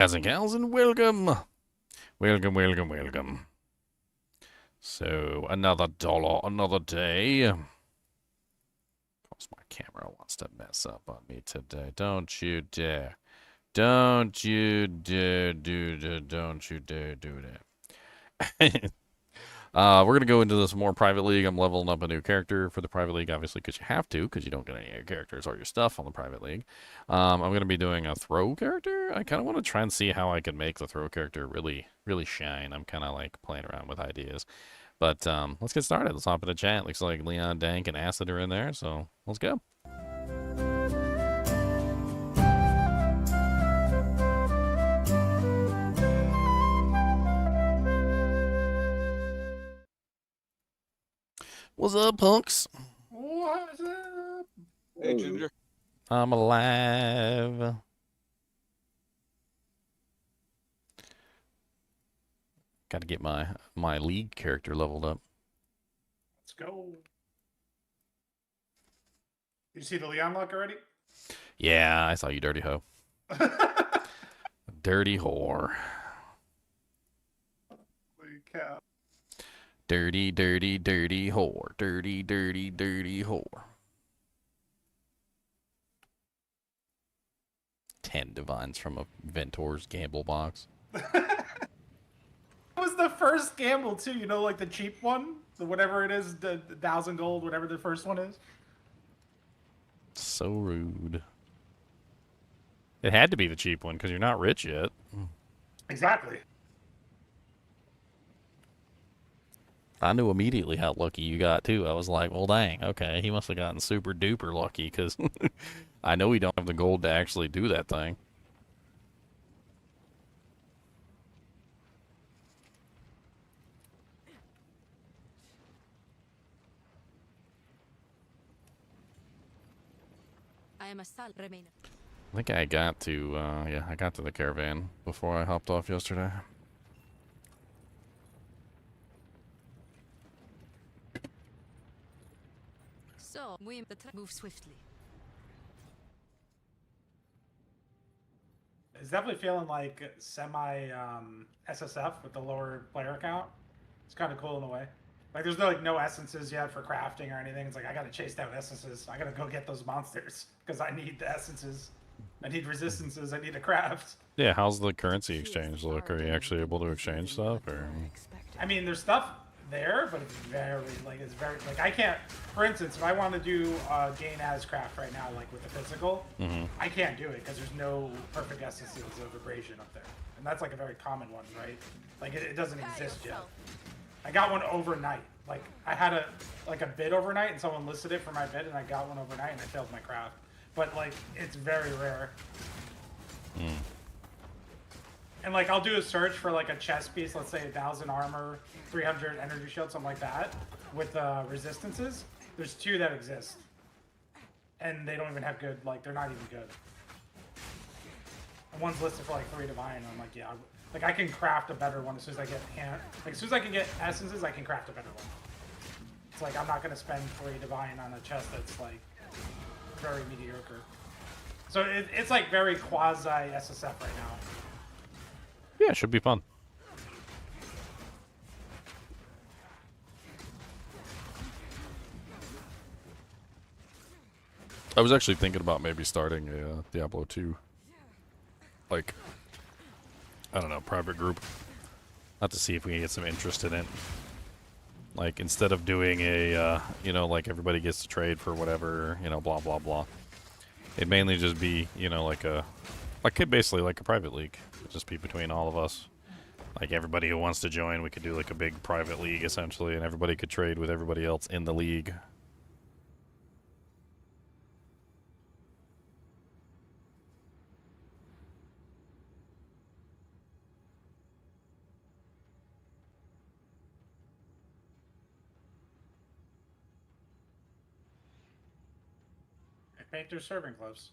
Guys and gals, and welcome. Welcome, welcome, welcome. So, another dollar, another day. Of course, my camera wants to mess up on me today. Don't you dare. Don't you dare don't you dare do that. We're going to go into this more private league. I'm leveling up a new character for the private league, obviously, because you have to, because you don't get any of your characters or your stuff on the private league. I'm going to be doing a throw character. I kind of want to try and see how I can make the throw character really, really shine. I'm kind of like playing around with ideas. But let's get started. Let's hop into chat. Looks like Leon, Dank, and Acid are in there, so let's go. What's up, punks? What's up? Hey, Junior. I'm alive. Got to get my league character leveled up. Let's go. You see the Leon luck already? Yeah, I saw you, dirty hoe. Dirty whore. Holy cow. Dirty, dirty, dirty whore. Dirty, dirty, dirty whore. 10 divines from a Ventor's gamble box. It was the first gamble too, you know, like the cheap one, the whatever it is, the 1,000 gold, whatever the first one is. So rude. It had to be the cheap one because you're not rich yet. Exactly. I knew immediately how lucky you got too. I was like, well, dang, okay, he must have gotten super duper lucky because I know he don't have the gold to actually do that thing. I am a sal remainer. I think I got to, yeah, I got to the caravan before I hopped off yesterday. So we the track move swiftly. It's definitely feeling like semi SSF with the lower player count. It's kind of cool in a way. Like there's no essences yet for crafting or anything. It's like I gotta chase down essences. I gotta go get those monsters because I need the essences. I need resistances. I need to craft. Yeah, how's the currency exchange look? Are you actually able to exchange stuff, or? I mean, there's stuff there, but it's very I can't. For instance, if I want to do gain as craft right now, like with the physical, I can't do it because there's no perfect essences of abrasion up there, and that's like a very common one, right? Like it doesn't exist yet. I got one overnight. Like I had a bid overnight, and someone listed it for my bid, and I got one overnight, and I failed my craft. But like it's very rare. And like I'll do a search for like a chest piece, let's say 1,000 armor, 300 energy shield, something like that, with resistances. There's 2 that exist, and they don't even have good. Like they're not even good. And one's listed for like 3 divine. And I'm like, yeah, like I can craft a better one as soon as I get as soon as I can get essences, I can craft a better one. It's like I'm not gonna spend 3 divine on a chest that's like very mediocre. So it's like very quasi SSF right now. Yeah, it should be fun. I was actually thinking about maybe starting a Diablo 2. Like, I don't know, private group. Not to see if we can get some interest in it. Like, instead of doing a, you know, like everybody gets to trade for whatever, you know, blah, blah, blah. It'd mainly just be, you know, like basically like a private league. It'd just be between all of us. Like everybody who wants to join, we could do like a big private league essentially, and everybody could trade with everybody else in the league. Paint their serving gloves.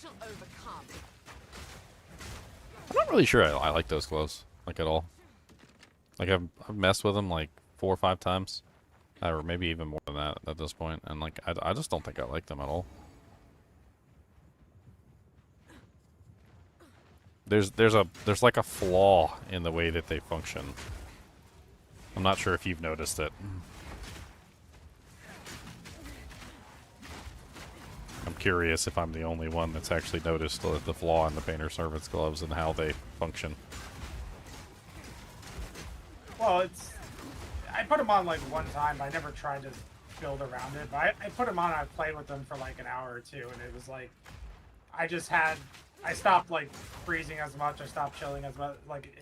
shall overcome. I'm not really sure I like those gloves, like, at all. Like, I've messed with them, like, 4 or 5 times. Or maybe even more than that at this point. And, like, I just don't think I like them at all. There's like a flaw in the way that they function. I'm not sure if you've noticed it. I'm curious if I'm the only one that's actually noticed the flaw in the Painter Servant's gloves and how they function. Well, I put them on like one time. I never tried to build around it, but I put them on and I played with them for like an hour or two, and it was like I stopped like freezing as much. I stopped chilling as much. Like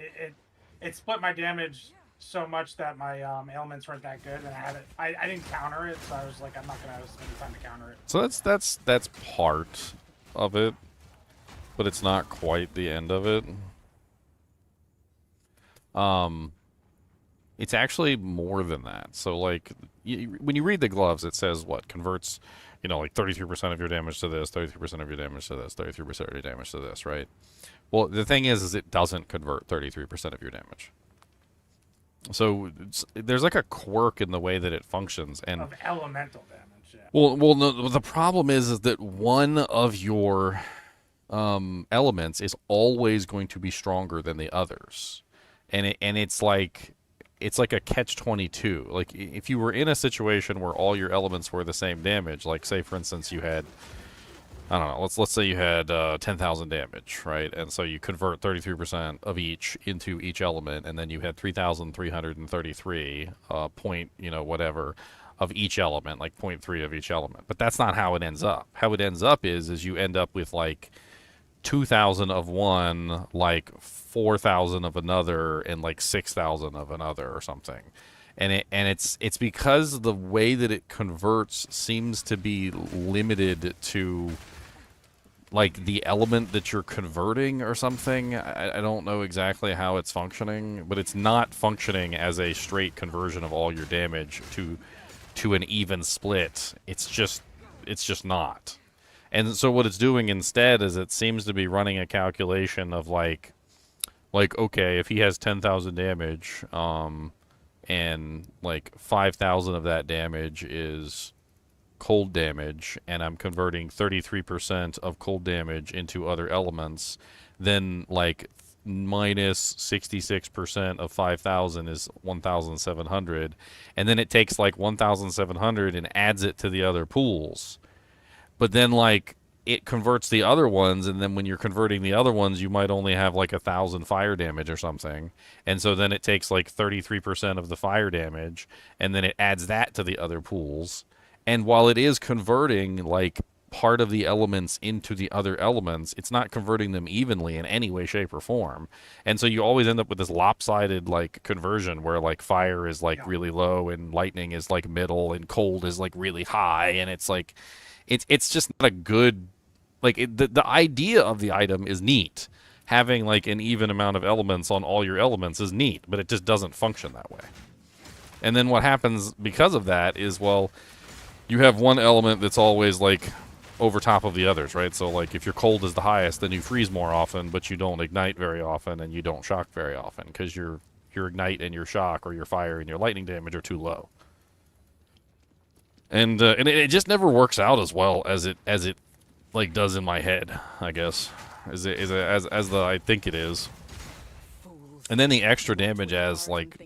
it split my damage so much that my ailments weren't that good, and I didn't counter it, so I was like, I'm not gonna spend time to counter it. So that's part of it, but it's not quite the end of it. It's actually more than that. So, like, when you read the gloves, it says what? Converts, like 33% of your damage to this, 33% of your damage to this, 33% of your damage to this, right? Well, the thing is it doesn't convert 33% of your damage. So, there's like a quirk in the way that it functions. And of elemental damage, yeah. Well, no, the problem is that one of your elements is always going to be stronger than the others. And it's like a catch-22. Like, if you were in a situation where all your elements were the same damage, like, say, for instance, you had, I don't know, let's say you had 10,000 damage, right? And so you convert 33% of each into each element, and then you had 3,333 point, whatever, of each element, like 0.3 of each element. But that's not how it ends up. How it ends up is you end up with, like, 2,000 of one, like 4,000 of another, and like 6,000 of another or something. And it's because the way that it converts seems to be limited to like the element that you're converting or something. I don't know exactly how it's functioning, but it's not functioning as a straight conversion of all your damage to an even split. It's just not. And so what it's doing instead is it seems to be running a calculation of like okay, if he has 10,000 damage, and like 5,000 of that damage is cold damage, and I'm converting 33% of cold damage into other elements, then like minus 66% of 5,000 is 1,700, and then it takes like 1,700 and adds it to the other pools. But then, like, it converts the other ones, and then when you're converting the other ones, you might only have, like, 1,000 fire damage or something. And so then it takes, like, 33% of the fire damage, and then it adds that to the other pools. And while it is converting, like, part of the elements into the other elements, it's not converting them evenly in any way, shape, or form. And so you always end up with this lopsided, like, conversion where, like, fire is, like, really low, and lightning is, like, middle, and cold is, like, really high, and it's, like... It's just not a good, like, the idea of the item is neat. Having, like, an even amount of elements on all your elements is neat, but it just doesn't function that way. And then what happens because of that is, well, you have one element that's always, like, over top of the others, right? So, like, if your cold is the highest, then you freeze more often, but you don't ignite very often, and you don't shock very often, because your ignite and your shock, or your fire and your lightning damage are too low. And it just never works out as well as it like does in my head, I guess, as I think it is. And then the extra damage as like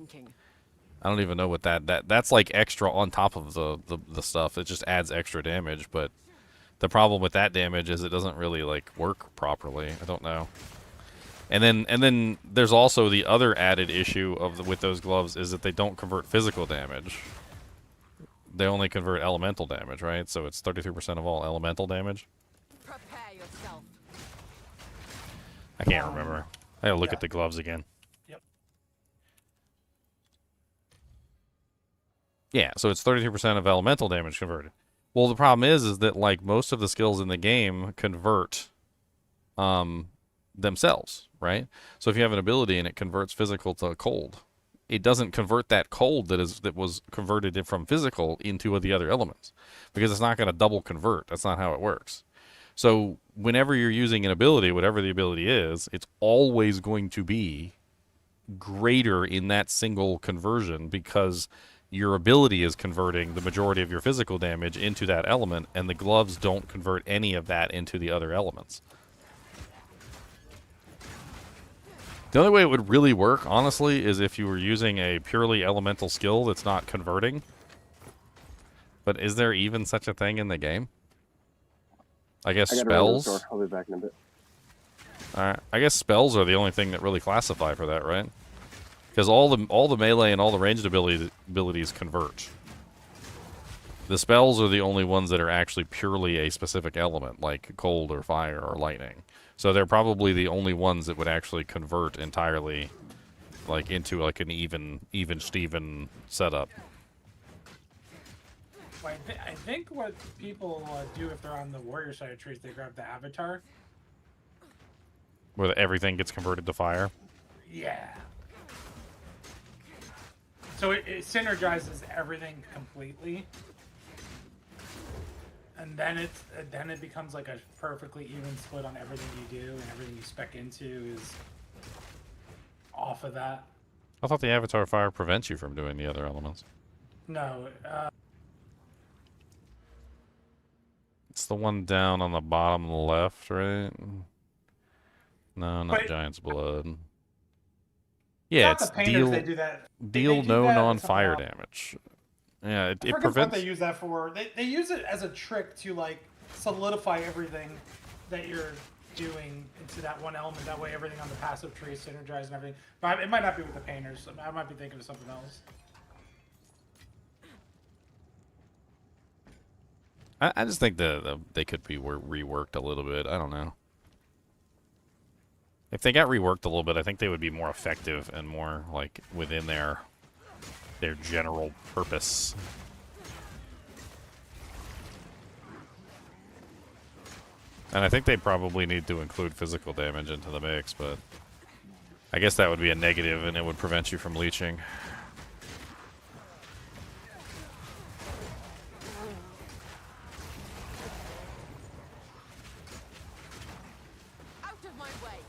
I don't even know what that's like extra on top of the stuff. It just adds extra damage, but the problem with that damage is it doesn't really like work properly. I don't know. And then there's also the other added issue with those gloves is that they don't convert physical damage. They only convert elemental damage, right? So it's 33% of all elemental damage. Prepare yourself. I can't remember. I gotta look at the gloves again. Yep. Yeah, so it's 33% of elemental damage converted. Well, the problem is that like most of the skills in the game convert themselves, right? So if you have an ability and it converts physical to cold, it doesn't convert that cold that was converted from physical into the other elements, because it's not going to double convert. That's not how it works. So whenever you're using an ability, whatever the ability is, it's always going to be greater in that single conversion because your ability is converting the majority of your physical damage into that element, and the gloves don't convert any of that into the other elements. The only way it would really work, honestly, is if you were using a purely elemental skill that's not converting. But is there even such a thing in the game? I guess I gotta run to the spells. store. I'll be back in a bit. Alright, I guess spells are the only thing that really classify for that, right? Because all the melee and all the ranged abilities convert. The spells are the only ones that are actually purely a specific element, like cold or fire or lightning. So they're probably the only ones that would actually convert entirely, like into like an even Steven setup. Well, I think what people do if they're on the warrior side of trees, they grab the avatar. Where everything gets converted to fire. Yeah. So it synergizes everything completely, and then it becomes like a perfectly even split on everything you do, and everything you spec into is off of that. I thought the avatar fire prevents you from doing the other elements. No, It's the one down on the bottom left, right? No, not But- Giant's Blood. Yeah, not it's the painters. deal They do that. deal do no that with non-fire something else. damage. Yeah, it I forget prevents. what they use that for. They use it as a trick to like solidify everything that you're doing into that one element. That way, everything on the passive tree is synergized and everything. But it might not be with the painters. I might be thinking of something else. I just think they could be reworked a little bit. I don't know. If they got reworked a little bit, I think they would be more effective and more like within their general purpose. And I think they probably need to include physical damage into the mix, but I guess that would be a negative and it would prevent you from leeching. Out of my way.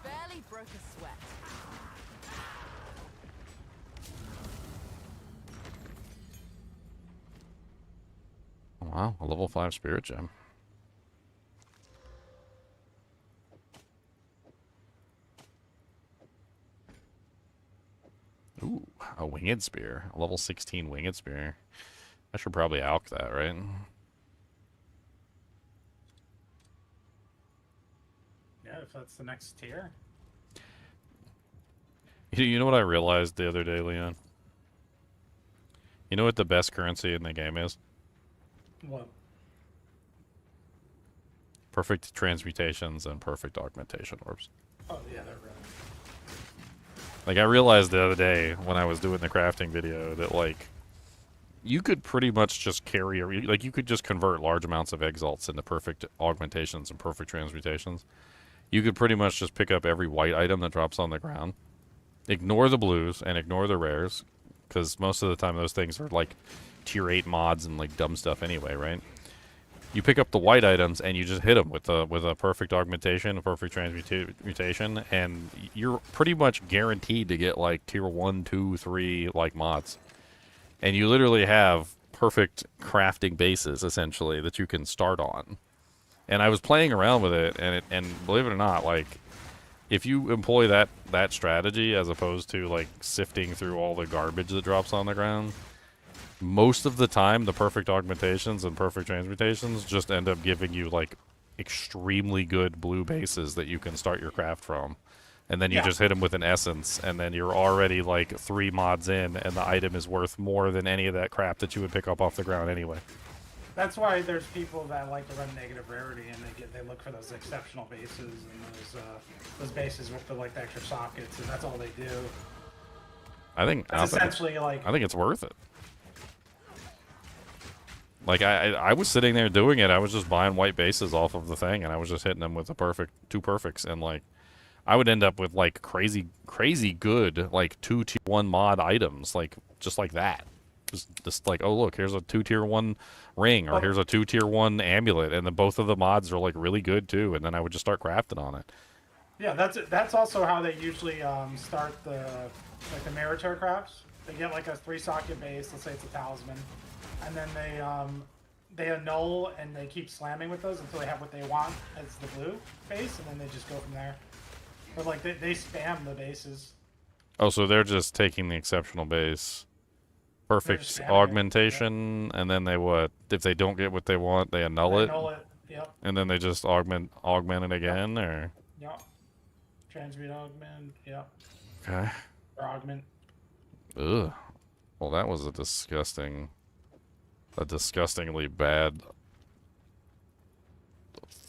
Barely broke a sweat. Wow, a level 5 spirit gem. Ooh, a winged spear. A level 16 winged spear. I should probably alch that, right? Yeah, if that's the next tier. You know what I realized the other day, Leon? You know what the best currency in the game is? What? Perfect transmutations and perfect augmentation orbs. Oh yeah, they're really. Like, I realized the other day when I was doing the crafting video that, like, you could pretty much just carry, like, you could just convert large amounts of exalts into perfect augmentations and perfect transmutations. You could pretty much just pick up every white item that drops on the ground, ignore the blues and ignore the rares, because most of the time those things are, like, tier 8 mods and, like, dumb stuff anyway, right? You pick up the white items and you just hit them with a perfect augmentation, a perfect transmutation, and you're pretty much guaranteed to get like tier 1, 2, 3 like mods. And you literally have perfect crafting bases essentially that you can start on. And I was playing around with it, and believe it or not, like if you employ that strategy as opposed to like sifting through all the garbage that drops on the ground, most of the time, the perfect augmentations and perfect transmutations just end up giving you, like, extremely good blue bases that you can start your craft from. And then you just hit them with an essence, and then you're already, like, 3 mods in, and the item is worth more than any of that crap that you would pick up off the ground anyway. That's why there's people that like to run negative rarity, and they look for those exceptional bases and those bases with the extra sockets, and that's all they do. I think It's essentially like I think it's worth it. Like I was sitting there doing it. I was just buying white bases off of the thing, and I was just hitting them with the two perfects, and like I would end up with like crazy good like 2 tier 1 mod items, like just like that. Just like, oh look, here's a 2 tier 1 ring, or Well, here's a 2 tier 1 amulet, and then both of the mods are like really good too, and then I would just start crafting on it. yeah, that's also how they usually start the Meritor crafts. They get like a 3-socket base. Let's say it's a talisman, and then they annul and they keep slamming with those until they have what they want as the blue base, and then they just go from there. But like they spam the bases. Oh, so they're just taking the exceptional base, They're perfect just spamming it. augmentation, and then they what? If they don't get what they want, they annul They it, annul it. Yep. and then they just augment it again, or Yep. Transmute augment. Yep. okay. Or augment. Ugh. Well, that was a disgustingly bad.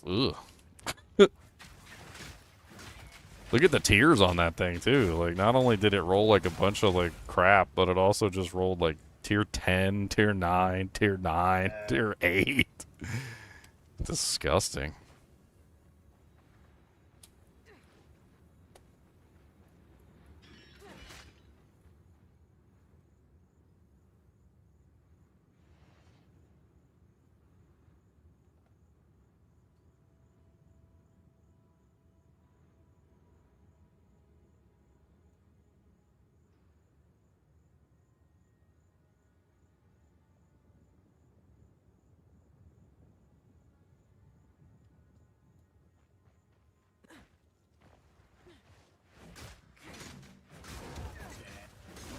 Ugh. Look at the tiers on that thing too. Like, not only did it roll like a bunch of like crap, but it also just rolled like tier 10, tier 9, tier 9, tier 8. Disgusting.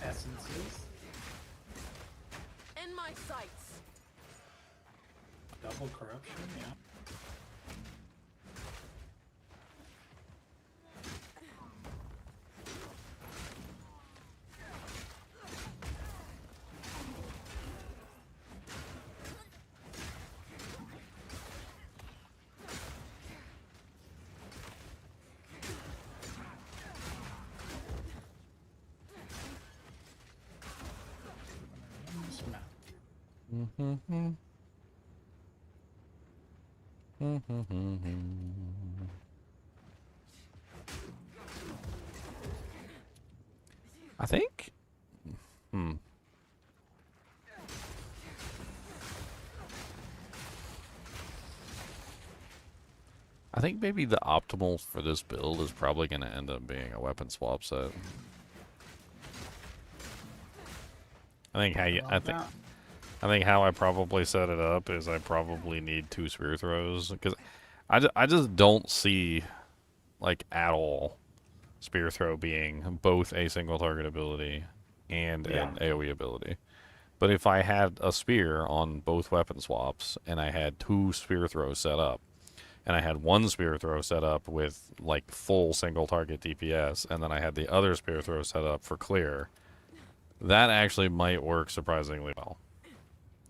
Essences. In my sights. Double corruption. Yeah. I think. I think maybe the optimal for this build is probably going to end up being a weapon swap set. I think how I probably set it up is I probably need 2 spear throws, because I just don't see, like, at all, spear throw being both a single target ability and an AoE ability. But if I had a spear on both weapon swaps, and I had 2 spear throws set up, and I had 1 spear throw set up with, like, full single target DPS, and then I had the other spear throw set up for clear, that actually might work surprisingly well.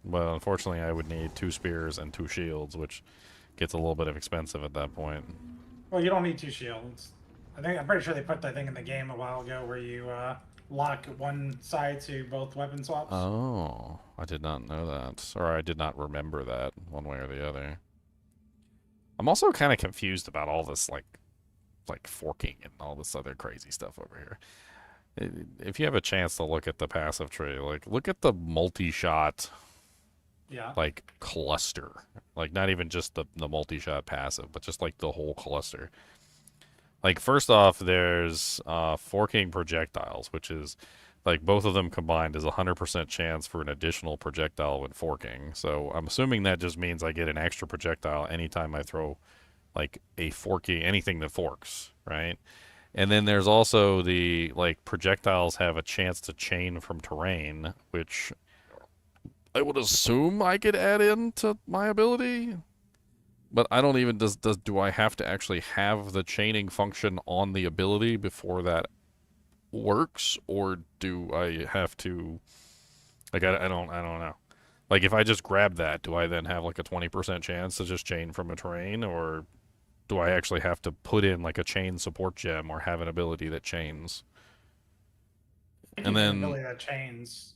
But unfortunately, I would need 2 spears and 2 shields, which gets a little bit of expensive at that point. Well, you don't need 2 shields. I'm pretty sure they put that thing in the game a while ago where you lock one side to both weapon swaps. Oh, I did not know that. Or I did not remember that one way or the other. I'm also kind of confused about all this, like forking and all this other crazy stuff over here. If you have a chance to look at the passive tree, like, look at the multi-shot, like, cluster. Like, not even just the multi-shot passive, but just, like, the whole cluster. Like, first off, there's forking projectiles, which is, like, both of them combined is 100% chance for an additional projectile when forking. So I'm assuming that just means I get an extra projectile anytime I throw, like, a forky, anything that forks, right? And then there's also the, like, projectiles have a chance to chain from terrain, which I would assume I could add into my ability. But I don't even, do I have to actually have the chaining function on the ability before that works? Or do I have to, like, I don't know. Like, if I just grab that, do I then have, like, a 20% chance to just chain from a terrain? Or do I actually have to put in, like, a chain support gem or have an ability that chains? And then ability that chains.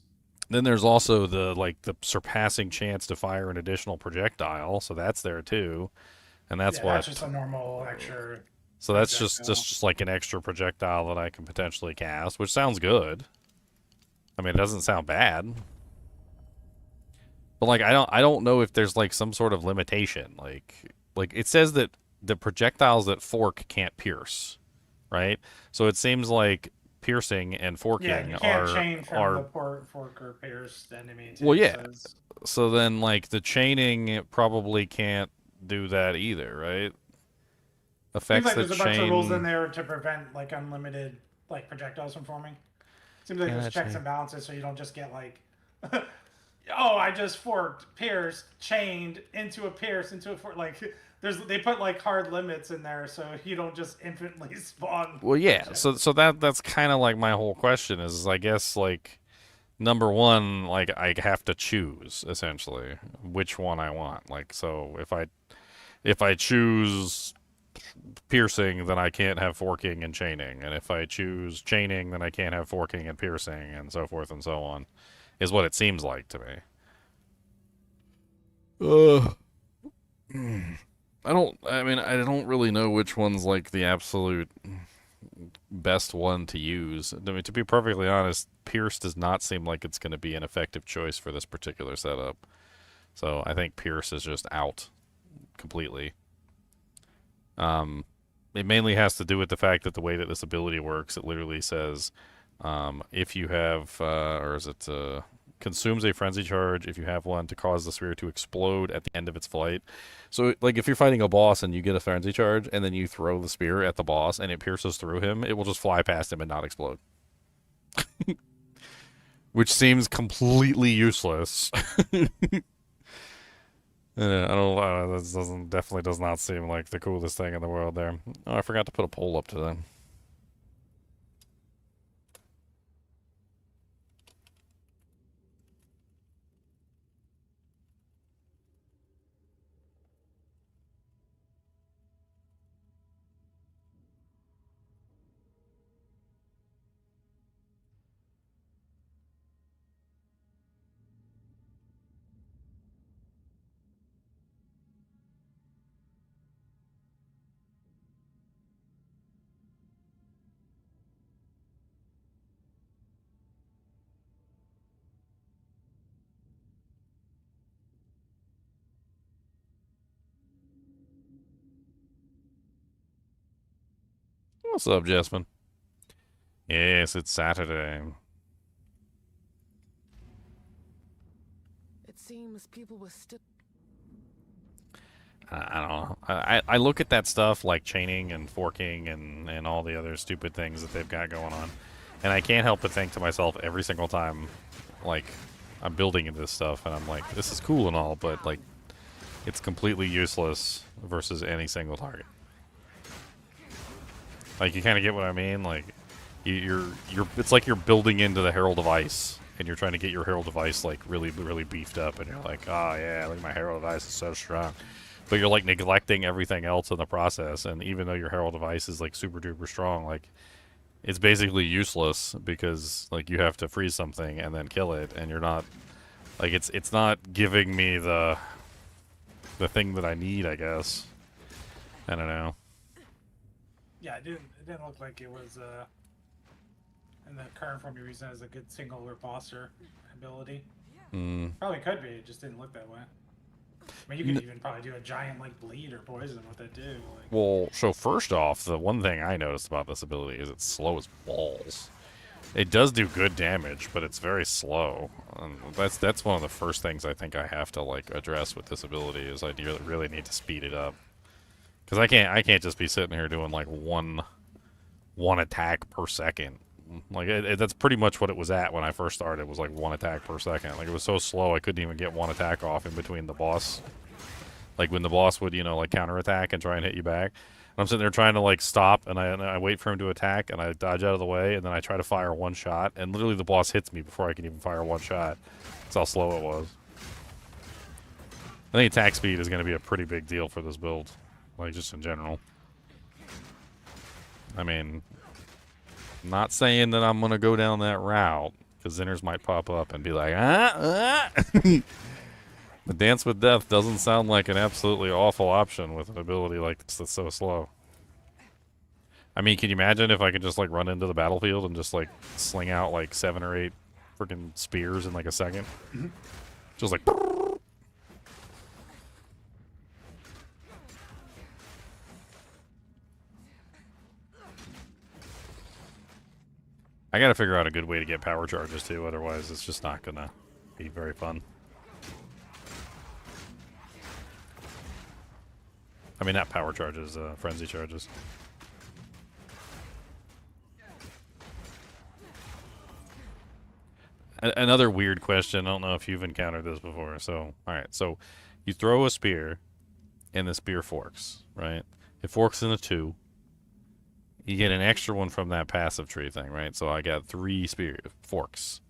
Then there's also the surpassing chance to fire an additional projectile, so that's there too, and that's Yeah, what. that's just a normal extra So that's just projectile. just like an extra projectile that I can potentially cast, which sounds good. I mean, it doesn't sound bad, but like I don't know if there's like some sort of limitation. Like it says that the projectiles that fork can't pierce, right? So it seems like piercing and Yeah, forking you can't are chain from the are port fork or pierced enemy too. well, It yeah. says. So then like the chaining it probably can't do that either, right? Seems Affects like the there's a bunch of rules in chain. there to prevent like unlimited like projectiles from forming. Seems like Can there's I checks chain? and balances so you don't just get like, oh, I just forked, pierced, chained into a pierce into a fork. Like they put like hard limits in there so you don't just infinitely spawn. Well, yeah. Project. So that's kind of like my whole question is I guess like number one, like I have to choose essentially which one I want. Like so if I choose piercing, then I can't have forking and chaining, and if I choose chaining, then I can't have forking and piercing, and so forth and so on. Is what it seems like to me. Uh, I don't. I mean, I don't really know which one's like the absolute best one to use. I mean, to be perfectly honest, Pierce does not seem like it's going to be an effective choice for this particular setup. So I think Pierce is just out completely. Um, it mainly has to do with the fact that the way that this ability works, it literally says if you have, or is it consumes a frenzy charge if you have one to cause the sphere to explode at the end of its flight. So, like, if you're fighting a boss and you get a frenzy charge and then you throw the spear at the boss and it pierces through him, it will just fly past him and not explode. Which seems completely useless. Yeah, I don't. This definitely does not seem like the coolest thing in the world. There. Oh, I forgot to put a poll up today. What's up, Jasmine? Yes, it's Saturday. It seems people were still. I don't know. I look at that stuff like chaining and forking and all the other stupid things that they've got going on, and I can't help but think to myself every single time, like, I'm building into this stuff, and I'm like, this is cool and all, but like, it's completely useless versus any single target. Like, you kind of get what I mean? Like, you're it's like you're building into the Herald of Ice, and you're trying to get your Herald of Ice like really beefed up, and you're like, oh yeah, look, my Herald of Ice is so strong. But you're like neglecting everything else in the process, and even though your Herald of Ice is like super duper strong, like it's basically useless because like you have to freeze something and then kill it, and you're not like it's not giving me the thing that I need, I guess. I don't know. Yeah, it didn't look like it was in the current form you're using as a good single repulsor ability. Probably could be, it just didn't look that way. I mean, you could even probably do a giant like bleed or poison with it too. Like, Well, so first off, the one thing I noticed about this ability is it's slow as balls. It does do good damage, but it's very slow. And that's one of the first things I think I have to like address with this ability is I really need to speed it up. Because I can't just be sitting here doing like one attack per second. Like that's pretty much what it was at when I first started. Was like one attack per second. Like it was so slow I couldn't even get one attack off in between the boss. Like when the boss would like counterattack and try and hit you back. And I'm sitting there trying to like stop and I wait for him to attack and I dodge out of the way and then I try to fire one shot and literally the boss hits me before I can even fire one shot. That's how slow it was. I think attack speed is going to be a pretty big deal for this build. Like, just in general. I mean, not saying that I'm going to go down that route, because Zinners might pop up and be like, But Dance with Death doesn't sound like an absolutely awful option with an ability like this that's so slow. I mean, can you imagine if I could just, like, run into the battlefield and just, like, sling out, like, 7 or 8 freaking spears in, like, a second? Mm-hmm. Just like... I gotta figure out a good way to get power charges, too, otherwise it's just not gonna be very fun. I mean, not power charges, frenzy charges. Another weird question, I don't know if you've encountered this before, so, alright, so you throw a spear, and the spear forks, right? It forks into 2. You get an extra one from that passive tree thing, right? So I got 3 spear forks.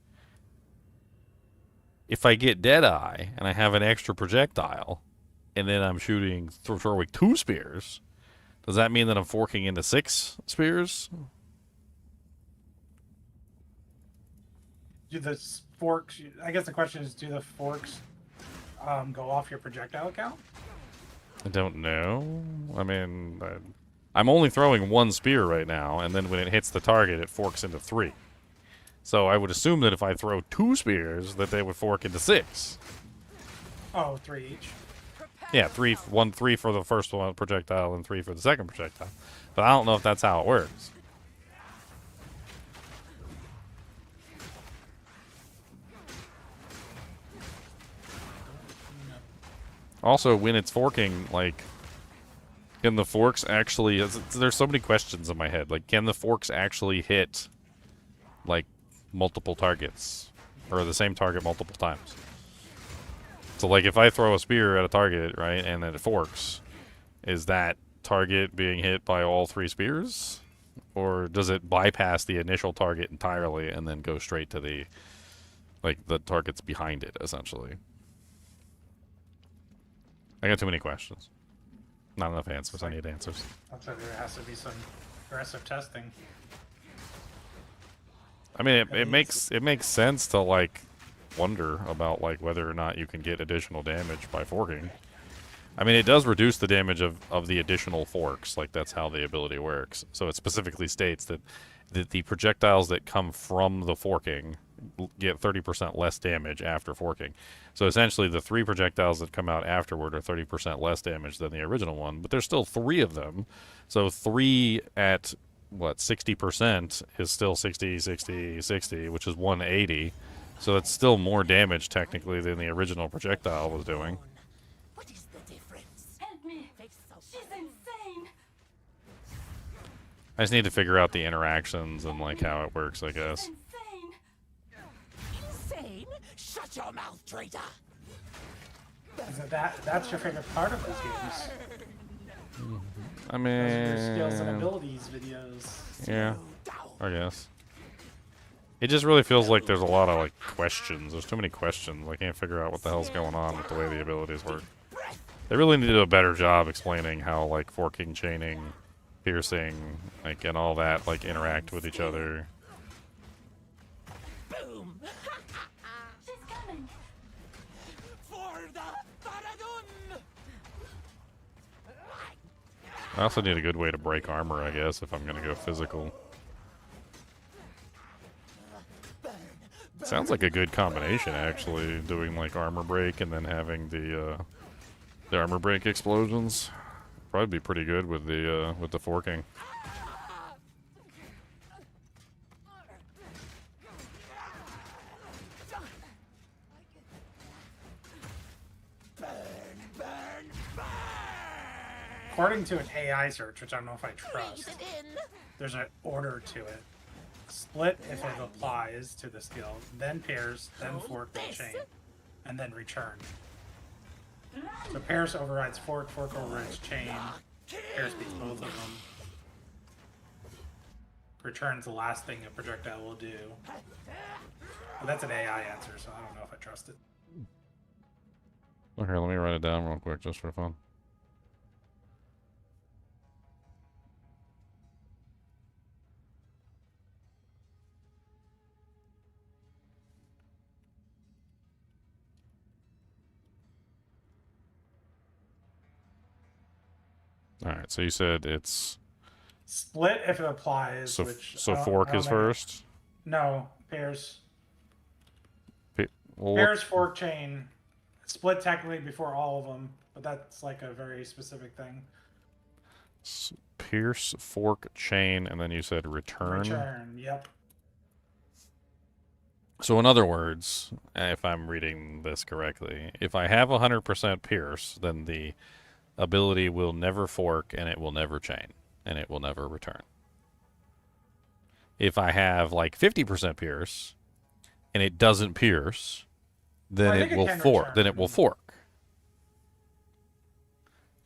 If I get Deadeye and I have an extra projectile, and then I'm shooting throwing 2 spears, does that mean that I'm forking into 6 spears? Do the forks? I guess the question is, do the forks go off your projectile count? I don't know. I mean, I'm only throwing 1 spear right now, and then when it hits the target, it forks into 3. So I would assume that if I throw 2 spears, that they would fork into 6. Oh, 3 each. Yeah, 3 for the first one projectile and 3 for the second projectile. But I don't know if that's how it works. Also, when it's forking, like, can the forks actually... There's so many questions in my head. Like, can the forks actually hit, like, multiple targets? Or the same target multiple times? So, like, if I throw a spear at a target, right, and then it forks, is that target being hit by all 3 spears? Or does it bypass the initial target entirely and then go straight to the, like, the targets behind it, essentially? I got too many questions. Not enough answers. I need answers. Looks like there has to be some aggressive testing. I mean, it makes sense to, like, wonder about, like, whether or not you can get additional damage by forking. I mean, it does reduce the damage of the additional forks. Like, that's how the ability works. So it specifically states that the projectiles that come from the forking get 30% less damage after forking. So essentially, the 3 projectiles that come out afterward are 30% less damage than the original one, but there's still 3 of them. So 3 at, what, 60% is still 60, 60, 60, which is 180. So it's still more damage, technically, than the original projectile was doing. What is the difference? Help me. She's insane. I just need to figure out the interactions and, like, how it works, I guess. Insane? Shut your mouth, traitor. Is it that's your favorite part of these games? I Those are your skills and mean, abilities videos. yeah, I guess. It just really feels like there's a lot of, like, questions. There's too many questions. I can't figure out what the hell's going on with the way the abilities work. They really need to do a better job explaining how, like, forking, chaining, piercing, like, and all that, like, interact with each other. Boom. She's coming. For the Faradun. I also need a good way to break armor, I guess, if I'm gonna go physical. Sounds like a good combination, actually, doing, like, armor break and then having the armor break explosions. Probably be pretty good with the forking. According to an AI search, which I don't know if I trust, Freeze it in. there's an order to it. Split if it applies to the skill, then pierce, then fork, then chain, and then return. So pierce overrides fork, fork overrides chain, pierce beats both of them. Return's the last thing a projectile will do. But that's an AI answer, so I don't know if I trust it. Okay, let me write it down real quick, just for fun. All right, so you said it's Split if it applies, so which so I fork don't is think first. no, pairs. Well, Pairs, fork, chain. Split technically before all of them, but that's like a very specific thing. Pierce, fork, chain, and then you said return. Return, yep. So in other words, if I'm reading this correctly, if I have 100% pierce, then the ability will never fork and it will never chain and it will never return. If I have like 50% pierce and it doesn't pierce, then it will fork. Then it will fork.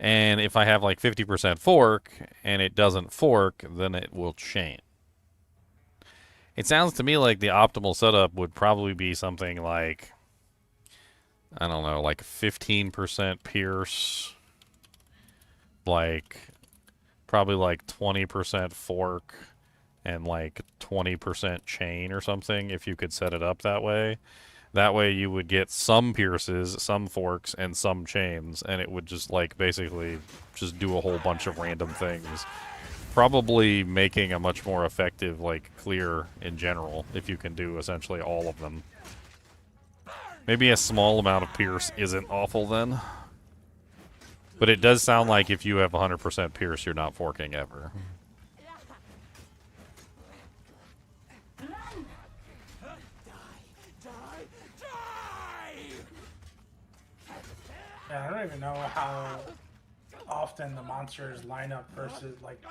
And if I have like 50% fork and it doesn't fork, then it will chain. It sounds to me like the optimal setup would probably be something like, I don't know, like 15% pierce, like probably like 20% fork, and like 20% chain or something if you could set it up that way. That way you would get some pierces, some forks, and some chains, and it would just like basically just do a whole bunch of random things. Probably making a much more effective, like, clear in general, if you can do essentially all of them. Maybe a small amount of pierce isn't awful then. But it does sound like if you have 100% pierce, you're not forking ever. Yeah, I don't even know how often the monsters line up versus, like,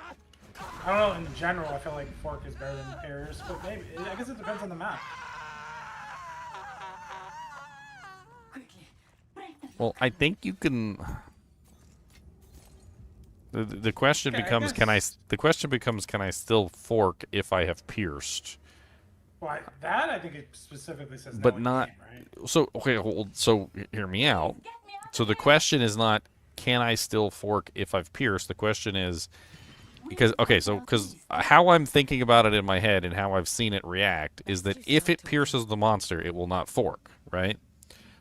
I don't know, in general, I feel like fork is better than pairs, but maybe, I guess it depends on the map. Well, I think you can... The question becomes, the question becomes, can I still fork if I have pierced? Well, that I think it specifically says But no not... in game, right? So, okay, so hear me out. So the question is not, can I still fork if I've pierced? The question is... Because, okay, so, because how I'm thinking about it in my head and how I've seen it react is that if it pierces the monster, it will not fork, right?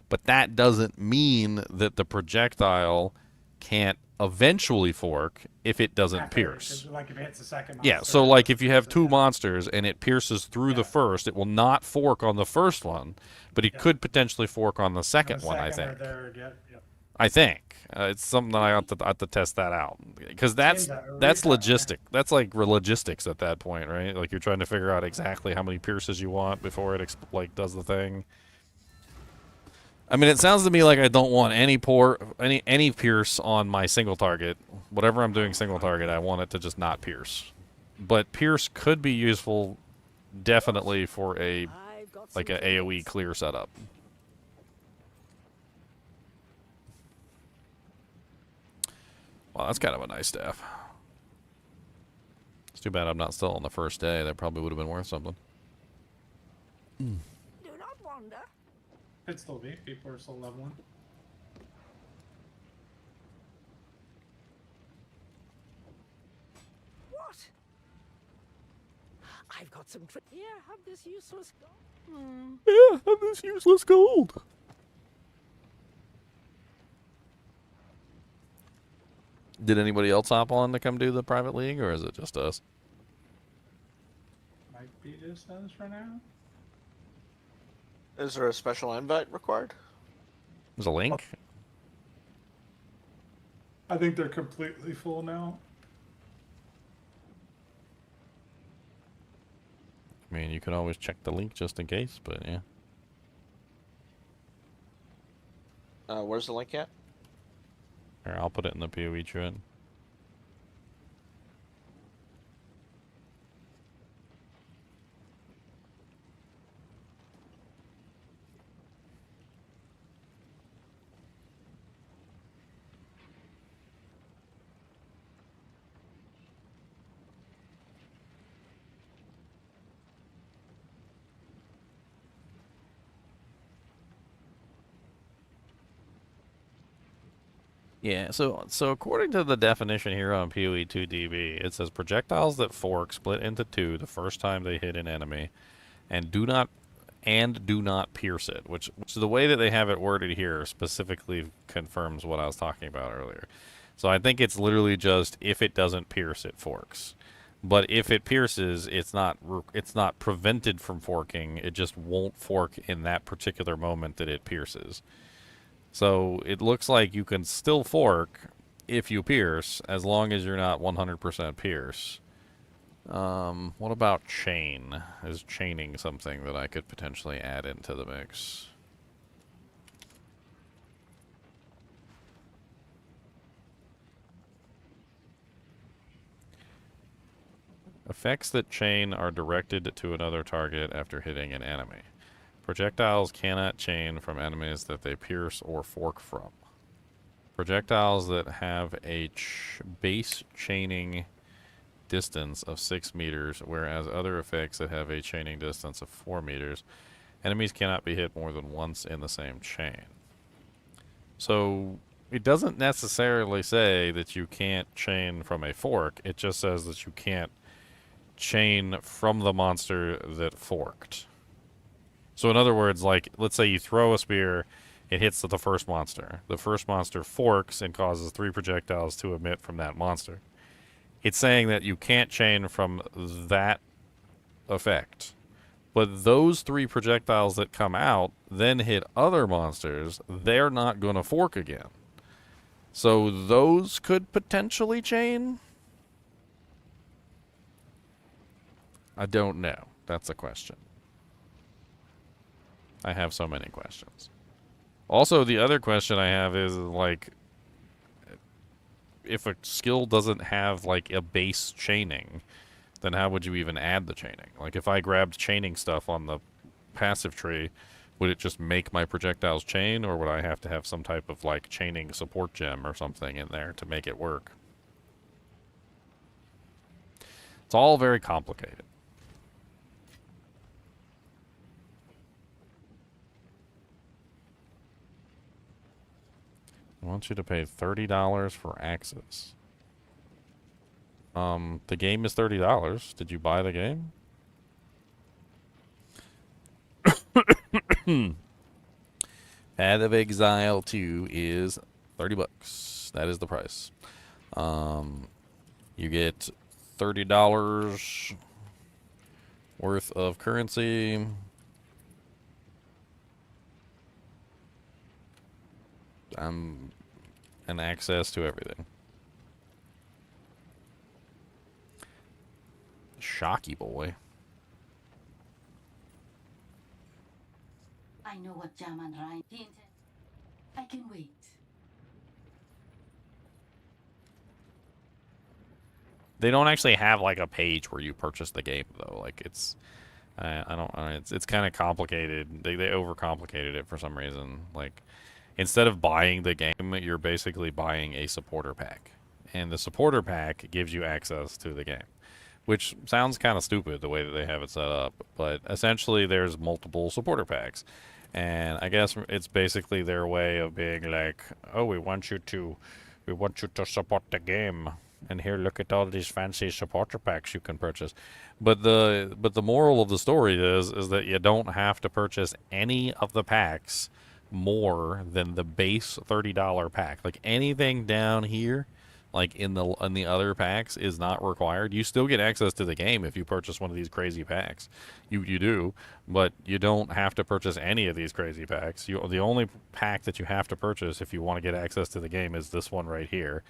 But that doesn't mean that the projectile can't eventually fork if it doesn't pierce. Like if it hits the second monster. Yeah, so like if you have two monsters and it pierces through the first, it will not fork on the first one, but it could potentially fork on the second one, I think. I think. It's something that I ought to test that out, because that's logistic. That's like logistics at that point, right? Like you're trying to figure out exactly how many pierces you want before it like does the thing. I mean, it sounds to me like I don't want any pierce on my single target. Whatever I'm doing single target, I want it to just not pierce. But pierce could be useful, definitely for a AOE clear setup. Well, that's kind of a nice staff. It's too bad I'm not still on the first day. That probably would have been worth something. Do not wander. Could still be. People are still leveling. What? I've got some here, have this useless gold. Yeah, have this useless gold. Did anybody else hop on to come do the private league, or is it just us? Might be just us for now. Is there a special invite required? There's a link? I think they're completely full now. I mean, you could always check the link just in case, but yeah. Where's the link at? Here, I'll put it in the PoE chat. Yeah, so according to the definition here on PoE 2DB, it says projectiles that fork split into two the first time they hit an enemy, and do not pierce it. Which the way that they have it worded here specifically confirms what I was talking about earlier. So I think it's literally just if it doesn't pierce, it forks. But if it pierces, it's not prevented from forking. It just won't fork in that particular moment that it pierces. So it looks like you can still fork if you pierce, as long as you're not 100% pierce. What about chain? Is chaining something that I could potentially add into the mix? Effects that chain are directed to another target after hitting an enemy. Projectiles cannot chain from enemies that they pierce or fork from. Projectiles that have a base chaining distance of 6 meters, whereas other effects that have a chaining distance of 4 meters, enemies cannot be hit more than once in the same chain. So it doesn't necessarily say that you can't chain from a fork, it just says that you can't chain from the monster that forked. So in other words, like, let's say you throw a spear, it hits the first monster. The first monster forks and causes 3 projectiles to emit from that monster. It's saying that you can't chain from that effect. But those 3 projectiles that come out then hit other monsters, they're not going to fork again. So those could potentially chain? I don't know. That's a question. I have so many questions. Also, the other question I have is, like, if a skill doesn't have, like, a base chaining, then how would you even add the chaining? Like, if I grabbed chaining stuff on the passive tree, would it just make my projectiles chain, or would I have to have some type of, like, chaining support gem or something in there to make it work? It's all very complicated. I want you to pay $30 for access. The game is $30. Did you buy the game? Path of Exile 2 is $30. That is the price. You get $30 worth of currency. And access to everything. Shocky boy. I know what Jam and Ryan hinted. I can wait. They don't actually have like a page where you purchase the game though. Like it's, I don't. It's kind of complicated. They overcomplicated it for some reason. Like instead of buying the game, you're basically buying a supporter pack, and the supporter pack gives you access to the game, which sounds kind of stupid the way that they have it set up. But essentially, there's multiple supporter packs, and I guess it's basically their way of being like, oh, we want you to support the game. And here, look at all these fancy supporter packs you can purchase. But the moral of the story is that you don't have to purchase any of the packs more than the base $30 pack. Like anything down here, like in the other packs, is not required. You still get access to the game if you purchase one of these crazy packs. You do, but you don't have to purchase any of these crazy packs. The only pack that you have to purchase if you want to get access to the game is this one right here,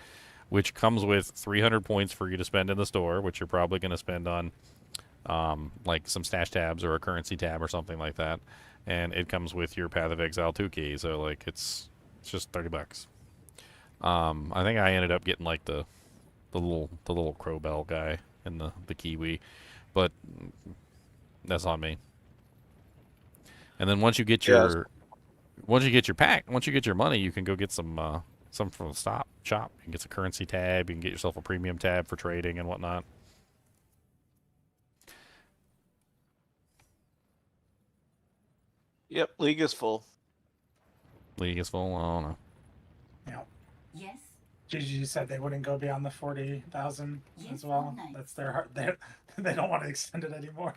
which comes with 300 points for you to spend in the store, which you're probably going to spend on like some stash tabs or a currency tab or something like that. And it comes with your Path of Exile 2 key, so like it's just $30. I think I ended up getting like the little crowbell guy and the kiwi, but that's on me. And then once you get your pack, once you get your money, you can go get some from the shop. You can get some currency tab. You can get yourself a premium tab for trading and whatnot. Yep, league is full. League is full. I don't know. Yeah. Yes? Gigi said they wouldn't go beyond the 40,000 Yes, as well. nice. That's their heart. They don't want to extend it anymore.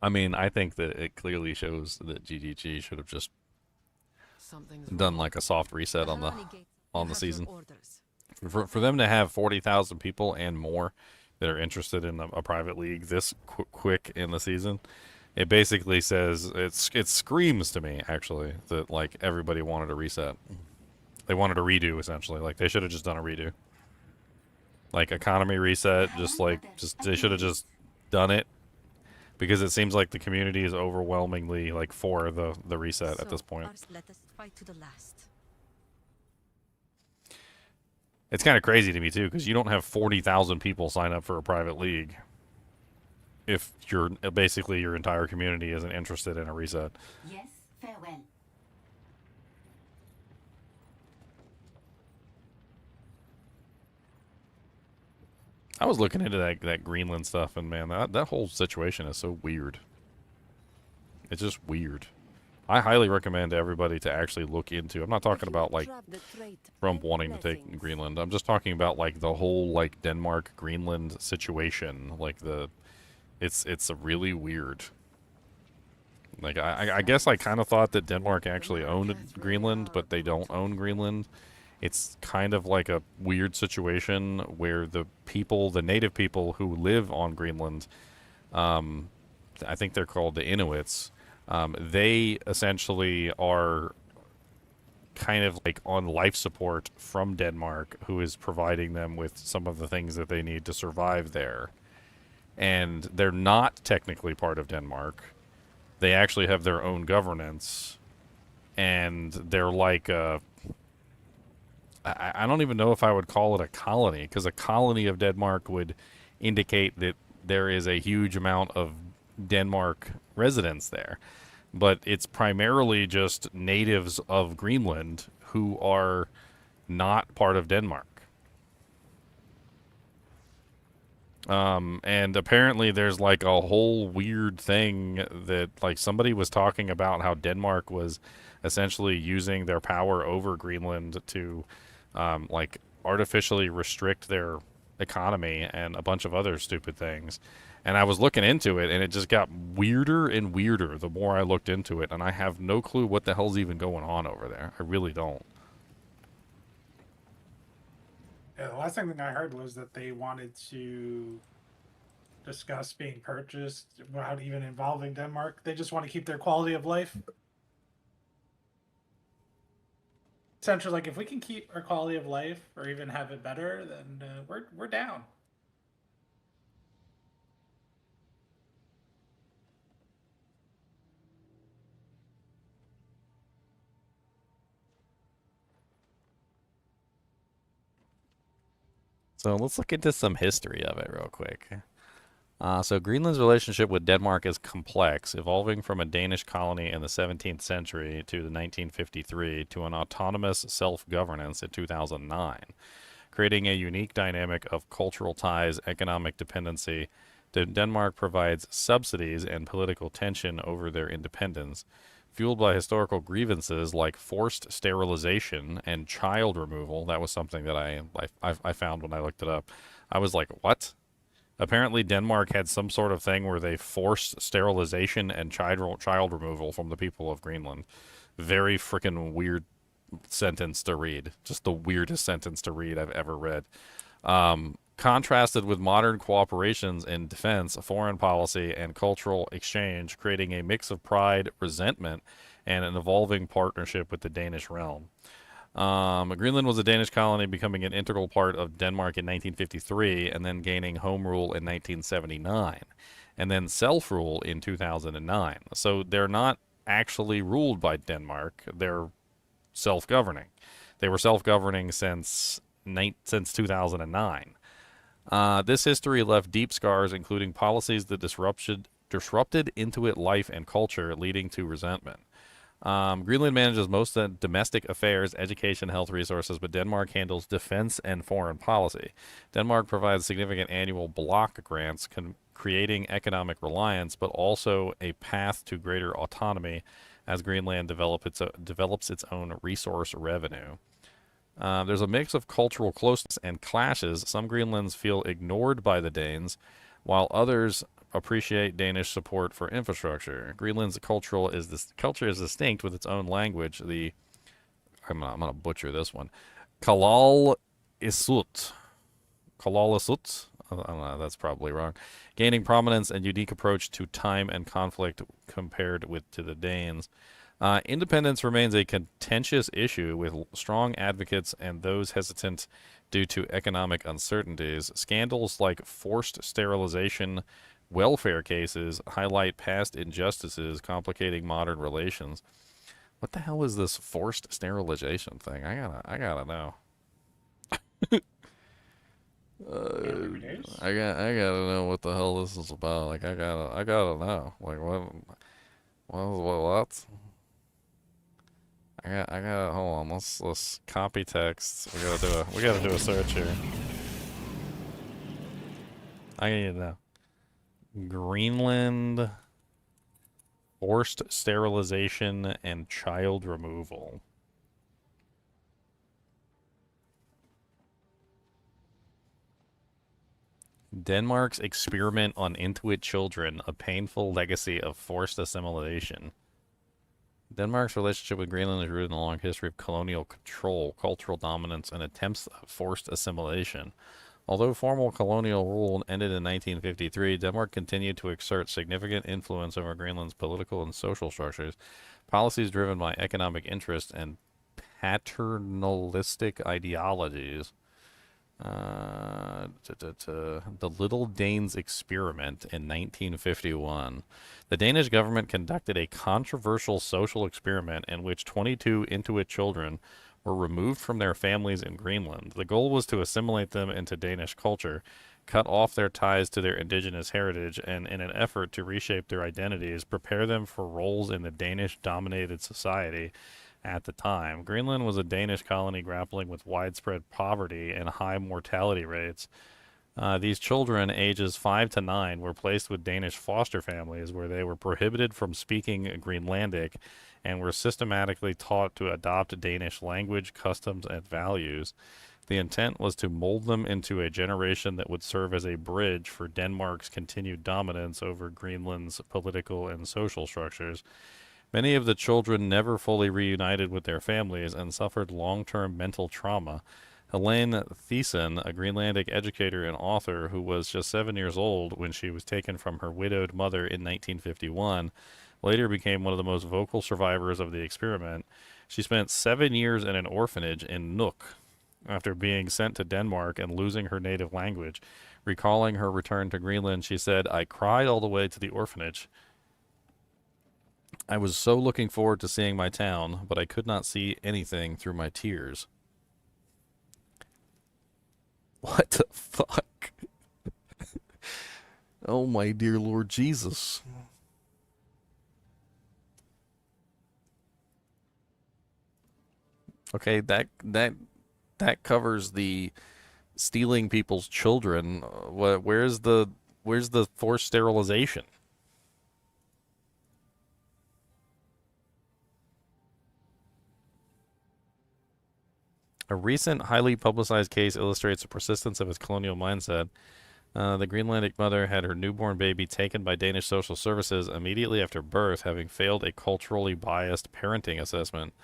I mean, I think that it clearly shows that GGG should have just done like a soft reset on the season. For them to have 40,000 people and more that are interested in a private league this quick in the season, it basically says it screams to me actually that like everybody wanted a reset. They wanted a redo essentially. Like they should have just done a redo. Like economy reset, just they should have just done it, because it seems like the community is overwhelmingly like for the reset at this point. Let us fight to the last. It's kind of crazy to me too, because you don't have 40,000 people sign up for a private league if you're basically your entire community isn't interested in a reset. Yes, farewell. I was looking into that Greenland stuff, and man, that whole situation is so weird. It's just weird. I highly recommend everybody to actually look into. I'm not talking about like Trump wanting to take Greenland. I'm just talking about like the whole like Denmark Greenland situation. Like it's a really weird. Like I guess I kind of thought that Denmark actually owned Greenland, but they don't own Greenland. It's kind of like a weird situation where the native people who live on Greenland, I think they're called the Inuits. They essentially are kind of like on life support from Denmark, who is providing them with some of the things that they need to survive there. And they're not technically part of Denmark. They actually have their own governance. And they're like I don't even know if I would call it a colony, because a colony of Denmark would indicate that there is a huge amount of Denmark residents there. But it's primarily just natives of Greenland who are not part of Denmark. And apparently there's like a whole weird thing that like somebody was talking about how Denmark was essentially using their power over Greenland to like artificially restrict their economy and a bunch of other stupid things. And I was looking into it, and it just got weirder and weirder the more I looked into it, and I have no clue what the hell's even going on over there. I really don't. Yeah, the last thing I heard was that they wanted to discuss being purchased without even involving Denmark. They just want to keep their quality of life. Essentially, like if we can keep our quality of life or even have it better, then we're down. So let's look into some history of it real quick. So Greenland's relationship with Denmark is complex, evolving from a Danish colony in the 17th century to the 1953 to an autonomous self-governance in 2009, creating a unique dynamic of cultural ties, economic dependency. Denmark provides subsidies and political tension over their independence, fueled by historical grievances like forced sterilization and child removal. That was something that I found when I looked it up. I was like, what? Apparently Denmark had some sort of thing where they forced sterilization and child removal from the people of Greenland. Very freaking weird sentence to read. Just the weirdest sentence to read I've ever read. Contrasted with modern cooperations in defense, foreign policy, and cultural exchange, creating a mix of pride, resentment, and an evolving partnership with the Danish realm. Greenland was a Danish colony, becoming an integral part of Denmark in 1953, and then gaining home rule in 1979, and then self-rule in 2009. So they're not actually ruled by Denmark. They're self-governing. They were self-governing since 2009. This history left deep scars, including policies that disrupted Inuit life and culture, leading to resentment. Greenland manages most of domestic affairs, education, health resources, but Denmark handles defense and foreign policy. Denmark provides significant annual block grants, creating economic reliance, but also a path to greater autonomy as Greenland develops its own resource revenue. There's a mix of cultural closeness and clashes. Some Greenlands feel ignored by the Danes, while others appreciate Danish support for infrastructure. Greenland's culture is distinct with its own language, the I'm gonna butcher this one. Kalal Isut. Kalal Isut. I don't know, that's probably wrong. Gaining prominence and unique approach to time and conflict compared with to the Danes. Independence remains a contentious issue with strong advocates and those hesitant due to economic uncertainties. Scandals like forced sterilization, welfare cases highlight past injustices, complicating modern relations. What the hell is this forced sterilization thing? I gotta know. I gotta know what the hell this is about. Like I gotta know. Like what? I gotta hold on. Let's copy text. We gotta do a search here. I need to know. Greenland forced sterilization and child removal. Denmark's experiment on Inuit children, a painful legacy of forced assimilation. Denmark's relationship with Greenland is rooted in a long history of colonial control, cultural dominance, and attempts at forced assimilation. Although formal colonial rule ended in 1953, Denmark continued to exert significant influence over Greenland's political and social structures. Policies driven by economic interest and paternalistic ideologies. The Little Danes experiment in 1951. The Danish government conducted a controversial social experiment in which 22 Inuit children were removed from their families in Greenland. The goal was to assimilate them into Danish culture, cut off their ties to their indigenous heritage, and in an effort to reshape their identities, prepare them for roles in the Danish-dominated society at the time. Greenland was a Danish colony grappling with widespread poverty and high mortality rates. These children, ages 5 to 9, were placed with Danish foster families where they were prohibited from speaking Greenlandic and were systematically taught to adopt Danish language, customs, and values. The intent was to mold them into a generation that would serve as a bridge for Denmark's continued dominance over Greenland's political and social structures. Many of the children never fully reunited with their families and suffered long-term mental trauma. Helene Thiessen, a Greenlandic educator and author who was just 7 years old when she was taken from her widowed mother in 1951, later became one of the most vocal survivors of the experiment. She spent 7 years in an orphanage in Nuuk after being sent to Denmark and losing her native language. Recalling her return to Greenland, she said, "I cried all the way to the orphanage. I was so looking forward to seeing my town, but I could not see anything through my tears." What the fuck? Oh my dear Lord Jesus. Okay, that covers the stealing people's children. Where's the forced sterilization? A recent, highly publicized case illustrates the persistence of its colonial mindset. The Greenlandic mother had her newborn baby taken by Danish social services immediately after birth, having failed a culturally biased parenting assessment.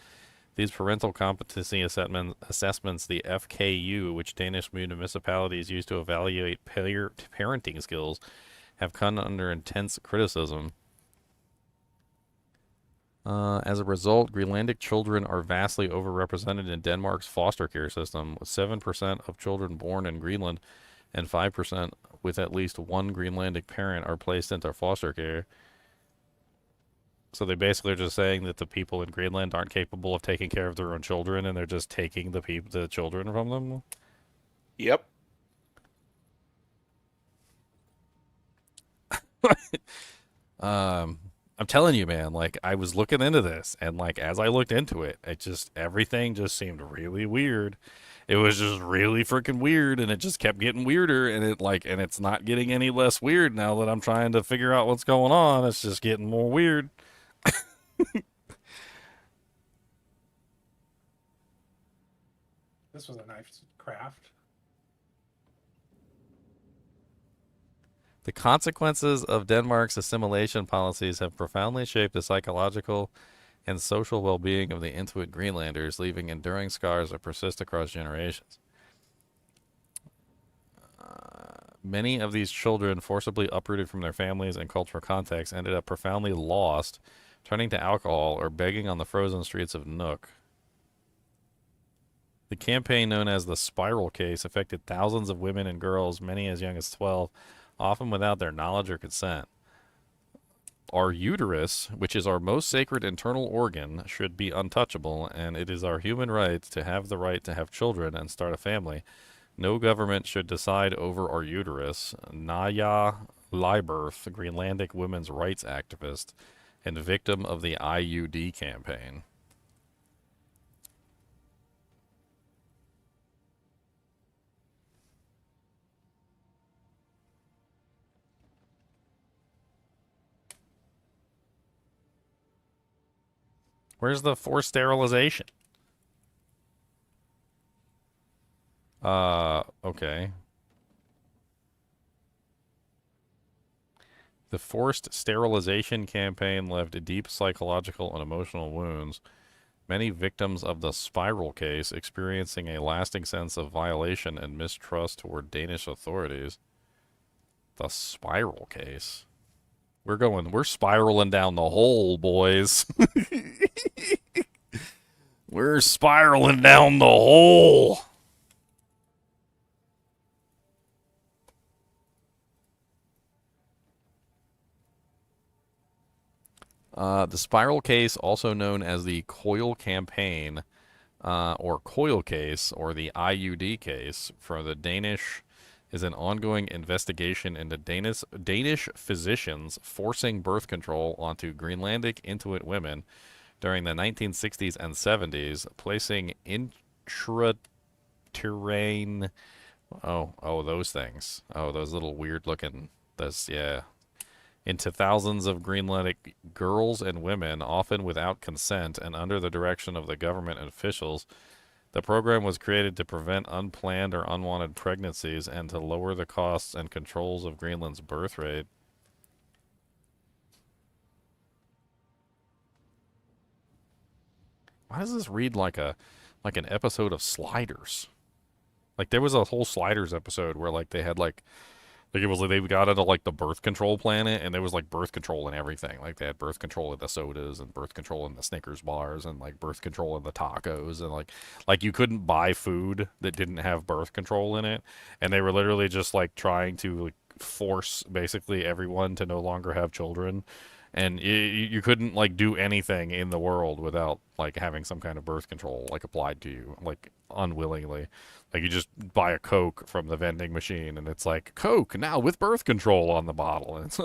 These parental competency assessments, the FKU, which Danish municipalities use to evaluate parenting skills, have come under intense criticism. As a result, Greenlandic children are vastly overrepresented in Denmark's foster care system, with 7% of children born in Greenland and 5% with at least one Greenlandic parent are placed into foster care. So they basically are just saying that the people in Greenland aren't capable of taking care of their own children, and they're just taking the children from them? Yep. I'm telling you, man, like, I was looking into this, and, like, as I looked into it, everything just seemed really weird. It was just really freaking weird, and it just kept getting weirder, and it's not getting any less weird now that I'm trying to figure out what's going on. It's just getting more weird. This was a nice craft. The consequences of Denmark's assimilation policies have profoundly shaped the psychological and social well-being of the Inuit Greenlanders, leaving enduring scars that persist across generations. Many of these children, forcibly uprooted from their families and cultural contexts, ended up profoundly lost, turning to alcohol or begging on the frozen streets of Nook. The campaign, known as the Spiral Case, affected thousands of women and girls, many as young as 12, often without their knowledge or consent. Our uterus, which is our most sacred internal organ, should be untouchable, and it is our human right to have the right to have children and start a family. No government should decide over our uterus. Naya Liebert, Greenlandic women's rights activist and victim of the IUD campaign. Where's the forced sterilization? Okay. The forced sterilization campaign left deep psychological and emotional wounds, many victims of the Spiral Case experiencing a lasting sense of violation and mistrust toward Danish authorities. The Spiral Case. We're spiraling down the hole, boys. We're spiraling down the hole. The Spiral Case, also known as the Coil Campaign, or Coil Case, or the IUD case, for the Danish, is an ongoing investigation into Danish physicians forcing birth control onto Greenlandic Inuit women during the 1960s and 70s, placing intrauterine, those things. Oh, those little weird looking, yeah, into thousands of Greenlandic girls and women, often without consent and under the direction of the government officials. The program was created to prevent unplanned or unwanted pregnancies and to lower the costs and controls of Greenland's birth rate. Why does this read like an episode of Sliders? Like there was a whole Sliders episode where like they had like it was like they got into like the birth control planet, and there was like birth control in everything. Like they had birth control in the sodas and birth control in the Snickers bars and like birth control in the tacos, and like you couldn't buy food that didn't have birth control in it, and they were literally just like trying to like force basically everyone to no longer have children, and you couldn't like do anything in the world without like having some kind of birth control like applied to you, like unwillingly. Like you just buy a Coke from the vending machine and it's like Coke now with birth control on the bottle, and it's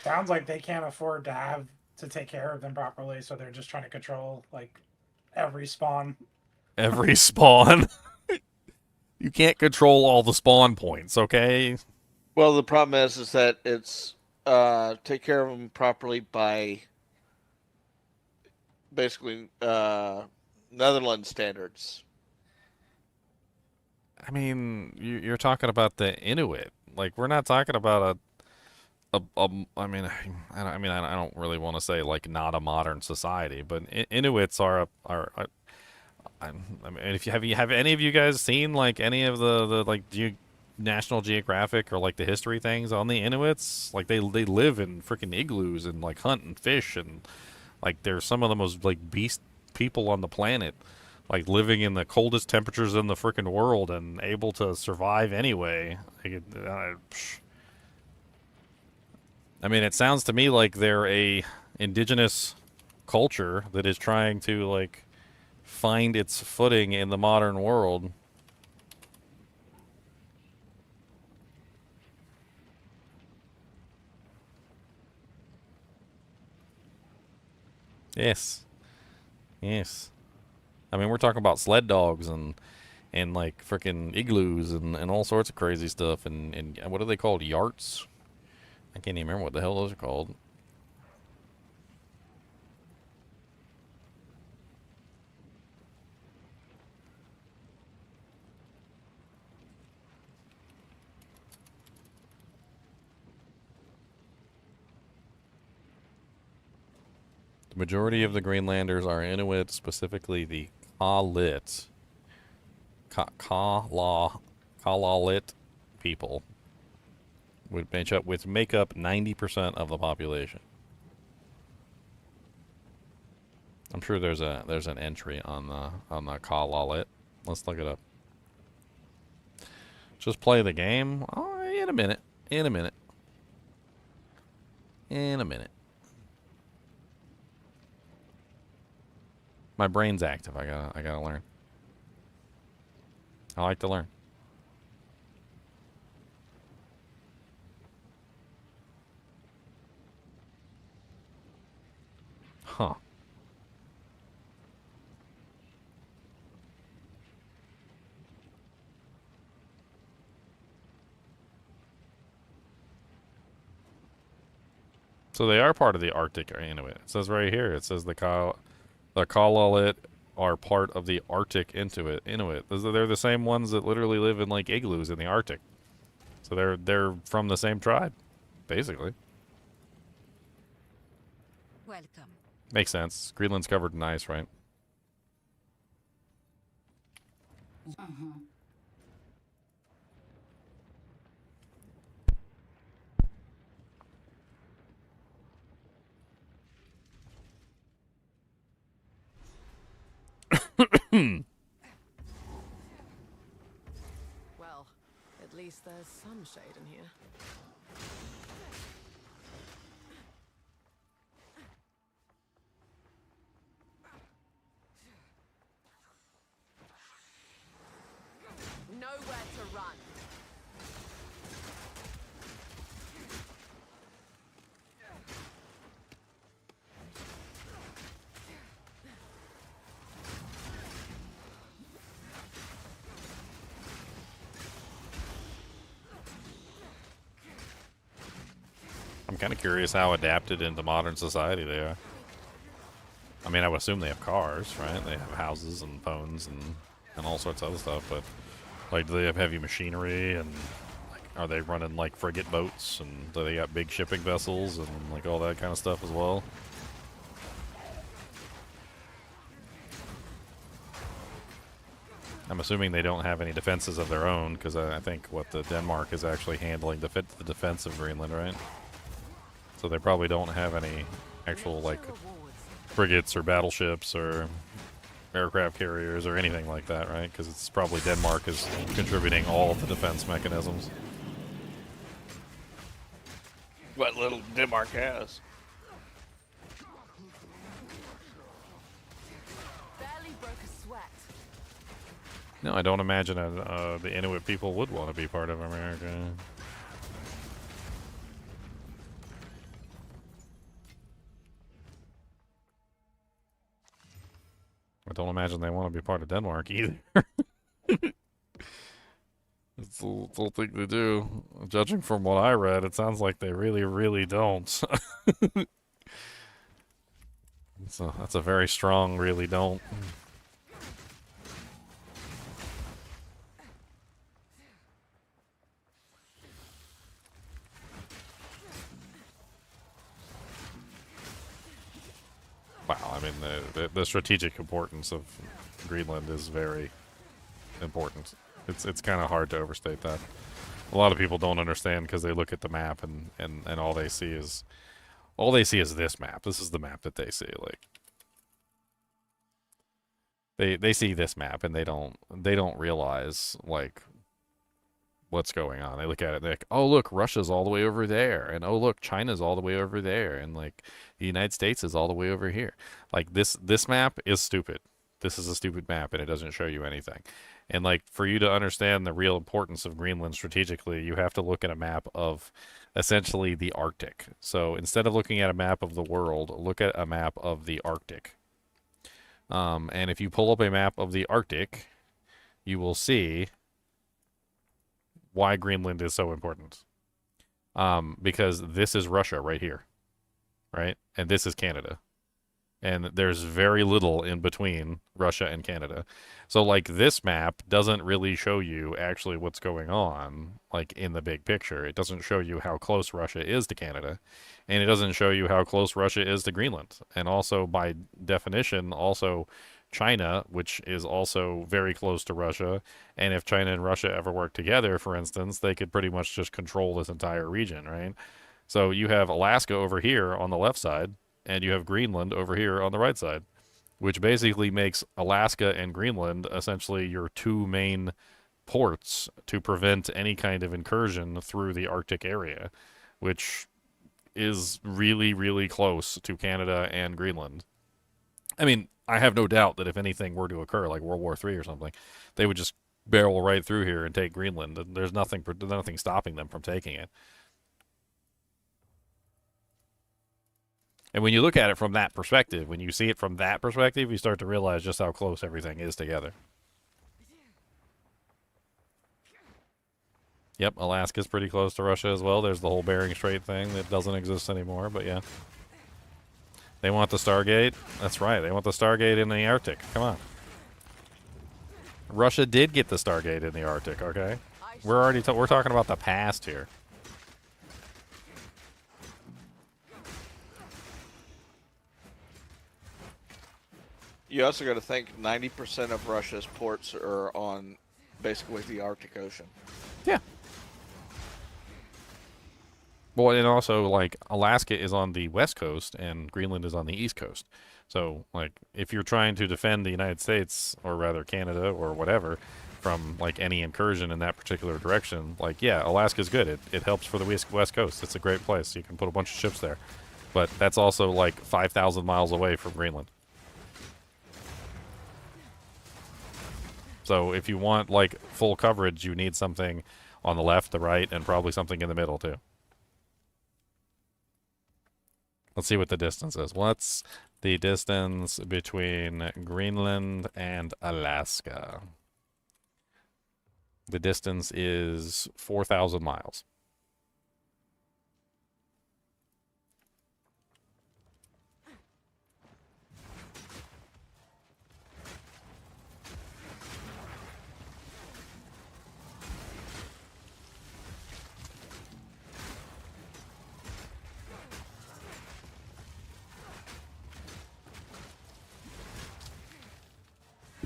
Sounds like they can't afford to take care of them properly, so they're just trying to control like every spawn. every spawn. You can't control all the spawn points, okay? Well, the problem is that it's take care of them properly by basically Netherlands standards. I mean, you're talking about the Inuit. Like we're not talking about I mean, I don't really want to say like not a modern society, but Inuits are. I mean, if you have any of you guys seen like any of the like National Geographic or like the history things on the Inuits? Like they live in freaking igloos and like hunt and fish, and like they're some of the most like beast people on the planet. Like living in the coldest temperatures in the freaking world and able to survive anyway. I mean, it sounds to me like they're a indigenous culture that is trying to like find its footing in the modern world. Yes. Yes. I mean, we're talking about sled dogs and like freaking igloos and all sorts of crazy stuff, and what are they called? Yarts? I can't even remember what the hell those are called. The majority of the Greenlanders are Inuit, specifically the Kalit, Kalalit people, which make up 90% of the population. I'm sure there's an entry on the Kalalit. Let's look it up. Just play the game. Oh, in a minute. In a minute. In a minute. My brain's active. I gotta learn. I like to learn. Huh. So they are part of the Arctic Inuit. It says right here. It says the Kalalit are part of the Arctic Inuit. They're the same ones that literally live in like igloos in the Arctic. So they're from the same tribe, basically. Welcome. Makes sense. Greenland's covered in ice, right? Well, at least there's some shade in here. Nowhere to run. I'm kind of curious how adapted into modern society they are. I mean, I would assume they have cars, right? They have houses and phones and all sorts of other stuff, but like, do they have heavy machinery, and like, are they running like frigate boats, and do they got big shipping vessels and like all that kind of stuff as well? I'm assuming they don't have any defenses of their own, because I think the Denmark is actually handling the defense of Greenland, right? So they probably don't have any actual like frigates or battleships or aircraft carriers or anything like that, right? Because it's probably Denmark is contributing all of the defense mechanisms. What little Denmark has. Barely broke a sweat. No, I don't imagine the Inuit people would want to be part of America. I don't imagine they want to be part of Denmark either. It's the little thing they do. Judging from what I read, it sounds like they really, really don't. So that's a very strong really don't. Wow, I mean, the strategic importance of Greenland is very important. It's kind of hard to overstate that. A lot of people don't understand because they look at the map and all they see is this map. This is the map that they see. Like they see this map and they don't realize like what's going on. They look at it and they're like, oh look, Russia's all the way over there, and oh look, China's all the way over there, and like the United States is all the way over here. Like this map is stupid. This is a stupid map and it doesn't show you anything. And like for you to understand the real importance of Greenland strategically, you have to look at a map of essentially the Arctic. So instead of looking at a map of the world, look at a map of the Arctic. And if you pull up a map of the Arctic, you will see why Greenland is so important. Because this is Russia right here, right? And this is Canada. And there's very little in between Russia and Canada. So like this map doesn't really show you actually what's going on like in the big picture. It doesn't show you how close Russia is to Canada, and it doesn't show you how close Russia is to Greenland. And also by definition also China, which is also very close to Russia, and if China and Russia ever work together, for instance, they could pretty much just control this entire region, right? So you have Alaska over here on the left side, and you have Greenland over here on the right side, which basically makes Alaska and Greenland essentially your two main ports to prevent any kind of incursion through the Arctic area, which is really, really close to Canada and Greenland. I mean, I have no doubt that if anything were to occur, like World War III or something, they would just barrel right through here and take Greenland. And there's nothing stopping them from taking it. And when you look at it from that perspective, when you see it from that perspective, you start to realize just how close everything is together. Yep, Alaska's pretty close to Russia as well. There's the whole Bering Strait thing that doesn't exist anymore, but yeah. They want the Stargate? That's right, they want the Stargate in the Arctic. Come on. Russia did get the Stargate in the Arctic, okay? We're talking about the past here. You also got to think 90% of Russia's ports are on basically the Arctic Ocean. Yeah. Well, and also, like, Alaska is on the west coast and Greenland is on the east coast. So, like, if you're trying to defend the United States, or rather Canada or whatever, from, like, any incursion in that particular direction, like, yeah, Alaska's good. It helps for the west coast. It's a great place. You can put a bunch of ships there. But that's also, like, 5,000 miles away from Greenland. So if you want, like, full coverage, you need something on the left, the right, and probably something in the middle, too. Let's see what the distance is. What's the distance between Greenland and Alaska? The distance is 4,000 miles.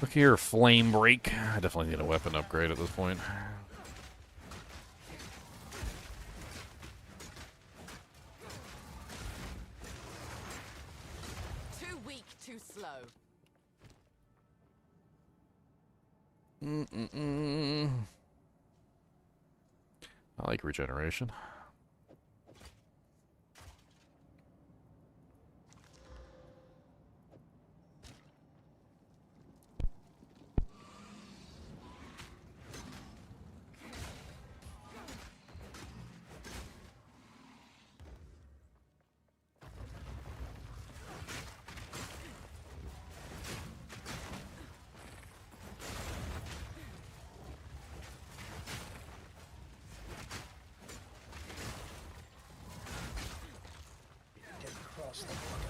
Look here, flame break. I definitely need a weapon upgrade at this point. Too weak, too slow. I like regeneration. Get across the border.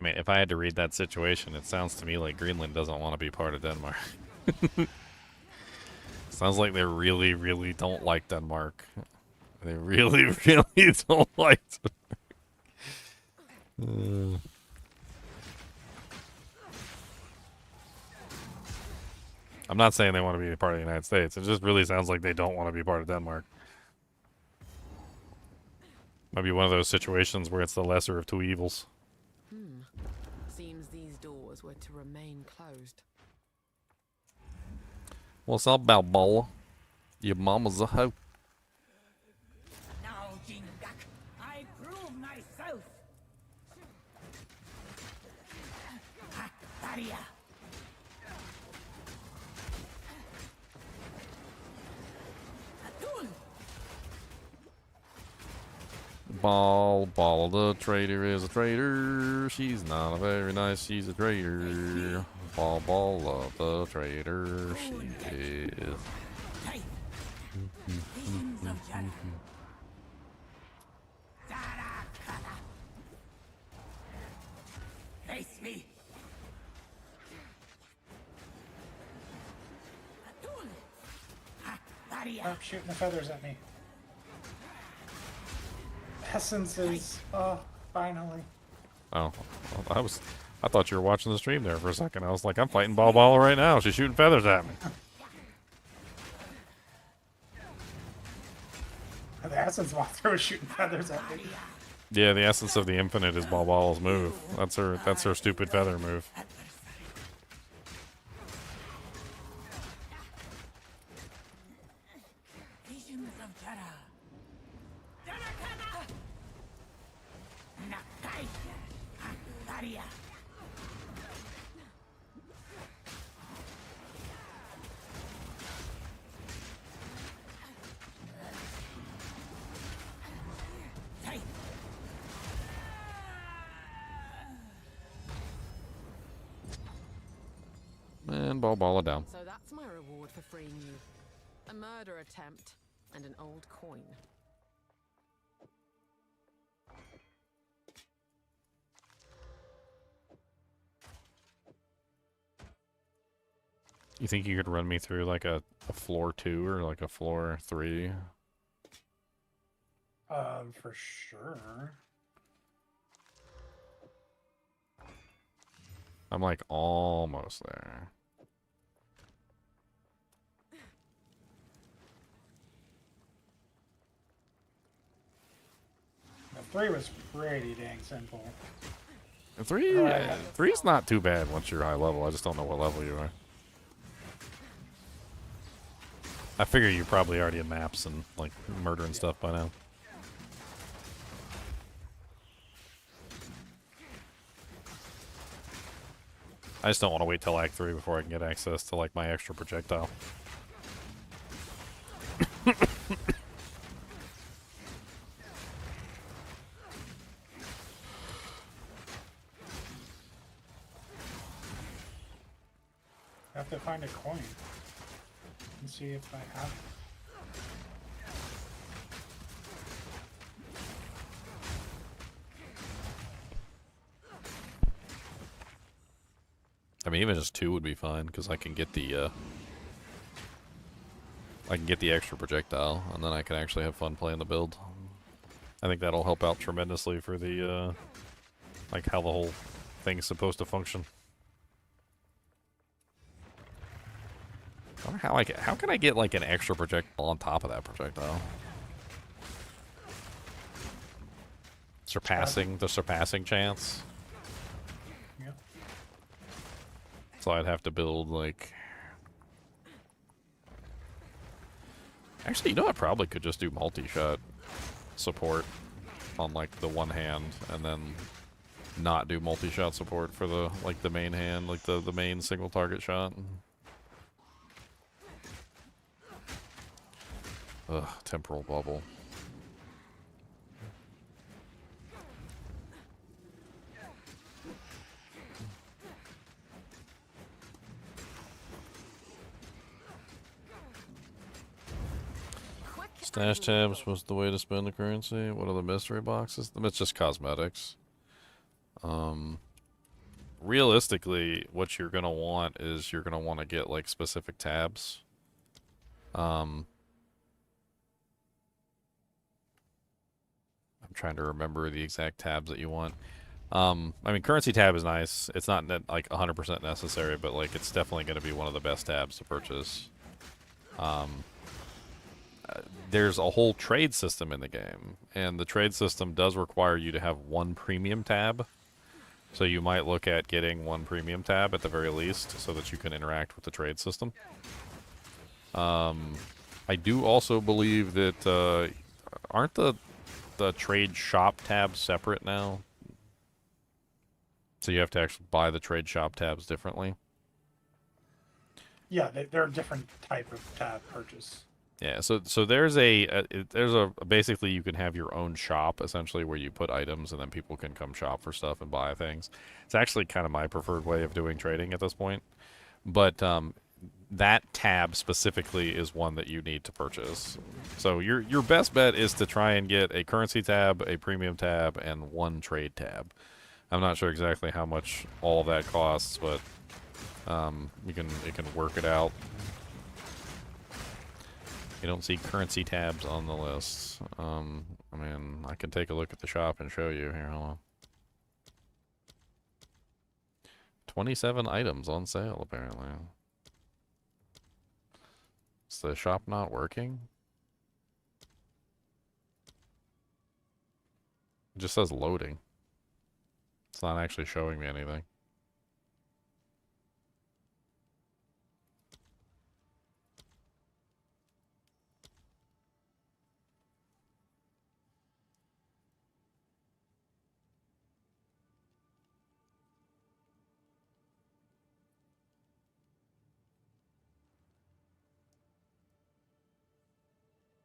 I mean, if I had to read that situation, it sounds to me like Greenland doesn't want to be part of Denmark. Sounds like they really, really don't like Denmark. They really, really don't like Denmark. I'm not saying they want to be a part of the United States. It just really sounds like they don't want to be part of Denmark. Might be one of those situations where it's the lesser of two evils. Seems these doors were to remain closed. What's up, Balboa? Your mama's a hoe. Now, Jingak, I prove myself. Daria. Ball the traitor is a traitor. She's not a very nice, she's a traitor. Ball the traitor, she is. Tight. Visions of Jedi. Darakana. Face me. Atul. Daria. Stop shooting the feathers at me. Essences. Oh, finally. Oh, well, I thought you were watching the stream there for a second. I was like, I'm fighting Ball right now. She's shooting feathers at me. The essence monster was shooting feathers at me. Yeah, the essence of the infinite is Ball's move. That's her stupid feather move. Visions of Jedi. Darakana. Nakai. Daria. Tight. And Ball down. So that's my reward for freeing you. A murder attempt and an old coin. You think you could run me through like a floor 2 or like a floor 3? For sure. I'm like almost there. The 3 was pretty dang simple. Three's not too bad once you're high level. I just don't know what level you are. I figure you're probably already in maps and like murdering stuff by now. I just don't want to wait till Act 3 before I can get access to like my extra projectile. I have to find a coin and see if I have it. I mean, even just 2 would be fine because I can get the extra projectile, and then I can actually have fun playing the build. I think that'll help out tremendously for the like how the whole thing's supposed to function. I wonder how can I get like an extra projectile on top of that projectile? The surpassing chance. Yep. So I'd have to build like. Actually, you know, I probably could just do multi-shot support on like the one hand, and then not do multi-shot support for the like the main hand, like the main single target shot. Ugh, temporal bubble. Stash tabs was the way to spend the currency. What are the mystery boxes? It's just cosmetics. Realistically, what you're gonna want is you're gonna want to get like specific tabs. I'm trying to remember the exact tabs that you want. I mean, currency tab is nice. It's not like 100% necessary, but like it's definitely going to be one of the best tabs to purchase. There's a whole trade system in the game, and the trade system does require you to have one premium tab. So you might look at getting one premium tab at the very least so that you can interact with the trade system. I do also believe that aren't the trade shop tabs separate now? So you have to actually buy the trade shop tabs differently? Yeah, they're a different type of tab purchase. Yeah, so there's a basically you can have your own shop essentially where you put items and then people can come shop for stuff and buy things. It's actually kind of my preferred way of doing trading at this point. But that tab specifically is one that you need to purchase. So your best bet is to try and get a currency tab, a premium tab, and one trade tab. I'm not sure exactly how much all of that costs, but you can work it out. You don't see currency tabs on the list. I mean, I can take a look at the shop and show you here. Hold on. 27 items on sale, apparently. Is the shop not working? It just says loading. It's not actually showing me anything.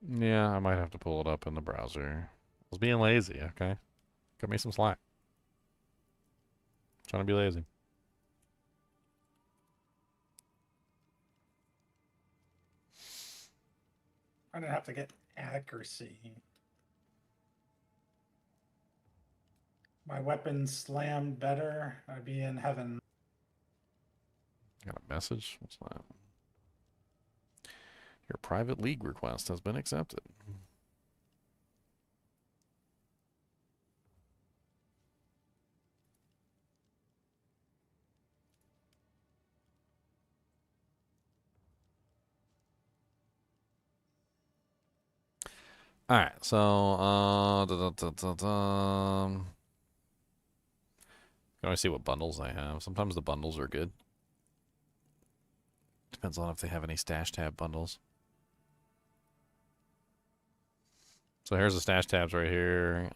Yeah, I might have to pull it up in the browser. I was being lazy, okay? Cut me some slack. Trying to be lazy. I'm gonna have to get accuracy. My weapon slammed better. I'd be in heaven. Got a message? What's that? Your private league request has been accepted. Alright, so, can I see what bundles they have? Sometimes the bundles are good. Depends on if they have any stash tab bundles. So here's the stash tabs right here.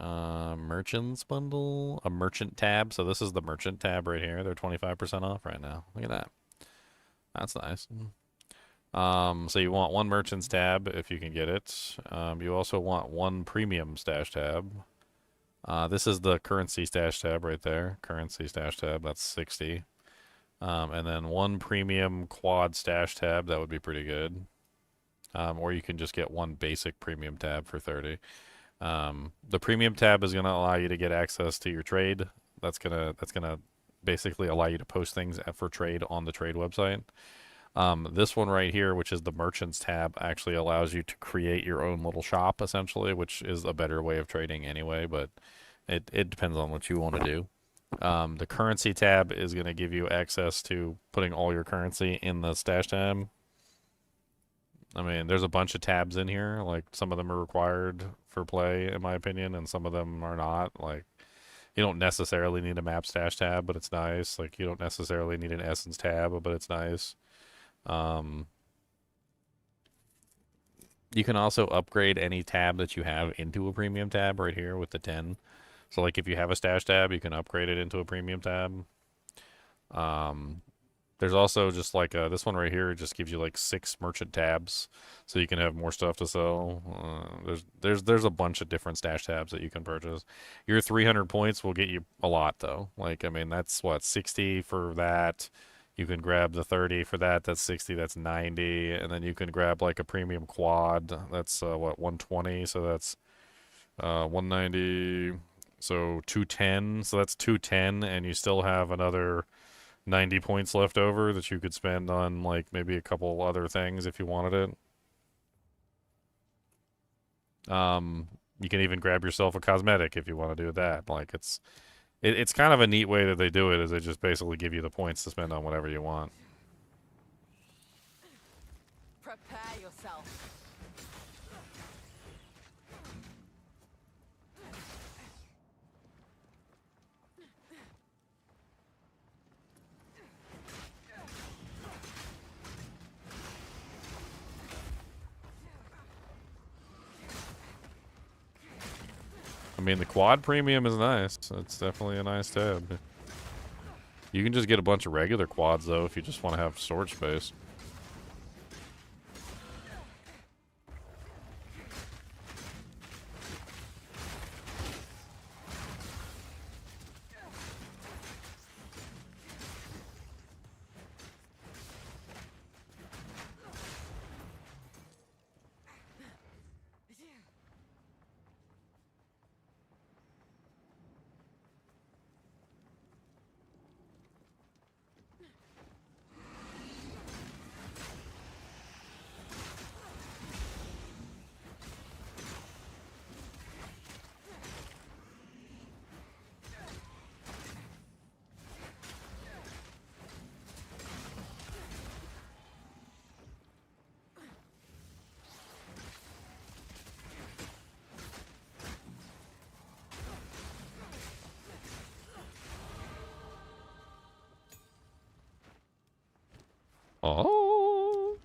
Merchants bundle, a merchant tab. So this is the merchant tab right here. They're 25% off right now. Look at that. That's nice. So you want one merchant's tab if you can get it. You also want one premium stash tab. This is the currency stash tab right there. Currency stash tab, that's 60. And then one premium quad stash tab, that would be pretty good. Or you can just get one basic premium tab for 30. The premium tab is going to allow you to get access to your trade. That's gonna basically allow you to post things for trade on the trade website. This one right here, which is the merchants tab, actually allows you to create your own little shop essentially, which is a better way of trading anyway, but it depends on what you want to do. The currency tab is going to give you access to putting all your currency in the stash tab. I mean, there's a bunch of tabs in here. Like, some of them are required for play, in my opinion, and some of them are not. Like, you don't necessarily need a map stash tab, but it's nice. Like, you don't necessarily need an essence tab, but it's nice. You can also upgrade any tab that you have into a premium tab right here with the 10. So, like, if you have a stash tab, you can upgrade it into a premium tab. There's also just like this one right here. It just gives you like 6 merchant tabs, so you can have more stuff to sell. There's a bunch of different stash tabs that you can purchase. Your 300 points will get you a lot though. Like, I mean, that's what, 60 for that. You can grab the 30 for that. That's 60. That's 90, and then you can grab like a premium quad. That's what, 120. So that's 190. So 210. So that's 210, and you still have another 90 points left over that you could spend on like maybe a couple other things if you wanted it. You can even grab yourself a cosmetic if you want to do that. Like, it's kind of a neat way that they do it, is they just basically give you the points to spend on whatever you want. Prepare yourself. I mean, the quad premium is nice. It's definitely a nice tab. You can just get a bunch of regular quads, though, if you just want to have storage space. Oh.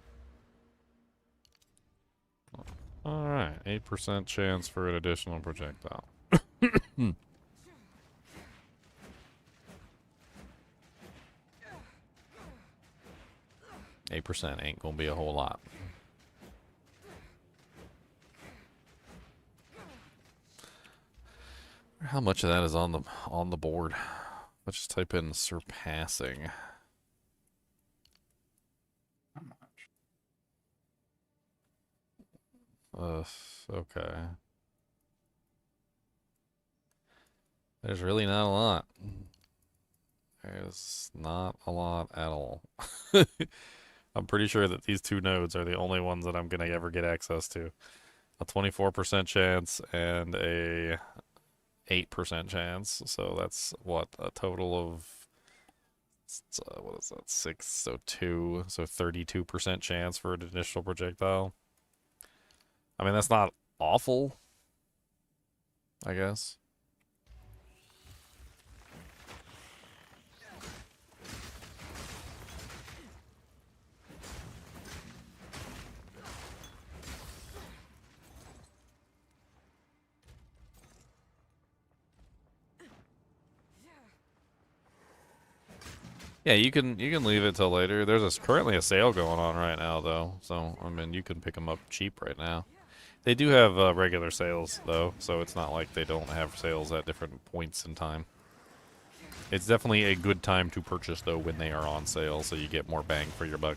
Alright, 8% chance for an additional projectile. 8% ain't gonna be a whole lot. How much of that is on the board? Let's just type in surpassing. How much? Okay. There's really not a lot. There's not a lot at all. I'm pretty sure that these two nodes are the only ones that I'm gonna ever get access to. A 24% chance and a 8% chance. So that's what, a total of what is that? 6, so 2, so 32% chance for an initial projectile. I mean, that's not awful, I guess. Yeah, you can leave it till later. There's currently a sale going on right now, though. So, I mean, you can pick them up cheap right now. They do have regular sales, though, so it's not like they don't have sales at different points in time. It's definitely a good time to purchase, though, when they are on sale, so you get more bang for your buck.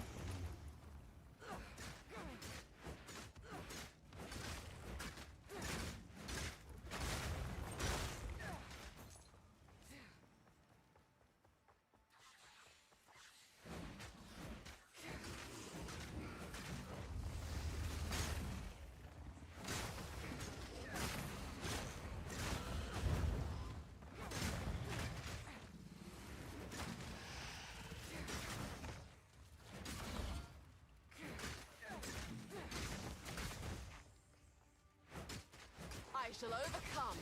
I shall overcome.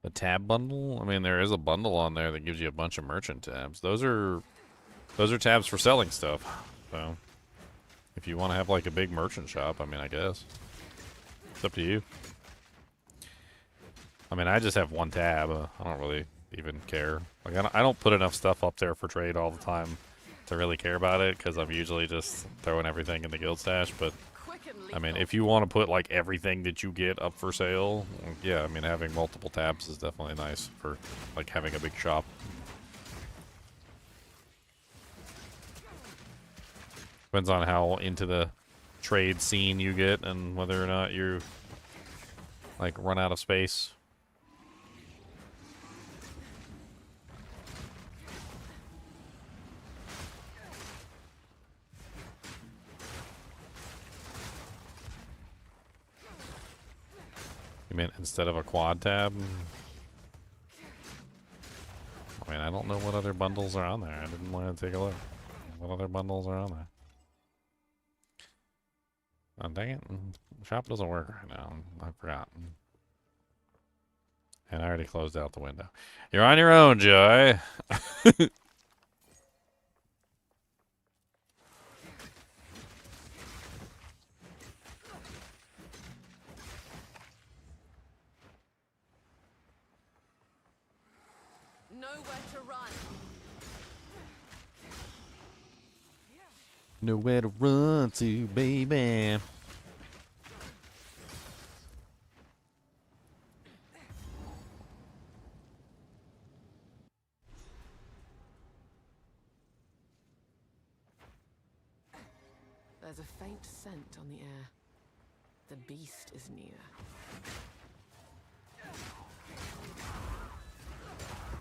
The tab bundle? I mean, there is a bundle on there that gives you a bunch of merchant tabs. Those are tabs for selling stuff. So, if you want to have like a big merchant shop, I mean, I guess. It's up to you. I mean, I just have one tab. I don't really even care. Like, I don't put enough stuff up there for trade all the time to really care about it, because I'm usually just throwing everything in the guild stash. But I mean, if you want to put like everything that you get up for sale, yeah, I mean, having multiple tabs is definitely nice for like having a big shop. Depends on how into the trade scene you get and whether or not you like run out of space. You mean instead of a quad tab? I mean, I don't know what other bundles are on there. I didn't want to take a look. What other bundles are on there? Oh, dang it. The shop doesn't work right now. I forgot. And I already closed out the window. You're on your own, Joy. Nowhere to run. Nowhere to run to, baby. There's a faint scent on the air. The beast is near.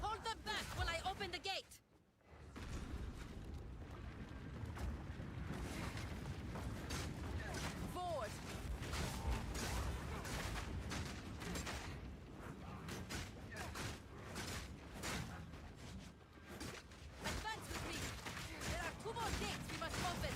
Hold them back while I open the gate. Forward! Advance with me. There are 2 more gates we must open.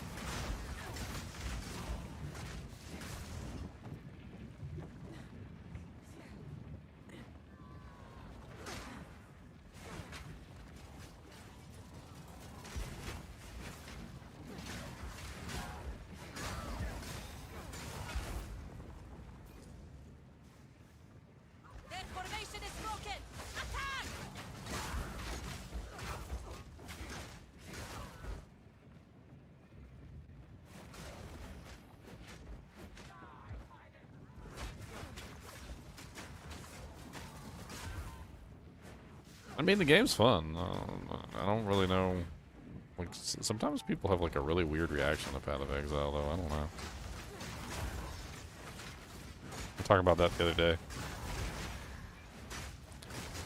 I mean, the game's fun. I don't really know. Like, sometimes people have like a really weird reaction to Path of Exile, though. I don't know. We talking about that the other day.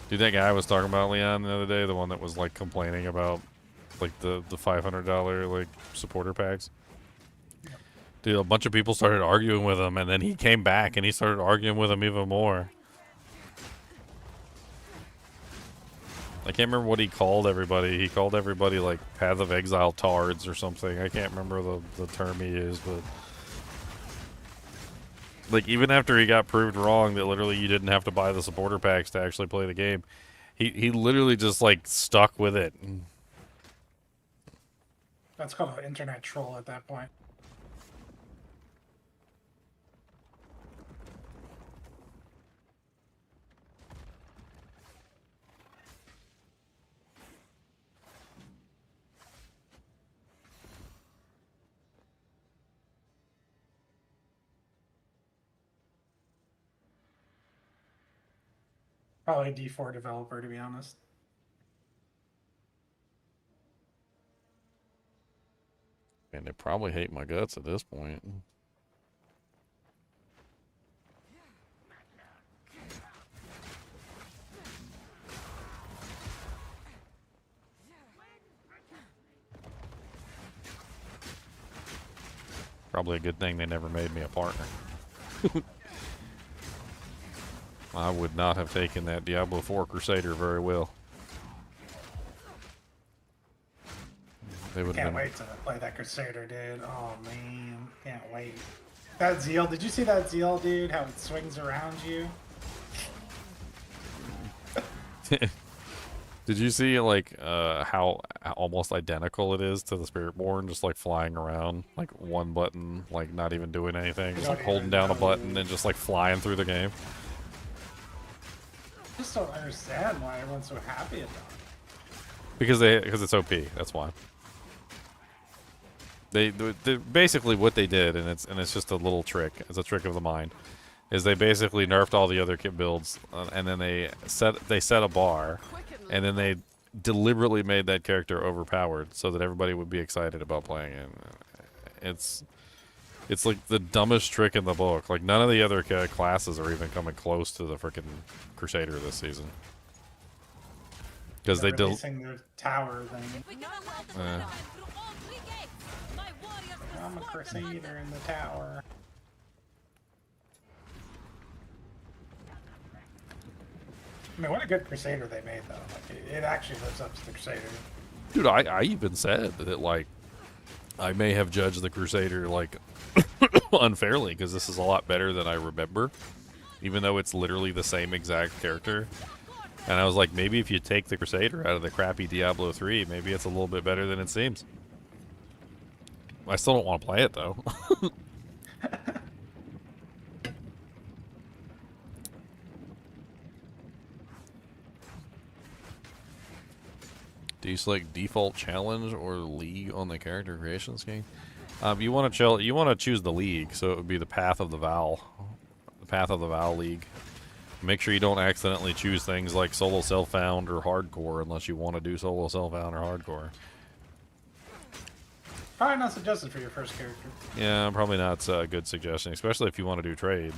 Dude, that guy I was talking about, Leon, the other day, the one that was like complaining about like the $500 like supporter packs. Dude, a bunch of people started arguing with him, and then he came back and he started arguing with him even more. I can't remember what he called everybody. He called everybody like Path of Exile tards or something. I can't remember the term he used, but like even after he got proved wrong that literally you didn't have to buy the supporter packs to actually play the game, he literally just like stuck with it. That's called an internet troll at that point. Probably a D4 developer, to be honest. And they probably hate my guts at this point. Probably a good thing they never made me a partner. I would not have taken that Diablo 4 Crusader very well. They would Can't have been. wait to play that Crusader, dude. Oh man, can't wait. That Zeal, did you see that Zeal, dude? How it swings around you? Did you see like how almost identical it is to the Spiritborn, just like flying around, like one button, like not even doing anything, just like holding down a button and just like flying through the game? I just don't understand why everyone's so happy about it. Because it's OP. That's why. They basically what they did, and it's just a little trick. It's a trick of the mind. Is they basically nerfed all the other kit builds, and then they set a bar, and then they deliberately made that character overpowered so that everybody would be excited about playing it. It's like the dumbest trick in the book. Like none of the other classes are even coming close to the freaking Crusader this season. Because they releasing their tower thing. I'm a Crusader in the tower. I mean, what a good Crusader they made, though. Like, it actually lives up to the Crusader. Dude, I even said that, like, I may have judged the Crusader, like, unfairly, because this is a lot better than I remember, even though it's literally the same exact character. And I was like, maybe if you take the Crusader out of the crappy Diablo 3, maybe it's a little bit better than it seems. I still don't want to play it, though. Do you select default challenge or league on the character creation scheme? You want to choose the league, so it would be the Path of the Vow league. Make sure you don't accidentally choose things like solo self-found or hardcore unless you want to do solo self-found or hardcore. Probably not suggested for your first character. Yeah, probably not a good suggestion, especially if you want to do trade.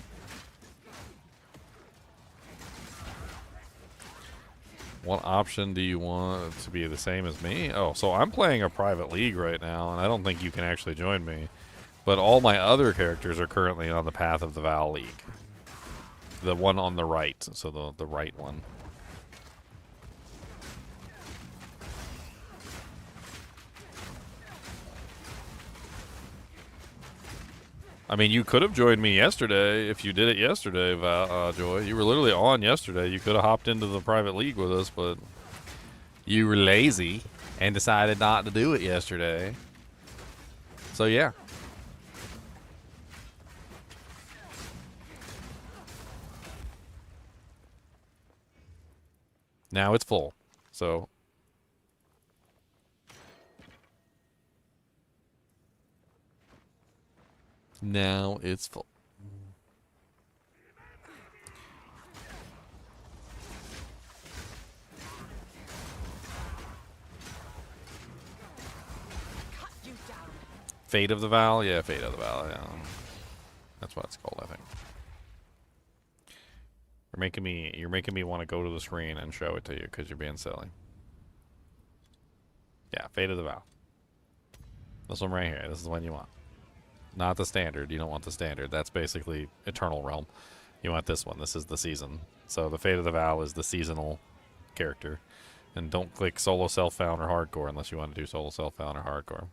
What option do you want to be the same as me? Oh, so I'm playing a private league right now, and I don't think you can actually join me. But all my other characters are currently on the Path of the Vow league. The one on the right, so the right one. I mean, you could have joined me yesterday if you did it yesterday, Joy. You were literally on yesterday. You could have hopped into the private league with us, but you were lazy and decided not to do it yesterday. So, yeah. Now it's full. So now it's full. Fate of the Val? Yeah, Fate of the Val, yeah. That's what it's called, I think. You're making me want to go to the screen and show it to you because you're being silly. Yeah, Fate of the Val. This one right here. This is the one you want. Not the standard. You don't want the standard. That's basically Eternal Realm. You want this one. This is the season. So the Fate of the Val is the seasonal character. And don't click solo self-found or hardcore unless you want to do solo self-found or hardcore.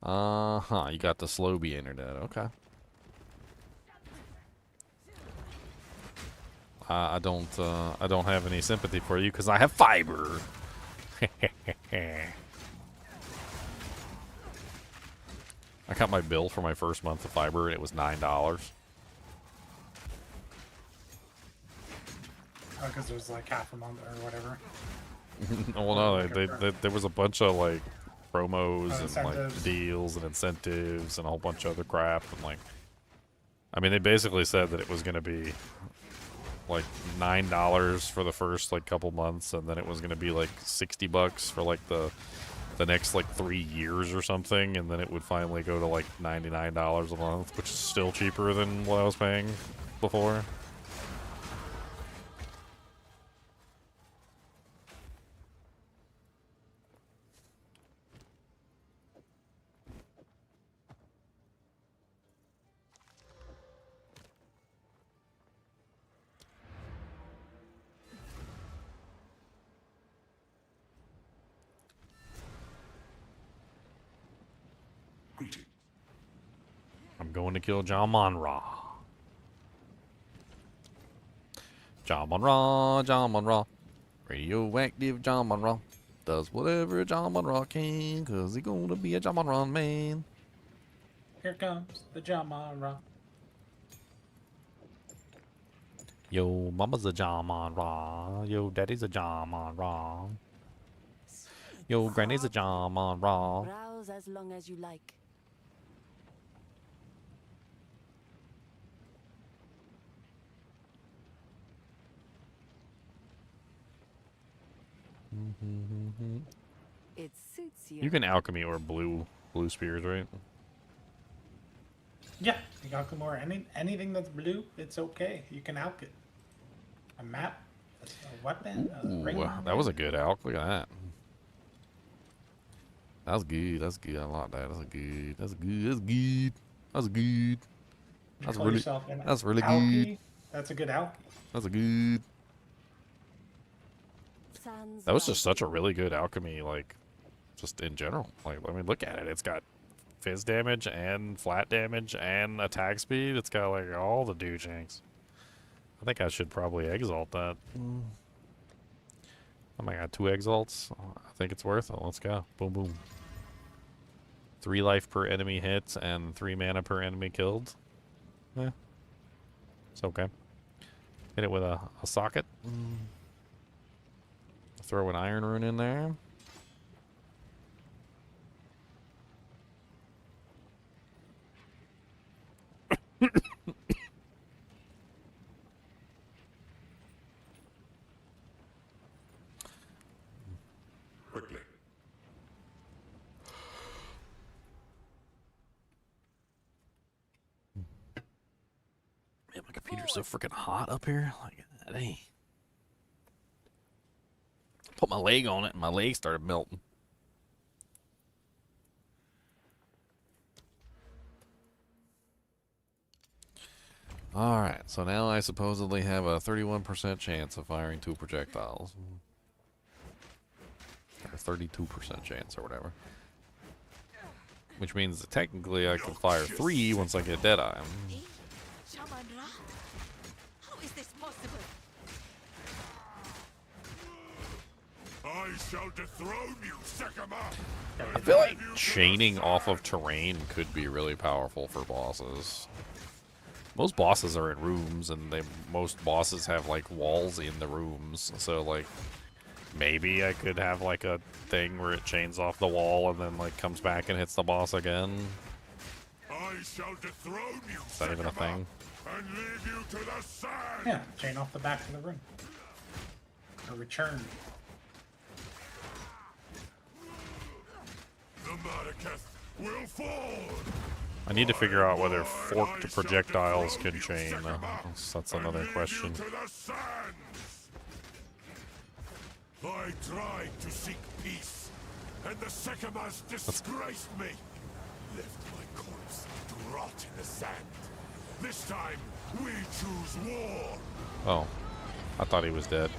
You got the Slowbee internet. Okay. I don't have any sympathy for you because I have fiber. I got my bill for my first month of fiber and it was $9. Because there's like half a month or whatever. Well, no, there was a bunch of like promos and incentives. like deals and incentives and a whole bunch of other crap and like, I mean, they basically said that it was going to be like $9 for the first like couple months, and then it was going to be like $60 for like the next like 3 years or something, and then it would finally go to like $99 a month, which is still cheaper than what I was paying before. I'm going to kill John Monra. John Monra, John Monra. Radioactive John Monra. Does whatever John Monra can, cause he gonna be a John Monra man. Here comes the Jamara. Yo, mama's a John Monra. Yo, daddy's a John Monra. Yo, granny's a John Monra. Browse as long as you like. It suits you. You can alchemy or blue spears, right? Yeah, you got more. Anything that's blue, it's okay. You can alch it. A map, a weapon, a ring. Ooh, that was a good alch. Look at that. That was good. That's good. I like that. That's good. That's good. That's good. That's good. That's Call really. yourself an That's really alky. good. That's a good alky. That's a good. Sans That was just light. such a really good alchemy, like, just in general. Like, I mean, look at it. It's got fizz damage and flat damage and attack speed. It's got, like, all the doojanks. I think I should probably exalt that. Oh my god, 2 exalts? I think it's worth it. Let's go. Boom, boom. 3 life per enemy hit and 3 mana per enemy killed. Yeah. It's okay. Hit it with a socket. Throw an iron rune in there. Quickly. Man, my computer's so freaking hot up here. Like, dang. Put my leg on it and my leg started melting. Alright, so now I supposedly have a 31% chance of firing 2 projectiles. Or 32% chance or whatever. Which means that technically I can fire 3 once I get Deadeye. Shaman-Ra? How is this possible? I shall dethrone you, Sekama! I feel like chaining off of terrain could be really powerful for bosses. Most bosses are in rooms, and most bosses have like walls in the rooms. So like, maybe I could have like a thing where it chains off the wall and then like comes back and hits the boss again. I shall dethrone you, Is that even a thing? and lead you to the sand! Yeah, chain off the back of the room. A return. The Mariketh will fall. I need to figure out whether forked projectiles can chain. That's another question. To the sands. I tried to seek peace, and the Sekimas disgraced me. Left my corpse to rot in the sand. This time, we choose war. Oh, I thought he was dead.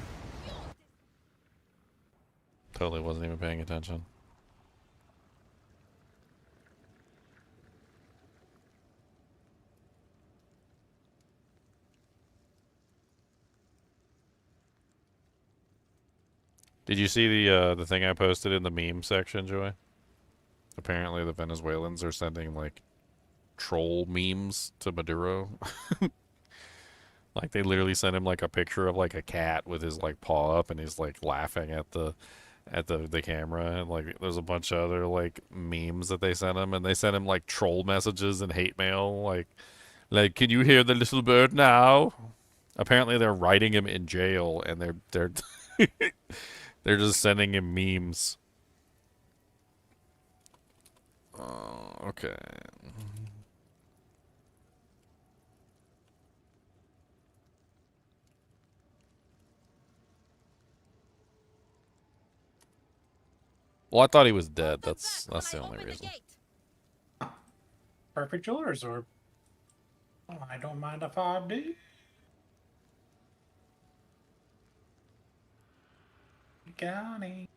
Totally wasn't even paying attention. Did you see the thing I posted in the meme section, Joy? Apparently the Venezuelans are sending like troll memes to Maduro. Like they literally sent him like a picture of like a cat with his like paw up and he's like laughing at the camera, and like there's a bunch of other like memes that they sent him, and they sent him like troll messages and hate mail like can you hear the little bird now? Apparently they're writing him in jail and they're they're just sending him memes. Okay. Well, I thought he was dead. That's the only reason. Perfect yours, or I don't mind if I do. Got it.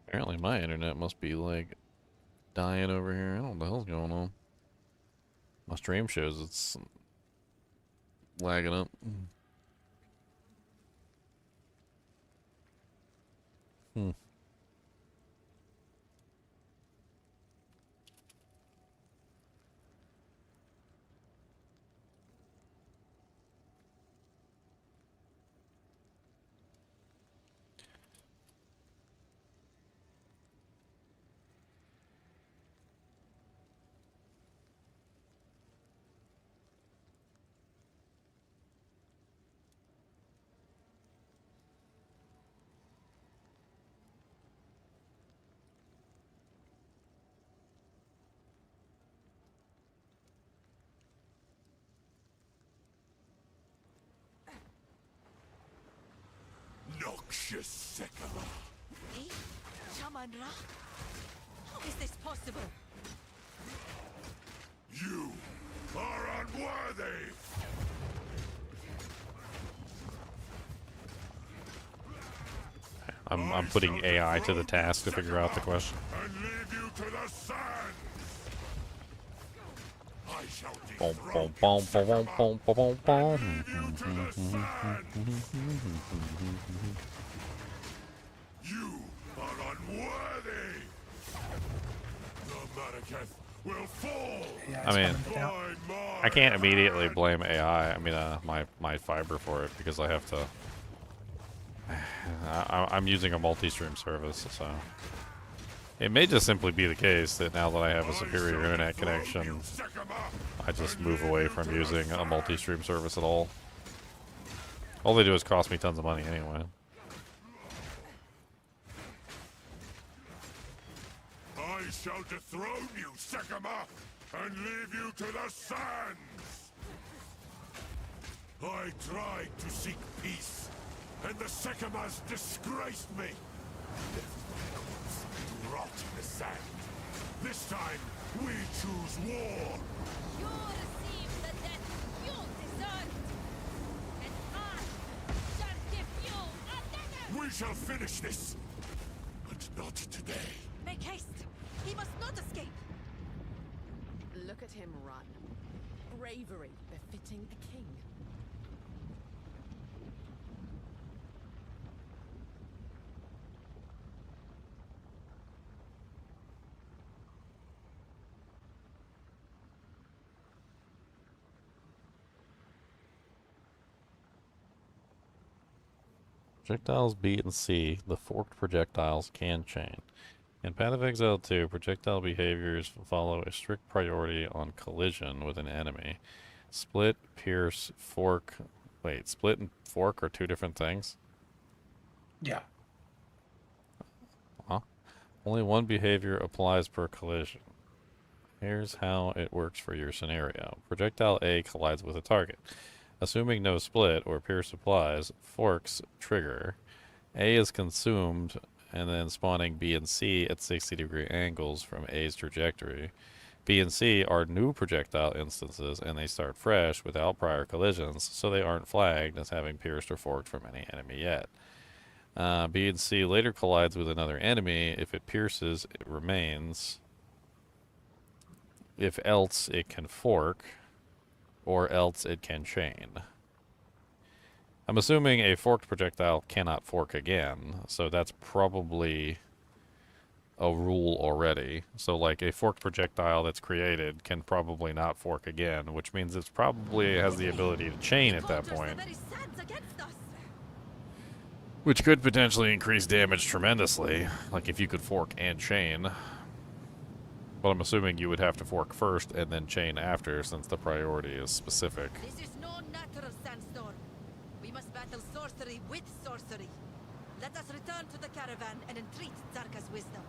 Apparently my internet must be like dying over here. I don't know what the hell's going on. My stream shows it's lagging up. Hmm. Noxious Sekima. Me? Shamanra? How is this possible? You are unworthy. I'm putting AI to the task to figure out the question. And leave you to the sands. I shall Boom, dethrone boom, you, boom, boom, Sekima, boom, boom, boom, boom. and leave you to the sands. You are unworthy. The Mariketh will fall. Yeah, I mean, coming down. By my I can't immediately hand. blame AI. I mean, my fiber for it because I have to. I'm using a multi-stream service, so it may just simply be the case that now that I have a superior internet connection, I just move away from using a multi-stream service at all. All they do is cost me tons of money anyway. I shall dethrone you, Sekima, and leave you to the sands. I tried to seek peace, and the Sekimas disgraced me. Left my corpse to rot in the sand. This time, we choose war. You receive the death you deserve. And I shall finish this, but not today. Make haste. He must not escape. Look at him run. Bravery befitting a king. Projectiles B and C, the forked projectiles can chain. In Path of Exile 2, projectile behaviors follow a strict priority on collision with an enemy. Split, pierce, fork. Wait, split and fork are two different things? Yeah. Huh? Only one behavior applies per collision. Here's how it works for your scenario. Projectile A collides with a target. Assuming no split or pierce applies, forks trigger. A is consumed and then spawning B and C at 60-degree angles from A's trajectory. B and C are new projectile instances and they start fresh without prior collisions, so they aren't flagged as having pierced or forked from any enemy yet. B and C later collides with another enemy. If it pierces, it remains. If else, it can fork, or else it can chain. I'm assuming a forked projectile cannot fork again, so that's probably a rule already. So like a forked projectile that's created can probably not fork again, which means it probably has the ability to chain at that point. Which could potentially increase damage tremendously, like if you could fork and chain. But I'm assuming you would have to fork first and then chain after, since the priority is specific. This is no natural sandstorm. We must battle sorcery with sorcery. Let us return to the caravan and entreat Zarka's wisdom.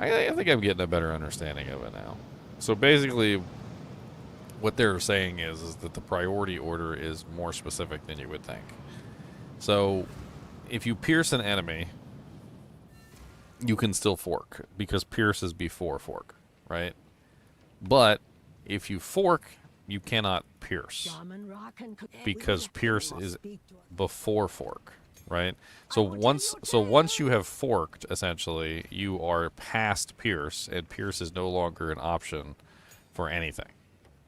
I think I'm getting a better understanding of it now. So basically, what they're saying is that the priority order is more specific than you would think. So, if you pierce an enemy, you can still fork, because pierce is before fork, right? But, if you fork, you cannot pierce, because pierce is before fork. Right? So once you have forked, essentially, you are past pierce, and pierce is no longer an option for anything,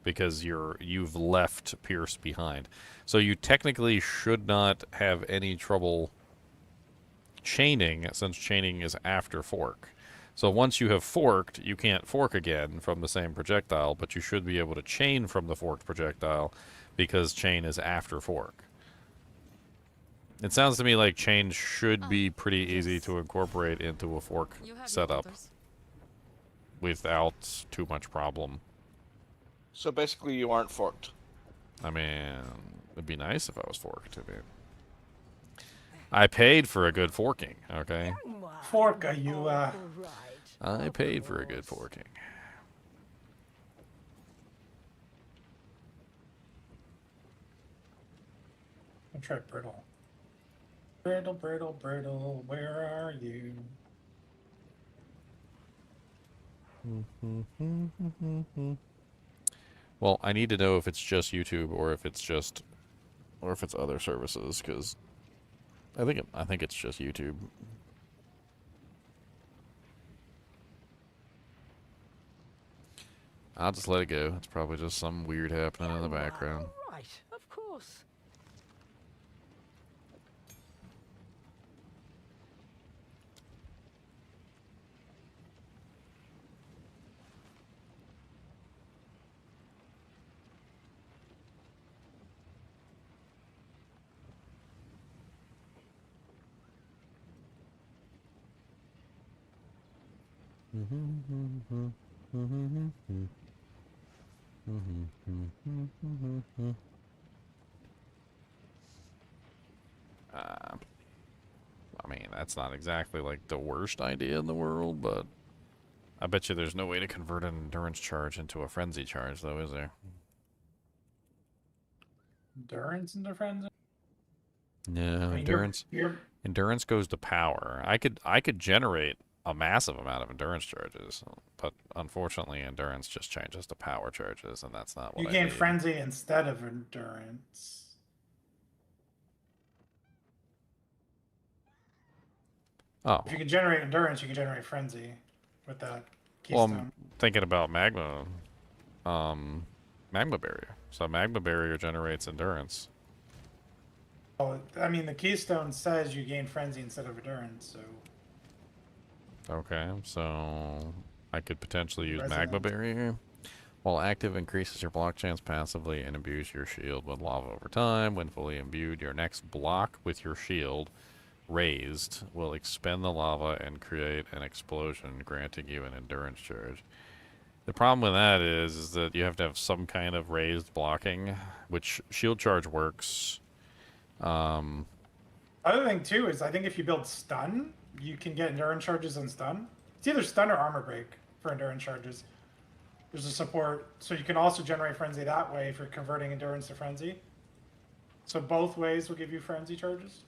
because you've left pierce behind. So you technically should not have any trouble chaining, since chaining is after fork. So once you have forked, you can't fork again from the same projectile, but you should be able to chain from the forked projectile, because chain is after fork. It sounds to me like chain should be pretty easy to incorporate into a fork setup without too much problem. So basically, you aren't forked. I mean, it'd be nice if I was forked. I paid for a good forking, okay? Forka, you, I paid for a good forking. I'll try brittle. Brittle, brittle, brittle, where are you? Well, I need to know if it's just YouTube or if it's other services, because I think it's just YouTube. I'll just let it go. It's probably just some weird happening in the background. Right, of course. mean, that's not exactly like the worst idea in the world, but I bet you there's no way to convert an endurance charge into a frenzy charge, though, is there? Endurance into frenzy. No, I mean, endurance goes to power. I could generate a massive amount of endurance charges, but unfortunately, endurance just changes to power charges, and that's not what you I gain need. frenzy instead of endurance. Oh, If you can generate endurance, you can generate frenzy with that well, keystone. I'm thinking about magma barrier. So magma barrier generates endurance. Well, I mean, the keystone says you gain frenzy instead of endurance, so Okay, so I could potentially use magma Resonance. barrier. While active, increases your block chance passively and imbues your shield with lava over time. When fully imbued, your next block with your shield raised will expend the lava and create an explosion, granting you an endurance charge. The problem with that is that you have to have some kind of raised blocking, which shield charge works. Other thing too is I think if you build stun, you can get endurance charges on stun. It's either stun or armor break for endurance charges. There's a support, so you can also generate frenzy that way if you're converting endurance to frenzy. So both ways will give you frenzy charges.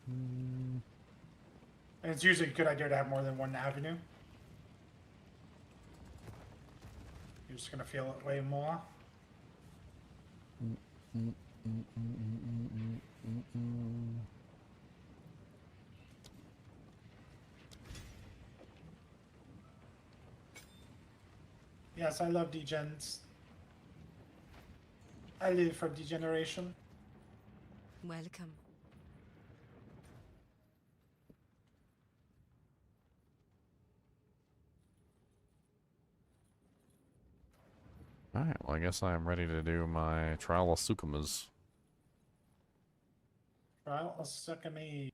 And it's usually a good idea to have more than one avenue. You're just gonna feel it way more. Yes, I love degens. I live for degeneration. Welcome. Alright, well I guess I'm ready to do my Trial of Sukumas. Trial of Sukami.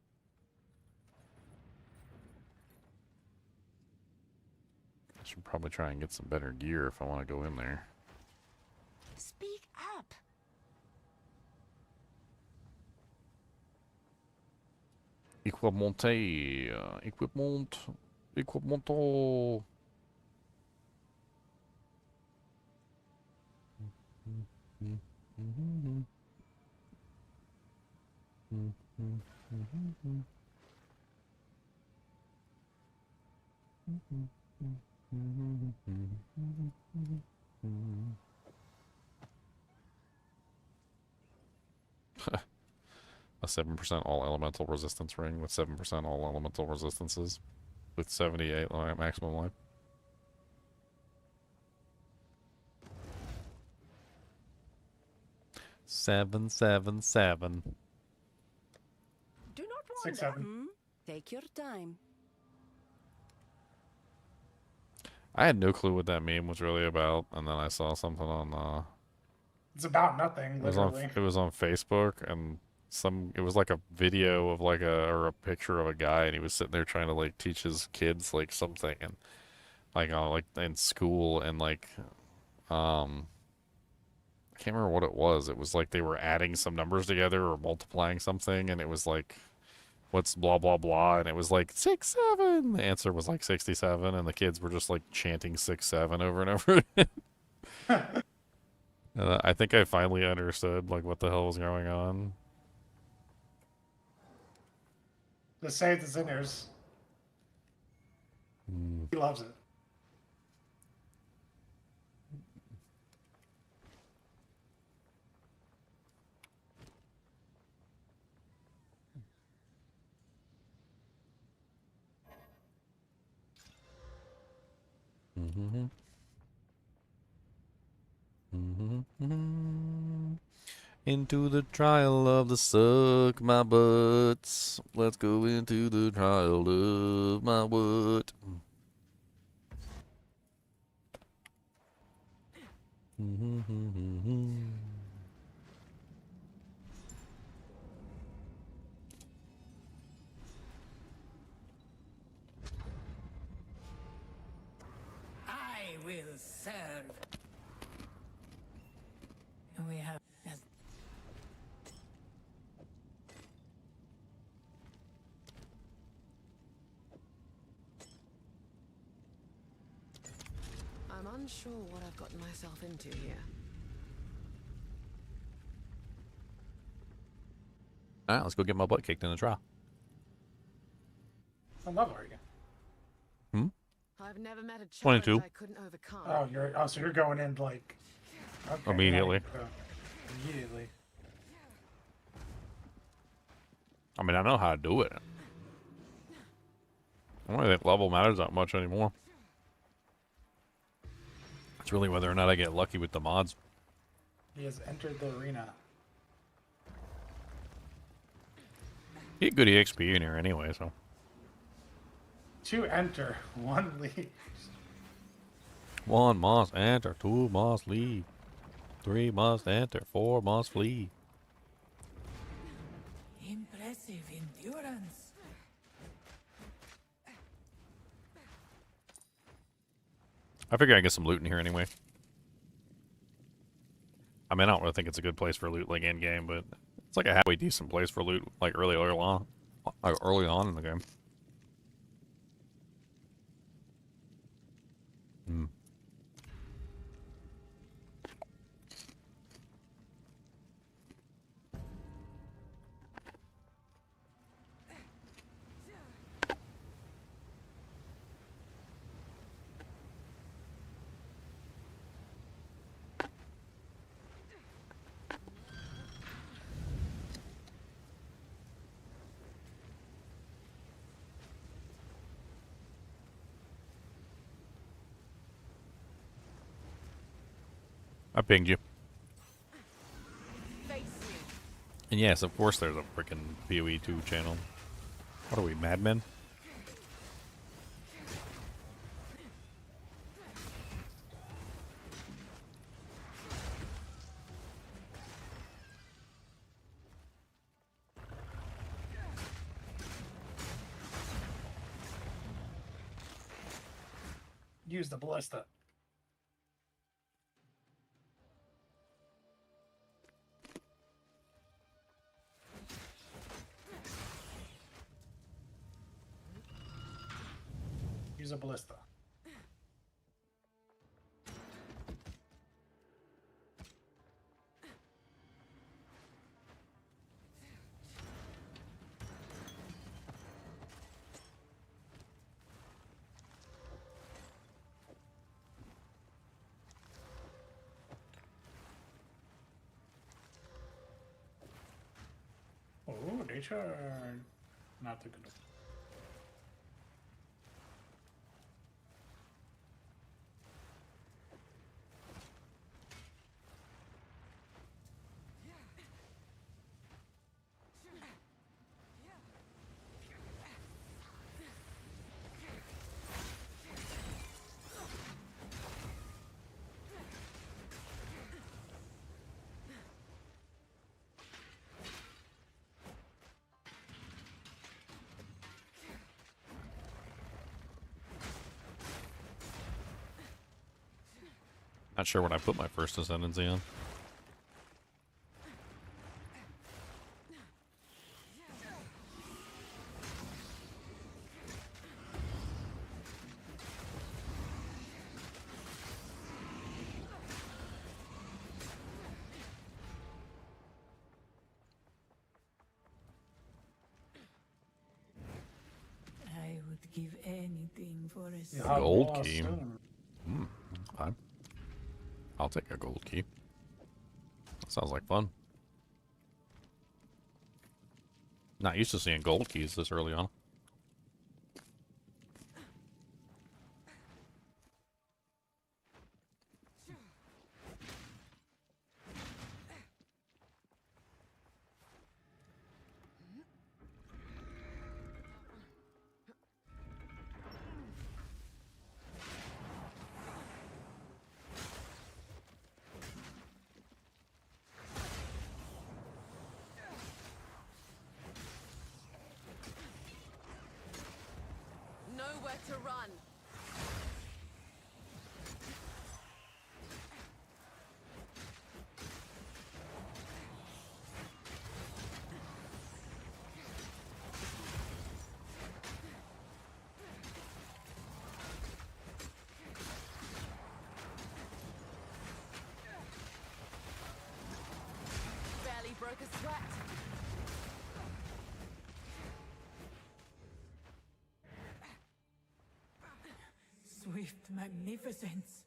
I should probably try and get some better gear if I want to go in there. Speak up. Equipmente. Equipmento. A 7% all elemental resistance ring with 7% all elemental resistances with 78 maximum life. Seven. Do not 6, wander. 7. Take your time. I had no clue what that meme was really about, and then I saw something on It's about nothing, literally. it was on Facebook, and it was like a video of like a picture of a guy, and he was sitting there trying to like teach his kids like something, and like in school, and like I can't remember what it was. It was like they were adding some numbers together or multiplying something, and it was like, what's blah blah blah, and it was like 6-7. The answer was like 67, and the kids were just like chanting 6-7 over and over again. And I think I finally understood like what the hell was going on. Just say it to Sinners. He loves it. Into the trial of the suck my butts. Let's go into the trial of my butt. I will serve. We have. unsure what I've gotten myself into here. All right, let's go get my butt kicked in the trial. What level are you? I've never met a 22. challenge I couldn't overcome. Oh, so you're going in like okay, Immediately. Immediately. I mean, I know how to do it. I don't think level matters that much anymore. It's really whether or not I get lucky with the mods. He has entered the arena. You get good EXP in here anyway, so. 2 enter, 1 leave. 1 must enter, 2 must leave, 3 must enter, 4 must flee. Impressive endurance. I figure I can get some loot in here anyway. I mean, I don't really think it's a good place for loot like in game, but it's like a halfway decent place for loot like early on in the game. I pinged you. Face me. And yes, of course there's a freaking PoE 2 channel. What are we, madmen? Use the ballista. Use a ballista. Oh, nature. Not the good. Not sure when I put my first ascendancy on. I would give anything for a Yeah, Gold lost key. stone. Okay. I'll take a gold key. That sounds like fun. Not used to seeing gold keys this early on. Nowhere to run. like a sweat. Swift magnificence.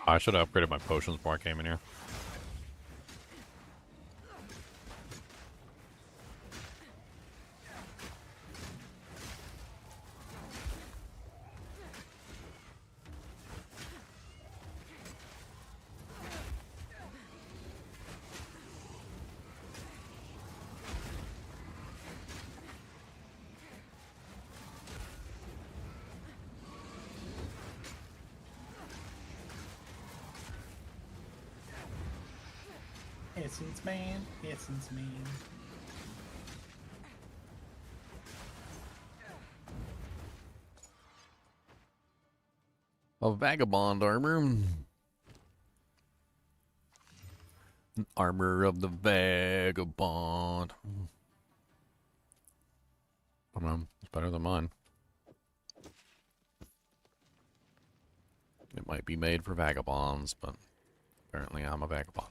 I should have upgraded my potions before I came in here. Essence man, essence man. A vagabond armor. Armor of the vagabond. I don't know. It's better than mine. It might be made for vagabonds, but apparently I'm a vagabond.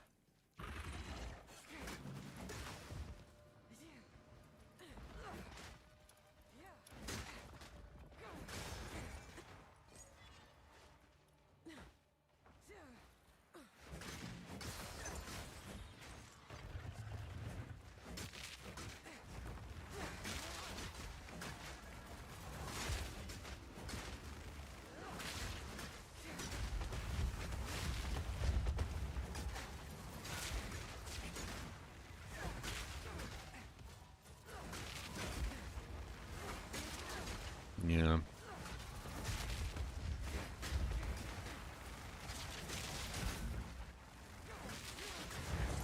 Yeah.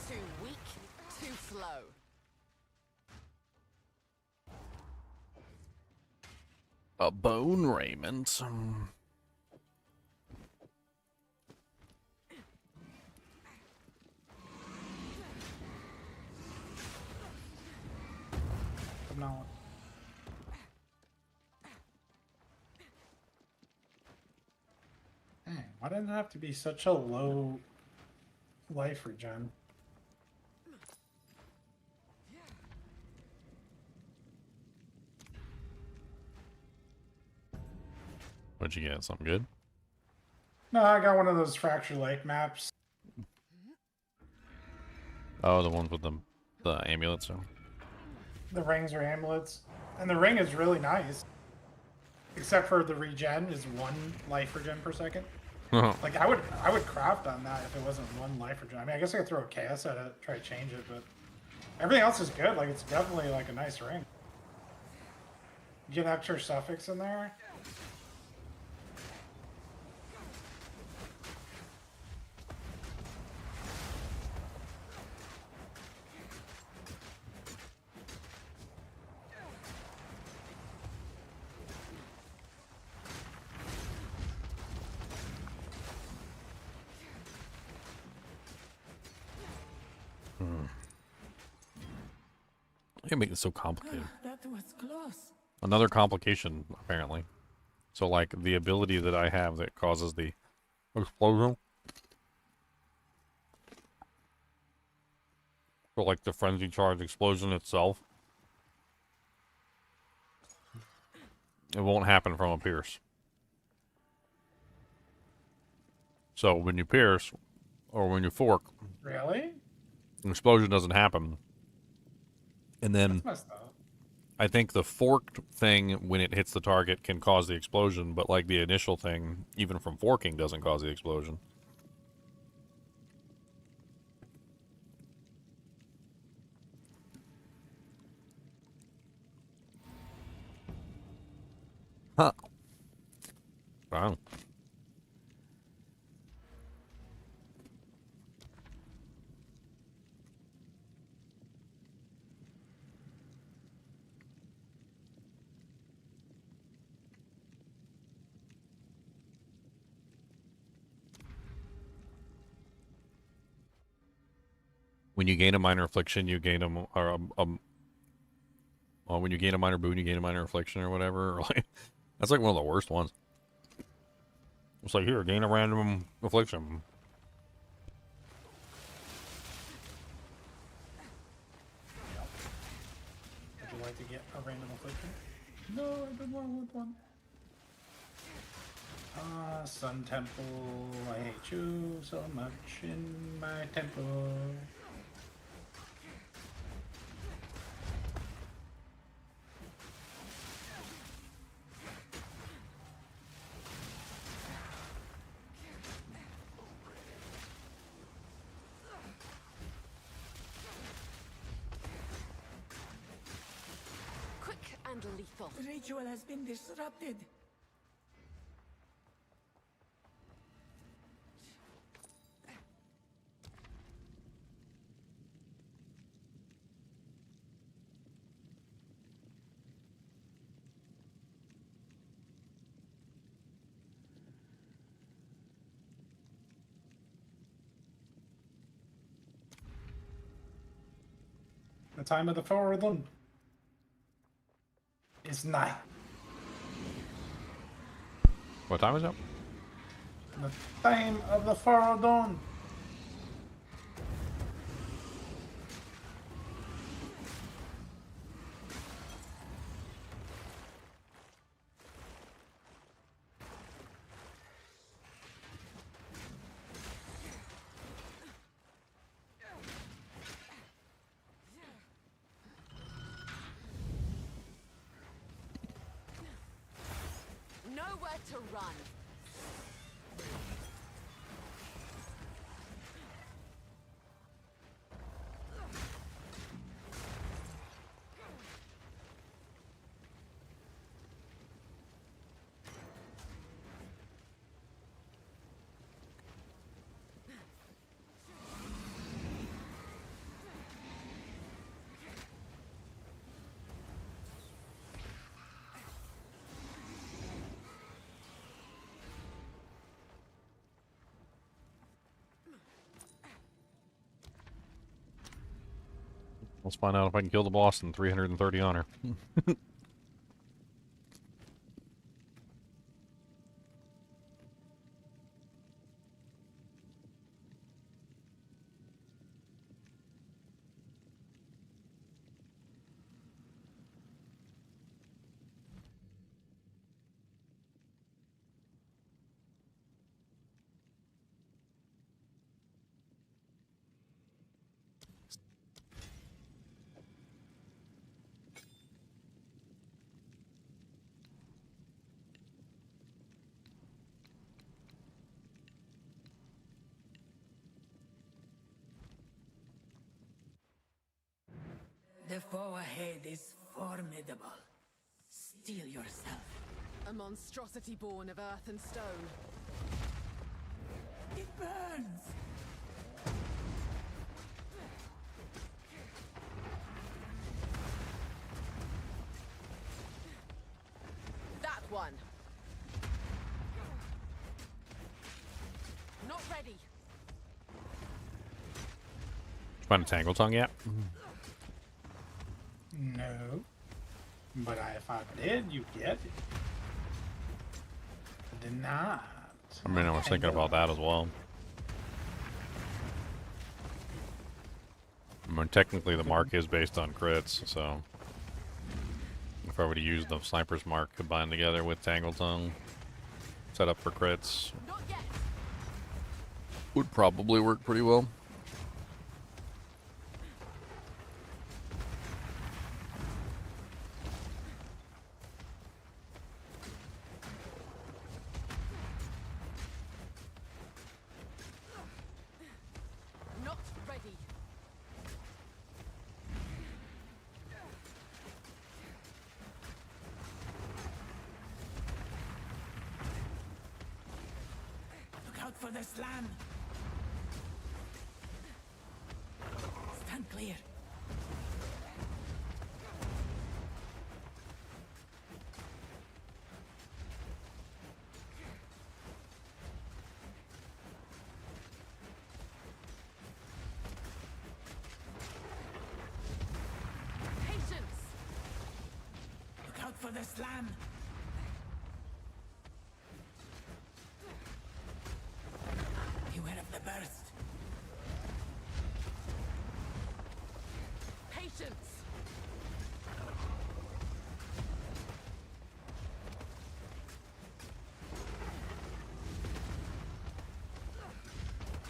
Too weak, too slow. A bone raiment. Come on. Dang, why did it have to be such a low life regen? What'd you get? Something good? No, I got one of those Fracture Lake maps. Oh, the ones with the amulets. The rings or amulets. And the ring is really nice. Except for the regen is 1 life regen per second. Like I would craft on that if it wasn't 1 life regen. I mean, I guess I could throw a chaos at it, try to change it, but everything else is good. Like it's definitely like a nice ring. You get an extra suffix in there. They make this so complicated. That was close. Another complication, apparently. So, like, the ability that I have that causes the explosion. So, like, the frenzy charge explosion itself. It won't happen from a pierce. So, when you pierce, or when you fork, Really? an explosion doesn't happen. And then That's messed up. I think the forked thing, when it hits the target, can cause the explosion, but like the initial thing, even from forking, doesn't cause the explosion. Huh. Wow. When you gain a minor affliction, you gain well, when you gain a minor boon, you gain a minor affliction or whatever. Like, that's like one of the worst ones. It's like, here, gain a random affliction. Would you like to get a random affliction? No, I don't want one. Sun Temple, I hate you so much in my temple. Quick and lethal. The ritual has been disrupted. The time of the Forodon is nigh. What time is it? The time of the Forodon. Nowhere to run. Let's find out if I can kill the boss in 330 honor. The foe ahead is formidable. Steel yourself. A monstrosity born of earth and stone. It burns. That one. Not ready. Find a Tangle Tongue yet? No. But if I did, you get it. Did not. I mean, I was thinking about that as well. I mean, technically the mark is based on crits, so if I were to use the Sniper's Mark combined together with Tangle Tongue, set up for crits, Not yet. would probably work pretty well. Not ready. Look out for the slam. Stand clear. for the slam. Beware of the burst. Patience!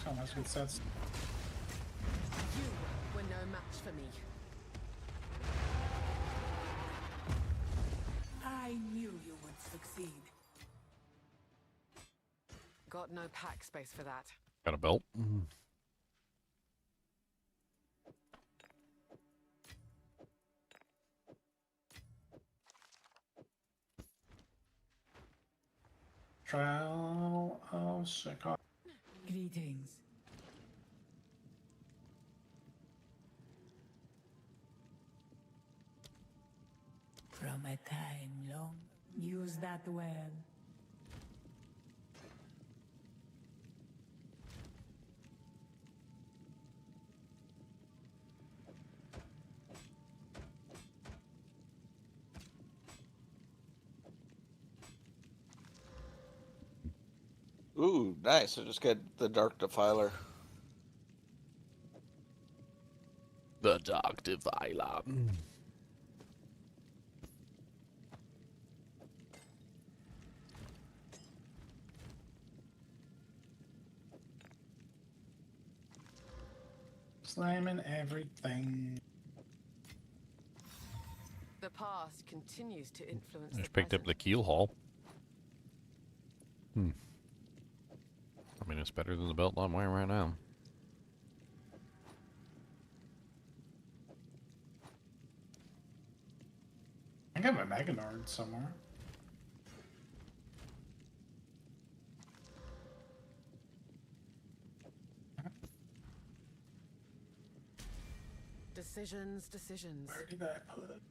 So much good sets. You were no match for me. I knew you would succeed. Got no pack space for that. Got a belt. Trial of Chicago. Greetings. From a time long, use that well. Ooh, nice. I just got the Dark Defiler. The Dark Defiler. Slamming everything. The past continues to influence Just the picked up the present. keel haul. I mean, it's better than the belt I'm wearing right now. I got my Meganord somewhere. Decisions. Where did I put it?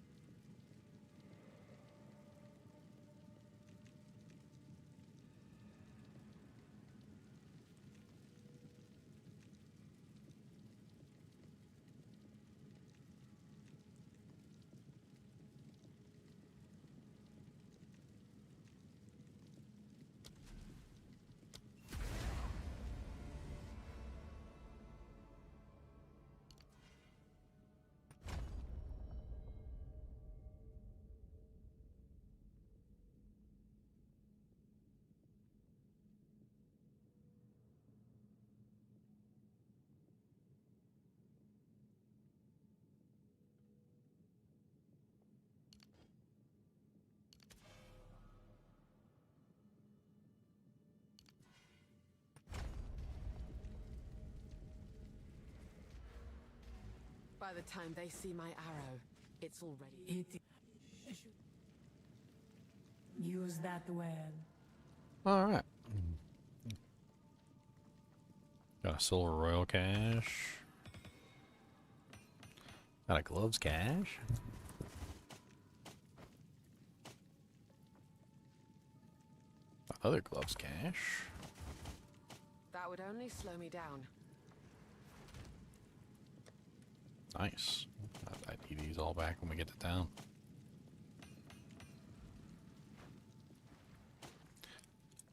By the time they see my arrow, it's already... Use that well. Alright. Got a silver royal cache. Got a gloves cache. Other gloves cache. That would only slow me down. Nice. I need these all back when we get to town.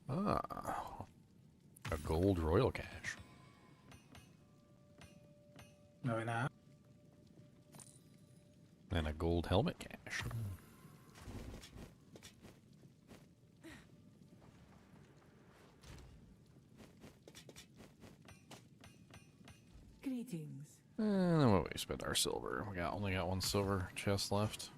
Ah. A gold royal cache. No, not. And a gold helmet cache. Greetings. And then what we spend our silver. We only got one silver chest left.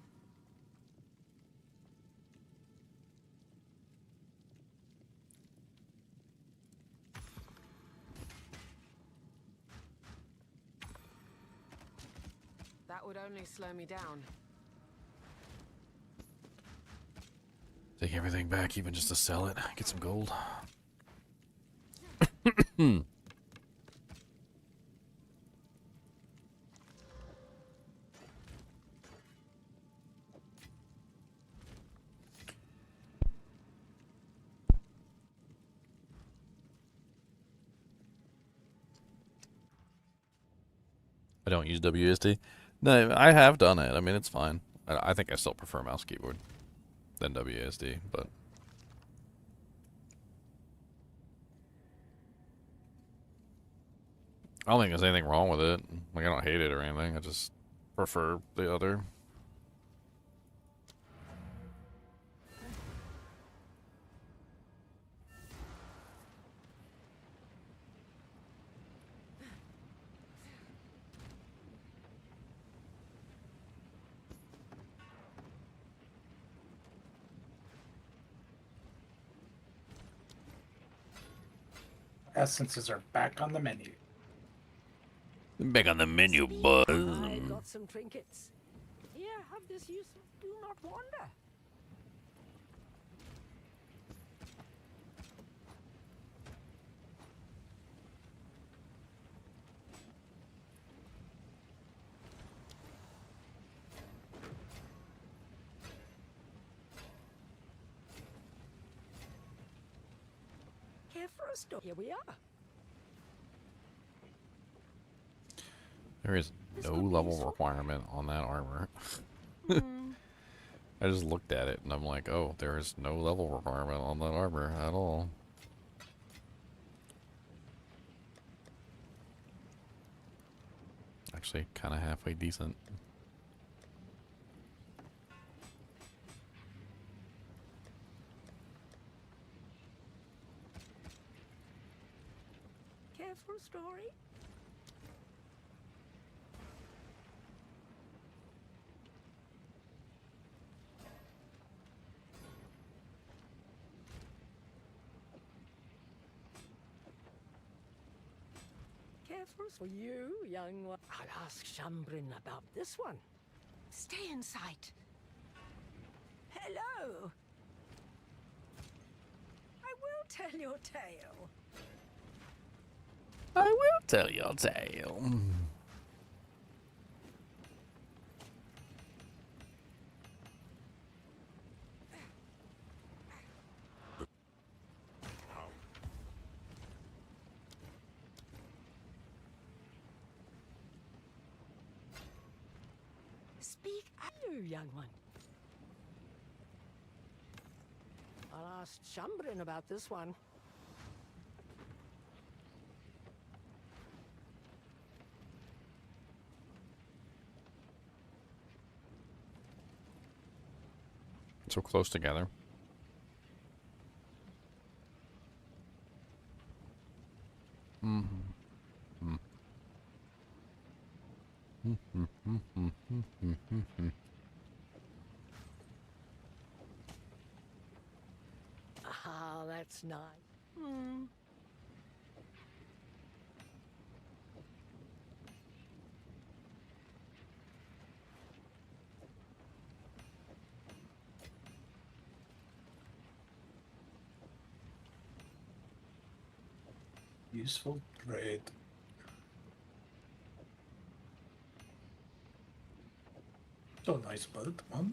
That would only slow me down. Take everything back, even just to sell it. Get some gold. I don't use WSD. No, I have done it. I mean, it's fine. I think I still prefer mouse keyboard. than WASD, but I don't think there's anything wrong with it. Like, I don't hate it or anything. I just prefer the other. Essences are back on the menu. Back on the menu, Speak, buzz. I've got some trinkets. Here, have this use of do not wander. Care for a store. Here we are. There is no level requirement on that armor. I just looked at it and I'm like, oh, there is no level requirement on that armor at all. Actually, kind of halfway decent. Care for a story? For you, young one. I'll ask Shambrin about this one. Stay in sight. Hello. I will tell your tale. I will tell your tale. Speak, you, young one. I'll ask Shambrin about this one. So close together. Ah, that's nice. Useful trade. So nice build, man.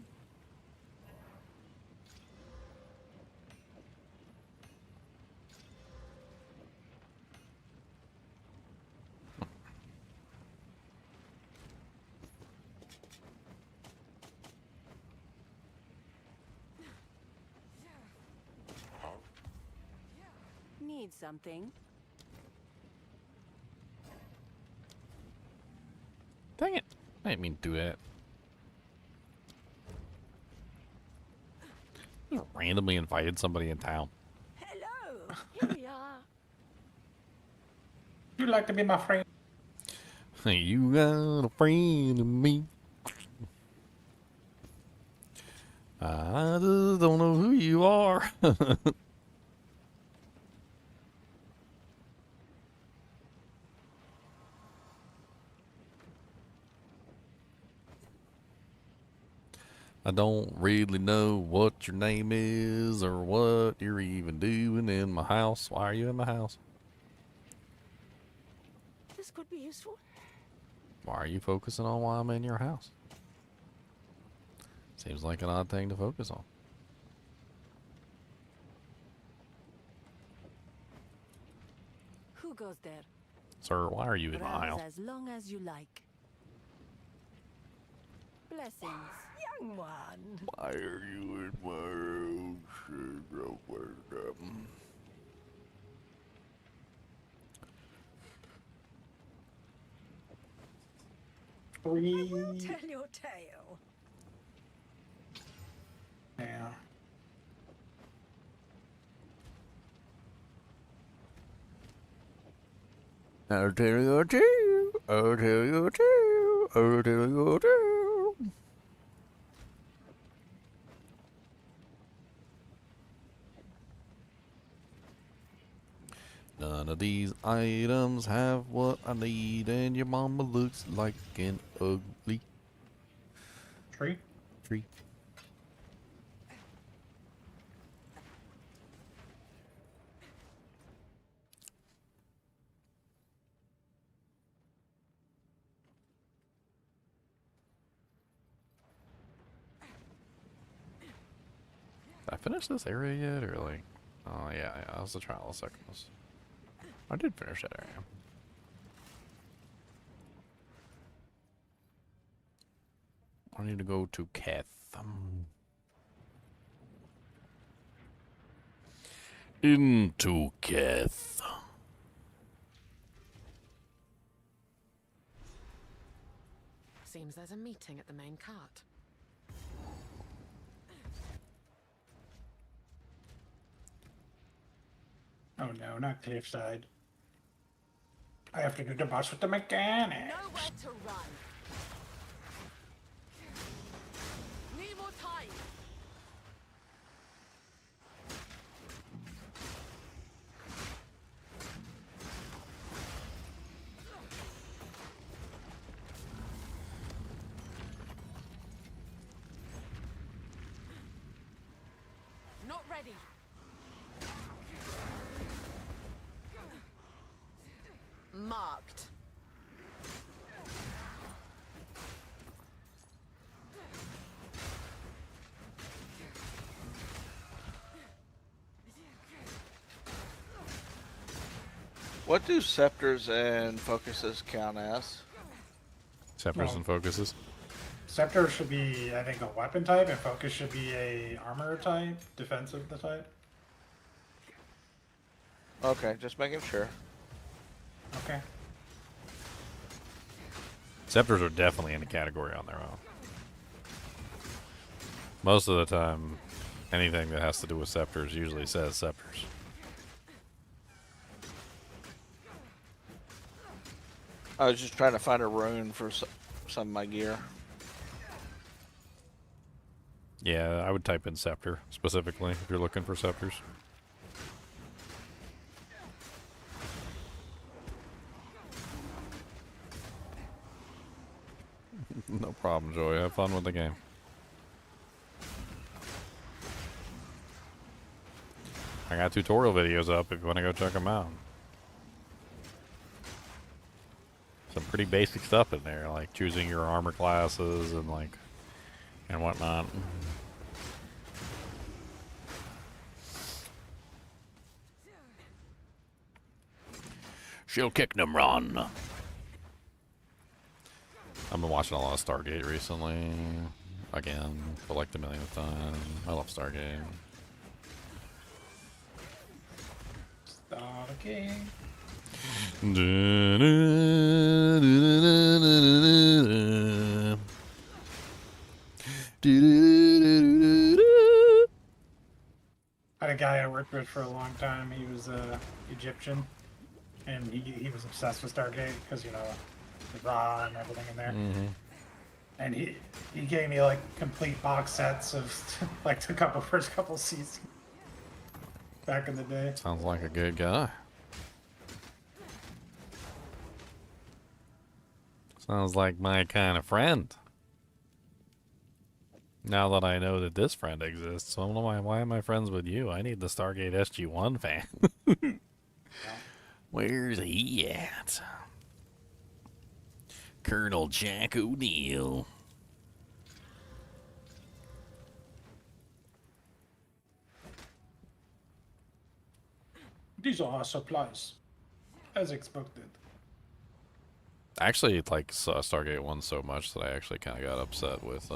Need something? Dang it. I didn't mean to do that. Just randomly invited somebody in town. Hello. Here we are. You like to be my friend? You got a friend in me. I just don't know who you are. I don't really know what your name is or what you're even doing in my house. Why are you in my house? This could be useful. Why are you focusing on why I'm in your house? Seems like an odd thing to focus on. Who goes there? Sir, why are you in my Browse house? as long as you like. Blessings, young one. Why are you in my own shit? I will Three. tell your tale. Yeah. I'll tell you too. I'll tell you too. I'll tell you too. None of these items have what I need, and your mama looks like an ugly Tree. tree. Did I finish this area yet, or like? Oh yeah, that was the trial of seconds. I did finish that area. I need to go to Keth. Into Keth. Seems there's a meeting at the main cart. Oh no, not cliffside. I have to do the boss with the mechanics. Nowhere to run. Need more time. Not ready. Marked. What do scepters and focuses count as? Scepters Well, and focuses. Scepter should be, I think, a weapon type, and Focus should be a armor type, defensive the type. Okay, just making sure. Okay. Scepters are definitely in a category on their own. Most of the time, anything that has to do with scepters usually says scepters. I was just trying to find a rune for some of my gear. Yeah, I would type in scepter specifically if you're looking for scepters. No problem, Joey. Have fun with the game. I got tutorial videos up if you want to go check them out. Some pretty basic stuff in there, like choosing your armor classes and like and whatnot. She'll kick them run. I've been watching a lot of Stargate recently. Again, for like the millionth time. I love Stargate. Start a game. I had a guy I worked with for a long time. He was Egyptian, and he was obsessed with Stargate because, you know, the Ra and everything in there. And he gave me like complete box sets of like the first couple seasons back in the day. Sounds like a good guy. Sounds like my kind of friend. Now that I know that this friend exists, so why am I friends with you? I need the Stargate SG-1 fan. Where's he at? Colonel Jack O'Neill. These are our supplies, as expected. I actually like Stargate 1 so much that I actually kind of got upset with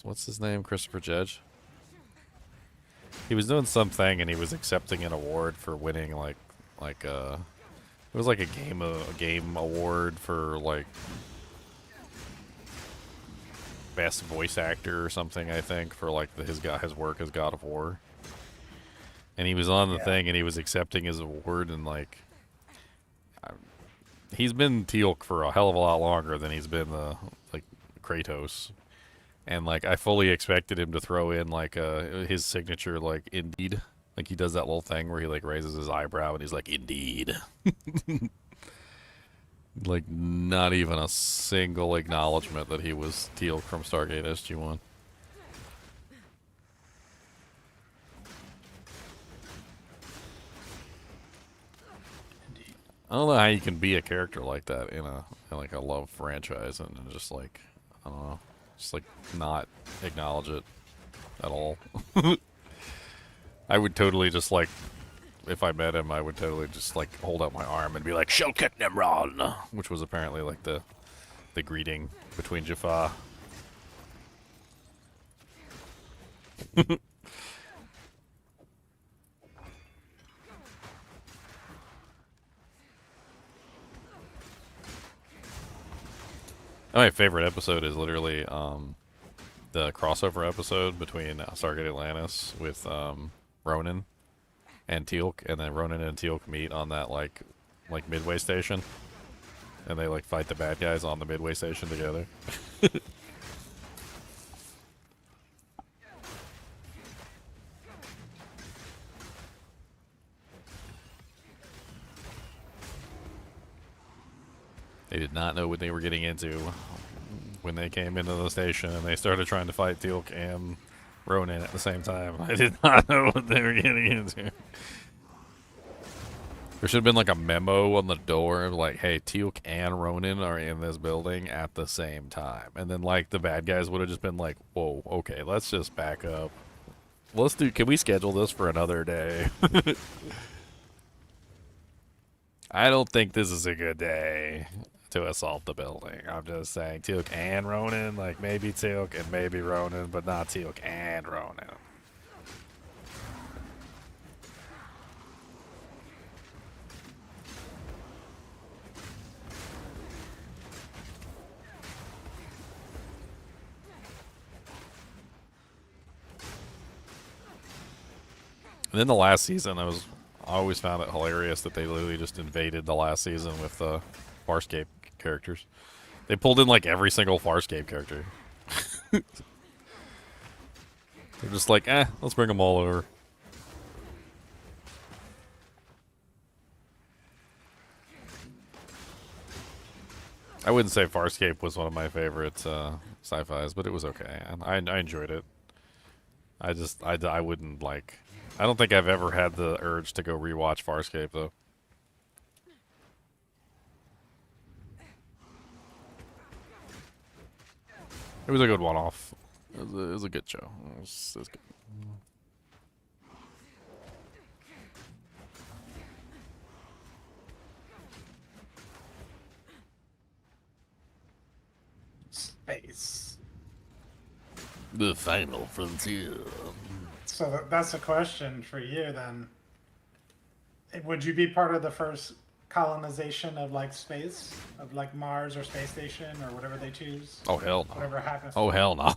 what's his name, Christopher Judge. He was doing something and he was accepting an award for winning it was like a game award for like best voice actor or something, I think, for like his work as God of War. And he was on the thing and he was accepting his award, and like he's been Teal'c for a hell of a lot longer than he's been like Kratos. And like I fully expected him to throw in like his signature like indeed. Like he does that little thing where he like raises his eyebrow and he's like indeed. Like not even a single acknowledgement that he was Teal'c from Stargate SG-1. I don't know how you can be a character like that in like a love franchise and just like, I don't know, just like not acknowledge it at all. I would totally just like, if I met him, I would totally just like hold out my arm and be like, Showket Nimron, which was apparently like the greeting between Jaffa. My favorite episode is literally the crossover episode between Stargate Atlantis with Ronan and Teal'c, and then Ronan and Teal'c meet on that like midway station, and they like fight the bad guys on the midway station together. They did not know what they were getting into when they came into the station and they started trying to fight Teal'c and Ronan at the same time. I did not know what they were getting into. There should have been like a memo on the door like, hey, Teal'c and Ronan are in this building at the same time. And then like the bad guys would have just been like, whoa, okay, let's just back up. Can we schedule this for another day? I don't think this is a good day to assault the building. I'm just saying Teal'c and Ronan, like maybe Teal'c and maybe Ronan, but not Teal'c and Ronan. And then the last season, I always found it hilarious that they literally just invaded the last season with Farscape characters. They pulled in like every single Farscape character. They're just like, let's bring them all over. I wouldn't say Farscape was one of my favorite sci-fis, but it was okay. I enjoyed it. I wouldn't like... I don't think I've ever had the urge to go rewatch Farscape, though. It was a good one-off. It was a good show. It was good. Space. The final frontier. So that's a question for you then. Would you be part of the first colonization of like space, of like Mars or space station or whatever they choose? Oh hell no! Whatever happens. Oh hell no!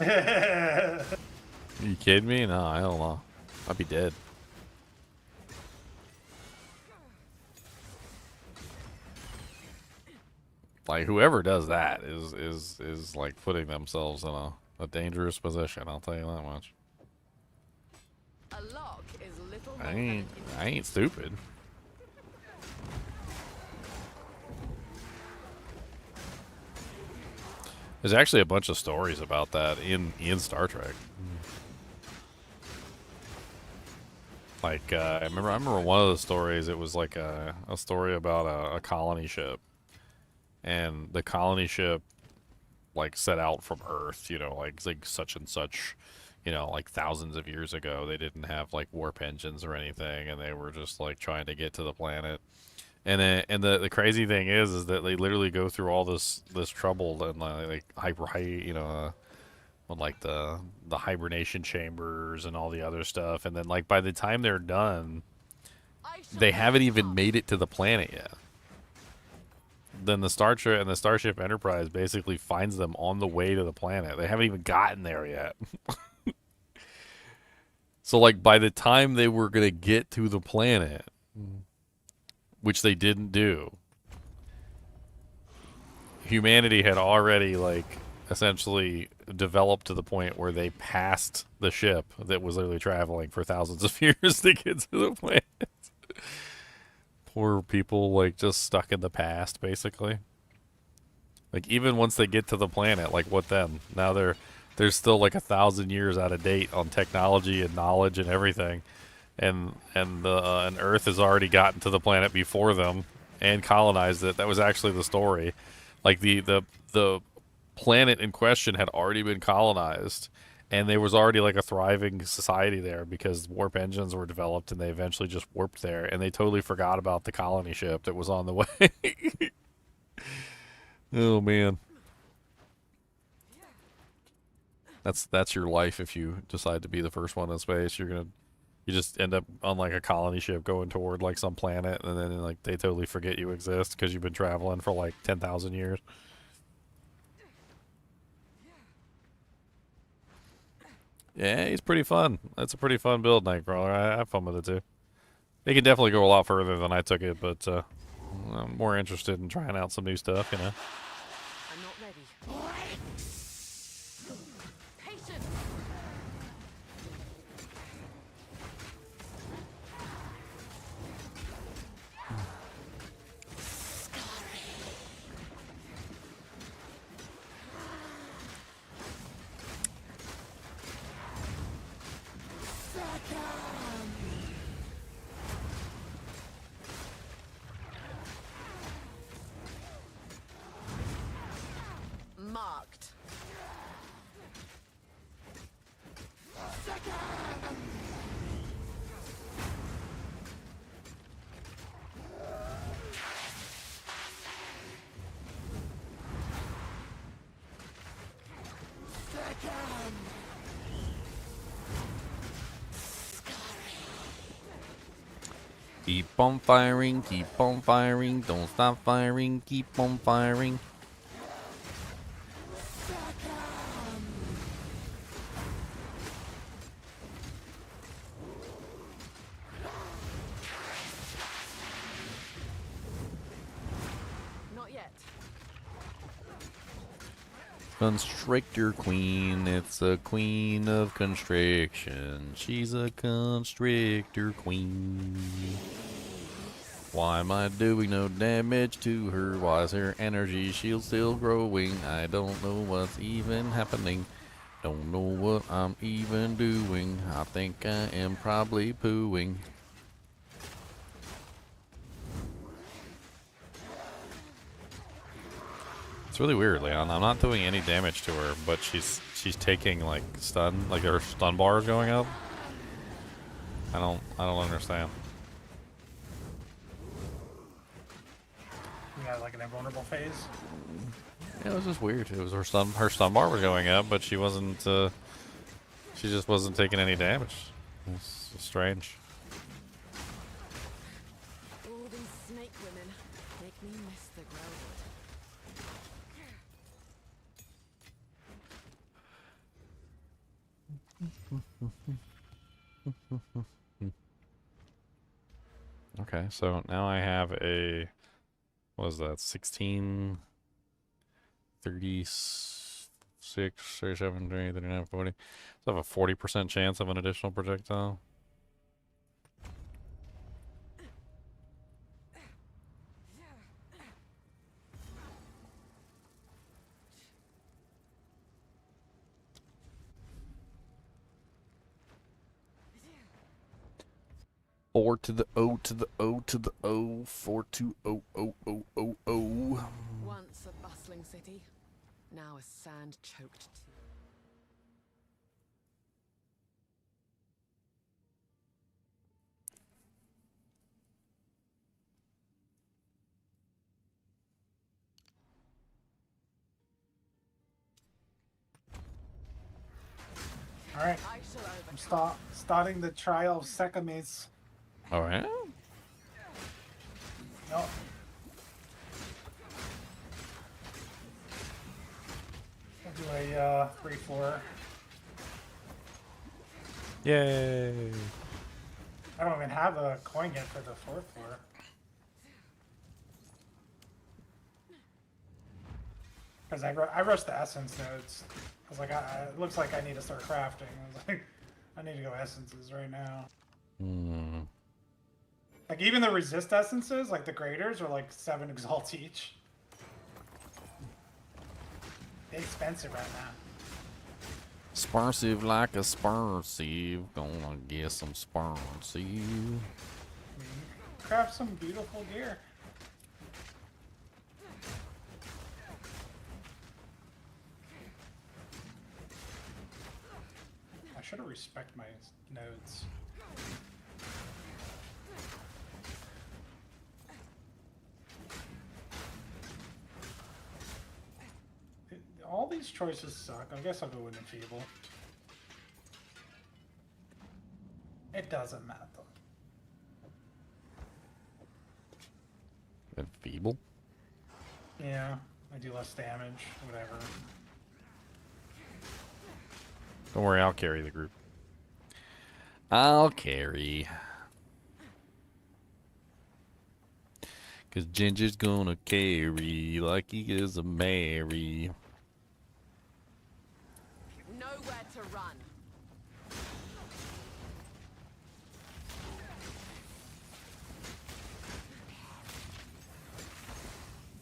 Are you kidding me? No, hell no! I'd be dead. Like whoever does that is like putting themselves in a dangerous position. I'll tell you that much. A lock is little more I ain't stupid. There's actually a bunch of stories about that in Star Trek. Like I remember one of the stories. It was like a story about a colony ship, and the colony ship like set out from Earth. You know, like such and such. You know, like thousands of years ago, they didn't have like warp engines or anything, and they were just like trying to get to the planet. And the crazy thing is that they literally go through all this trouble and like with like the hibernation chambers and all the other stuff, and then like by the time they're done, they haven't even made it to the planet yet. Then the Starship Enterprise basically finds them on the way to the planet. They haven't even gotten there yet. So like by the time they were gonna get to the planet, which they didn't do, humanity had already like essentially developed to the point where they passed the ship that was literally traveling for thousands of years to get to the planet. Poor people, like, just stuck in the past, basically. Like, even once they get to the planet, like, what then? Now they're still like 1,000 years out of date on technology and knowledge and everything, and Earth has already gotten to the planet before them and colonized it. That was actually the story. Like the planet in question had already been colonized, and there was already like a thriving society there because warp engines were developed, and they eventually just warped there, and they totally forgot about the colony ship that was on the way. Oh man. That's your life if you decide to be the first one in space. You just end up on like a colony ship going toward like some planet, and then like they totally forget you exist because you've been traveling for like 10,000 years. Yeah, he's pretty fun. That's a pretty fun build, Nightcrawler. I have fun with it too. It can definitely go a lot further than I took it, but I'm more interested in trying out some new stuff, you know. I'm not ready. Patience. Marked. Keep on firing, don't stop firing, keep on firing. Not yet. Constrictor queen, it's a queen of constriction. She's a constrictor queen. Why am I doing no damage to her? Why is her energy shield still growing? I don't know what's even happening. Don't know what I'm even doing. I think I am probably pooing. It's really weird, Leon. I'm not doing any damage to her, but she's taking like stun, like her stun bar is going up. I don't understand. You got like an invulnerable phase. Yeah, it was just weird. It was her stun bar was going up, but she wasn't. She just wasn't taking any damage. It's strange. All these snake women make me miss the growlwood. Okay, so now I have a, what is that, 16, 36, 37, 38, 39, 40. So I have a 40% chance of an additional projectile. Four to the O to the O to the O, 420000. Once a bustling city, now a sand-choked tomb. All right, I shall I'm overcome. starting the trial of Sekamis. All right. Nope. I'll do a 3-4. Yay. I don't even have a coin yet for the 4th floor. Because I rushed the essence nodes. I was like, it looks like I need to start crafting. I was like, I need to go essences right now. Hmm. Like even the resist essences, like the graders, are like 7 exalts each. They're expensive right now. Sparsive like a sparsive. Gonna get some sparsive. I mean, craft some beautiful gear. I should have respect my nodes. All these choices suck. I guess I'll go with Enfeeble. It doesn't matter. And feeble. Yeah, I do less damage, whatever. Don't worry, I'll carry the group. I'll carry. Cause Ginger's gonna carry like he is a Mary. Nowhere to run.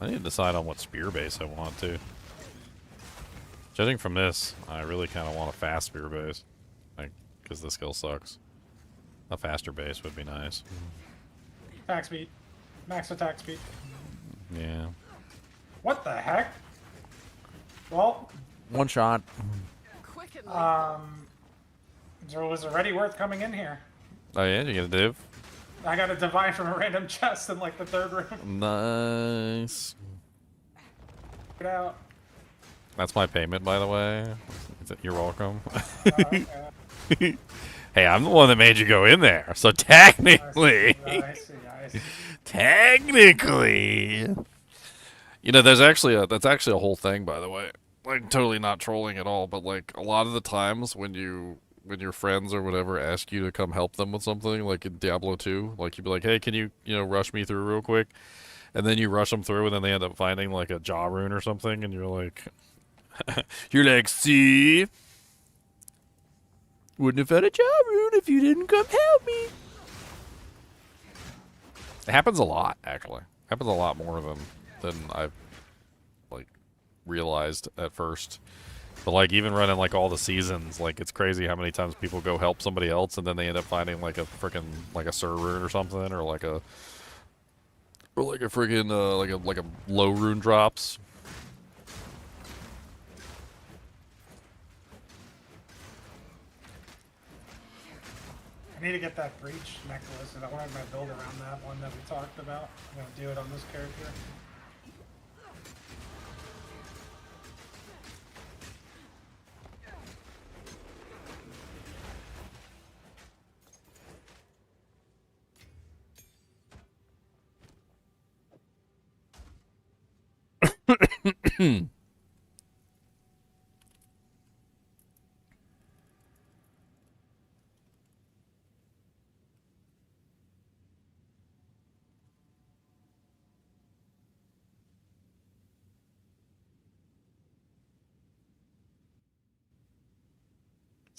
I need to decide on what spear base I want to. Judging from this, I really kind of want a fast spear base. Like, because the skill sucks. A faster base would be nice. Attack speed. Max attack speed. Yeah. What the heck? Well, One shot. Quick and lethal. was already worth coming in here. Oh yeah, you get a div? I got a divine from a random chest in like the 3rd room. Nice. Get out. That's my payment, by the way. You're welcome. Okay. Hey, I'm the one that made you go in there, so technically, I see. technically, you know, that's actually a whole thing, by the way. Like, totally not trolling at all, but like a lot of the times when your friends or whatever ask you to come help them with something, like in Diablo 2, like you'd be like, hey, can you rush me through real quick? And then you rush them through, and then they end up finding like a jaw rune or something, and you're like, see, wouldn't have had a jaw rune if you didn't come help me. It happens a lot, actually. It happens a lot more than I've like realized at first. But like even running like all the seasons, like it's crazy how many times people go help somebody else and then they end up finding like a freaking like a Sur rune or something, or like a freaking like a low rune drops. I need to get that breach necklace, and I wanted my build around that one that we talked about. I'm gonna do it on this character.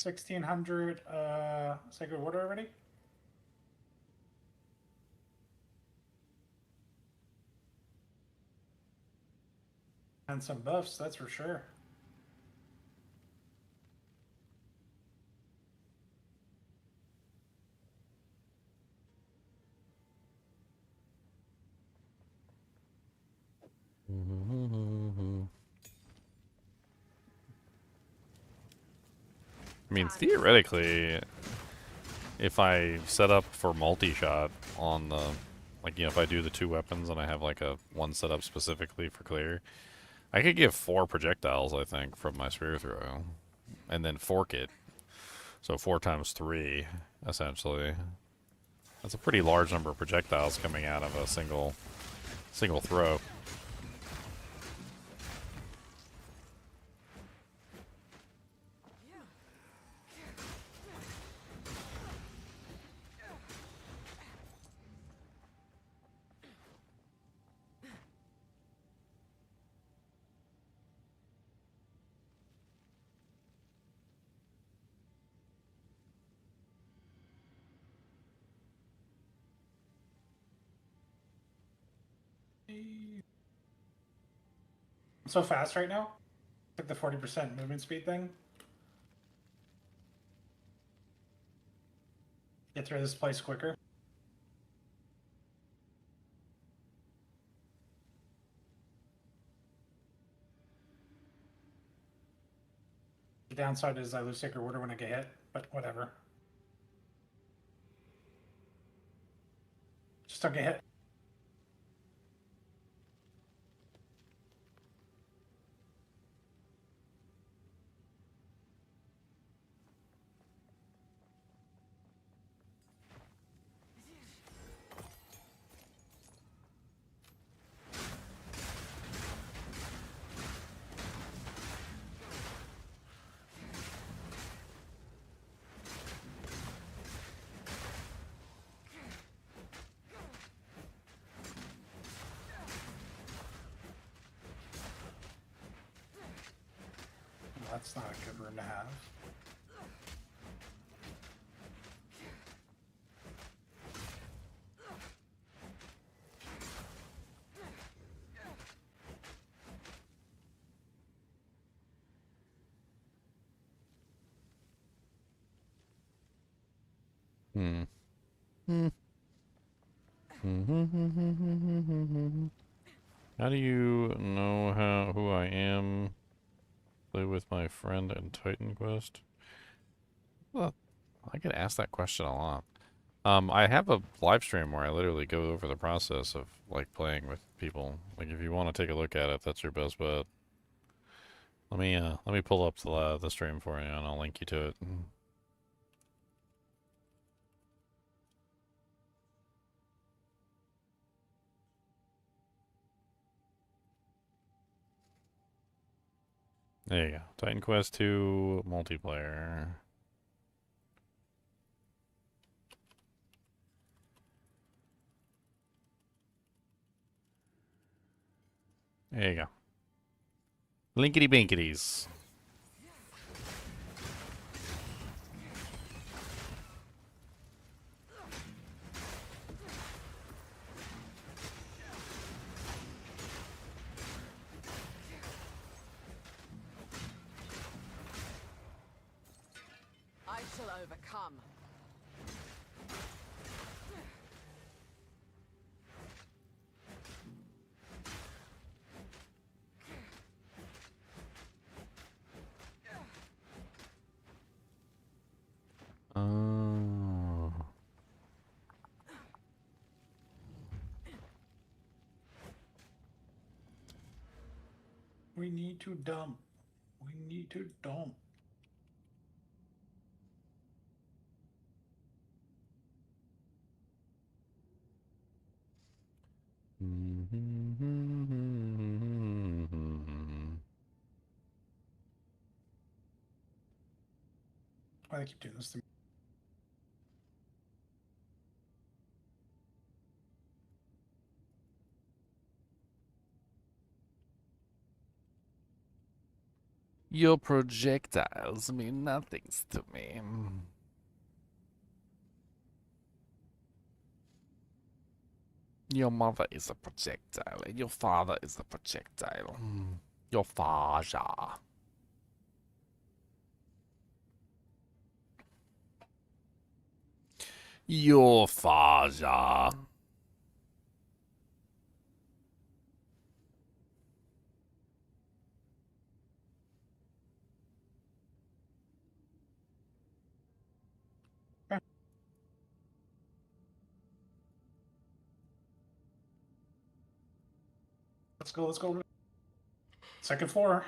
$1,600 Sacred Water already? And some buffs, that's for sure. I mean, theoretically, if I set up for multi-shot on the, like, if I do the 2 weapons and I have, like, one set up specifically for clear, I could give 4 projectiles, I think, from my spear throw, and then fork it. So 4 times 3, essentially. That's a pretty large number of projectiles coming out of a single throw. I'm so fast right now. Like the 40% movement speed thing. Get through this place quicker. The downside is I lose sacred order when I get hit, but whatever. Just don't get hit. That's not a good room to have. How do you know who I am? Play with my friend in Titan Quest? Well, I get asked that question a lot. I have a live stream where I literally go over the process of like playing with people. Like if you want to take a look at it, that's your best bet. Let me pull up the stream for you and I'll link you to it. There you go. Titan Quest 2 multiplayer. There you go. Linkity binkities. I shall overcome. Oh. We need to dump. We need to dump. Why do they keep doing this to me? Your projectiles mean nothing to me. Your mother is a projectile, and your father is a projectile. Your father. Your father. Let's go, let's go. Second floor.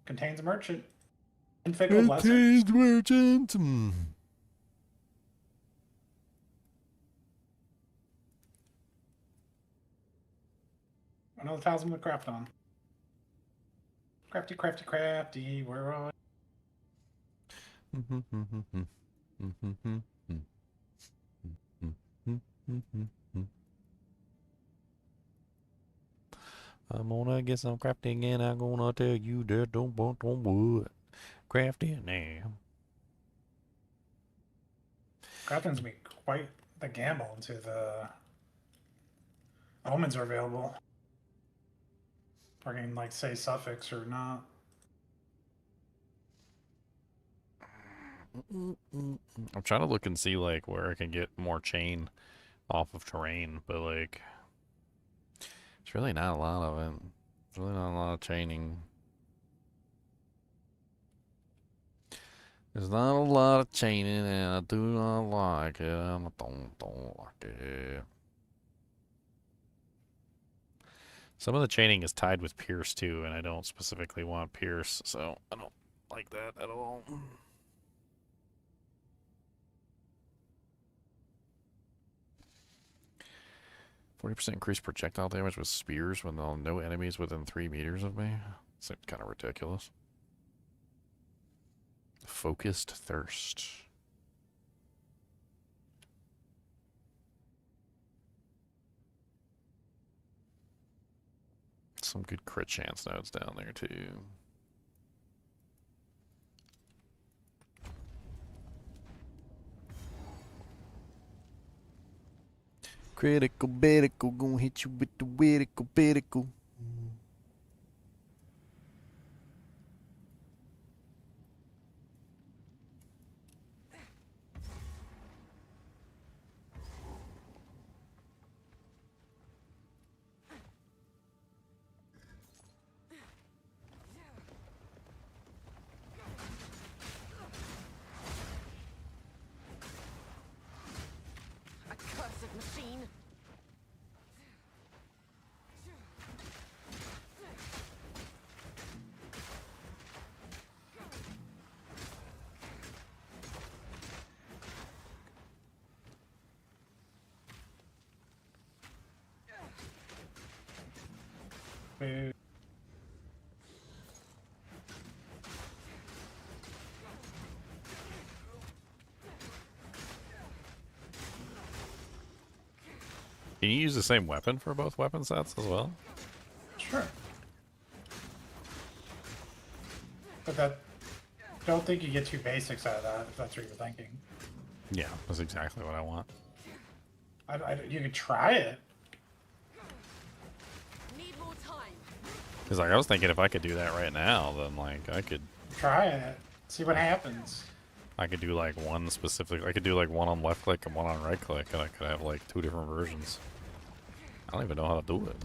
Contains a merchant. Fickle blessing. merchant. Another talisman to craft on. Crafty, crafty, crafty. Where are I'm gonna get some crafting and I'm gonna tell you that don't want on wood. Crafting now. Crafting's be quite the gamble until the omens are available. Or can like say suffix or not. I'm trying to look and see like where I can get more chain off of terrain, but like it's really not a lot of it. It's really not a lot of chaining. There's not a lot of chaining and I do not like it. I don't like it. Some of the chaining is tied with Pierce too, and I don't specifically want Pierce, so I don't like that at all. 40% increased projectile damage with spears when there are no enemies within 3 meters of me. Seems kind of ridiculous. Focused Thirst. Some good crit chance nodes down there too. Critical, medical, gonna hit you with the critical, medical. Accursed machine. Boo. Can you use the same weapon for both weapon sets as well? Sure. But that, don't think you get two basics out of that, if that's what you're thinking. Yeah, that's exactly what I want. You could try it. Need more time. Because like, I was thinking if I could do that right now, then like I could Try it. See what happens. do like one specific. I could do like one on left click and one on right click, and I could have like 2 different versions. I don't even know how to do it.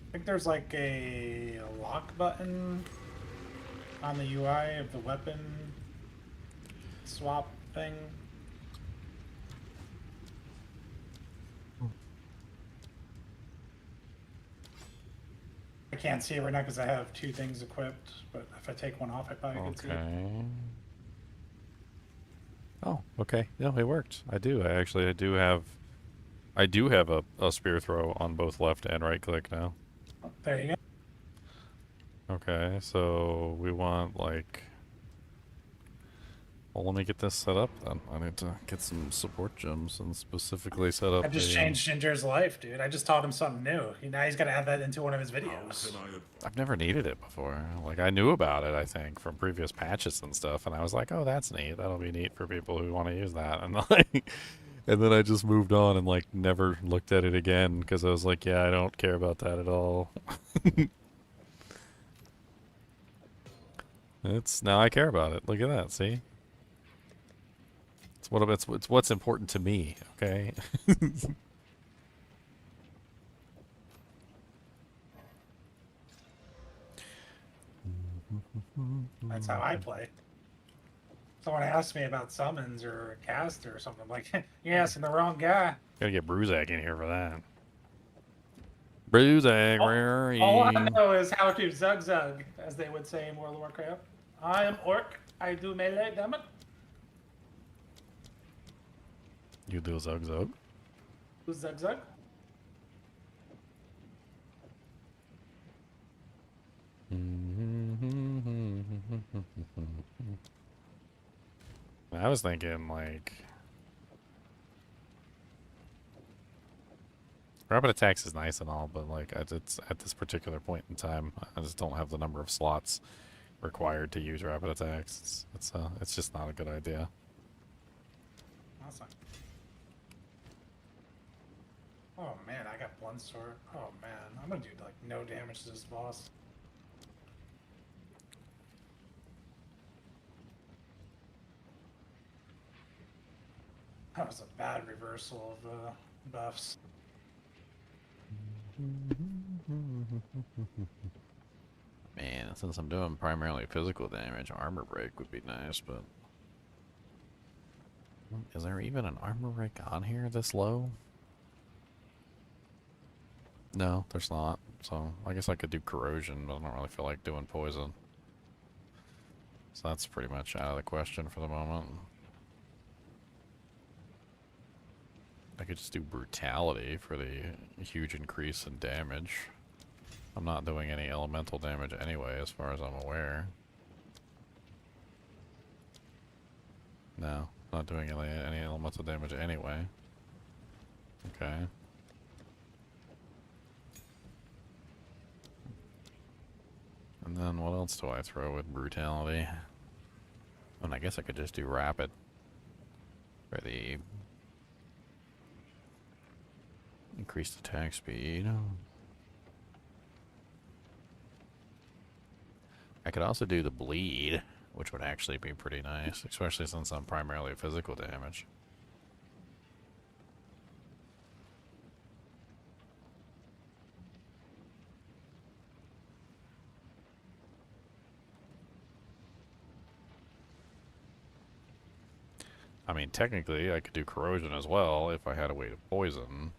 I think there's like a lock button on the UI of the weapon swap thing. I can't see it right now because I have 2 things equipped, but if I take one off, I probably could see it. Okay. Oh, okay. No, it worked. I do have a spear throw on both left and right click now. There you go. Okay, so we want like. Well, let me get this set up then. I need to get some support gems and specifically set up. I just changed Ginger's life, dude. I just taught him something new. Now he's got to add that into one of his videos. I've never needed it before. Like, I knew about it, I think, from previous patches and stuff, and I was like, oh, that's neat. That'll be neat for people who want to use that. And like, and then I just moved on and like never looked at it again because I was like, yeah, I don't care about that at all. Now I care about it. Look at that, see? It's what's important to me, okay? That's how I play. Someone asked me about summons or a caster or something. I'm like, you're asking the wrong guy. Gotta get Bruzak in here for that. Bruzak, where are you? All I know is how to zug zug, as they would say in World of Warcraft. I am orc. I do melee, damn it. You do zug zug. Do zug zug. I was thinking like rapid attacks is nice and all, but like it's at this particular point in time, I just don't have the number of slots required to use rapid attacks. It's just not a good idea. Awesome. Oh man, I got one sword. Oh man, I'm gonna do like no damage to this boss. That was a bad reversal of buffs. Man, since I'm doing primarily physical damage, armor break would be nice, but is there even an armor break on here this low? No, there's not. So I guess I could do corrosion, but I don't really feel like doing poison. So that's pretty much out of the question for the moment. I could just do brutality for the huge increase in damage. I'm not doing any elemental damage anyway, as far as I'm aware. No, not doing any elemental damage anyway. Okay. And then what else do I throw with brutality? And I guess I could just do rapid for the increased attack speed. I could also do the bleed, which would actually be pretty nice, especially since I'm primarily physical damage. I mean, technically, I could do corrosion as well if I had a way to poison.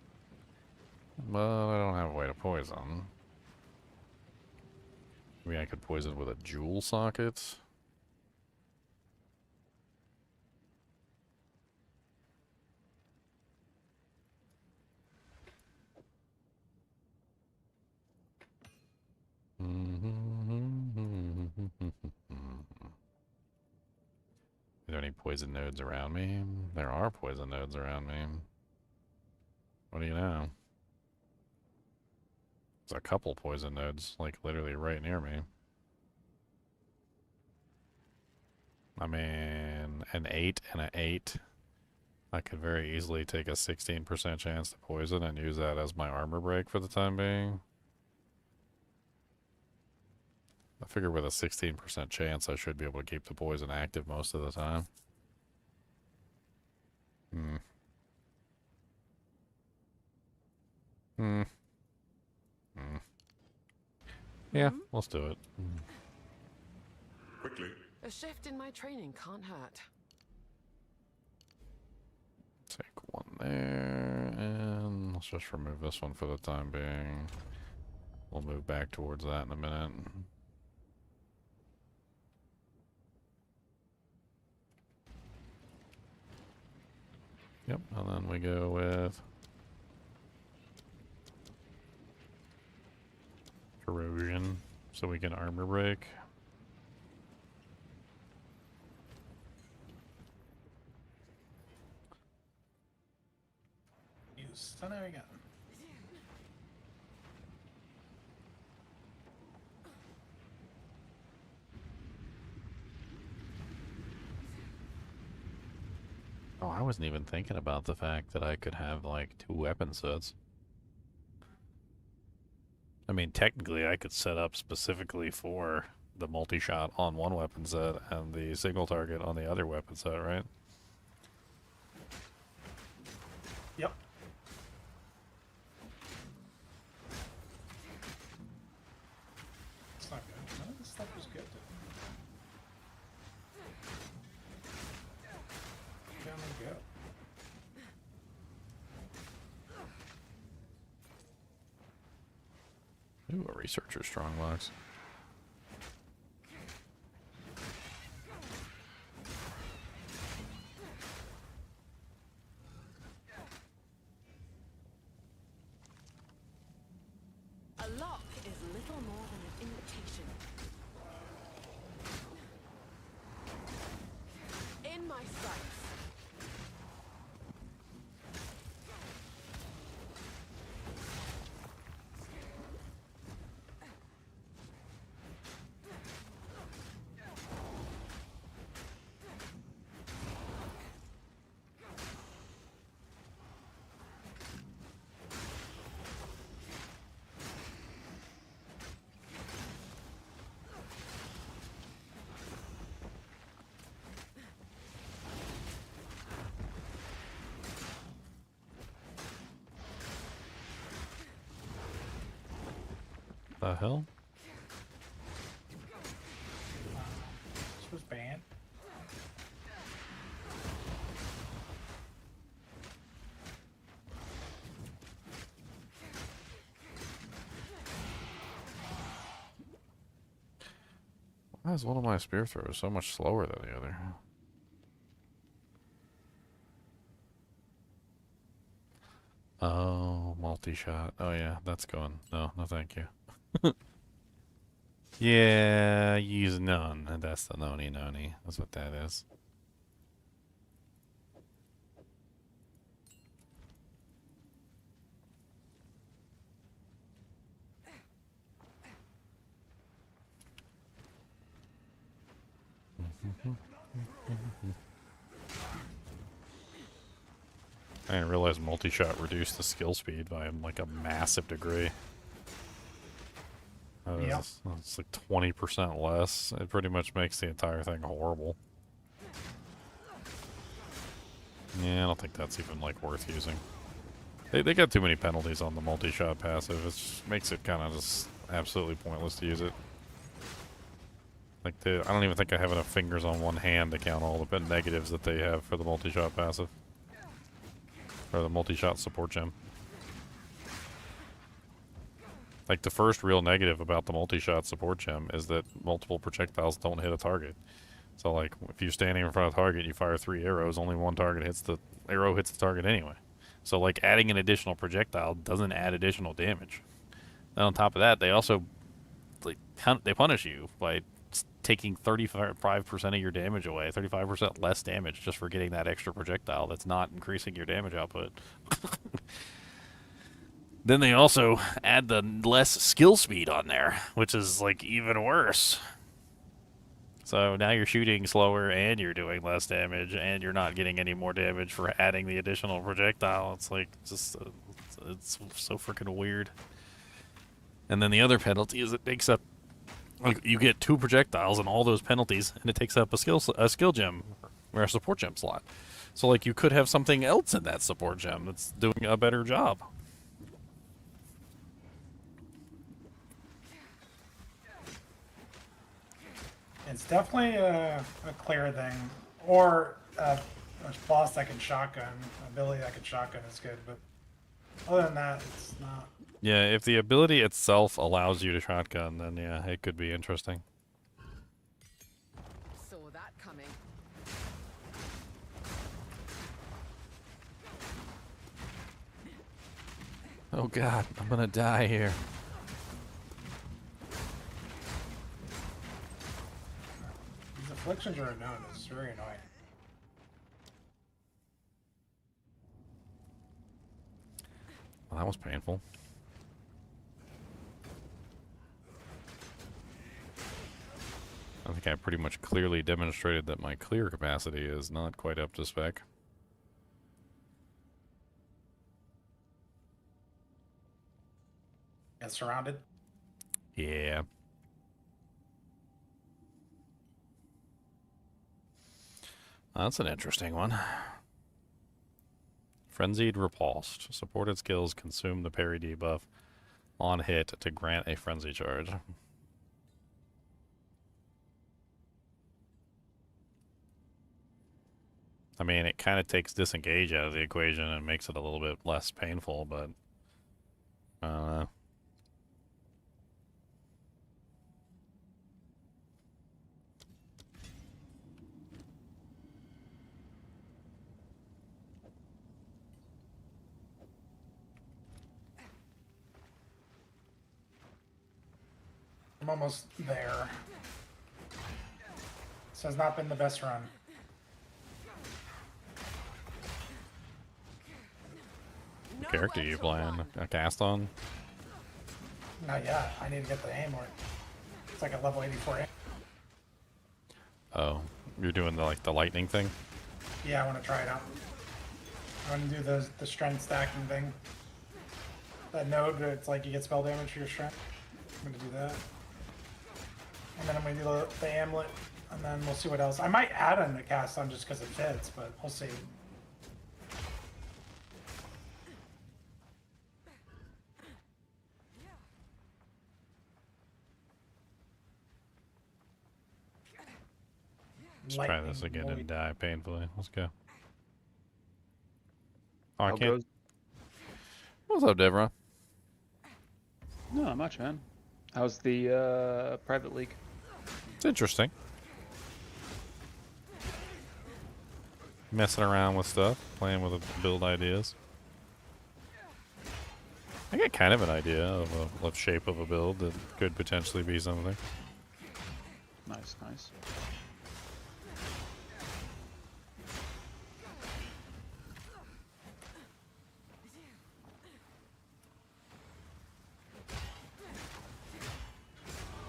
But I don't have a way to poison. Maybe I could poison with a jewel socket. Are there any poison nodes around me? There are poison nodes around me. What do you know? There's a couple poison nodes, like literally right near me. I mean, an 8 and an 8. I could very easily take a 16% chance to poison and use that as my armor break for the time being. I figure with a 16% chance I should be able to keep the poison active most of the time. Hmm. Hmm. Hmm. Yeah, let's do it. Quickly. A shift in my training can't hurt. Take one there, and let's just remove this one for the time being. We'll move back towards that in a minute. Yep, and then we go with corrosion, so we can armor break. Use stunner again. Oh, I wasn't even thinking about the fact that I could have like 2 weapon sets. I mean, technically I could set up specifically for the multi-shot on one weapon set and the single target on the other weapon set, right? Yep. It's not good. No, this stuff is good. Down we go. Ooh, a researcher strongbox. The lock is little more than an invitation. In my sights. The hell? This was banned. Why is one of my spear throws so much slower than the other? Oh, multi-shot. Oh yeah, that's going. No, no thank you. Yeah, use none. That's the noni. That's what that is. I didn't realize multi-shot reduced the skill speed by like a massive degree. Yep. It's like 20% less. It pretty much makes the entire thing horrible. Yeah, I don't think that's even like worth using. They got too many penalties on the multi-shot passive. It just makes it kind of just absolutely pointless to use it. Like I don't even think I have enough fingers on one hand to count all the negatives that they have for the multi-shot passive. Or the multi-shot support gem. Like, the first real negative about the multi-shot support gem is that multiple projectiles don't hit a target. So, like, if you're standing in front of a target, you fire 3 arrows, only one target hits the arrow hits the target anyway. So, like, adding an additional projectile doesn't add additional damage. And on top of that, they also, like, they punish you by taking 35% of your damage away, 35% less damage just for getting that extra projectile that's not increasing your damage output. Then they also add the less skill speed on there, which is like even worse. So now you're shooting slower and you're doing less damage and you're not getting any more damage for adding the additional projectile. It's like just it's so freaking weird. And then the other penalty is it takes up, like, you get 2 projectiles and all those penalties, and it takes up a skill gem or a support gem slot. So like you could have something else in that support gem that's doing a better job. It's definitely a clear thing, or a boss that can shotgun, ability that can shotgun is good, but other than that, it's not. Yeah, if the ability itself allows you to shotgun, then yeah, it could be interesting. Saw that coming. Oh god, I'm gonna die here. These afflictions are unknown. It's very annoying. Well, that was painful. I think I pretty much clearly demonstrated that my clear capacity is not quite up to spec. Get surrounded. Yeah. That's an interesting one. Frenzied Repulsed. Supported skills consume the parry debuff on hit to grant a frenzy charge. I mean, it kind of takes disengage out of the equation and makes it a little bit less painful, but I don't know. I'm almost there. This has not been the best run. Character you playing? A cast on? Not yet. I need to get the aim work. It's like a level 84 aim. Oh, you're doing the lightning thing? Yeah, I want to try it out. I want to do the strength stacking thing. That node, where it's like you get spell damage for your strength. I'm going to do that. And then I'm going to do the amulet, and then we'll see what else. I might add in the cast on just because it fits, but we'll see. Let's try this again and die painfully. Let's go. Oh, I How can't. goes? What's up, Devra? No, not much, man. How's the private league? It's interesting. Messing around with stuff, playing with build ideas. I get kind of an idea of a shape of a build that could potentially be something. Nice, nice.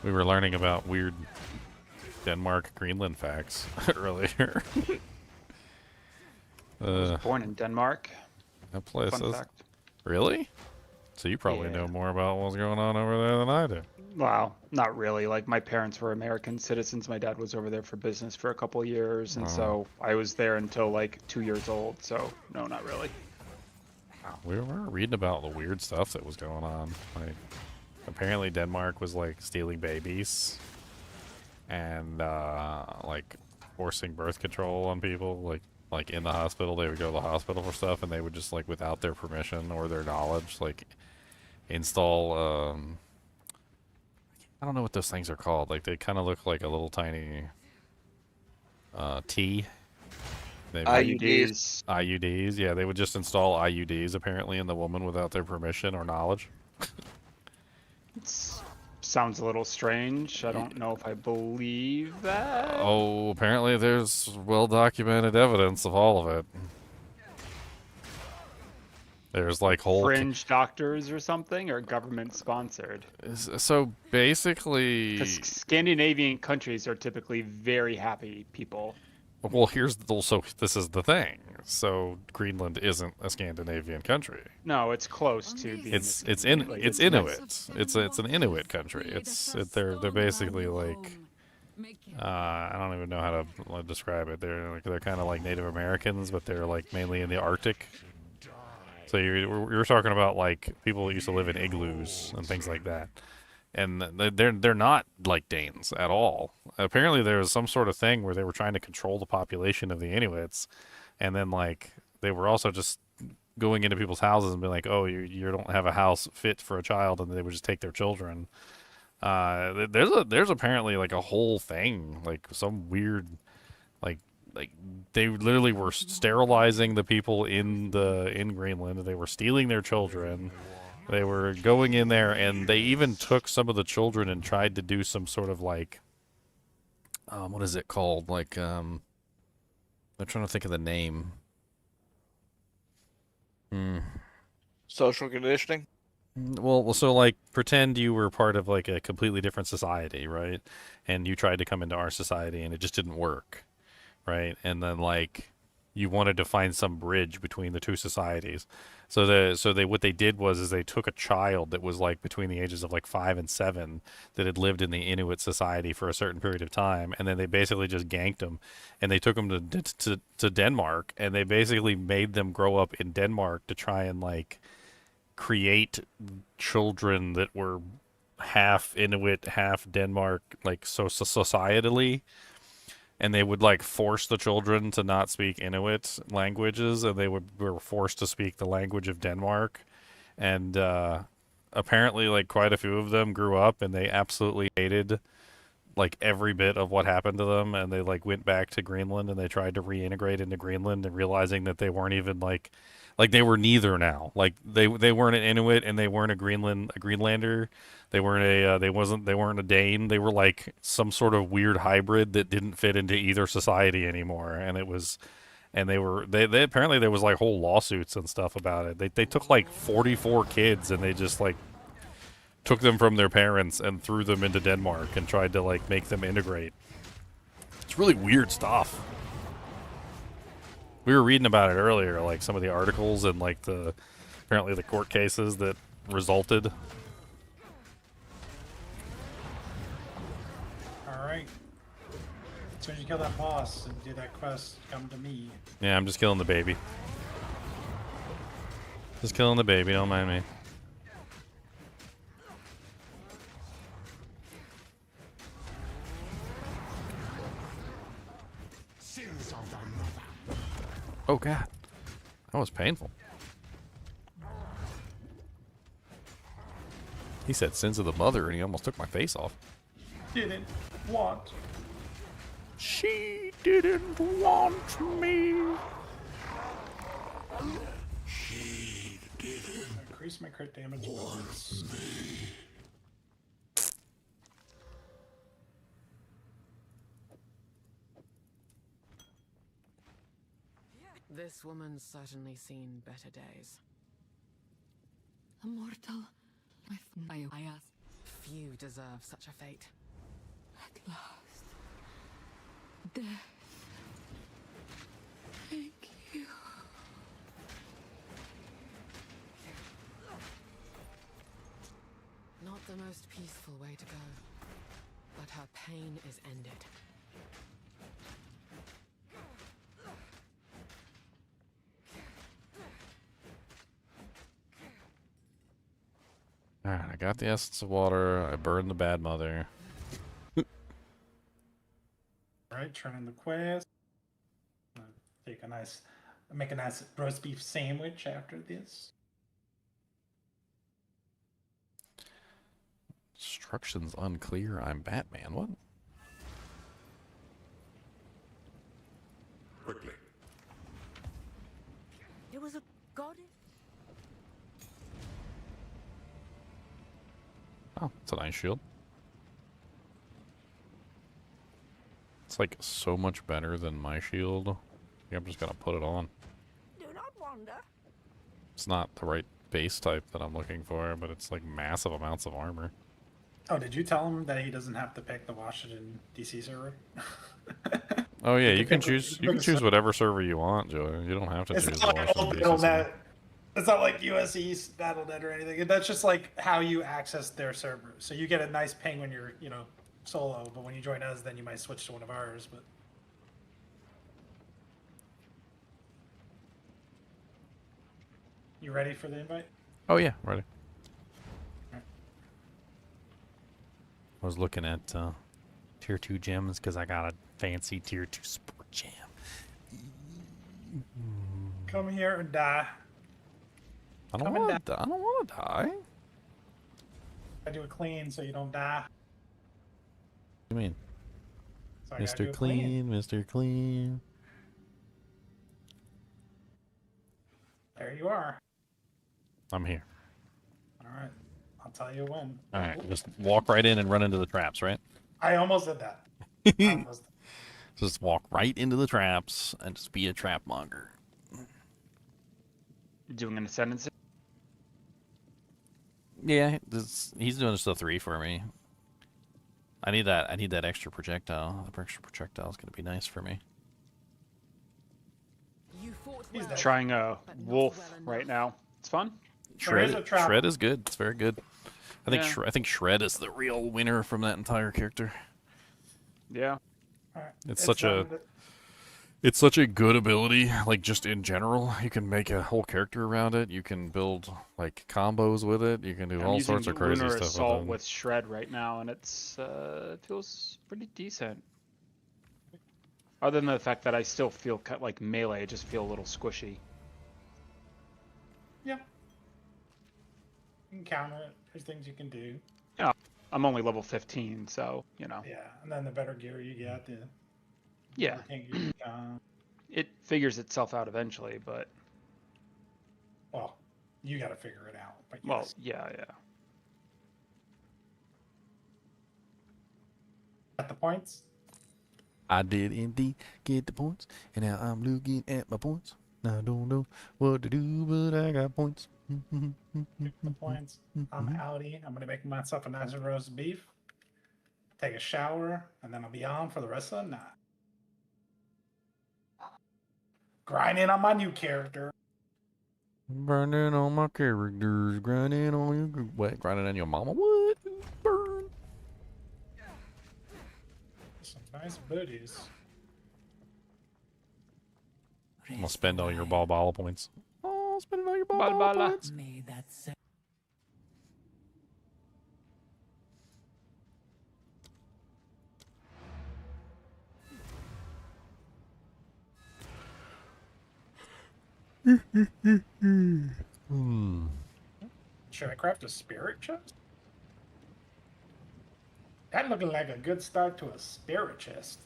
We were learning about weird Denmark, Greenland facts earlier. I was born in Denmark. That place Fun is fact. really. So you probably know more about what's going on over there than I do. Wow, not really. Like, my parents were American citizens. My dad was over there for business for a couple of years, and so I was there until like 2 years old. So no, not really. We were reading about the weird stuff that was going on. Like, apparently Denmark was like stealing babies and like forcing birth control on people. Like in the hospital, they would go to the hospital for stuff, and they would just like without their permission or their knowledge, like install. I don't know what those things are called. Like they kind of look like a little tiny T. IUDs. IUDs, yeah, they would just install IUDs apparently in the woman without their permission or knowledge. Sounds a little strange. I don't know if I believe that. Oh, apparently there's well-documented evidence of all of it. There's like whole Fringe doctors or something, or government sponsored. So basically, Because Scandinavian countries are typically very happy people. well, here's also this is the thing. So Greenland isn't a Scandinavian country. No, it's close to being. It's Inuit. It's an Inuit country. They're basically like I don't even know how to describe it. They're kind of like Native Americans, but they're like mainly in the Arctic. So you're talking about like people that used to live in igloos and things like that, and they're not like Danes at all. Apparently, there was some sort of thing where they were trying to control the population of the Inuits, and then like they were also just going into people's houses and being like, "Oh, you don't have a house fit for a child," and they would just take their children. There's apparently like a whole thing, like some weird, like they literally were sterilizing the people in Greenland. They were stealing their children. They were going in there, and they even took some of the children and tried to do some sort of like, what is it called? Like, I'm trying to think of the name. Social conditioning? Well, so like pretend you were part of like a completely different society, right? And you tried to come into our society, and it just didn't work. Right, and then like you wanted to find some bridge between the two societies, so what they did was they took a child that was like between the ages of like 5 and 7 that had lived in the Inuit society for a certain period of time, and then they basically just ganked them, and they took them to Denmark, and they basically made them grow up in Denmark to try and like create children that were half Inuit, half Denmark, like so societally. And they would like force the children to not speak Inuit languages, and they were forced to speak the language of Denmark. And apparently, like quite a few of them grew up, and they absolutely hated like every bit of what happened to them, and they like went back to Greenland and they tried to reintegrate into Greenland, and realizing that they weren't even like they were neither now. Like they weren't an Inuit and they weren't a Greenlander. They weren't a they weren't a Dane. They were like some sort of weird hybrid that didn't fit into either society anymore. And it was and they apparently there was like whole lawsuits and stuff about it. They took like 44 kids and they just like took them from their parents and threw them into Denmark and tried to like make them integrate. It's really weird stuff. We were reading about it earlier, like some of the articles and like apparently the court cases that resulted. Alright. As soon as you kill that boss and do that quest, come to me. Yeah, I'm just killing the baby. Just killing the baby, don't mind me. Oh god, that was painful. He said sins of the mother and he almost took my face off. Didn't want. She didn't want me. She didn't Increase my crit damage. want me. This woman's certainly seen better days. Immortal with my eyes. Few deserve such a fate. At last. Death. Thank you. Not the most peaceful way to go, but her pain is ended. Alright, I got the essence of water. I burned the bad mother. Alright, turn in the quest. Make a nice roast beef sandwich after this. Instructions unclear. I'm Batman. What? Quickly. It was a goddess. Oh, it's a nice shield. It's like so much better than my shield. I think I'm just gonna put it on. Do not wander. It's not the right base type that I'm looking for, but it's like massive amounts of armor. Oh, did you tell him that he doesn't have to pick the Washington DC server? Oh yeah, you can pick choose. the- You can choose whatever server you want, Joey. You don't have to It's choose not the like Washington old DC server. Battle.net. It's not like US East Battle.net or anything. That's just like how you access their server. So you get a nice ping when you're, solo, but when you join us, then you might switch to one of ours. But you ready for the invite? Oh yeah, ready. Alright. I was looking at tier 2 gems because I got a fancy tier 2 sport gem. Come here and die. I don't Come and want to. I don't want to die. I do it clean so you don't die. What do you mean, So I gotta do Mr. it Clean, Mr. Clean? There you are. I'm here. All right. I'll tell you when. All right, just walk right in and run into the traps, right? I almost did that. Almost. Just walk right into the traps and just be a trap monger. Doing an ascendancy. Yeah, he's doing just a 3 for me. I need that extra projectile. The extra projectile is going to be nice for me. You fought He's well, dead. Trying a but not wolf well enough. right now. It's fun. There is a Shred, trap. Shred is good. It's very good. I think Yeah. I think Shred is the real winner from that entire character. Yeah. All right. It's such a- done. It's such a good ability, like just in general. You can make a whole character around it. You can build like combos with it. You can do I'm all using sorts of crazy Lunar stuff Assault with it. with Shred right now, and it's it feels pretty decent. Other than the fact that I still feel like melee, I just feel a little squishy. Yeah. You can counter it. There's things you can do. Yeah. I'm only level 15, so you know. Yeah, and then the better gear you get, the Yeah, more tank you become. it figures itself out eventually, but Well, you got to figure it out. But well, yes, yeah. got the points. I did indeed get the points, and now I'm looking at my points. I don't know what to do, but I got points. Get the points. I'm outie. I'm gonna make myself a nice roast beef. Take a shower, and then I'll be on for the rest of the night. Grinding on my new character. Grinding on my characters, grinding on your what? Grinding on your mama? What? Burn. Some nice booties. I'm gonna spend all your ball points. Oh, spend all your ball Bala. points. May that se- Should I craft a spirit chest? That looking like a good start to a spirit chest.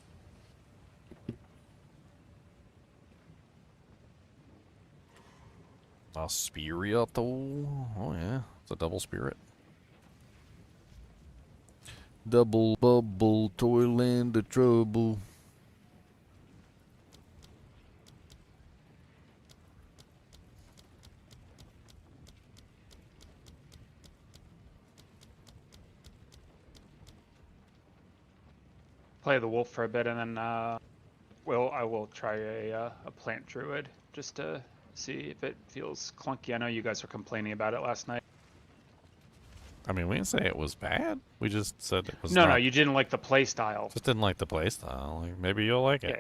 A spirit, though. Oh yeah, it's a double spirit. Double bubble, toil and the trouble. Play the wolf for a bit, and then I will try a plant druid just to see if it feels clunky. I know you guys were complaining about it last night. I mean, we didn't say it was bad. We just said it was No, not, you didn't like the play style. just didn't like the playstyle. Like, maybe you'll like it.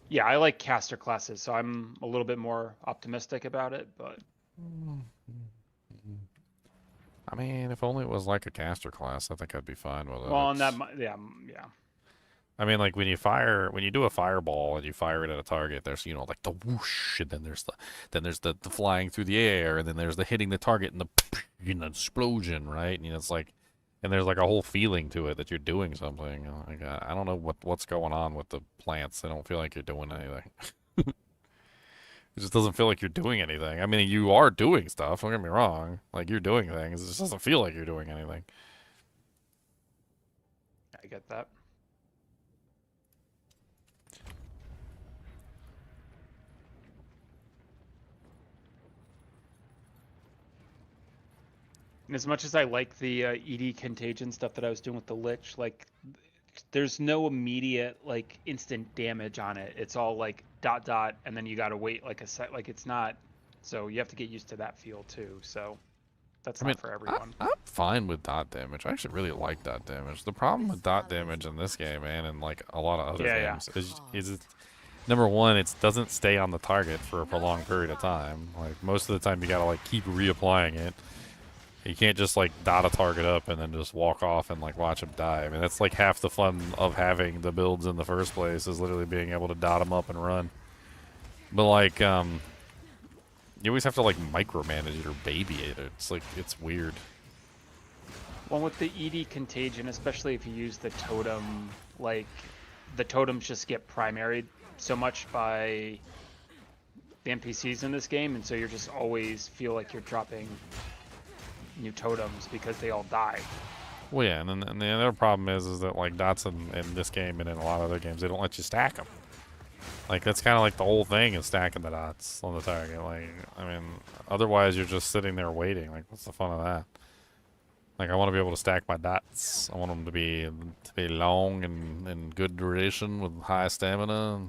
Yeah, I like caster classes, so I'm a little bit more optimistic about it. But I mean, if only it was like a caster class, I think I'd be fine with it. well, and that It's- yeah. I mean, like when you do a fireball and you fire it at a target, there's like the whoosh, and then there's the flying through the air, and then there's the hitting the target and the explosion, right? And it's like, and there's like a whole feeling to it that you're doing something. Like, I don't know what's going on with the plants. I don't feel like you're doing anything. It just doesn't feel like you're doing anything. I mean, you are doing stuff. Don't get me wrong. Like you're doing things. It just doesn't feel like you're doing anything. I get that. And as much as I like the ED contagion stuff that I was doing with the Lich, like there's no immediate like instant damage on it. It's all like ... and then you gotta wait like a set. Like it's not. So you have to get used to that feel too. So that's not for everyone. I'm fine with dot damage. I actually really like dot damage. The problem with dot damage in this game and in like a lot of other games is number one, it doesn't stay on the target for a prolonged period of time. Like most of the time, you gotta like keep reapplying it. You can't just like dot a target up and then just walk off and like watch him die. I mean, that's like half the fun of having the builds in the first place is literally being able to dot them up and run. But like, you always have to like micromanage it or baby it. It's like, it's weird. Well, with the ED contagion, especially if you use the totem, like the totems just get primaried so much by the NPCs in this game, and so you're just always feel like you're dropping new totems because they all die. Well, yeah, and the other problem is that like dots in this game and in a lot of other games, they don't let you stack them. Like that's kind of like the whole thing is stacking the dots on the target. Like, I mean, otherwise you're just sitting there waiting. Like, what's the fun of that? Like, I want to be able to stack my dots. I want them to be long and good duration with high stamina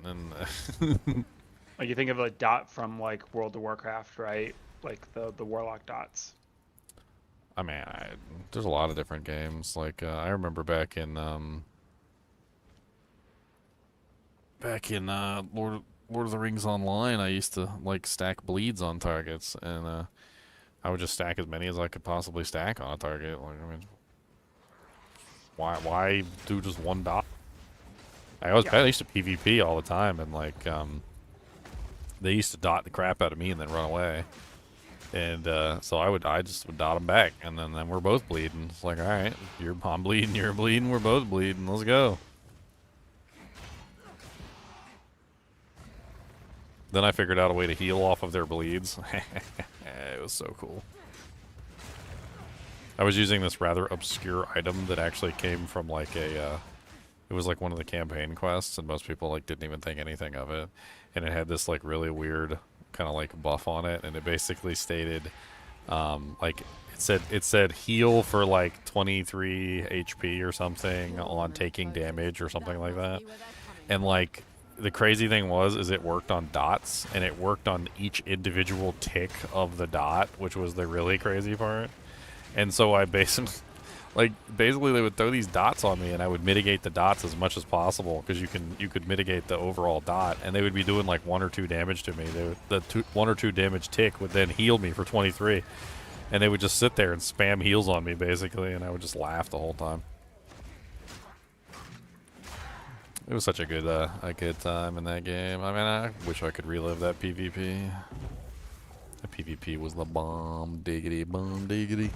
and Like you think of a dot from like World of Warcraft, right? Like the Warlock dots. I mean, there's a lot of different games. Like I remember back in Lord of the Rings Online, I used to like stack bleeds on targets, and I would just stack as many as I could possibly stack on a target. Like, I mean, why do just one dot? I used to PvP all the time, and like they used to dot the crap out of me and then run away. And so I just would dot him back, and then we're both bleeding. It's like, all right, I'm bleeding, you're bleeding, we're both bleeding. Let's go. Then I figured out a way to heal off of their bleeds. It was so cool. I was using this rather obscure item that actually came from like a, it was like one of the campaign quests, and most people like didn't even think anything of it. And it had this like really weird kind of like buff on it, and it basically stated, like it said heal for like 23 HP or something on taking damage or something like that. And like the crazy thing was it worked on dots, and it worked on each individual tick of the dot, which was the really crazy part. And so I basically they would throw these dots on me, and I would mitigate the dots as much as possible, because you could mitigate the overall dot, and they would be doing like 1 or 2 damage to me. The 1 or 2 damage tick would then heal me for 23, and they would just sit there and spam heals on me basically, and I would just laugh the whole time. It was such a good time in that game. I mean, I wish I could relive that PvP. The PvP was the bomb diggity bomb diggity.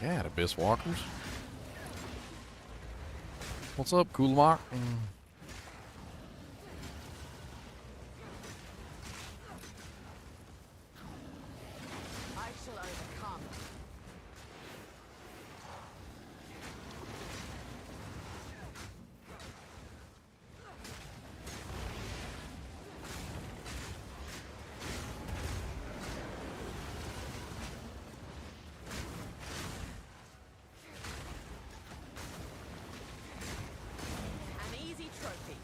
Yeah, Abyss Walkers. What's up, Coolmark? I shall overcome. An easy trophy.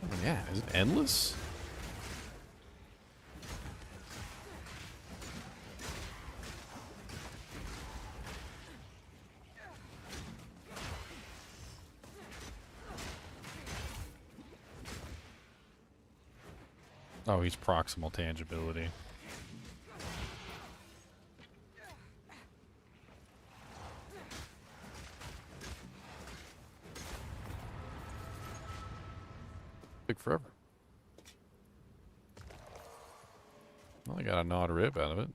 Oh, yeah, is it endless? Oh, he's proximal tangibility. Took forever. Well, I got a nod rip out of it.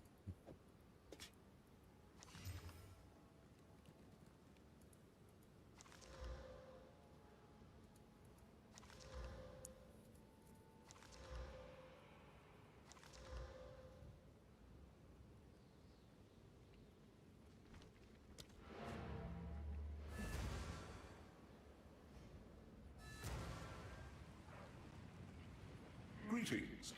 Greetings.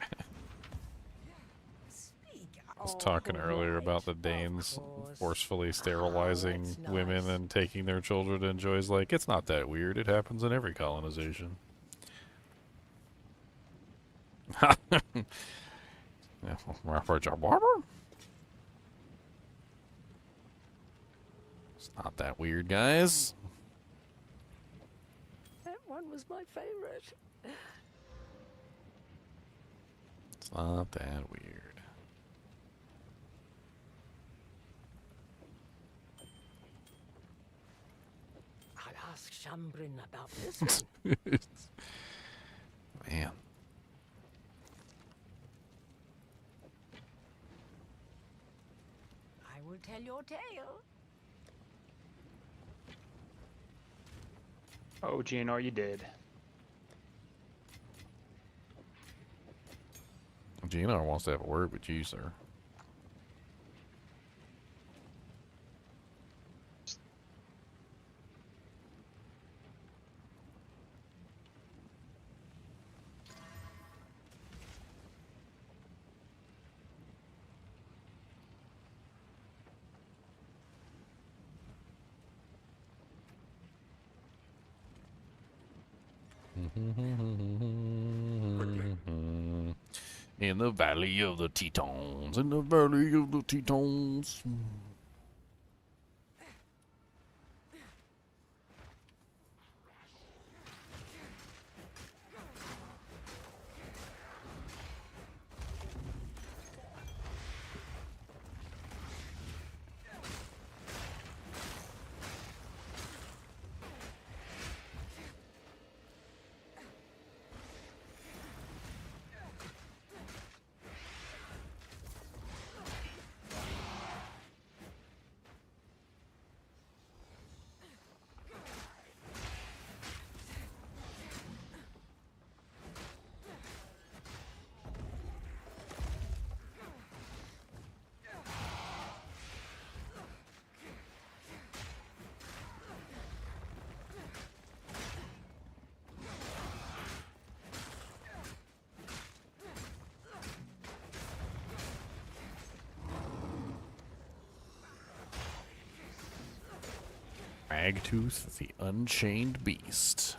I was talking earlier about the Danes forcefully sterilizing women and taking their children, and Joy's like, it's not that weird. It happens in every colonization. Yeah, it's not that weird, guys. That one was my favorite. It's not that weird. I'll ask Shambrin about this one. Man. tell your tale. Oh, Gino, you did. Gina wants to have a word with you, sir. In the Valley of the Tetons, in the Valley of the Tetons. Cragtooth, the Unchained Beast.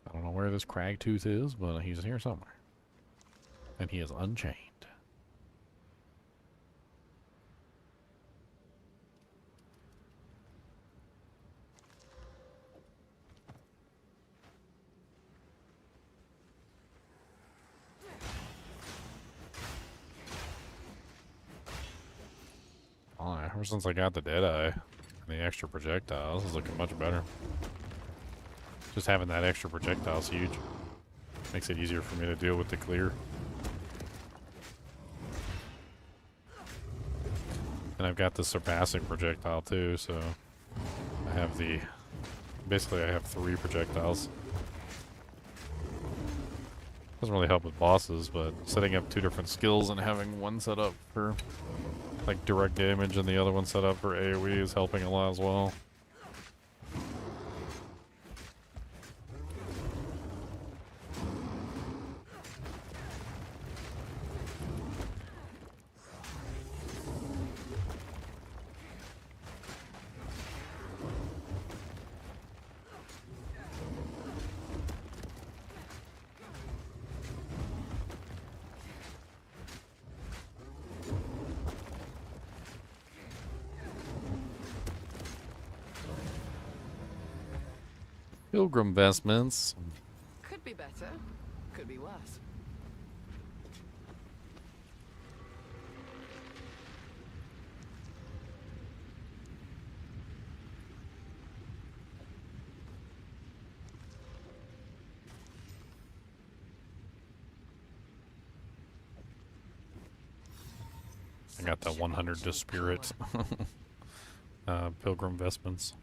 I don't know where this Cragtooth is, but he's here somewhere. And he is unchained. Ever since I got the Deadeye and the extra projectiles, this is looking much better. Just having that extra projectile is huge. Makes it easier for me to deal with the clear. And I've got the surpassing projectile too, so I have the... Basically I have 3 projectiles. Doesn't really help with bosses, but setting up 2 different skills and having one set up for like direct damage and the other one set up for AoE is helping a lot as well. Pilgrim vestments. Could be better, could be worse. I got the 100 to spirit pilgrim vestments.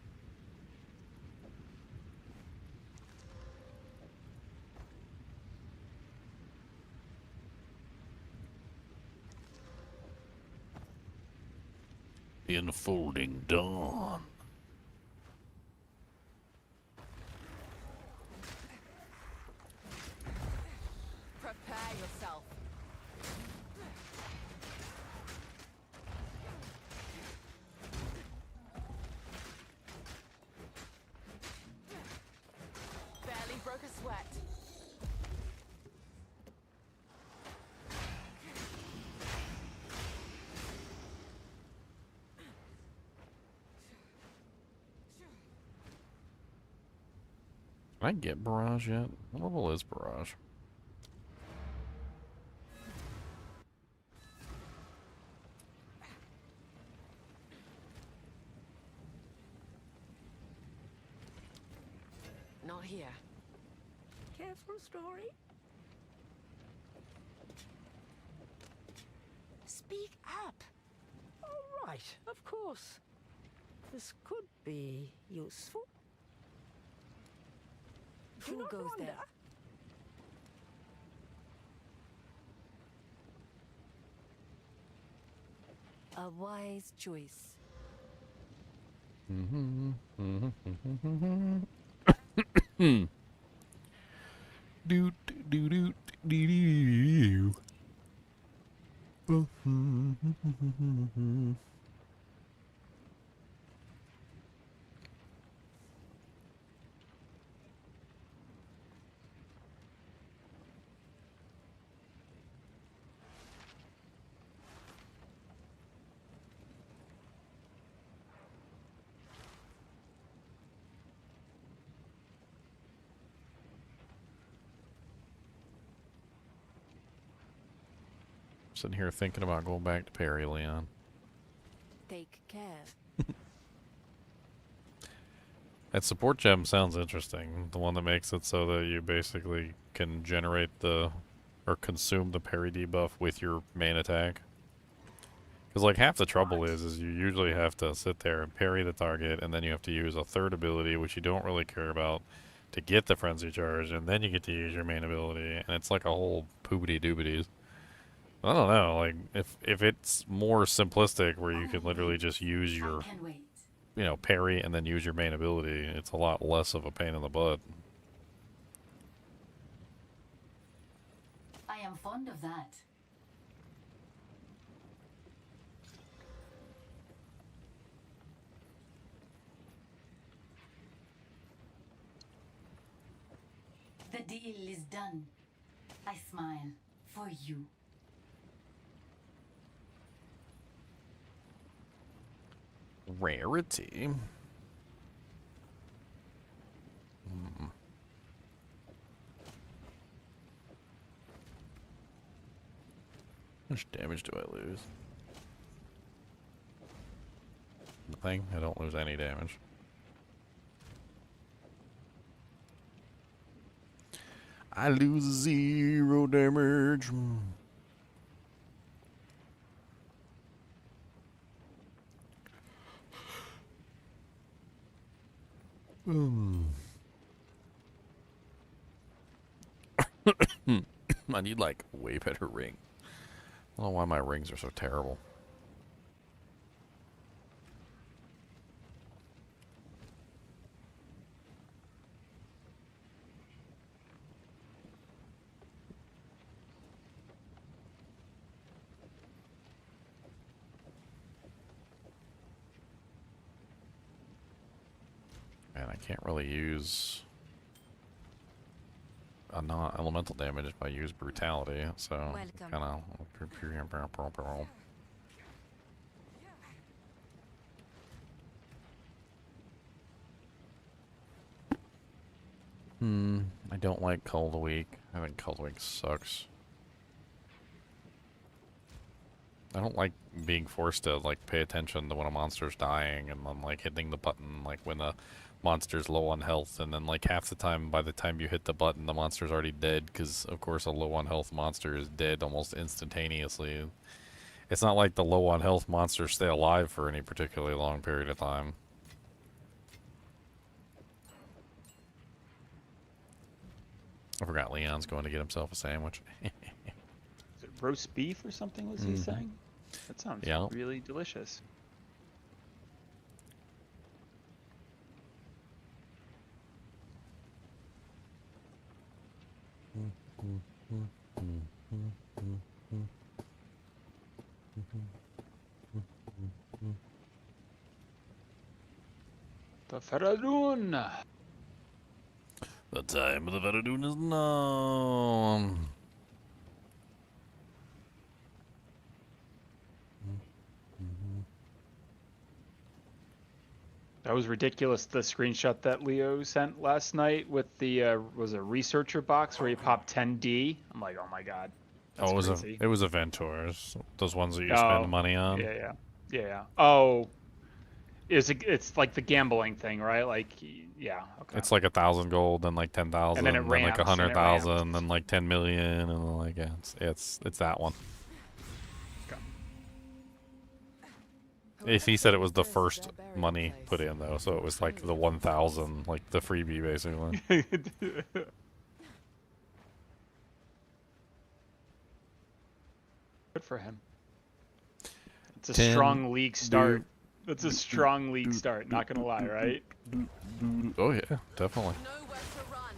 Enfolding dawn. Prepare yourself. Barely broke a sweat. Can I get Barrage yet? What level is Barrage? care for a story? Speak up. All right, of course. This could be useful. Do Who not goes wander. there? A wise choice. Doot, doot, doot, dee, dee, doo. Sitting here thinking about going back to Perry, Leon. Take care. That support gem sounds interesting. The one that makes it so that you basically can generate the, or consume the parry debuff with your main attack. Because like half the trouble is you usually have to sit there and parry the target, and then you have to use a third ability, which you don't really care about, to get the frenzy charge, and then you get to use your main ability, and it's like a whole poobity doobities. I don't know, like if it's more simplistic where you can literally just use your, you know, parry and then use your main ability, it's a lot less of a pain in the butt. I am fond of that. The deal is done. I smile for you. Rarity. How much damage do I lose? Nothing. I don't lose any damage. I lose 0 damage. I need like way better ring. I don't know why my rings are so terrible. And I can't really use a non-elemental damage if I use brutality, so kind of. I don't like Call of the Week. I think Call of the Week sucks. I don't like being forced to like pay attention to when a monster's dying and then like hitting the button like when a monster's low on health, and then like half the time by the time you hit the button the monster's already dead, because of course a low on health monster is dead almost instantaneously. It's not like the low on health monsters stay alive for any particularly long period of time. I forgot Leon's going to get himself a sandwich. Is it roast beef or something, was he saying? That sounds really delicious. The Faradun! The time of the Faradun is now. That was ridiculous, the screenshot that Leo sent last night with the, was a researcher box where he popped 10D. I'm like, oh my god. That's crazy. It was Aventors. Those ones that you spend money on. Yeah. Oh. It's like the gambling thing, right? Like, yeah. Okay. It's like 1,000 gold, then like 10,000, And then it then like ramps, and it 100,000, ramps. then like 10 million, and then like yeah, it's that one. If he said it was the first money put in though, so it was like the 1,000, like the freebie basically. Good for him. It's a 10, strong league start. It's a strong league start, not gonna lie, right? Oh yeah, definitely. Nowhere to run.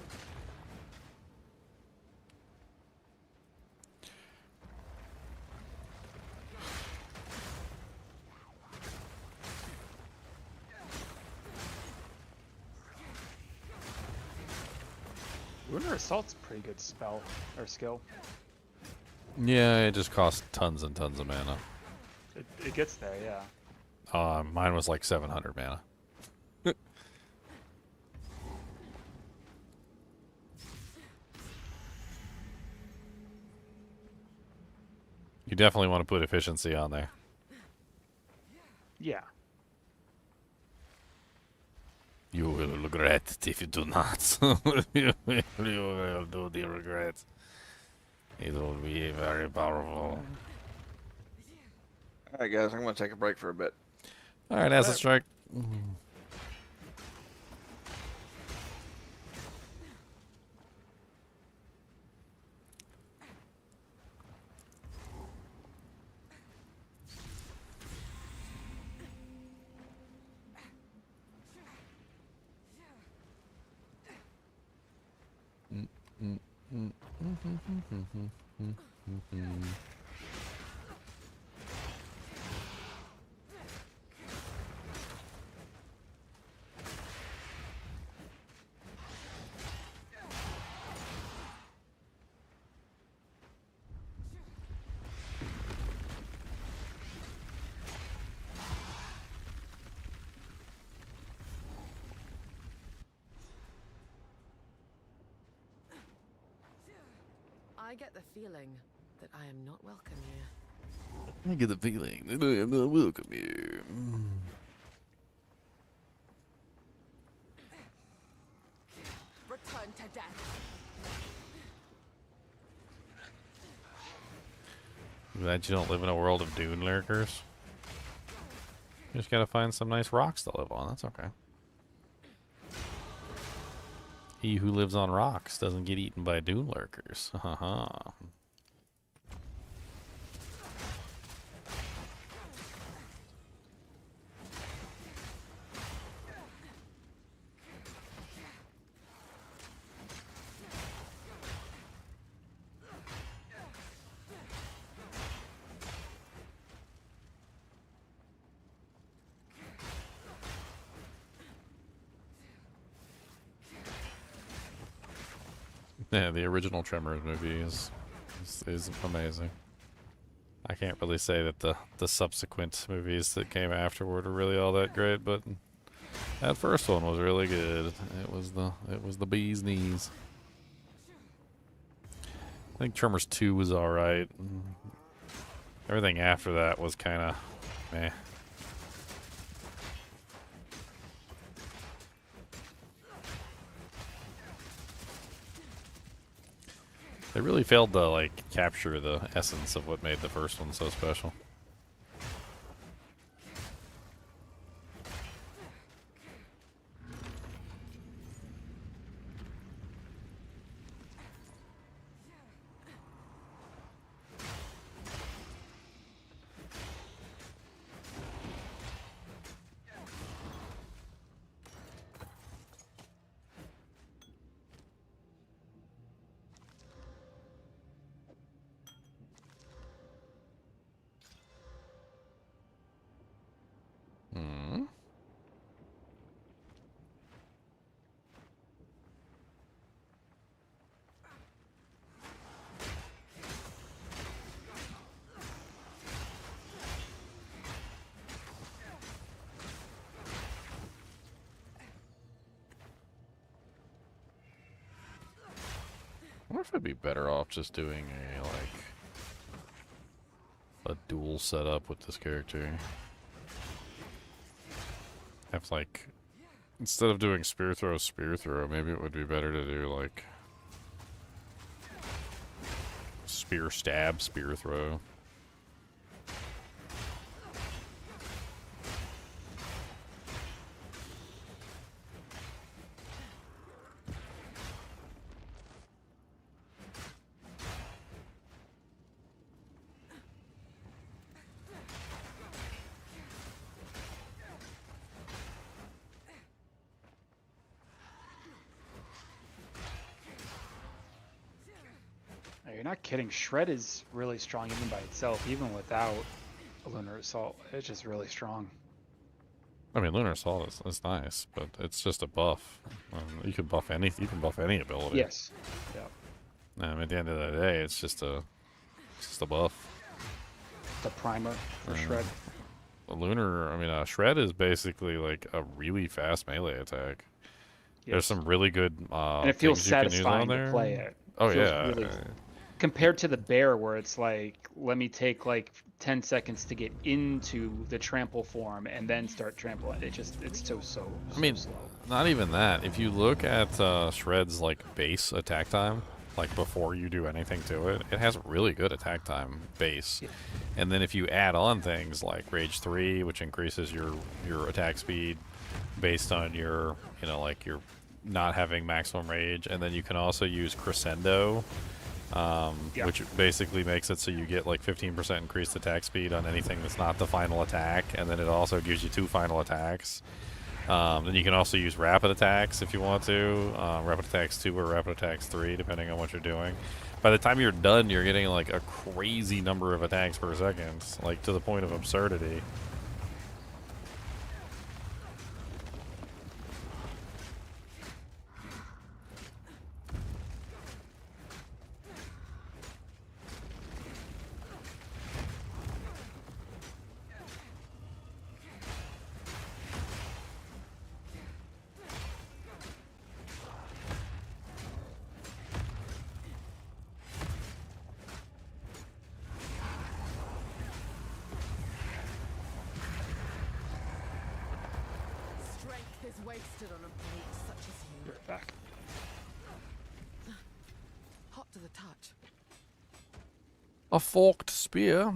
Lunar Assault's a pretty good spell or skill. Yeah, it just costs tons and tons of mana. It gets there, yeah. Mine was like 700 mana. You definitely want to put efficiency on there. Yeah. You will regret it if you do not. You will do the regret. It will be very powerful. Alright guys, I'm gonna take a break for a bit. Alright, Acid Strike. I get the feeling that I am not welcome here. I get the feeling that I am not welcome here. Return to death. Glad you don't live in a world of dune lurkers. You just gotta find some nice rocks to live on. That's okay. He who lives on rocks doesn't get eaten by dune lurkers. Haha. Yeah, the original Tremors movie is amazing. I can't really say that the subsequent movies that came afterward are really all that great, but that first one was really good. It was the bee's knees. I think Tremors 2 was all right. Everything after that was kind of meh. They really failed to like capture the essence of what made the first one so special. I wonder if I'd be better off just doing a dual setup with this character. have like, instead of doing spear throw, maybe it would be better to do like spear stab, spear throw. You're not kidding. Shred is really strong even by itself, even without a Lunar Assault. It's just really strong. I mean, Lunar Assault is nice, but it's just a buff. You can buff any ability. Yes. Yeah. At the end of the day, it's just a buff. The primer for Shred. Shred is basically like a really fast melee attack. Yes. There's some really good and it feels things you can use on satisfying to there. play it. Oh Feels yeah. really- compared to the bear where it's like, let me take like 10 seconds to get into the trample form and then start trampling. It's so slow. Not even that. If you look at Shred's like base attack time, like before you do anything to it, it has really good attack time base. Yeah. And then if you add on things like Rage 3, which increases your attack speed based on your, like your not having maximum rage, and then you can also use Crescendo, which basically makes it so you get like 15% increased attack speed on anything that's not the final attack, and then it also gives you 2 final attacks. Then you can also use rapid attacks if you want to, rapid attacks 2 or rapid attacks 3, depending on what you're doing. By the time you're done, you're getting like a crazy number of attacks per second, like to the point of absurdity. Strength is wasted on a blade such as you. You're back. Hot to the touch. A forked spear.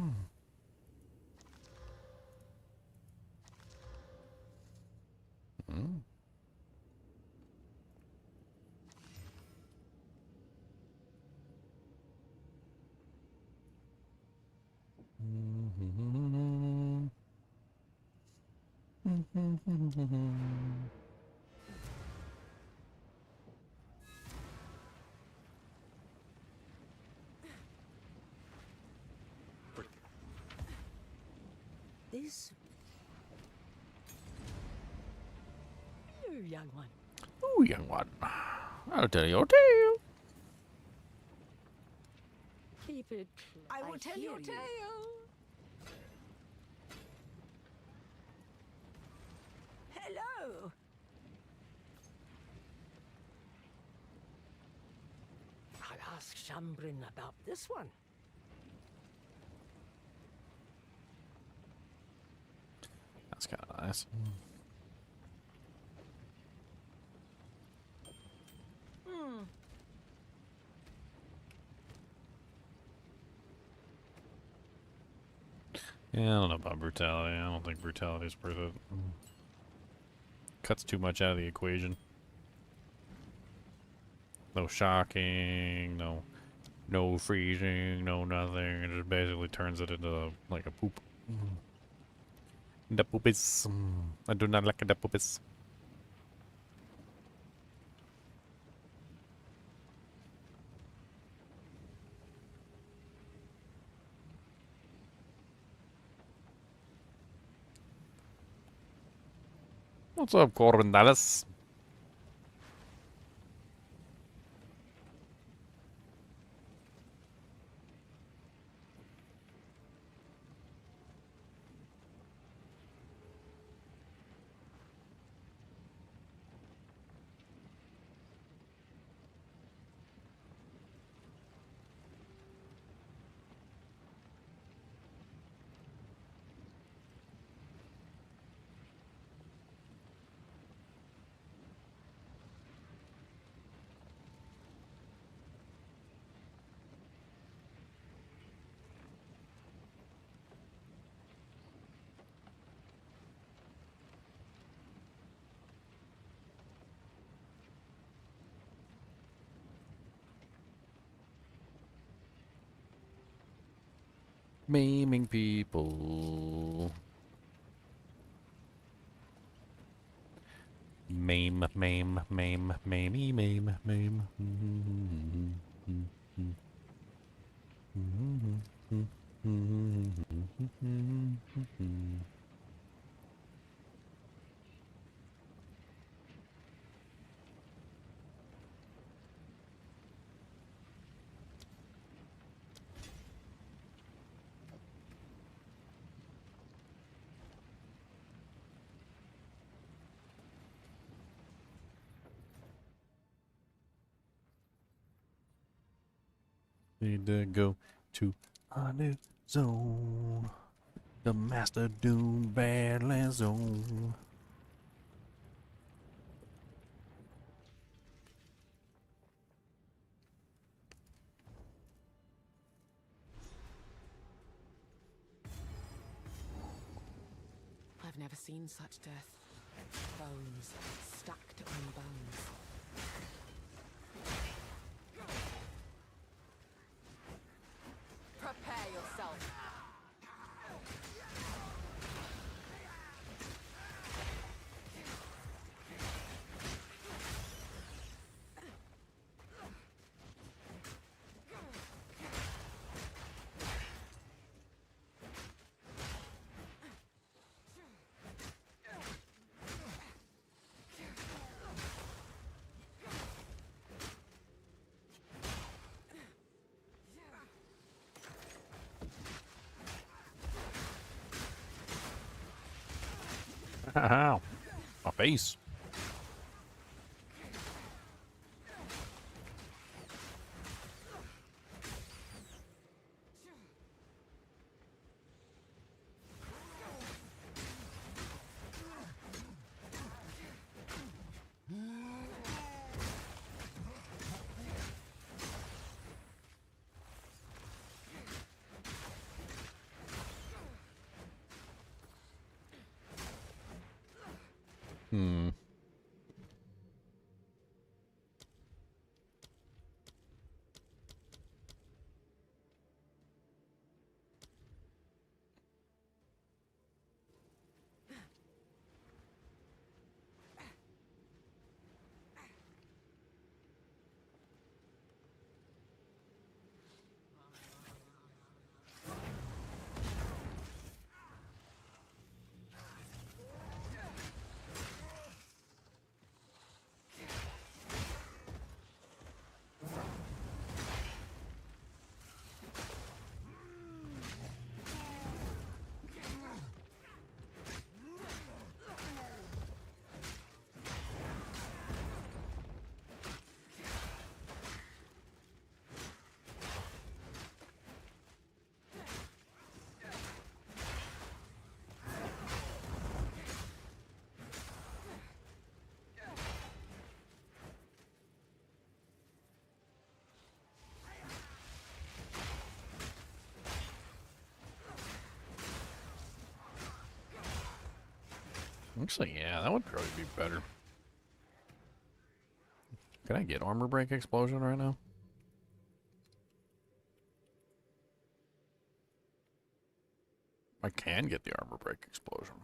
This. You young one. Ooh, young one. I'll tell your tale. Keep it. I will tell your tale. Hello. I'll ask Shambrin about this one. That's kind of nice. Yeah, I don't know about brutality. I don't think brutality is worth it. Cuts too much out of the equation. No shocking, no freezing, no nothing. It just basically turns it into like a poop. The poopis. I do not like the poopis. What's up, Corbin Dallas? Maiming people. Maim, maim, maim, maimey, maim, maim. Need to go to a new zone. The Master Doom Badlands Zone. I've never seen such death. Bones stacked on bones. Prepare yourself. Ow. My face. Hmm. Actually, yeah, that would probably be better. Can I get armor break explosion right now? I can get the armor break explosion.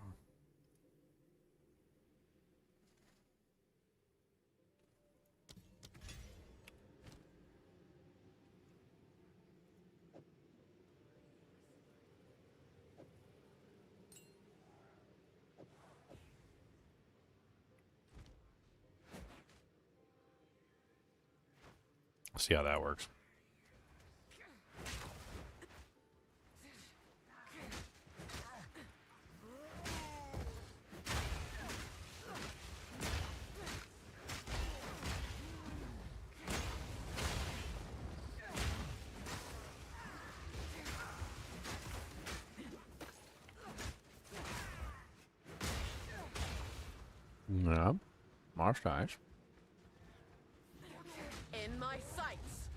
See how that works. Yeah, Marsh nice. In my sights.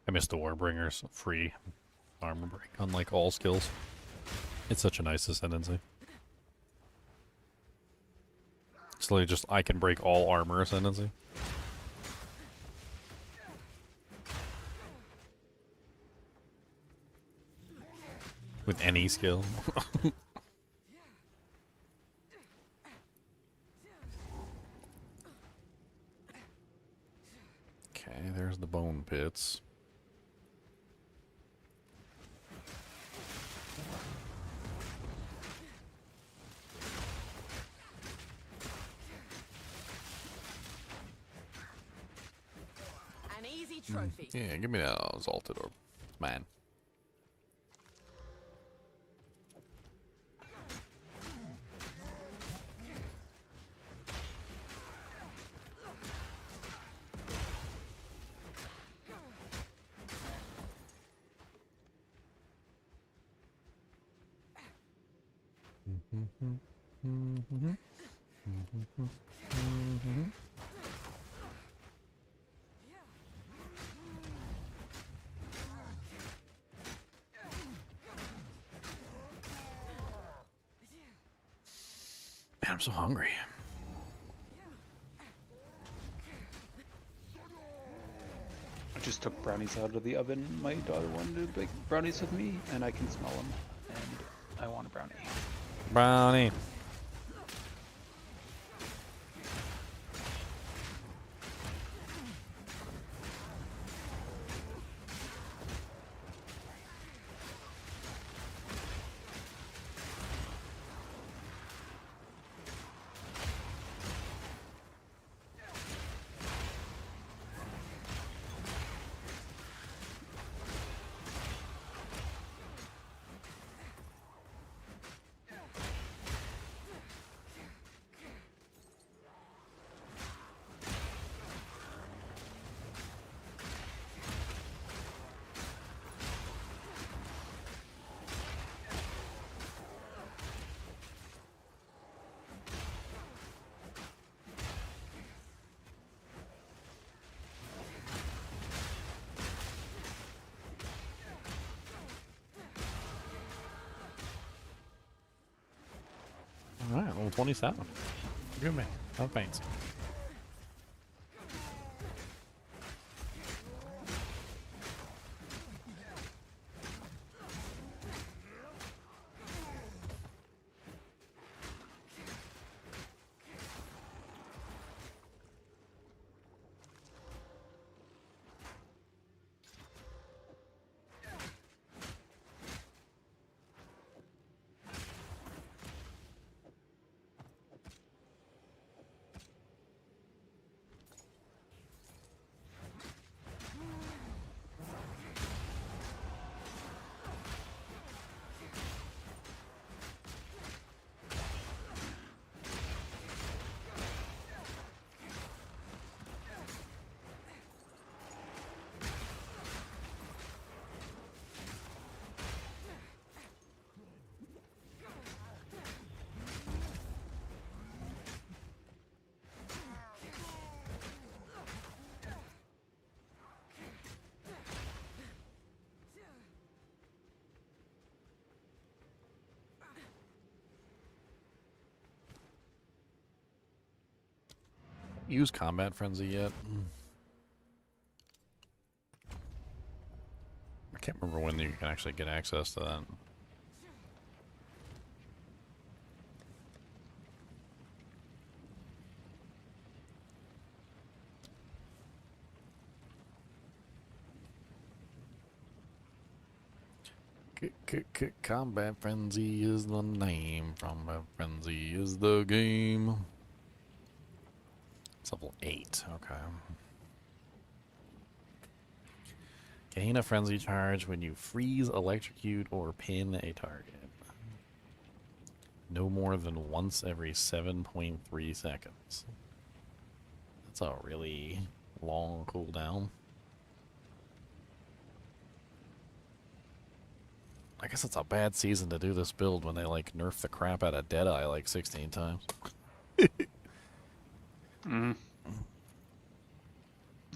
I miss the Warbringer's free armor break, unlike all skills. It's such a nice ascendancy. So just I can break all armor ascendancy. With any skill. Okay, there's the bone pits. An easy trophy. Yeah, give me that exalted orb. It's mine. Man, I'm so hungry. I just took brownies out of the oven. My daughter wanted to bake brownies with me, and I can smell them. And I want a brownie. Brownie. Alright, level 27. Good man. Oh, thanks. Use combat frenzy yet? I can't remember when you can actually get access to that. Combat frenzy is the name. Combat frenzy is the game. It's level 8. Okay. Gain a frenzy charge when you freeze, electrocute, or pin a target. No more than once every 7.3 seconds. That's a really long cooldown. I guess it's a bad season to do this build when they like nerf the crap out of Deadeye like 16 times.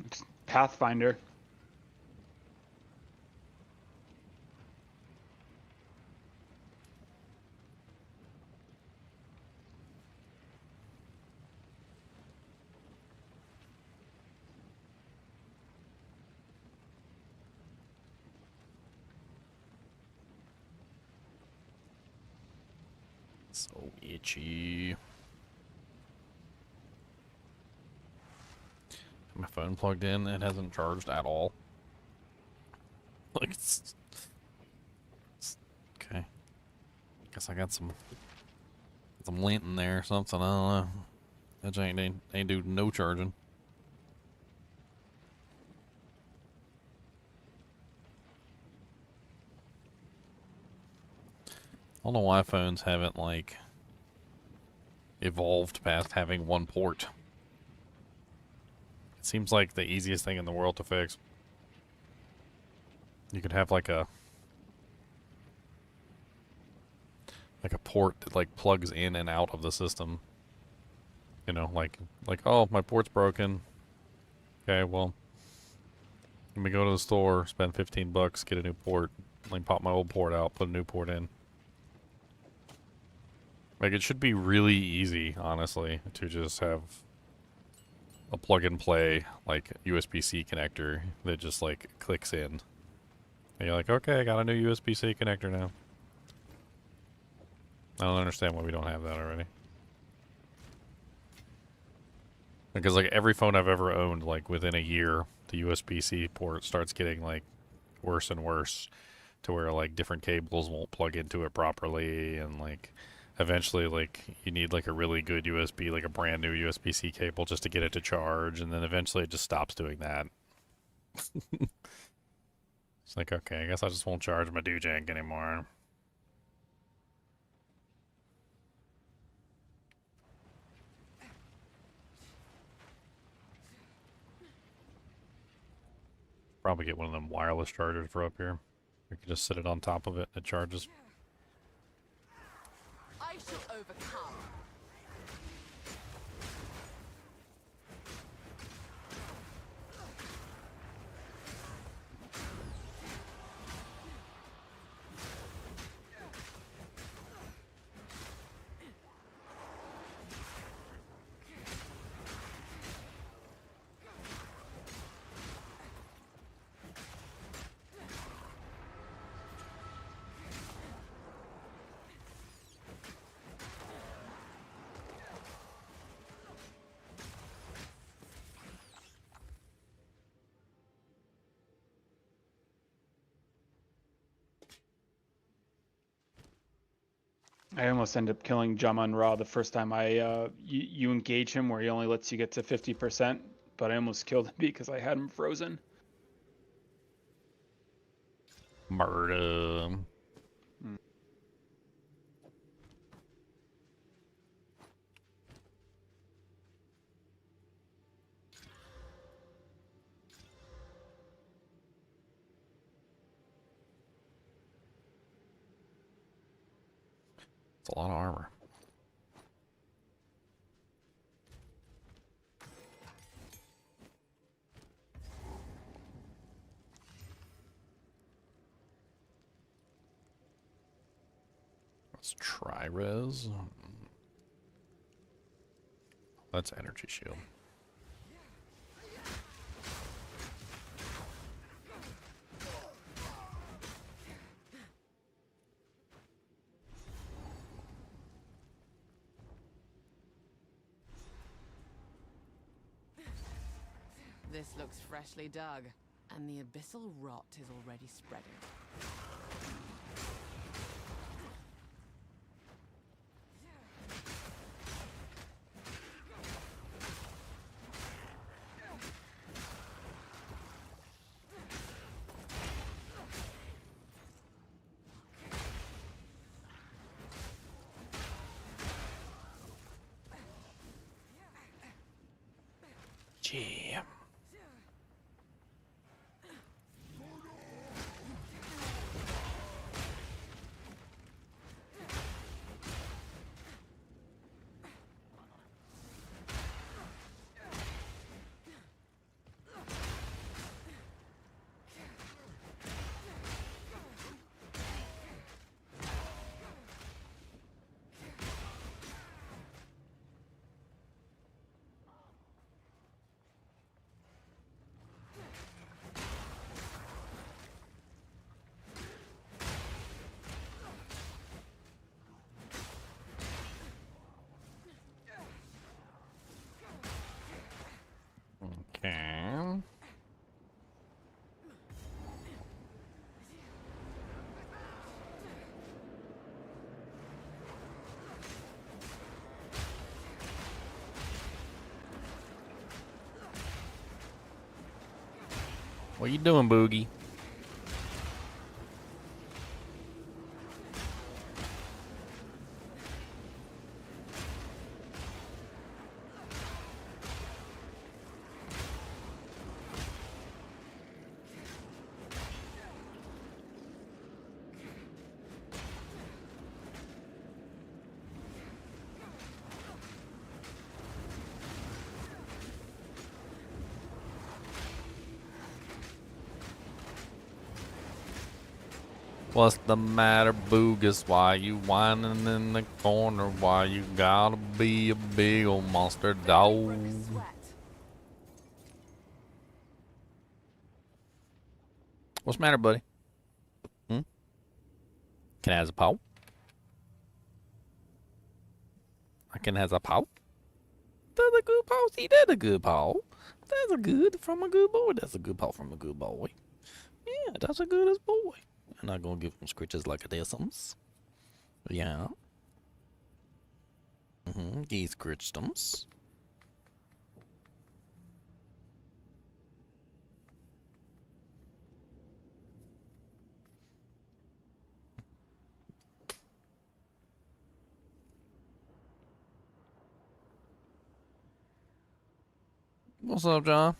It's Pathfinder. So itchy. My phone plugged in, it hasn't charged at all. Like it's okay. Guess I got some lint in there or something. I don't know. That ain't do no charging. I don't know why phones haven't like evolved past having one port. It seems like the easiest thing in the world to fix. You could have like a port that like plugs in and out of the system. You know, like oh, my port's broken. Okay, well, let me go to the store, spend $15, get a new port, like pop my old port out, put a new port in. Like, it should be really easy, honestly, to just have a plug-and-play, like, USB-C connector that just, like, clicks in. And you're like, okay, I got a new USB-C connector now. I don't understand why we don't have that already. Because, like, every phone I've ever owned, like, within a year, the USB-C port starts getting, like, worse and worse to where, like, different cables won't plug into it properly, and, like, eventually, like, you need, like, a really good USB, like, a brand new USB-C cable just to get it to charge, and then eventually it just stops doing that. It's like, okay, I guess I just won't charge my Doojank anymore. Probably get one of them wireless chargers for up here. You can just sit it on top of it and it charges. I shall overcome. I almost ended up killing Jaman Ra the first time you engage him, where he only lets you get to 50%, but I almost killed him because I had him frozen. Murder. It's a lot of armor. Let's try res. That's energy shield. This looks freshly dug, and the abyssal rot is already spreading. Jam. What you doing, Boogie? What's the matter, Boogus? Why you whining in the corner? Why you gotta be a big old monster dog? What's the matter, buddy? Hmm? Can I have a paw? I can have a paw? That's a good paw. See, that's a good paw. That's a good from a good boy. That's a good paw from a good boy. Yeah, that's a good as boy. I'm not gonna give him scritches like a dissums. Yeah. He scritchdums. What's up, John?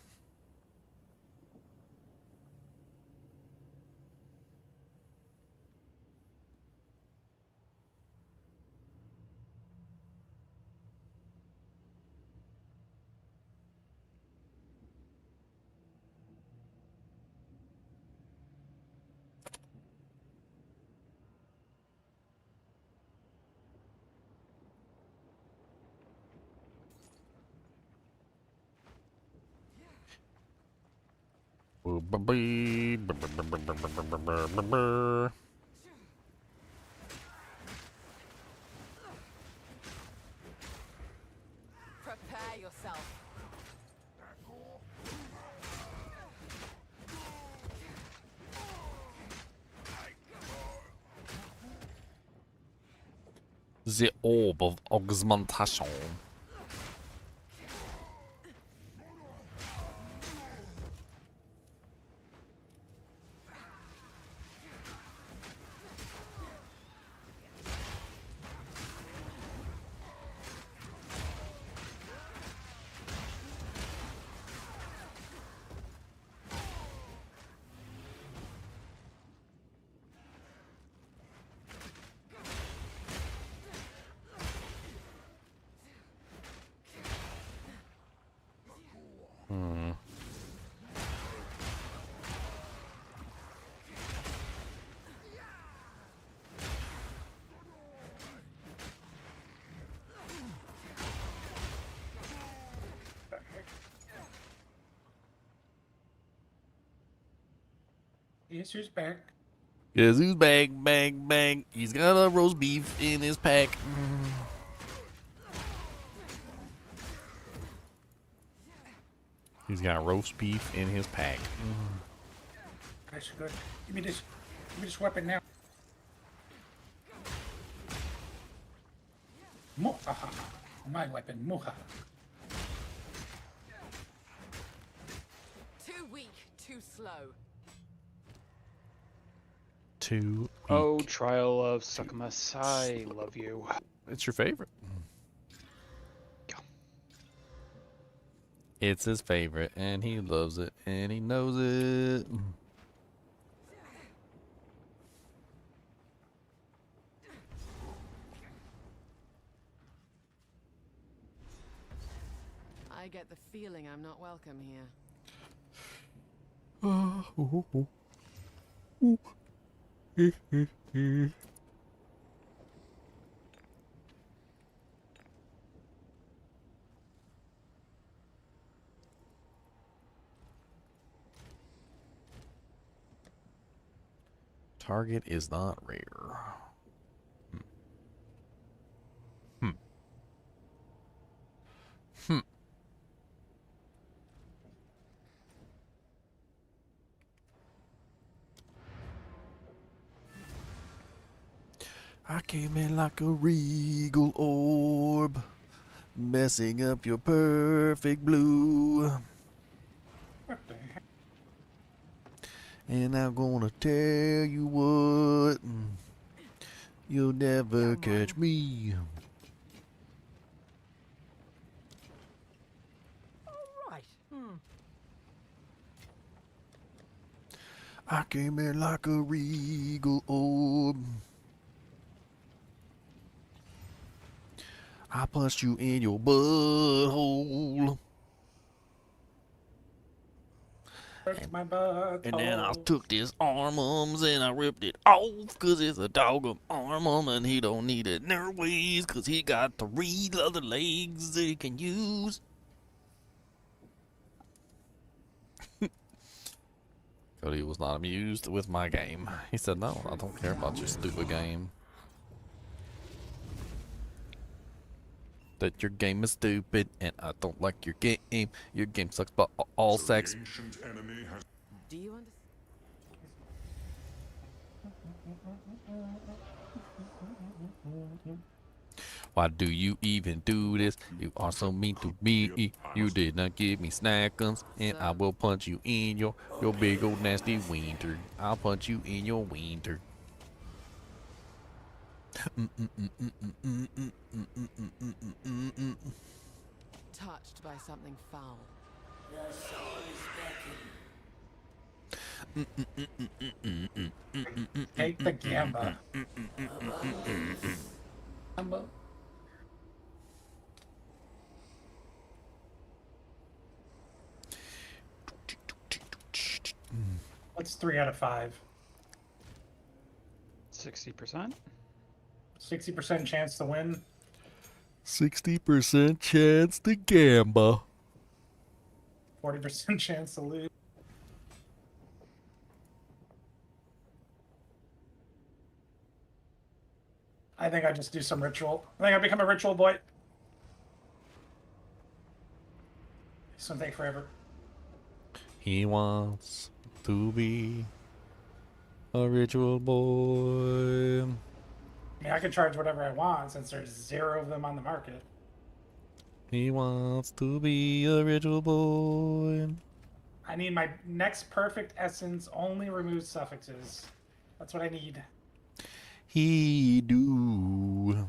Prepare yourself. The orb of augmentation. Yes, who's back? Guess who's back, bang, bang. He's got a roast beef in his pack. He's got roast beef in his pack. That's good. Give me this. Give me this weapon now. Muhaha. My weapon, Muhaha. Too weak, too slow. Too weak. Oh, Trial of Succumus, I love you. It's your favorite. It's his favorite, and he loves it, and he knows it. I get the feeling I'm not welcome here. Target is not rare. I came in like a regal orb, messing up your perfect blue. What the heck? And I'm gonna tell you what, you'll never catch me. All right. I came in like a regal orb. I punched you in your butthole. Hurts my butt. And then I took this armums and I ripped it off, cause it's a dog of armum and he don't need it in their ways, cause he got 3 other legs that he can use. Cody was not amused with my game. He said, no, I don't care about your stupid game. That your game is stupid and I don't like your game. Your game sucks, but all sex. Do you understand? Why do you even do this? You are so mean to me. You did not give me snackums, and I will punch you in your big old nasty wiener. I'll punch you in your wiener. Touched by something foul. Take the gamba. What's 3 out of 5? 60%. 60% chance to win. 60% chance to gamba. 40% chance to lose. I think I just do some ritual. I think I become a ritual boy. This one take forever. He wants to be a ritual boy. I mean, I can charge whatever I want since there's 0 of them on the market. He wants to be a ritual boy. I need my next perfect essence only removes suffixes. That's what I need. He do.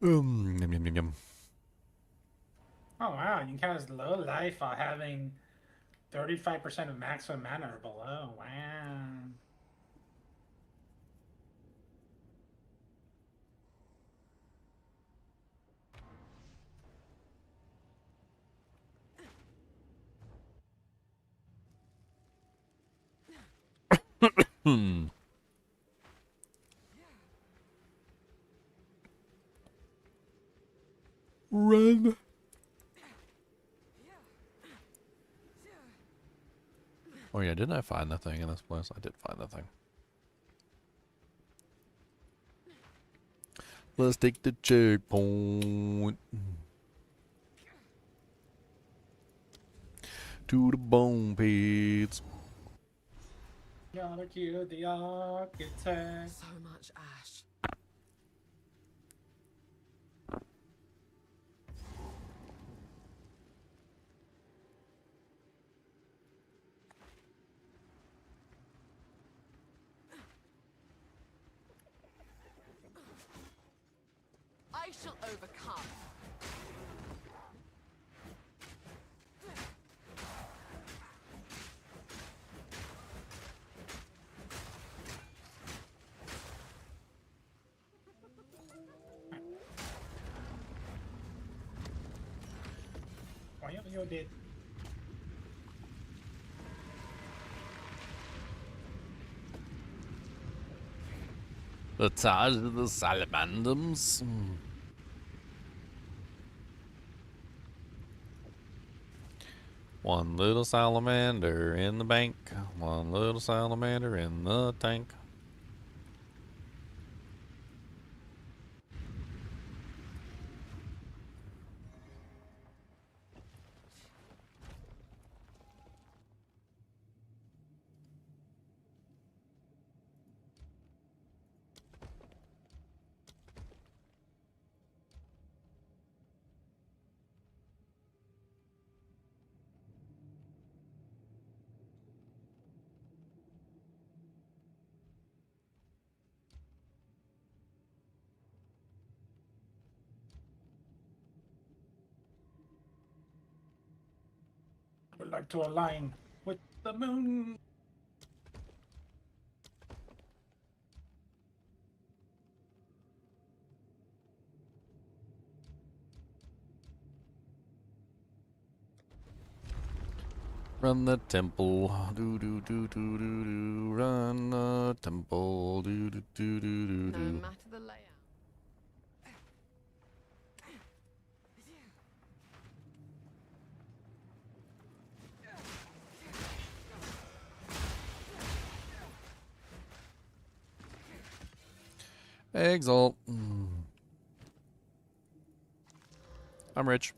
Yum, yum, yum, yum. Oh wow, you can count as low life while having 35% of maximum mana or below. Wow. Run. Oh yeah, didn't I find the thing in this place? I did find the thing. Let's take the checkpoint. To the bone pits. Gotta kill the architect. So much ash. I shall overcome. Why you did? The charge of the salamanders. One little salamander in the bank. One little salamander in the tank. like to align with the moon. Run the temple, do do do do do do. Run the temple, do do do do do No do. matter the layout. Exalt. I'm rich.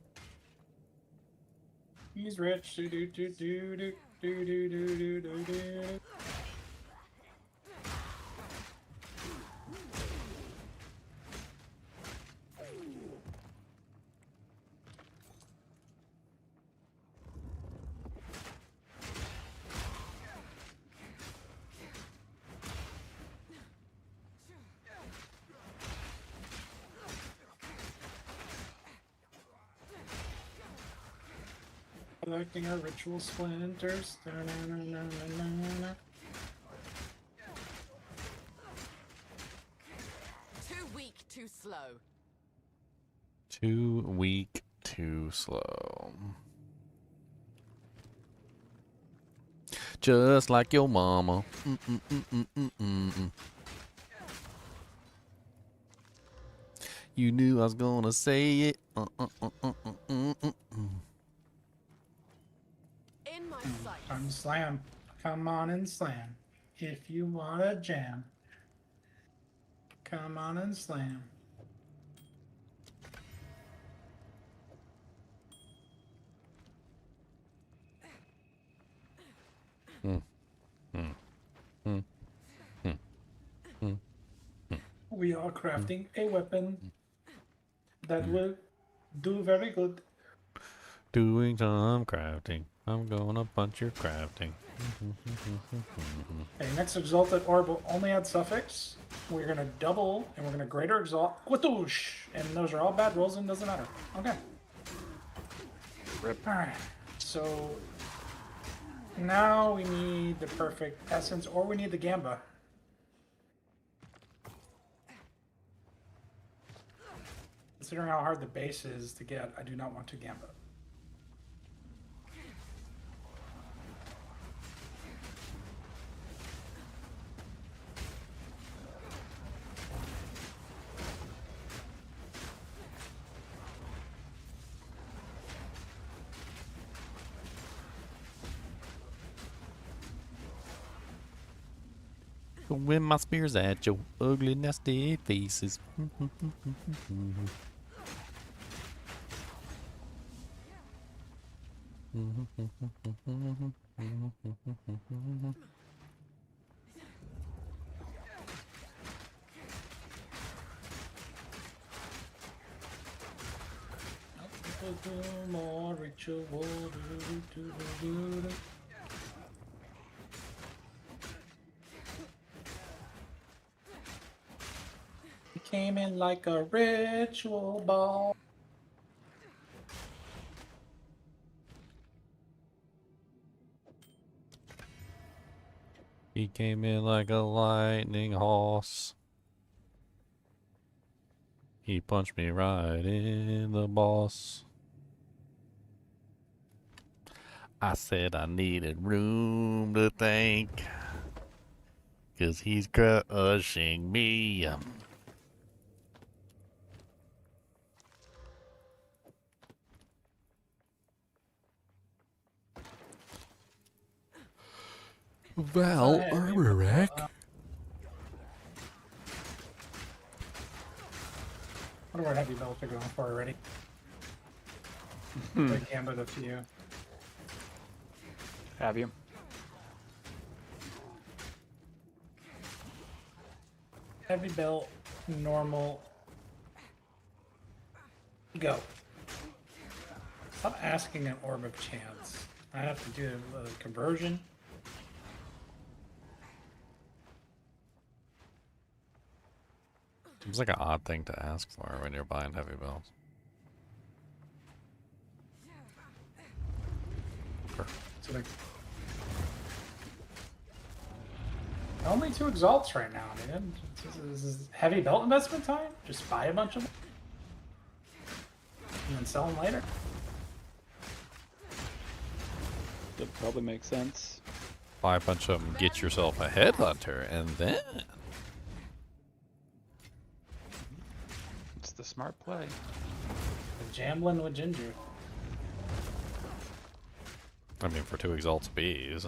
He's rich. Do do do do do do do do do do. Collecting our ritual splinters. Da-na-na-na-na-na-na. Too weak, too slow. Too weak, too slow. Just like your mama. You knew I was gonna say it. In my sight. Come slam. Come on and slam. If you want a jam. Come on and slam. We are crafting a weapon that will do very good. Doing some crafting. I'm gonna punch your crafting. Okay, next exalted orb will only add suffix. We're gonna double and we're gonna greater exalt Quatouche. And those are all bad rolls and doesn't matter. Okay. Rip. Alright. So now we need the perfect essence or we need the gamba. Considering how hard the base is to get, I do not want to gamba. When my spears at your ugly, nasty faces. More ritual. He came in like a ritual ball. He came in like a lightning horse. He punched me right in the boss. I said I needed room to think. 'Cause he's crushing me. Val Armorack. I wonder what heavy belts are going for already. The gambit a few. Have you? Heavy belt, normal. Go. Stop asking an orb of chance. I have to do a conversion. Seems like an odd thing to ask for when you're buying heavy belts. So like, only 2 exalts right now, man. This is heavy belt investment time. Just buy a bunch of them and then sell them later. That probably makes sense. Buy a bunch of them, get yourself a headhunter, and then It's the smart play. Jamblin' with Ginger. I mean, for 2 exalts bees.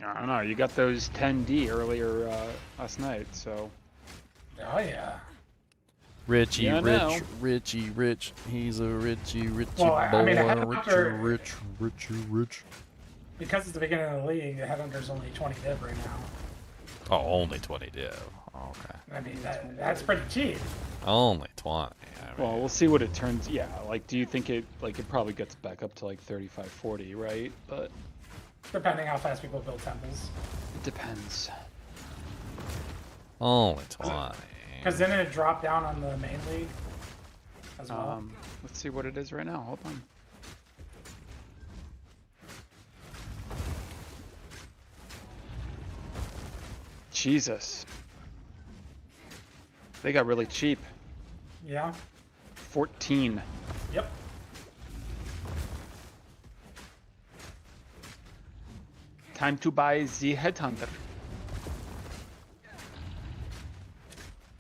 I don't know. You got those 10D earlier last night, so. Oh yeah. Richie, Yeah, I know. Richie, rich. He's a Richie Well, boy. I mean, a Richie, headhunter- rich. Because it's the beginning of the league, the headhunter's only 20 div right now. Oh, only 20 div. Okay. I mean, that's pretty cheap. Only 20. I mean, Well, we'll see what it turns. Yeah, like, do you think it probably gets back up to like 35, 40, right? But Depending how fast people build temples. it depends. only 20. Because then it dropped down on the main league as well. Let's see what it is right now. Hold on. Jesus. They got really cheap. Yeah. 14. Yep. Time to buy the headhunter.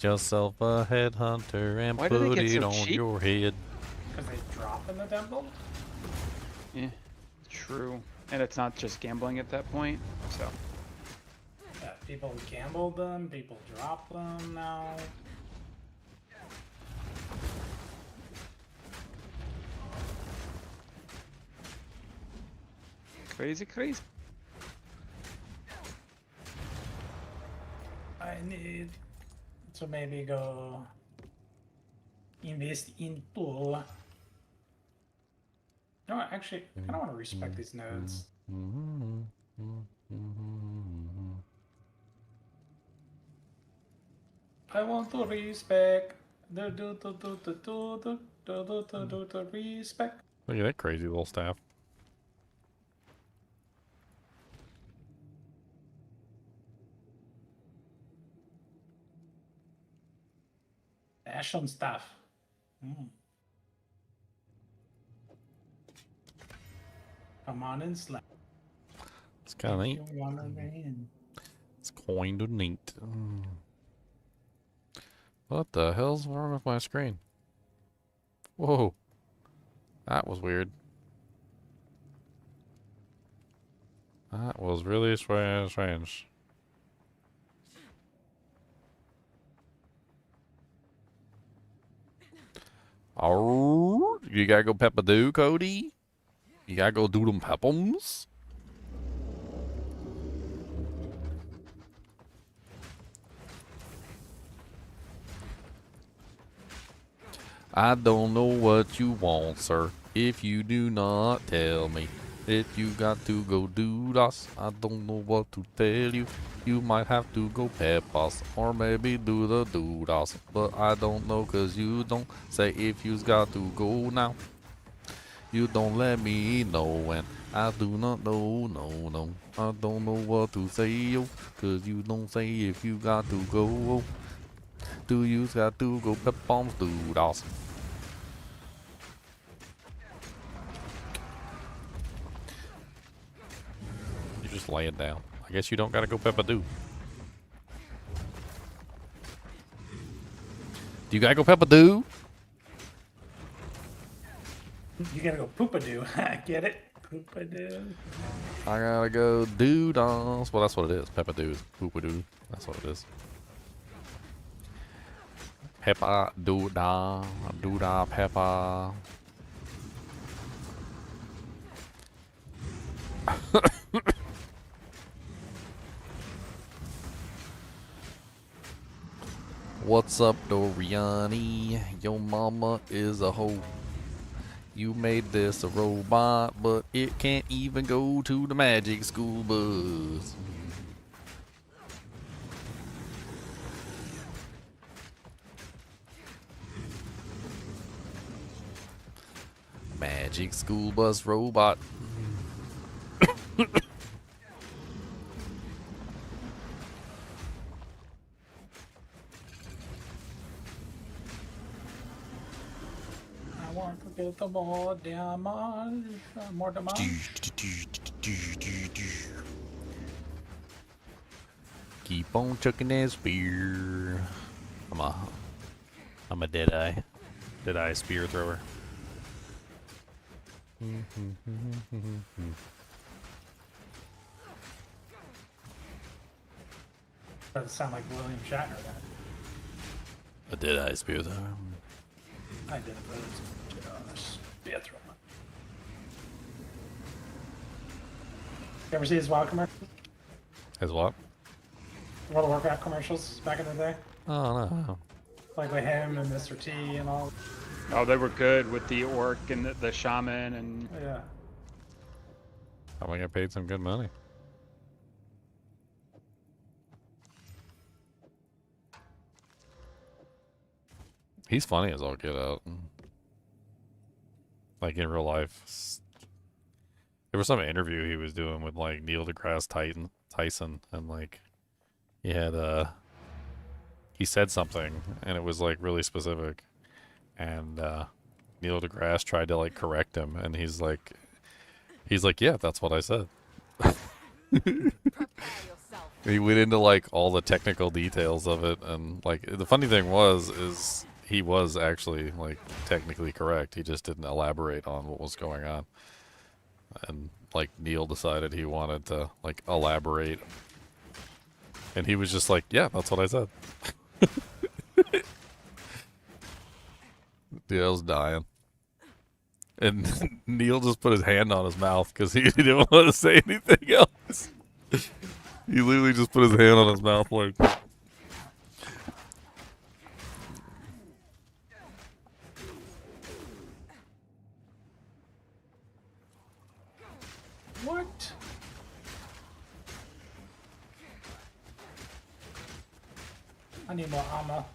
Yourself a headhunter and Why do they put get it so on cheap? your head. Because they drop in the temple. Yeah, true. And it's not just gambling at that point, so. Yeah, people gambled them, people drop them now. Crazy, crazy. I need to maybe go invest in pool. No, actually, I kind of want to respect these nodes. I want to respect. Respect. Look at that crazy little staff. Ashen stuff. Come on and slap. It's kind of neat. You wanna win. It's kind of neat. What the hell's wrong with my screen? Whoa. That was weird. That was really strange. Oh, you gotta go peppa-doo, Cody? You gotta go do them peppums? I don't know what you want, sir, if you do not tell me. If you got to go do das, I don't know what to tell you. You might have to go Peppas, or maybe do the do-das. But I don't know, cause you don't say if you's got to go now. You don't let me know, and I do not know, no. I don't know what to say, yo, cause you don't say if you got to go. Do you's got to go Pep-bombs, do-das. You just lay it down. I guess you don't gotta go Peppa-doo. Do you gotta go Peppa-doo? You gotta go poopadoo. Get it? Poopadoo. I gotta go doo-dahs. Well, that's what it is. Peppa-doo is poopadoo. That's what it is. Peppa, doo-dah, doo-dah, Peppa. What's up, Doriani? Your mama is a hoe. You made this a robot, but it can't even go to the magic school bus. Magic school bus robot. I want to get the more damage, more damage. Keep on chucking that spear. I'm a dead-eye spear thrower. Doesn't sound like William Shatner. That A dead-eye spear thrower. I did it, but it's spear thrower. You ever see his WoW commercials? As what? World of Warcraft commercials back in the day? Oh, no. Like with him and Mr. T and all. Oh, they were good with the orc and the shaman and. Yeah. I'm gonna get paid some good money. He's funny as all get out. Like in real life. There was some interview he was doing with like Neil deGrasse Tyson, and like he had he said something and it was like really specific, and Neil deGrasse tried to like correct him, and he's like, yeah, that's what I said. He went into like all the technical details of it, and like the funny thing is he was actually like technically correct. He just didn't elaborate on what was going on. And like Neil decided he wanted to like elaborate, and he was just like, yeah, that's what I said. Dude, I was dying. And Neil just put his hand on his mouth because he didn't want to say anything else. He literally just put his hand on his mouth like... What? I need more armor.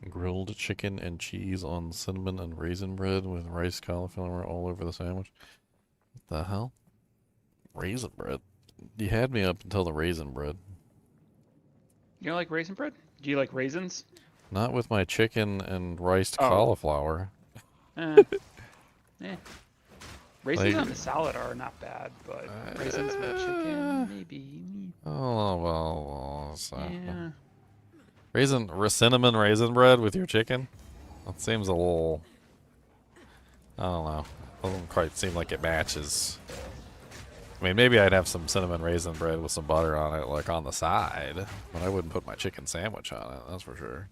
Grilled chicken and cheese on cinnamon and raisin bread with rice cauliflower all over the sandwich. What the hell? Raisin bread? You had me up until the raisin bread. You don't like raisin bread? Do you like raisins? Not with my chicken and riced cauliflower. Raisins on the salad are not bad, but raisins with chicken, maybe. Oh, well, so. Yeah. Cinnamon raisin bread with your chicken? That seems a little... I don't know. Doesn't quite seem like it matches. I mean, maybe I'd have some cinnamon raisin bread with some butter on it, like on the side, but I wouldn't put my chicken sandwich on it, that's for sure.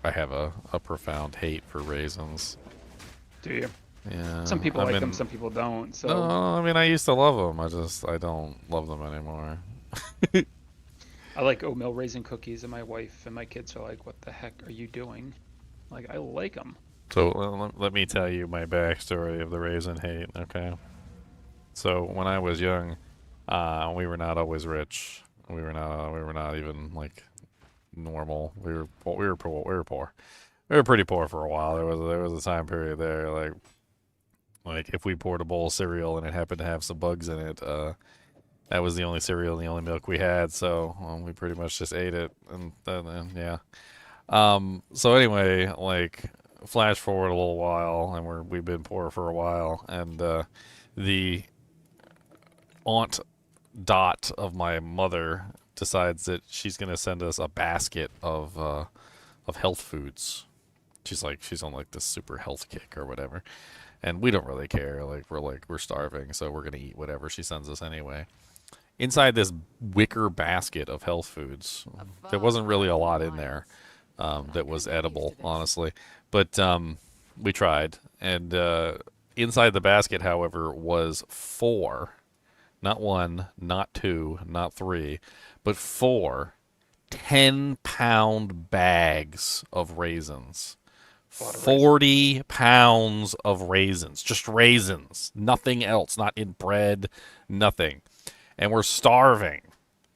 I have a profound hate for raisins. Do you? Yeah. Some people like them, some people don't. So. No, I mean, I used to love them. I don't love them anymore. I like oatmeal raisin cookies, and my wife and my kids are like, "What the heck are you doing?" Like, I like them. So let me tell you my backstory of the raisin hate. Okay. So when I was young, we were not always rich. We were not even like normal. We were poor. We were pretty poor for a while. There was a time period there, like if we poured a bowl of cereal and it happened to have some bugs in it, that was the only cereal and the only milk we had. So we pretty much just ate it, and then yeah. So anyway, like flash forward a little while, and we've been poor for a while, and the Aunt Dot of my mother decides that she's gonna send us a basket of health foods. She's on like this super health kick or whatever, and we don't really care. We're starving, so we're gonna eat whatever she sends us anyway. Inside this wicker basket of health foods, there wasn't really a lot in there that was edible, honestly, but we tried. And inside the basket, however, was 4 not 1, not 2, not 3, but 4 10-pound bags of raisins. 40 pounds of raisins. Just raisins. Nothing else. Not in bread. Nothing. And we're starving.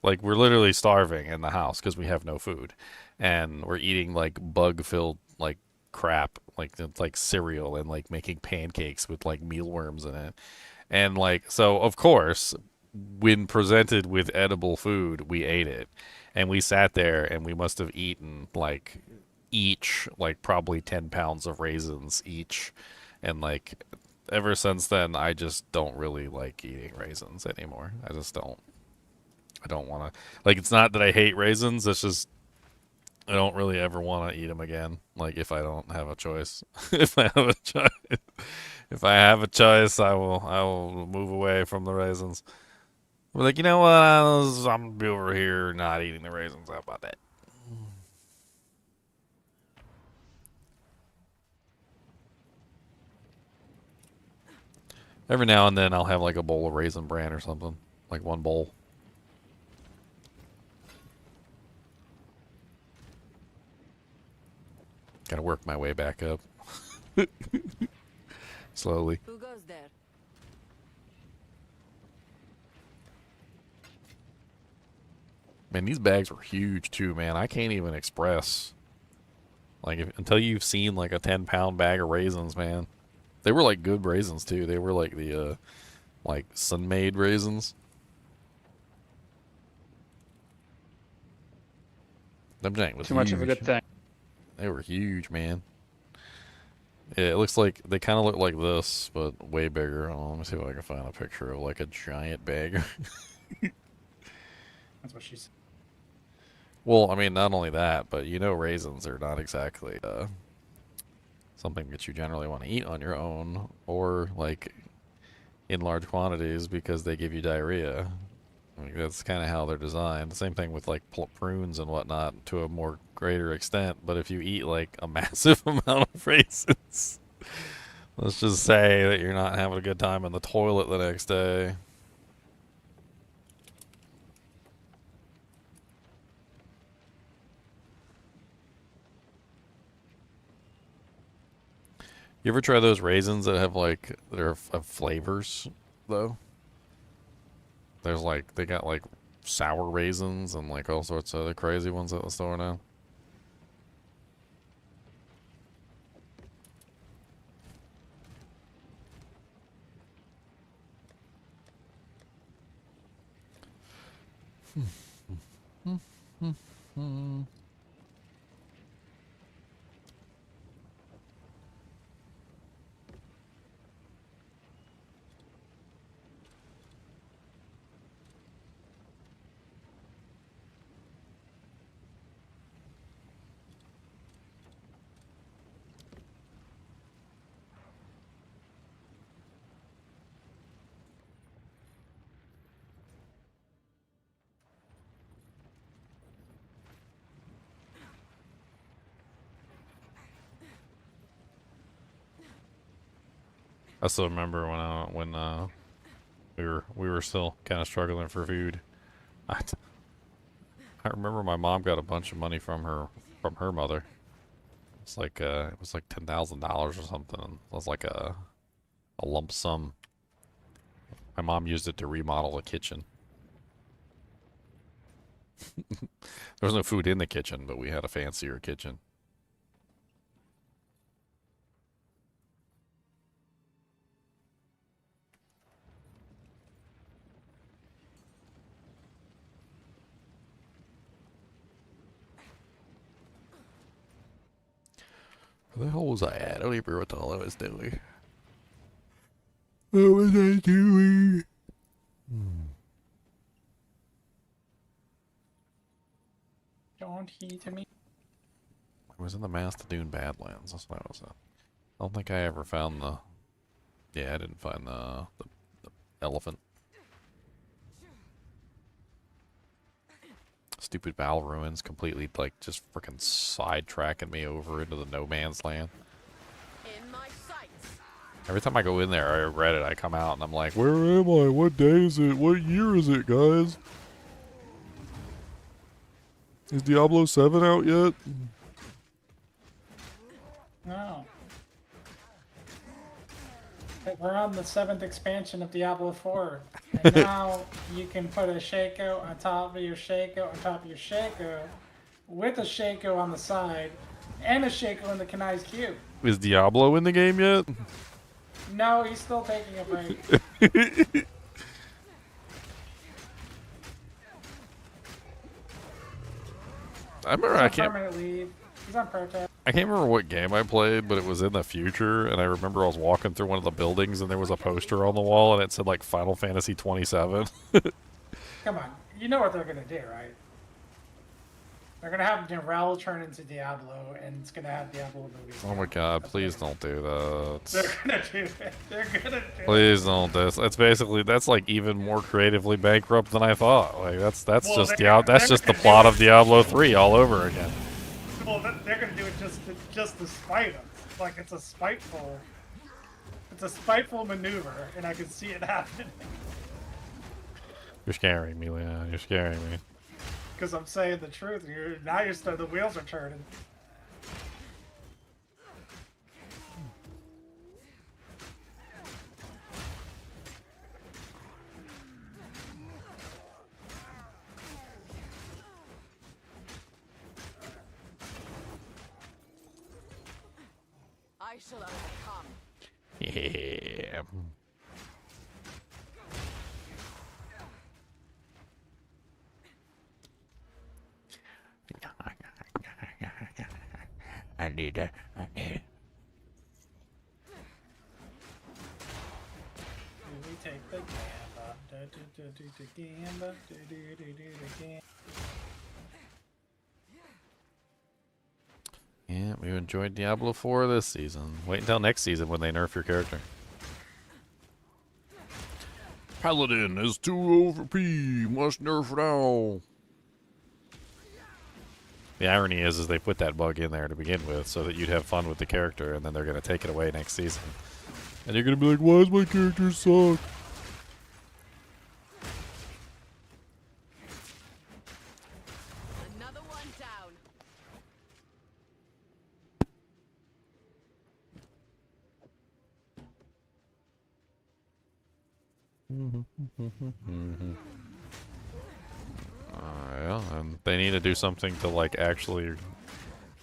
Like, we're literally starving in the house because we have no food. And we're eating, like, bug-filled, like, crap. Like cereal and, like, making pancakes with, like, mealworms in it. And, like, so, of course, when presented with edible food, we ate it. And we sat there and we must have eaten, like, each, like, probably 10 pounds of raisins each. And, like, ever since then, I just don't really like eating raisins anymore. I just don't. I don't want to. Like, it's not that I hate raisins. It's just I don't really ever want to eat them again. Like, if I don't have a choice. If I have a choice. If I have a choice, I will move away from the raisins. We're like, you know what? I'm gonna be over here not eating the raisins. How about that? Every now and then I'll have like a bowl of Raisin Bran or something. Like one bowl. Gotta work my way back up. Slowly. Who goes there? Man, these bags were huge too, man. I can't even express. Like, until you've seen like a 10-pound bag of raisins, man. They were like good raisins too. They were like the like sun-made raisins. Them jank was Too much of a good thing. They were huge, man. Yeah, it looks like they kind of look like this, but way bigger. Oh, let me see if I can find a picture of like a giant bag. That's what she said. Well, I mean, not only that, but you know, raisins are not exactly something that you generally want to eat on your own or like in large quantities because they give you diarrhea. I mean, that's kind of how they're designed. Same thing with like prunes and whatnot to a more greater extent. But if you eat like a massive amount of raisins, let's just say that you're not having a good time in the toilet the next day. You ever try those raisins that have like that are of flavors though? There's like they got like sour raisins and like all sorts of other crazy ones at the store now. I still remember when we were still kind of struggling for food. I remember my mom got a bunch of money from her mother. It was like $10,000 or something. It was like a lump sum. My mom used it to remodel the kitchen. There was no food in the kitchen, but we had a fancier kitchen. Where the hell was I at? I don't even remember what the hell I was doing. What was I doing? Don't heed to me. I was in the Dune Badlands. That's what I was at. I don't think I ever found the... Yeah, I didn't find the elephant. Stupid Val ruins completely, like, just freaking sidetracking me over into the no man's land. In my sights. Every time I go in there, I regret it. I come out and I'm like, where am I? What day is it? What year is it, guys? Is Diablo 7 out yet? No. We're on the 7th expansion of Diablo 4. And now you can put a Shaco on top of your Shaco on top of your Shaco with a Shaco on the side and a Shaco in the Kanai's cube. Is Diablo in the game yet? No, he's still taking a break. I remember He's I on can't permanent leave. He's on protest. I can't remember what game I played, but it was in the future, and I remember I was walking through one of the buildings and there was a poster on the wall and it said like Final Fantasy 27. Come on, you know what they're gonna do, right? They're gonna have Narelle turn into Diablo, and it's gonna have Diablo movies. Oh my god, please don't do that. They're gonna do it. They're gonna do it. Please don't do this. That's basically, that's like even more creatively bankrupt than I thought. Like that's Well, just they're just the gonna plot do of Diablo 3 all over again. Well, they're gonna do it just to spite us. Like it's a spiteful maneuver, and I can see it happening. You're scaring me, Leon. You're scaring me. Because I'm saying the truth. Now the wheels are turning. I shall overcome. Yeah. I need it. We take the gamba. Yeah, we enjoyed Diablo 4 this season. Wait until next season when they nerf your character. Paladin is too OP. Must nerf now. The irony is they put that bug in there to begin with so that you'd have fun with the character, and then they're going to take it away next season. And you're going to be like, why does my character suck? Another one down. Yeah, and they need to do something to like actually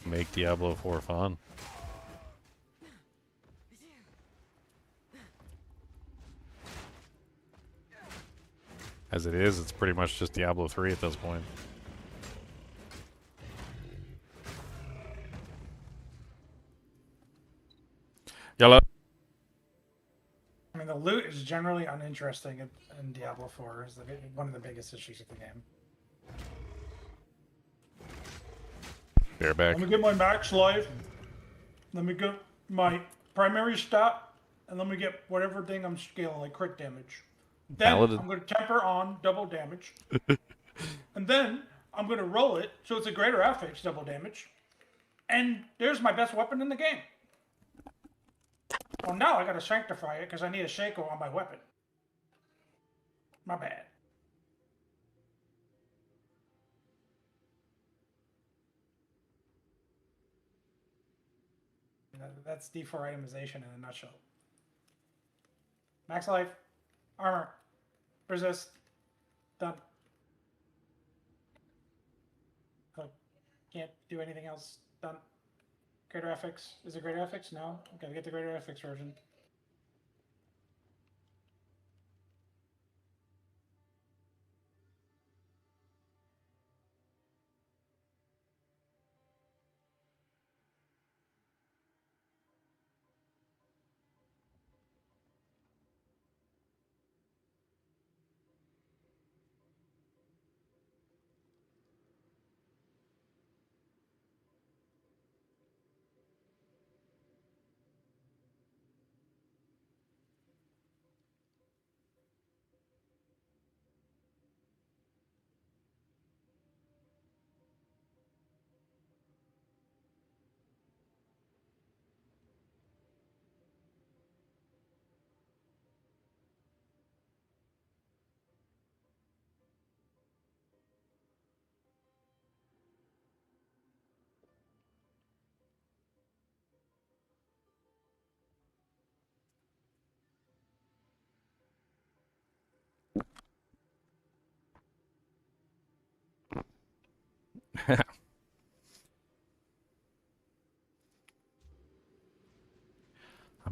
make Diablo 4 fun. As it is, it's pretty much just Diablo 3 at this point. Yellow. I mean, the loot is generally uninteresting in Diablo 4. Is one of the biggest issues of the game. Bareback. Let me get my max life. Let me get my primary stat, and let me get whatever thing I'm scaling, like crit damage. Then Paladin. I'm going to temper on double damage. And then I'm going to roll it so it's a greater FH double damage. And there's my best weapon in the game. Well, now I got to sanctify it because I need a Shaco on my weapon. My bad. That's D4 itemization in a nutshell. Max life, armor, resist, done. Can't do anything else, done. Greater FX, is it greater FX? No? Okay, get the greater FX version.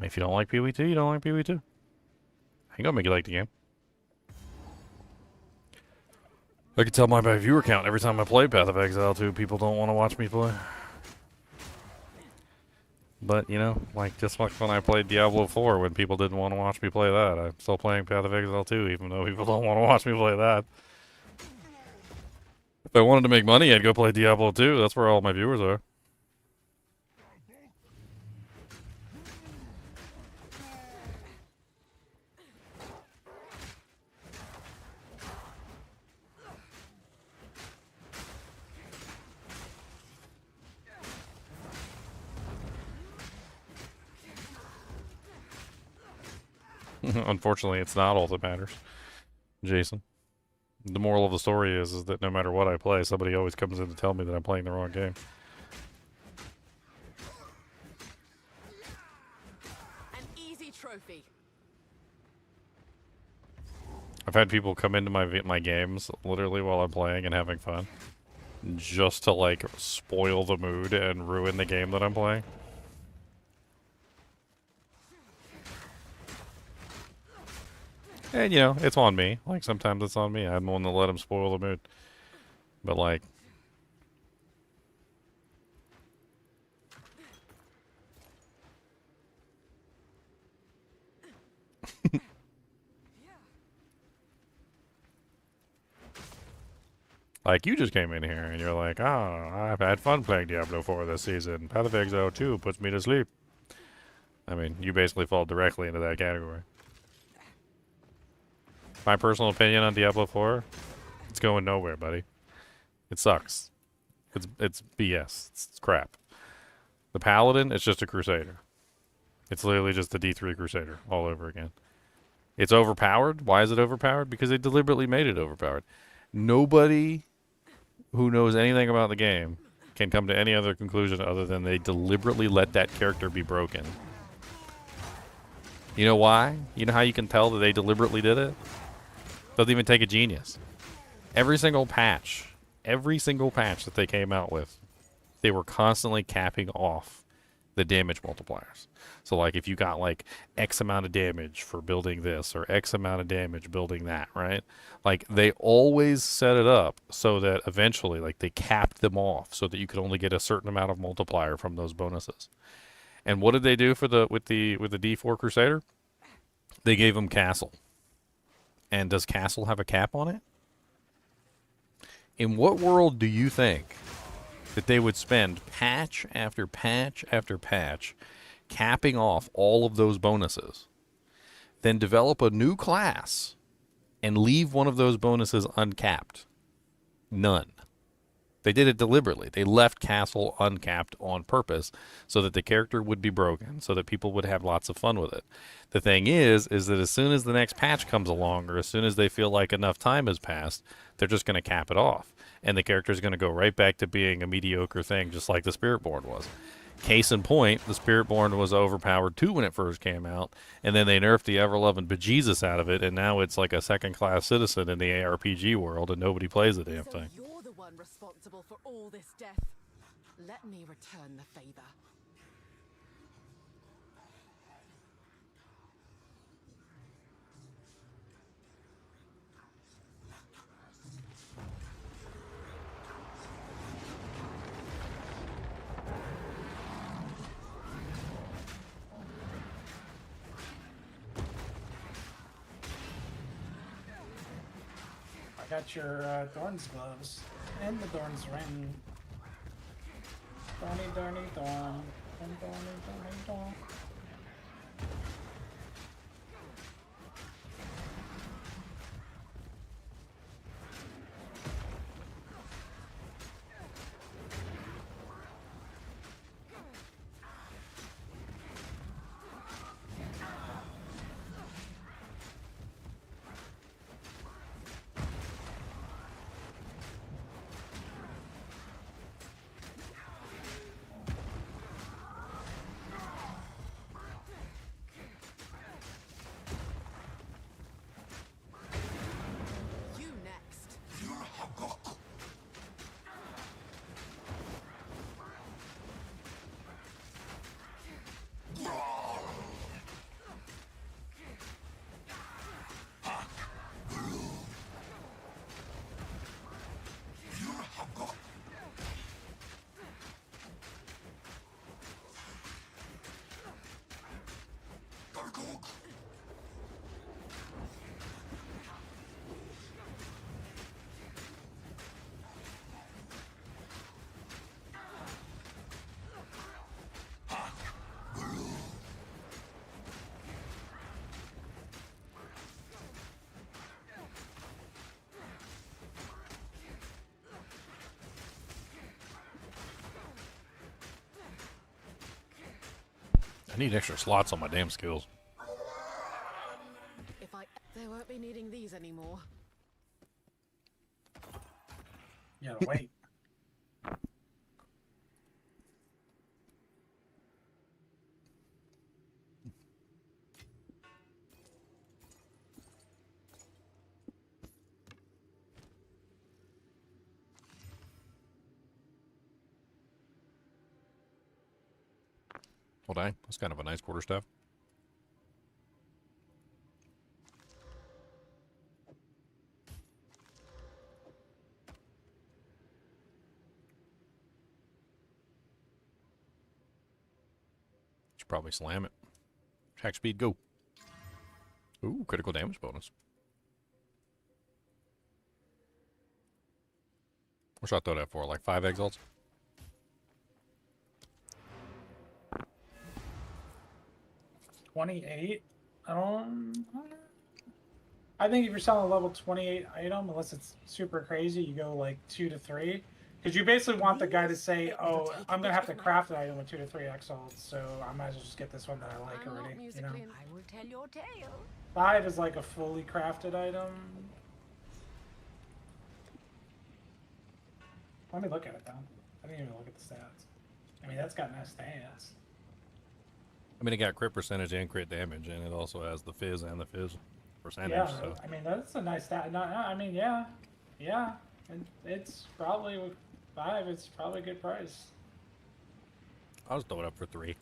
If you don't like PvE2, you don't like PvE2. I ain't gonna make you like the game. I can tell by my viewer count every time I play Path of Exile 2, people don't want to watch me play. But, you know, like just like when I played Diablo 4, when people didn't want to watch me play that, I'm still playing Path of Exile 2, even though people don't want to watch me play that. If I wanted to make money, I'd go play Diablo 2. That's where all my viewers are. Unfortunately, it's not all that matters, Jason. The moral of the story is that no matter what I play, somebody always comes in to tell me that I'm playing the wrong game. An easy trophy. I've had people come into my games literally while I'm playing and having fun, just to like spoil the mood and ruin the game that I'm playing. And, you know, it's on me. Like, sometimes it's on me. I'm the one that let him spoil the mood. But, like... like, you just came in here and you're like, oh, I've had fun playing Diablo 4 this season. Path of Exile 2 puts me to sleep. I mean, you basically fall directly into that category. My personal opinion on Diablo 4, it's going nowhere, buddy. It sucks. It's BS. It's crap. The Paladin, it's just a Crusader. It's literally just a D3 Crusader all over again. It's overpowered. Why is it overpowered? Because they deliberately made it overpowered. Nobody who knows anything about the game can come to any other conclusion other than they deliberately let that character be broken. You know why? You know how you can tell that they deliberately did it? Doesn't even take a genius. Every single patch that they came out with, they were constantly capping off the damage multipliers. So, like, if you got, like, X amount of damage for building this or X amount of damage building that, right? Like, they always set it up so that eventually, like, they capped them off so that you could only get a certain amount of multiplier from those bonuses. And what did they do for with the D4 Crusader? They gave him Castle. And does Castle have a cap on it? In what world do you think that they would spend patch after patch after patch capping off all of those bonuses, then develop a new class and leave one of those bonuses uncapped? None. They did it deliberately. They left Castle uncapped on purpose so that the character would be broken, so that people would have lots of fun with it. The thing is that as soon as the next patch comes along, or as soon as they feel like enough time has passed, they're just going to cap it off. And the character is going to go right back to being a mediocre thing, just like the Spiritborn was. Case in point, the Spiritborn was overpowered too when it first came out, and then they nerfed the ever-loving bejesus out of it, and now it's like a second-class citizen in the ARPG world, and nobody plays the damn thing. You're the one responsible for all this death. Let me return the favor. I got your Thorn's gloves and the Thorn's ring. Thorny, thorny, thorn. Thorny, thorny, thorn. I need extra slots on my damn skills. They won't be needing these anymore. Yeah, wait. Well, dang, that's kind of a nice quarterstaff. Should probably slam it. Attack speed, go. Ooh, critical damage bonus. What should I throw that for? Like 5 exalts? $28. I think if you're selling a level 28 item, unless it's super crazy, you go like 2 to 3. Because you basically want the guy to say, "Oh, I'm gonna have to craft an item with 2 to 3 exalts, so I might as well just get this one that I like already." You know, I will tell your tale. 5 is like a fully crafted item. Let me look at it, though. I didn't even look at the stats. I mean, that's got nice stats. I mean, it got crit percentage and crit damage, and it also has the fizz and the fizz percentage. Yeah, So. I mean, that's a nice stat. No, I mean, yeah. And it's probably, with 5, it's probably a good price. I'll just throw it up for 3.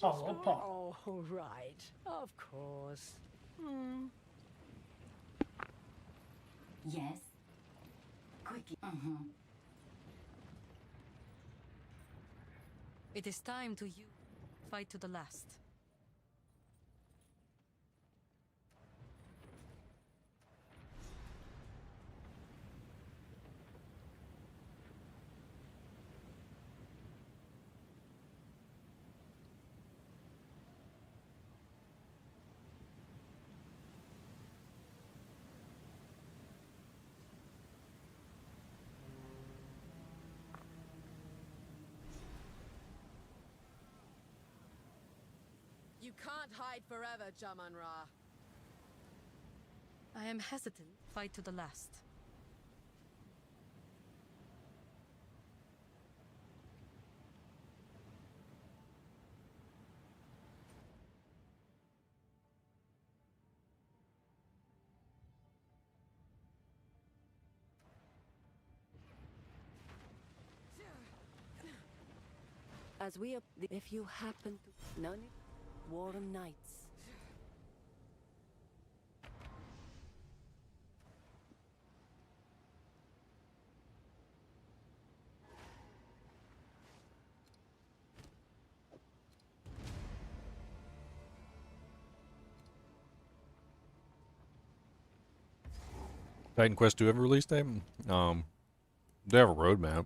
Oh, Paul. Oh, right. Of course. Yes. Quickly. It is time to fight to the last. You can't hide forever, Jaman-Ra. I am hesitant. Fight to the last. As we if you happen to none Warren Knights. Titan Quest 2 ever release date? They have a roadmap.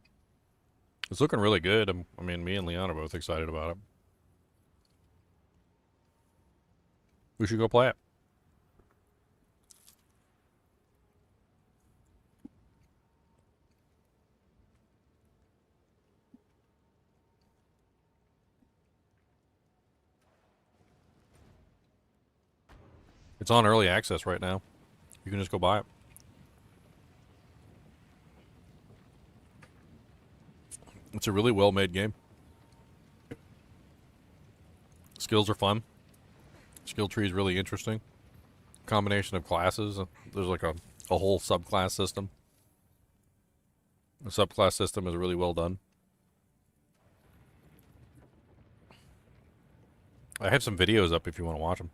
It's looking really good. I mean, me and Leon are both excited about it. We should go play it. It's on early access right now. You can just go buy it. It's a really well-made game. Skills are fun. Skill tree is really interesting. Combination of classes. There's like a whole subclass system. The subclass system is really well done. I have some videos up if you want to watch them.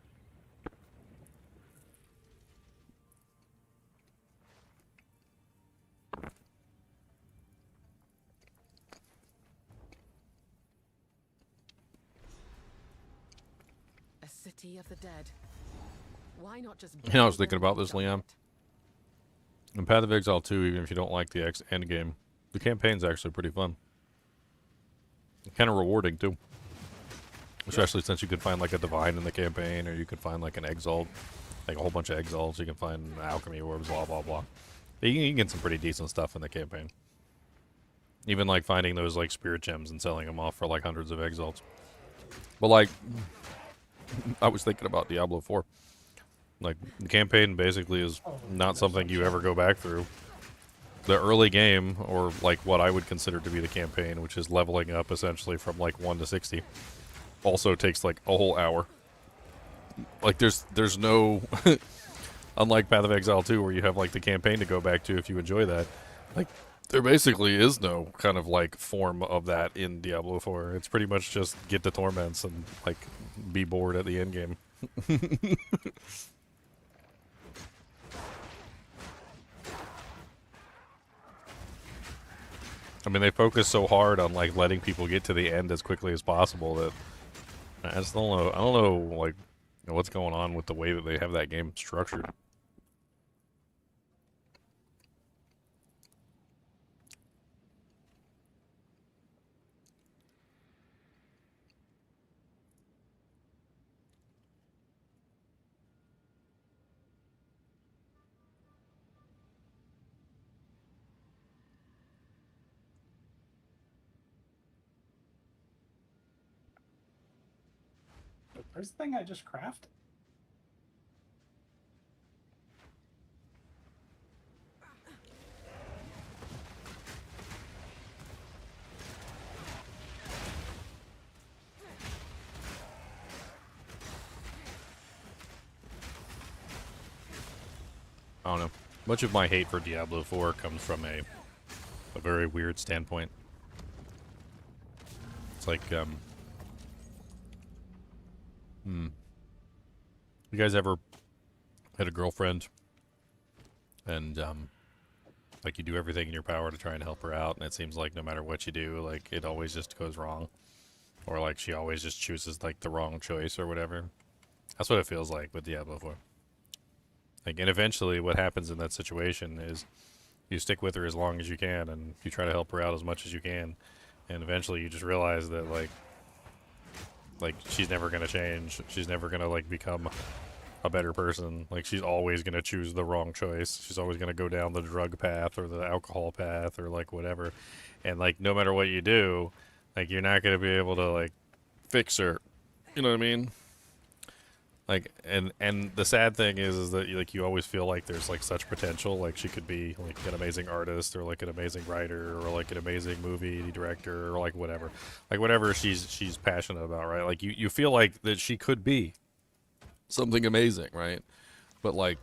City of the dead. Why not just? You know, I was thinking about this, Liam. In Path of Exile 2, even if you don't like the end game, the campaign's actually pretty fun. Kind of rewarding too. Especially since you could find like a divine in the campaign, or you could find like an exalt like a whole bunch of exiles. You can find alchemy orbs, blah blah blah. You can get some pretty decent stuff in the campaign. Even like finding those like spirit gems and selling them off for like hundreds of exiles. But like, I was thinking about Diablo 4. Like, the campaign basically is not something you ever go back through. The early game, or like what I would consider to be the campaign, which is leveling up essentially from like 1 to 60, also takes like a whole hour. Like there's no, unlike Path of Exile 2 where you have like the campaign to go back to if you enjoy that, like there basically is no kind of like form of that in Diablo 4. It's pretty much just get the torments and like be bored at the end game. I mean, they focus so hard on like letting people get to the end as quickly as possible that I just don't know. I don't know like what's going on with the way that they have that game structured. Where's the thing I just crafted? I don't know. Much of my hate for Diablo 4 comes from a very weird standpoint. It's like, you guys ever had a girlfriend and, like you do everything in your power to try and help her out, and it seems like no matter what you do, like it always just goes wrong? Or like she always just chooses like the wrong choice or whatever? That's what it feels like with Diablo 4. Like, and eventually what happens in that situation is you stick with her as long as you can and you try to help her out as much as you can, and eventually you just realize that like she's never gonna change. She's never gonna like become a better person. Like she's always gonna choose the wrong choice. She's always gonna go down the drug path or the alcohol path or like whatever. And like no matter what you do, like you're not gonna be able to like fix her. You know what I mean? Like, and the sad thing is that like you always feel like there's like such potential. Like she could be like an amazing artist or like an amazing writer or like an amazing movie director or like whatever she's passionate about, right? Like you feel like that she could be something amazing, right? But like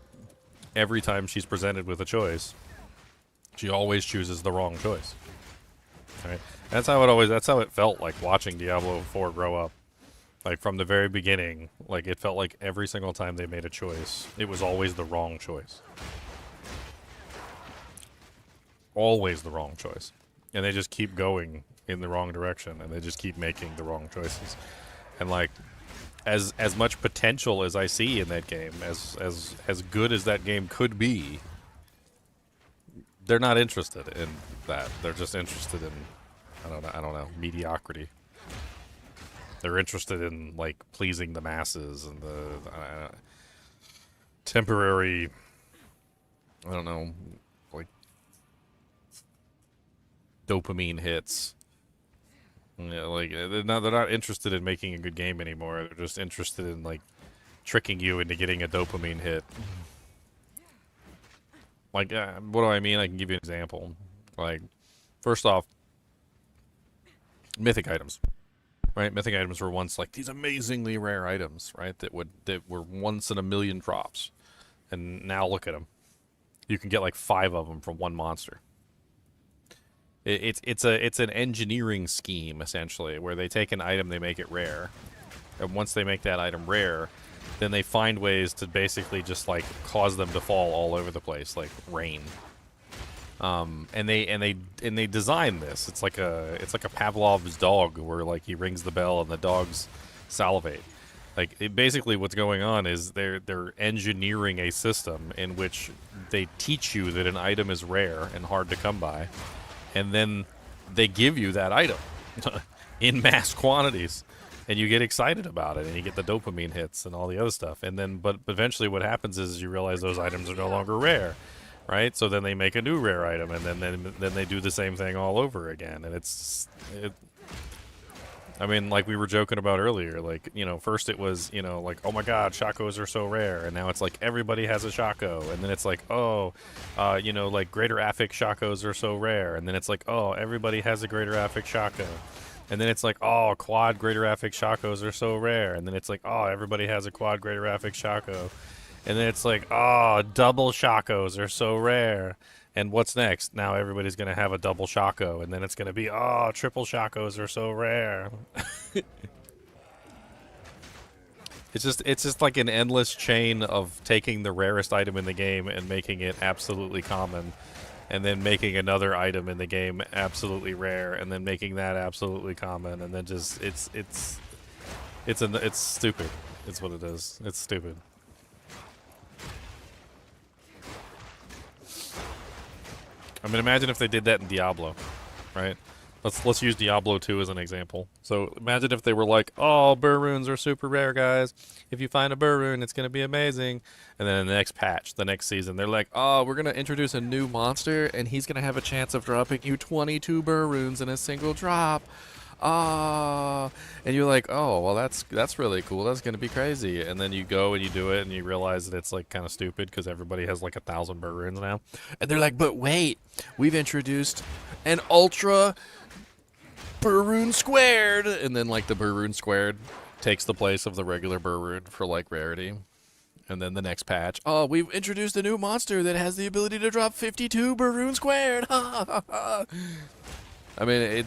every time she's presented with a choice, she always chooses the wrong choice. Right? That's how it felt like watching Diablo 4 grow up. Like, from the very beginning, like, it felt like every single time they made a choice, it was always the wrong choice. Always the wrong choice. And they just keep going in the wrong direction, and they just keep making the wrong choices. And, like, as much potential as I see in that game, as good as that game could be, they're not interested in that. They're just interested in, I don't know, mediocrity. They're interested in like pleasing the masses and the temporary, I don't know, like dopamine hits. Yeah, like they're not interested in making a good game anymore. They're just interested in like tricking you into getting a dopamine hit. Like, what do I mean? I can give you an example. Like, first off, mythic items. Right, mythic items were once like these amazingly rare items, right? That were once in a million drops, and now look at them. You can get like 5 of them from one monster. It's an engineering scheme essentially, where they take an item, they make it rare, and once they make that item rare, then they find ways to basically just like cause them to fall all over the place, like rain. And they design this. It's like a Pavlov's dog, where like he rings the bell and the dogs salivate. Like basically what's going on is they're engineering a system in which they teach you that an item is rare and hard to come by, and then they give you that item in mass quantities. and you get excited about it, and you get the dopamine hits and all the other stuff. And then, but eventually, what happens is you realize those items are no longer rare, right? So then they make a new rare item, and then they do the same thing all over again, and I mean, like we were joking about earlier, like, you know, first it was, you know, like, oh my god, Shakos are so rare, and now it's like everybody has a Shako, and then it's like, oh, you know, like greater affix Shakos are so rare, and then it's like, oh, everybody has a greater affix Shako, and then it's like, oh, quad greater affix Shakos are so rare, and then it's like, oh, everybody has a quad greater affix Shako, and then it's like, oh, double Shakos are so rare. And what's next? Now everybody's going to have a double Shako, and then it's going to be, oh, triple Shakos are so rare. It's just like an endless chain of taking the rarest item in the game and making it absolutely common, and then making another item in the game absolutely rare, and then making that absolutely common, and then just it's stupid. It's what it is. It's stupid. I mean, imagine if they did that in Diablo, right? Let's use Diablo 2 as an example. So imagine if they were like, oh, burr runes are super rare, guys. If you find a burr rune, it's going to be amazing. And then in the next patch, the next season, they're like, oh, we're going to introduce a new monster, and he's going to have a chance of dropping you 22 burr runes in a single drop. Ah, and you're like, oh, well, that's really cool. That's gonna be crazy. And then you go and you do it, and you realize that it's like kind of stupid because everybody has like 1,000 burr runes now. And they're like, but wait, we've introduced an ultra burr rune squared, and then like the burr rune squared takes the place of the regular burr rune for like rarity. And then the next patch, oh, we've introduced a new monster that has the ability to drop 52 burr rune squared. I mean,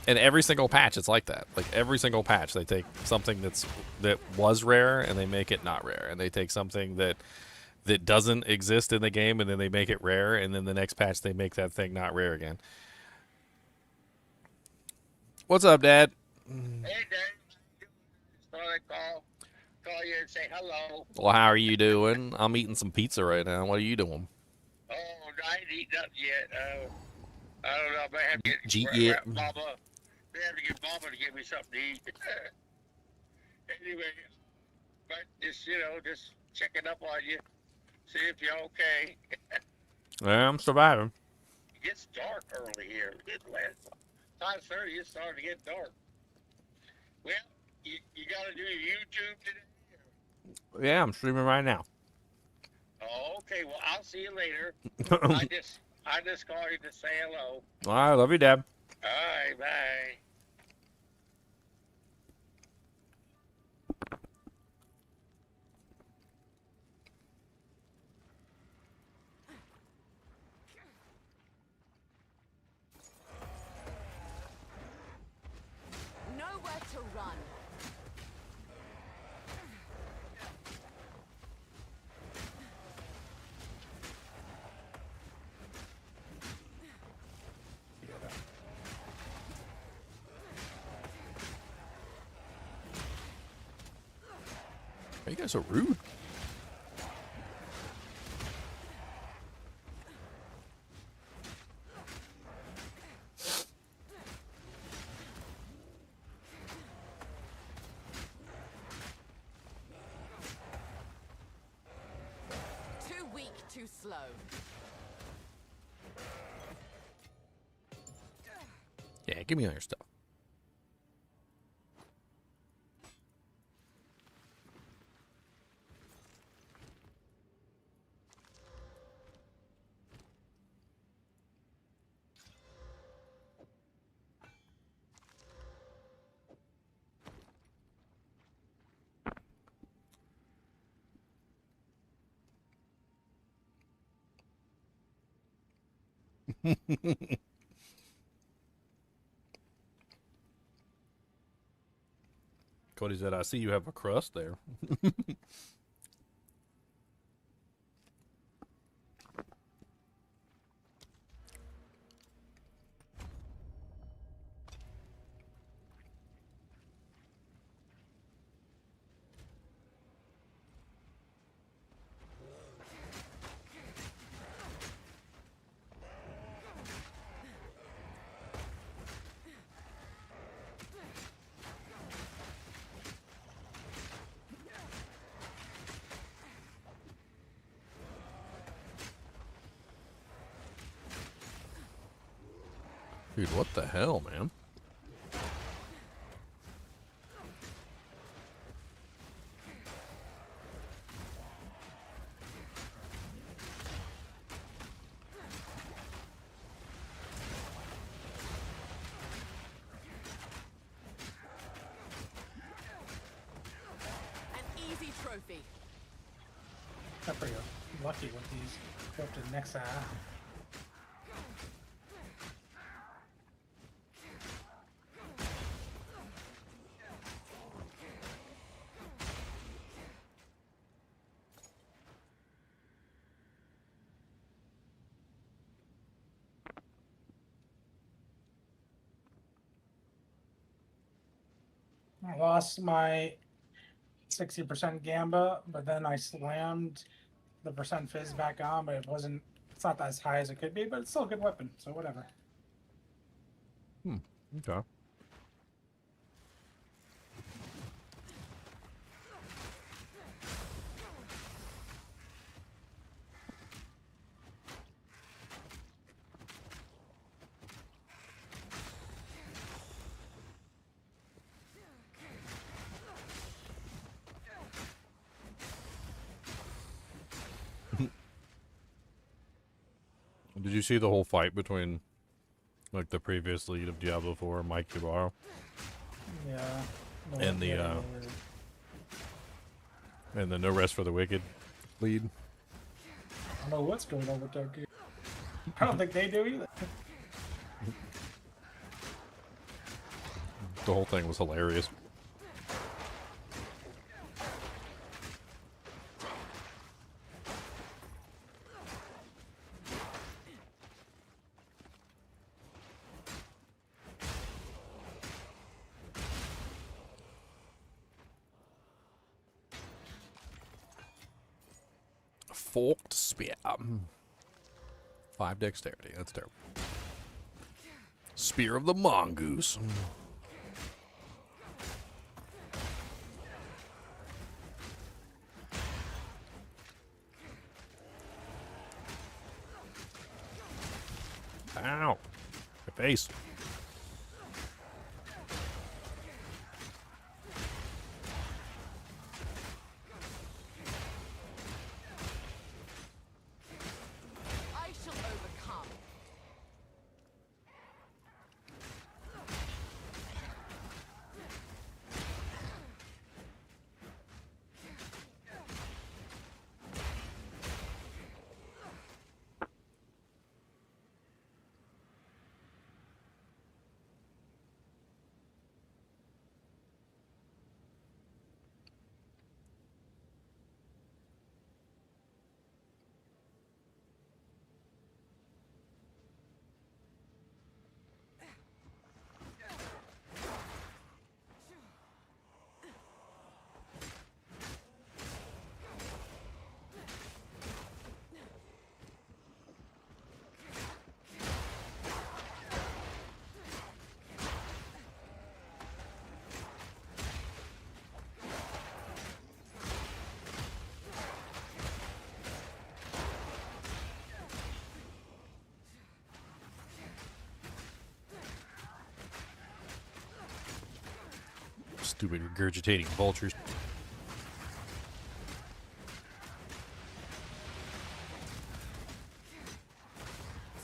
and every single patch, it's like that. Like every single patch, they take something that was rare and they make it not rare, and they take something that doesn't exist in the game and then they make it rare, and then the next patch they make that thing not rare again. What's up, Dad? Hey, Dad. Just thought I'd call you and say hello. Well, how are you doing? I'm eating some pizza right now. What are you doing? Oh, I ain't eaten up yet. I don't know. I might have to get Mama. I have to get Mama to give me something to eat. Anyway, but just checking up on you, see if you're okay. Yeah, I'm surviving. It gets dark early here. It's 5:30. It's starting to get dark. Well, you got to do your YouTube today? Yeah, I'm streaming right now. Oh, okay. Well, I'll see you later. I just called you to say hello. All right, love you, Dad. All right, bye. Nowhere to run. You guys are rude. Too weak, too slow. Yeah, give me all your stuff. Cody said, I see you have a crust there. Dude, what the hell, man? An easy trophy. Got pretty lucky with these. Go up to the next side. I lost my 60% Gamba, but then I slammed the percent fizz back on, but it wasn't, it's not as high as it could be, but it's still a good weapon, so whatever. Okay. Did you see the whole fight between, like, the previous lead of Diablo 4, Mike Ybarra? Yeah. And the, and the No Rest for the Wicked lead? I don't know what's going on with that game. I don't think they do either. The whole thing was hilarious. Forked spear. 5 dexterity. That's terrible. Spear of the Mongoose. Ow. My face. I shall overcome. Stupid regurgitating vultures.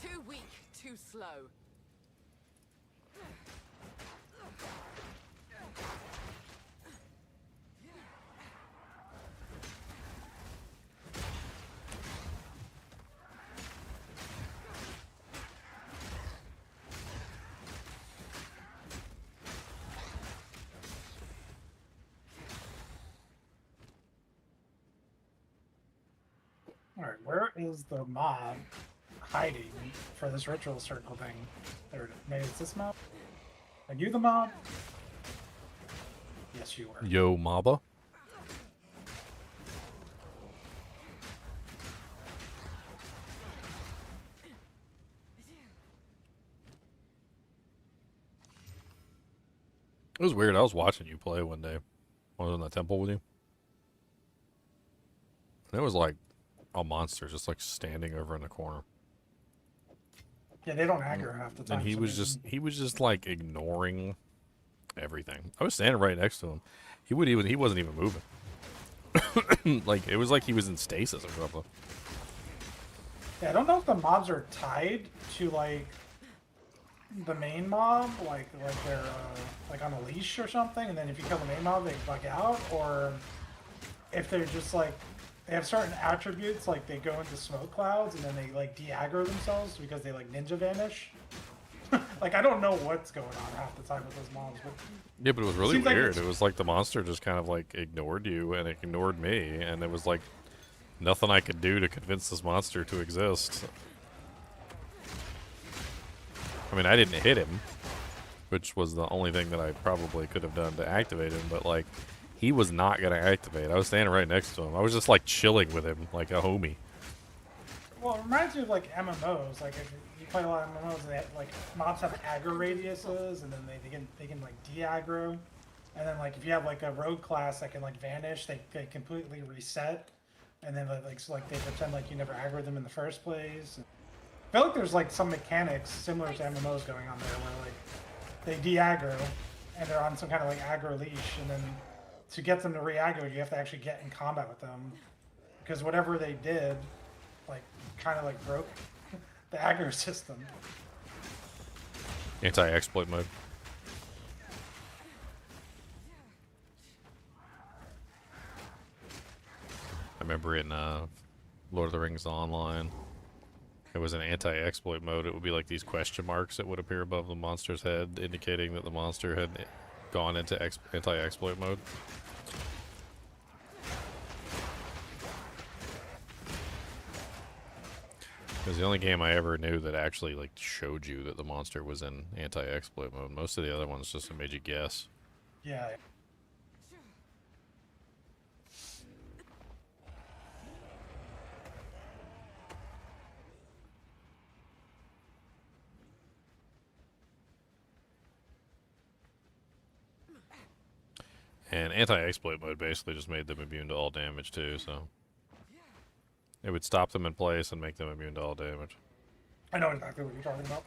Too weak, too slow. Alright, where is the mob hiding for this ritual circle thing? There, maybe it's this mob? Are you the mob? Yes, you were. Yo, Maba. It was weird. I was watching you play one day. I was in the temple with you. And it was like a monster just like standing over in the corner. Yeah, they don't aggro half the time. And he was just like ignoring everything. I was standing right next to him. He wasn't even moving. Like it was like he was in stasis or something. Yeah, I don't know if the mobs are tied to like the main mob, like they're like on a leash or something, and then if you kill the main mob, they bug out, or if they're just like they have certain attributes, like they go into smoke clouds and then they like de-aggro themselves because they like ninja vanish. Like I don't know what's going on half the time with those mobs, but yeah, but it was really seems like weird. It was like the monster just kind of like ignored you and it ignored me, and it was like nothing I could do to convince this monster to exist. I mean, I didn't hit him, which was the only thing that I probably could have done to activate him, but like he was not going to activate. I was standing right next to him. I was just like chilling with him like a homie. well, it reminds me of like MMOs. Like if you play a lot of MMOs, and they have, like mobs have aggro radiuses, and then they can like de-aggro, and then like if you have like a rogue class that can like vanish, they completely reset, and then like they pretend like you never aggroed them in the first place. I feel like there's like some mechanics similar to MMOs going on there, where like they de-aggro, and they're on some kind of like aggro leash, and then to get them to re-aggro, you have to actually get in combat with them, because whatever they did, like kind of like broke the aggro system. Anti-exploit mode. I remember in Lord of the Rings Online, it was an anti-exploit mode. It would be like these question marks that would appear above the monster's head, indicating that the monster had gone into anti-exploit mode. It was the only game I ever knew that actually like showed you that the monster was in anti-exploit mode. Most of the other ones just made you guess. Yeah. And anti-exploit mode basically just made them immune to all damage too, so it would stop them in place and make them immune to all damage. I know exactly what you're talking about.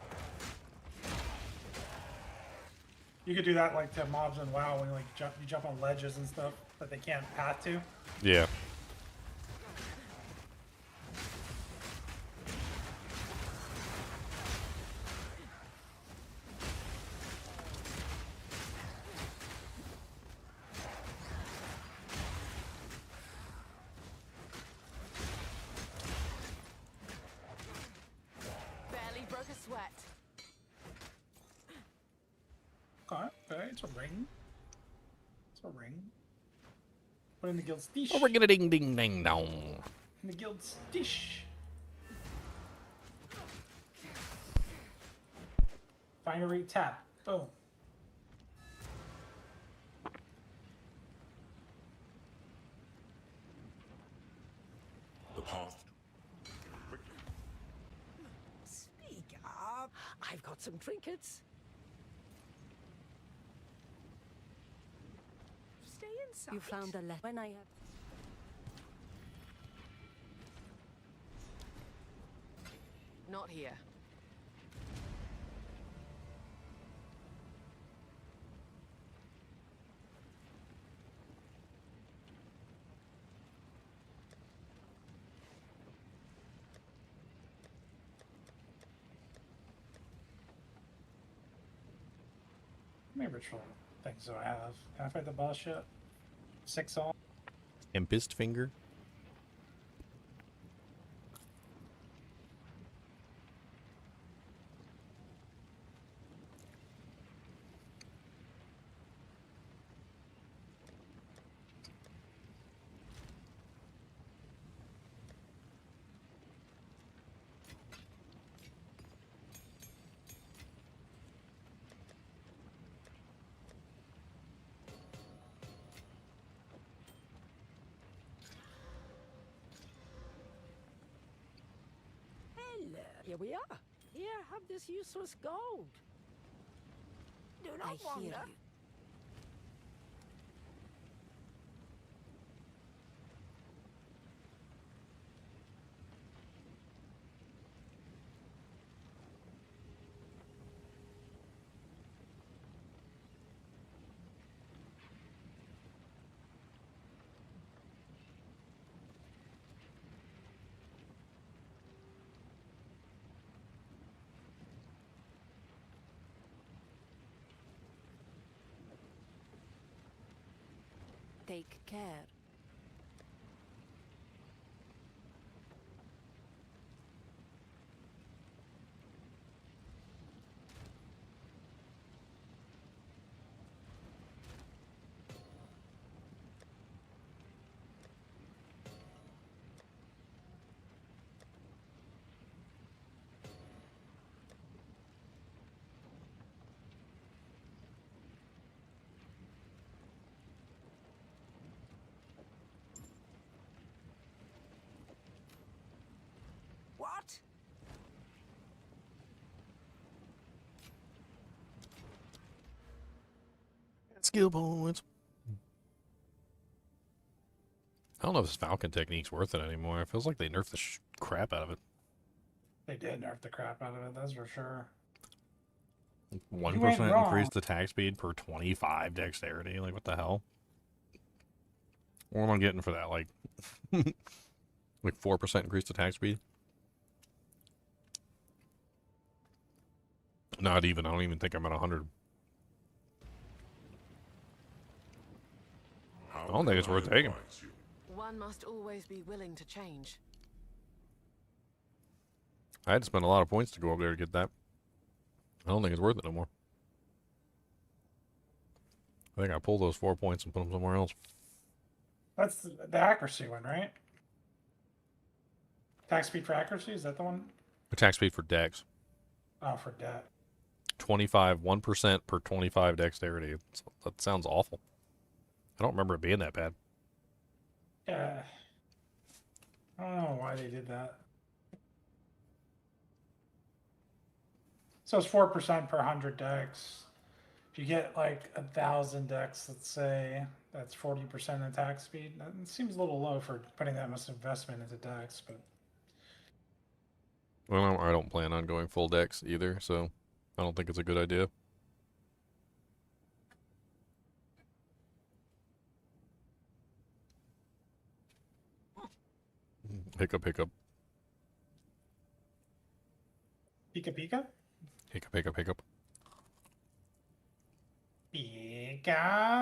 You could do that like to mobs in WoW when like you jump on ledges and stuff that they can't path to. Yeah. Barely broke a sweat. Okay, it's a ring. It's a ring. Put in the guild's dish. Oh, we're gonna ding ding ding dong. In the guild's dish. Binary tap. Boom. The path. Speak up. I've got some trinkets. Stay inside. You found a letter when I have. Not here. How many ritual things do I have? Can I fight the boss yet? 6 all? Tempest finger. Hello. Here we are. Here, have this useless gold. Do not I hear wander. you. take care. What? Skill points. I don't know if this Falcon technique's worth it anymore. It feels like they nerfed the crap out of it. They did nerf the crap out of it, that's for sure. 1% increased attack speed per 25 dexterity. Like, what the hell? What am I getting for that? Like, like 4% increased attack speed? Not even. I don't even think I'm at 100. I don't think it's worth taking. One must always be willing to change. I had to spend a lot of points to go up there to get that. I don't think it's worth it no more. I think I pulled those 4 points and put them somewhere else. That's the accuracy one, right? Attack speed for accuracy, is that the one? Attack speed for dex. Oh, for debt. 1% per 25 dexterity. That sounds awful. I don't remember it being that bad. Yeah. I don't know why they did that. So it's 4% per 100 dex. If you get like 1,000 dex, let's say, that's 40% attack speed. That seems a little low for putting that much investment into dex, but. Well, I don't plan on going full dex either, so I don't think it's a good idea. Hiccup, hiccup. Pika Pika? Hiccup, hiccup, hiccup. Pika.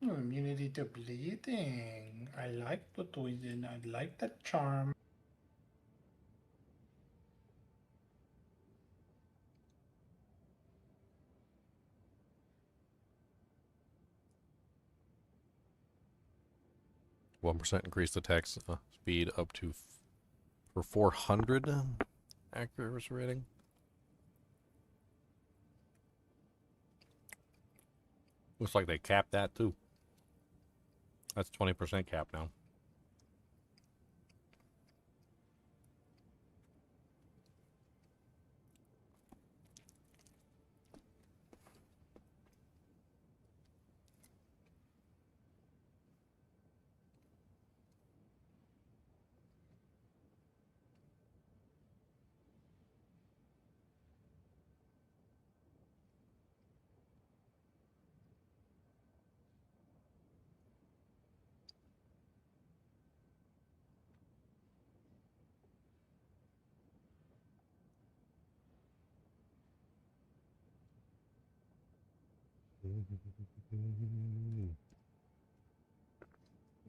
Immunity to bleeding. I like the poison. I like the charm. One percent increased attack speed up to for 400 accuracy rating. Looks like they capped that too. That's 20% cap now.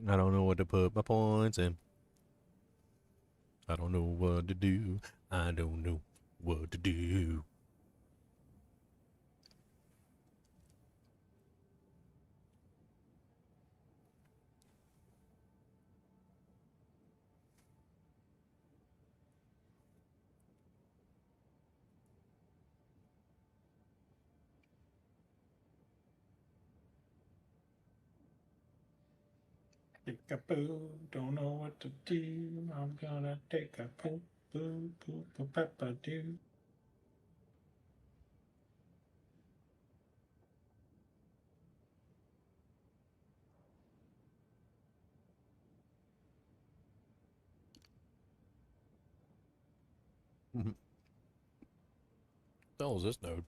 I don't know what to put my points in. I don't know what to do. I don't know what to do. Take a poo, don't know what to do. I'm gonna take a poo, poo, poo, poo, peppa do. What the hell is this node?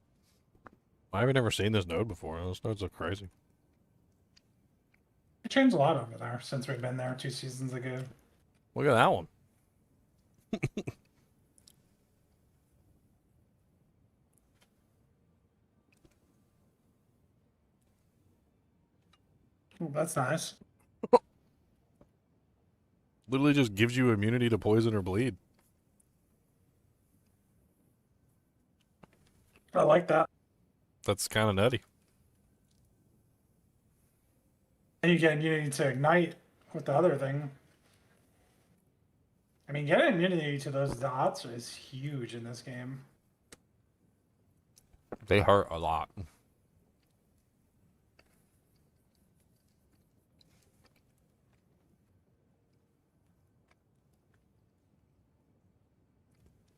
I haven't ever seen this node before. Those nodes look crazy. It changed a lot over there since we've been there 2 seasons ago. Look at that one. Ooh, that's nice. Literally just gives you immunity to poison or bleed. I like that. That's kind of nutty. And you get immunity to ignite with the other thing. I mean, getting immunity to those dots is huge in this game. They hurt a lot.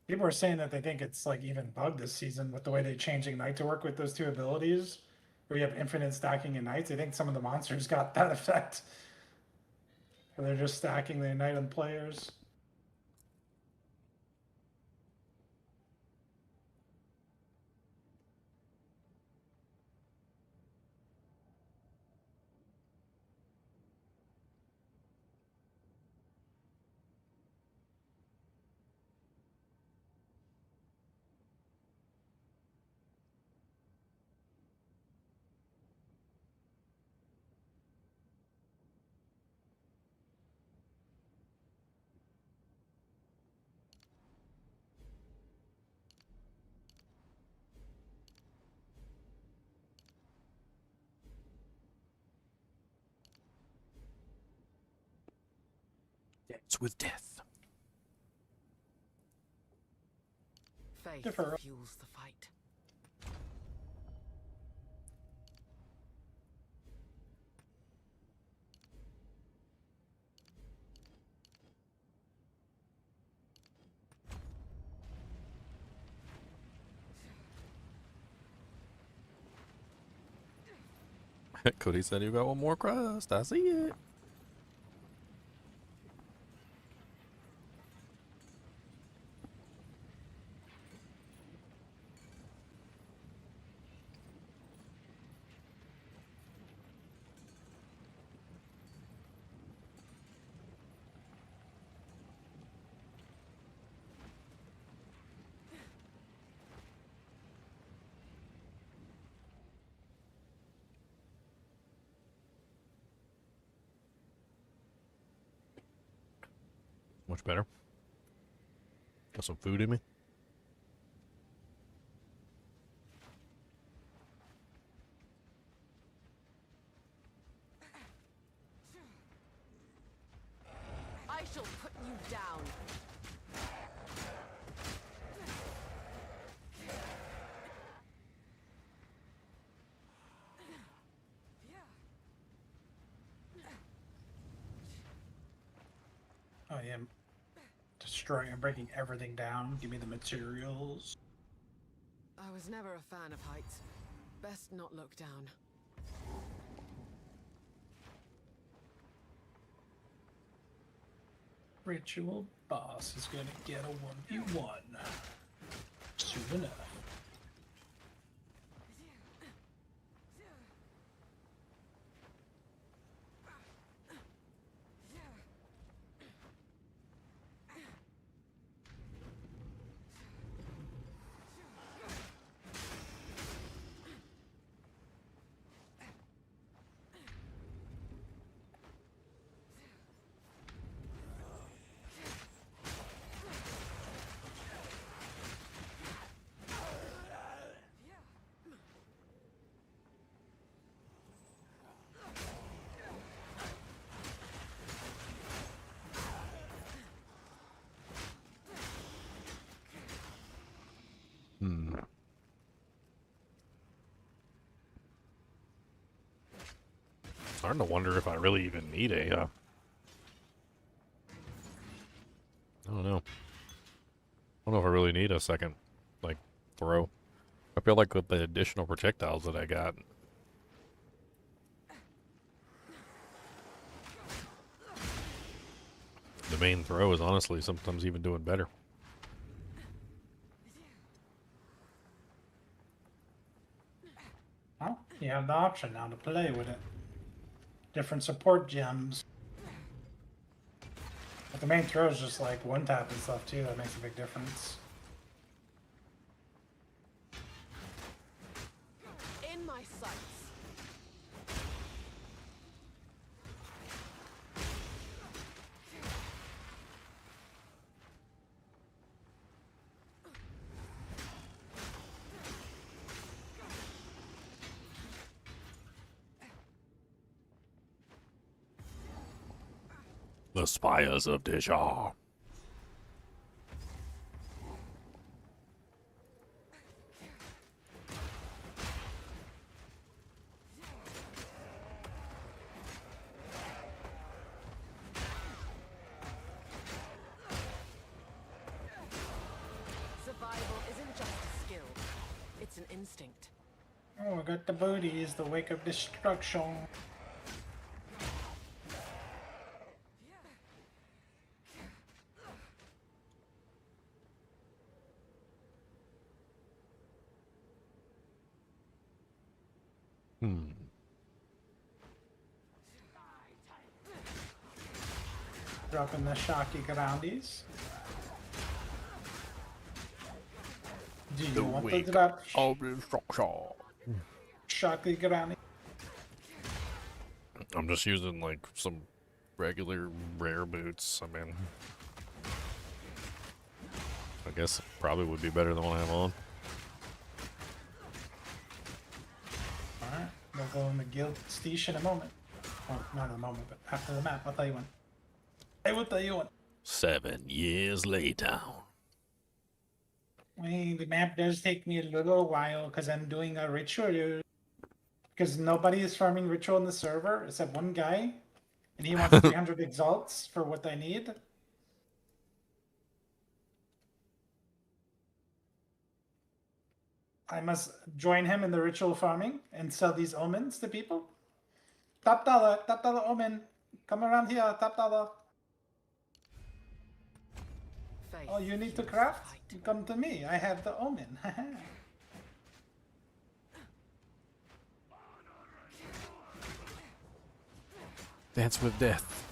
People are saying that they think it's like even bugged this season with the way they changed Ignite to work with those 2 abilities, where you have infinite stacking Ignites. I think some of the monsters got that effect. Where they're just stacking the Ignite on players. It's with death. Faith Differ. fuels the fight. Cody said you got one more crust. I see it. Much better. Got some food in me. I shall put you down. I am destroying and breaking everything down. Give me the materials. I was never a fan of heights. Best not look down. Ritual boss is gonna get a 1v1 soon enough. Starting to wonder if I really even need a, I don't know. I don't know if I really need a second, like, throw. I feel like with the additional projectiles that I got. The main throw is honestly sometimes even doing better. Well, you have the option now to play with it. different support gems. But the main throw is just like one tap and stuff too. That makes a big difference. In my sights. The Spires of Deja. Survival isn't just a skill. It's an instinct. Oh, I got the booties, the wake of destruction. Dropping the shocky groundies. Do you want to drop shocky groundies? I'm just using like some regular rare boots. I mean, I guess it probably would be better than what I have on. Alright, we'll go in the guild steesh in a moment. Well, not in a moment, but after the map, I'll tell you when. I will tell you when. 7 years later. Well, the map does take me a little while because I'm doing a ritual. Because nobody is farming ritual in the server except one guy. And he wants 300 exalts for what I need. I must join him in the ritual farming and sell these omens to people. Top dollar omen. Come around here, top dollar. Oh, you need to craft? You come to me. I have the omen. Dance with Death.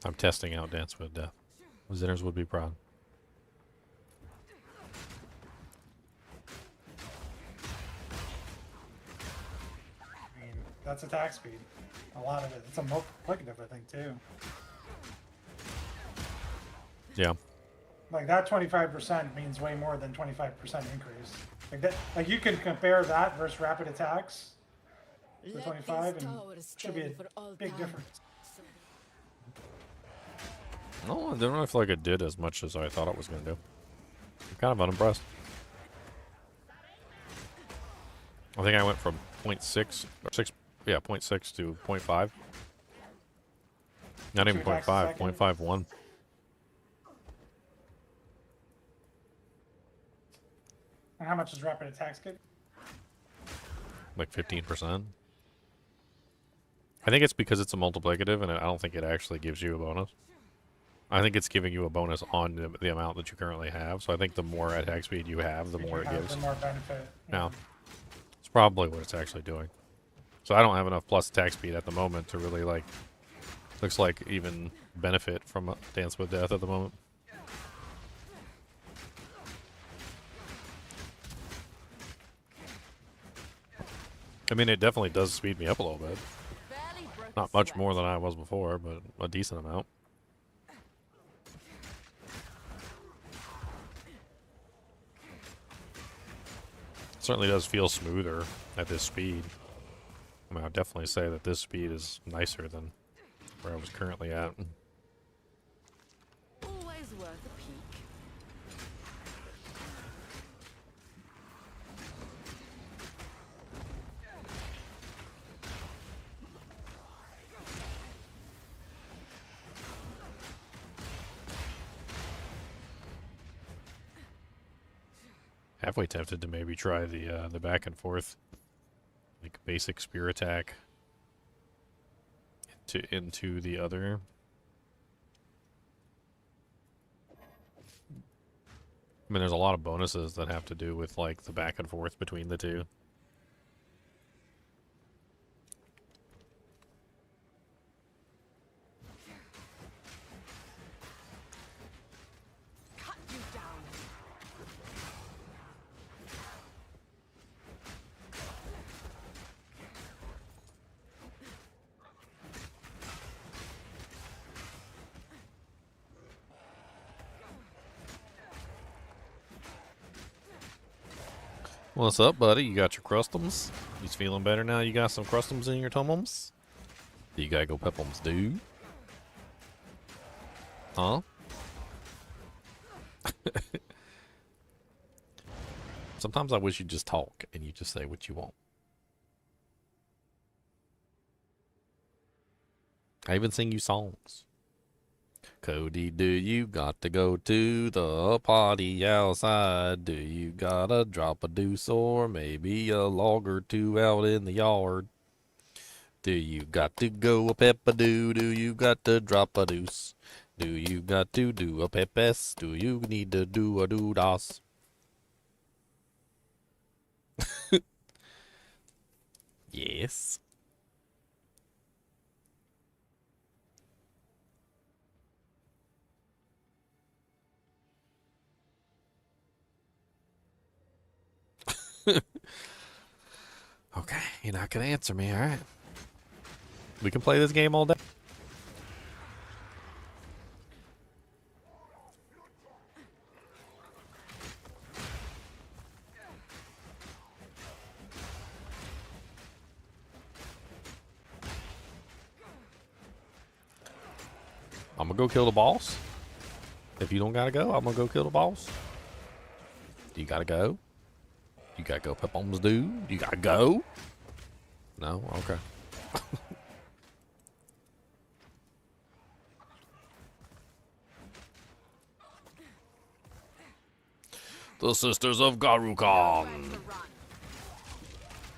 I'm testing out Dance with Death. Zinners would be proud. I mean, that's attack speed. A lot of it. It's a multiplicative, I think, too. Yeah. Like that 25% means way more than 25% increase. Like that, like you can compare that versus rapid attacks. The 25 and should be a big difference. No, I don't know if like it did as much as I thought it was going to do. I'm kind of unimpressed. I think I went from 0.6 or 6, yeah, 0.6 to 0.5. Not even 0.5, 0.51. And how much does rapid attacks give? Like 15%. I think it's because it's a multiplicative, and I don't think it actually gives you a bonus. I think it's giving you a bonus on the amount that you currently have. So I think the more attack speed you have, the more it gives. The more benefit. Yeah. It's probably what it's actually doing. So I don't have enough plus attack speed at the moment to really like. Looks like even benefit from Dance with Death at the moment. I mean, it definitely does speed me up a little bit. Not much more than I was before, but a decent amount. It certainly does feel smoother at this speed. I mean, I'd definitely say that this speed is nicer than where I was currently at. Always worth a peek. Halfway tempted to maybe try the back and forth, like basic spear attack into the other. I mean, there's a lot of bonuses that have to do with like the back and forth between the two. What's up, buddy? You got your crustums? You feeling better now? You got some crustums in your tumums? You gotta go peplums, dude. Huh? Sometimes I wish you'd just talk and you just say what you want. I even sing you songs. Cody, do you got to go to the party outside? Do you gotta drop a deuce or maybe a log or two out in the yard? Do you got to go a pep-a-doo? Do you got to drop a deuce? Do you got to do a pepes? Do you need to do a doo-das? Yes. Okay, you're not gonna answer me, alright? We can play this game all day. I'm gonna go kill the boss. If you don't gotta go, I'm gonna go kill the boss. Do you gotta go? You gotta go, Pepons, dude? You gotta go? No? Okay. The Sisters of Garukan.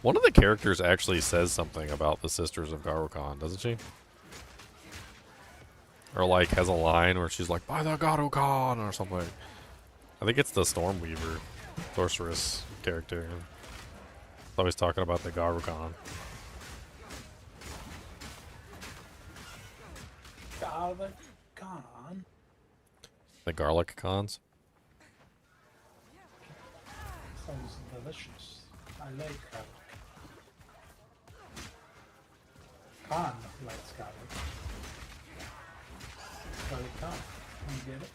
One of the characters actually says something about the Sisters of Garukan, doesn't she? Or like has a line where she's like, by the Garukan or something. I think it's the Stormweaver, sorceress character. Always talking about the Garukan. Garlicon. The garlic cons? Sounds delicious. I like garlic. Khan likes garlic. Garlic Khan. You get it?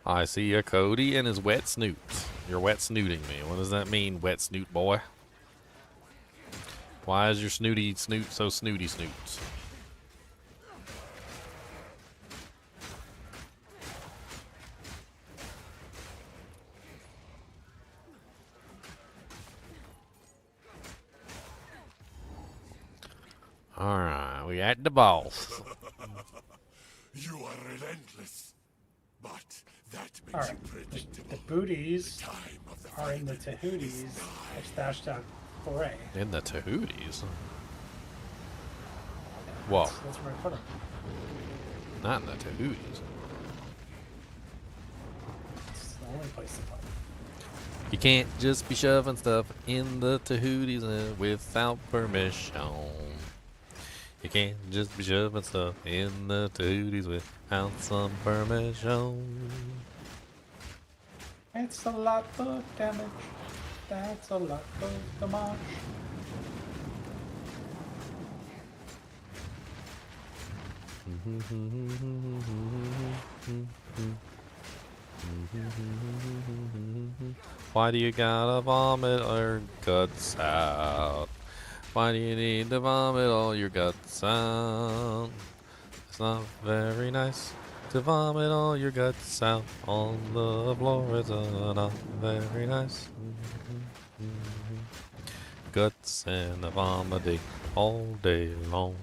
I see a Cody and his wet snoot. You're wet snooting me. What does that mean, wet snoot boy? Why is your snooty snoot so snooty snoots? Alright, we at the boss. You are relentless, but that makes Alright, you predictable. the booties are in the Tahooties of Stashed Out Foray. In the Tahooties? Whoa. That's where I put them. Not in the Tahooties. It's the only place to put them. You can't just be shoving stuff in the Tahooties without permission. You can't just be shoving stuff in the Tahooties without some permission. It's a lot of damage. That's a lot of damage. Why do you gotta vomit all your guts out? Why do you need to vomit all your guts out? It's not very nice to vomit all your guts out on the floor. It's not very nice. Guts and the vomiting all day long.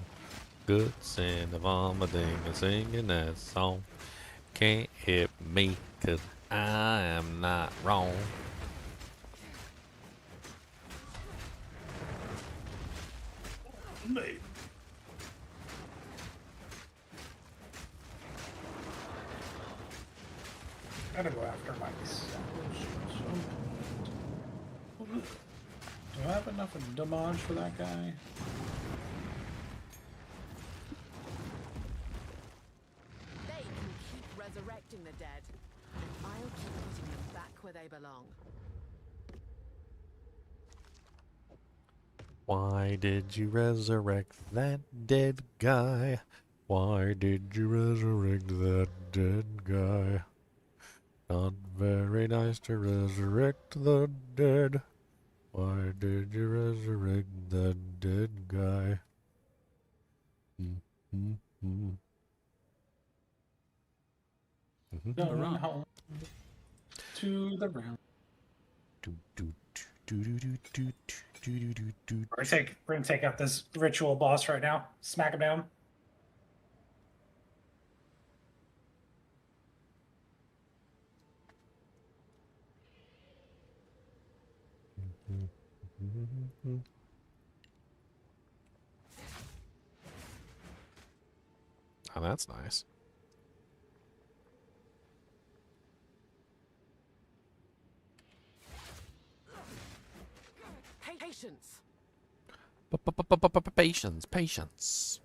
Guts and the vomiting and singing that song. Can't hit me 'cause I am not wrong. Me. Gotta go after my Do I have enough of damage for that guy? They can keep resurrecting the dead, and I'll keep putting them back where they belong. Why did you resurrect that dead guy? Why did you resurrect that dead guy? Not very nice to resurrect the dead. Why did you resurrect that dead guy? Going home to the round. We're gonna take out this ritual boss right now. Smack him down. Oh, that's nice. Patience. Patience, patience.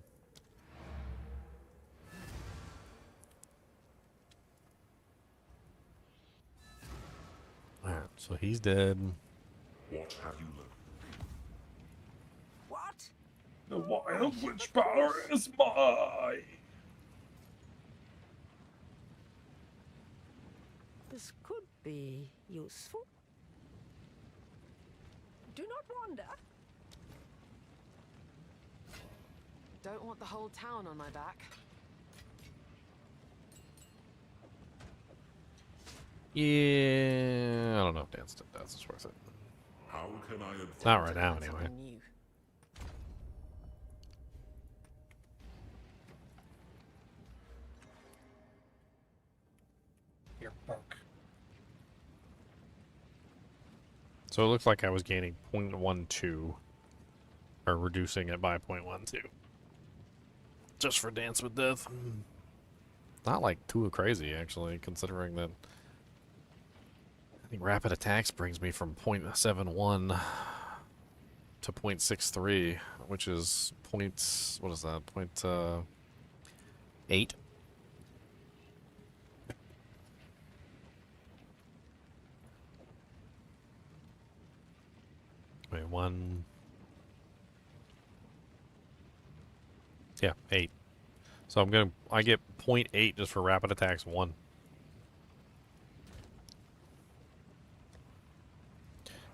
Alright, so he's dead. What have you learned? What? The wild witch power is mine. This could be useful. Do not wander. Don't want the whole town on my back. Yeah, I don't know if Dance to Death is worth it. How can I advise? Not right now, anyway. Something new. You're broke. So it looks like I was gaining 0.12, or reducing it by 0.12. Just for Dance with Death. Not like too crazy, actually, considering that I think Rapid Attacks brings me from 0.71 to 0.63, which is points, what is that, 0.8? Wait, 1... Yeah, 8. So I get 0.8 just for Rapid Attacks 1.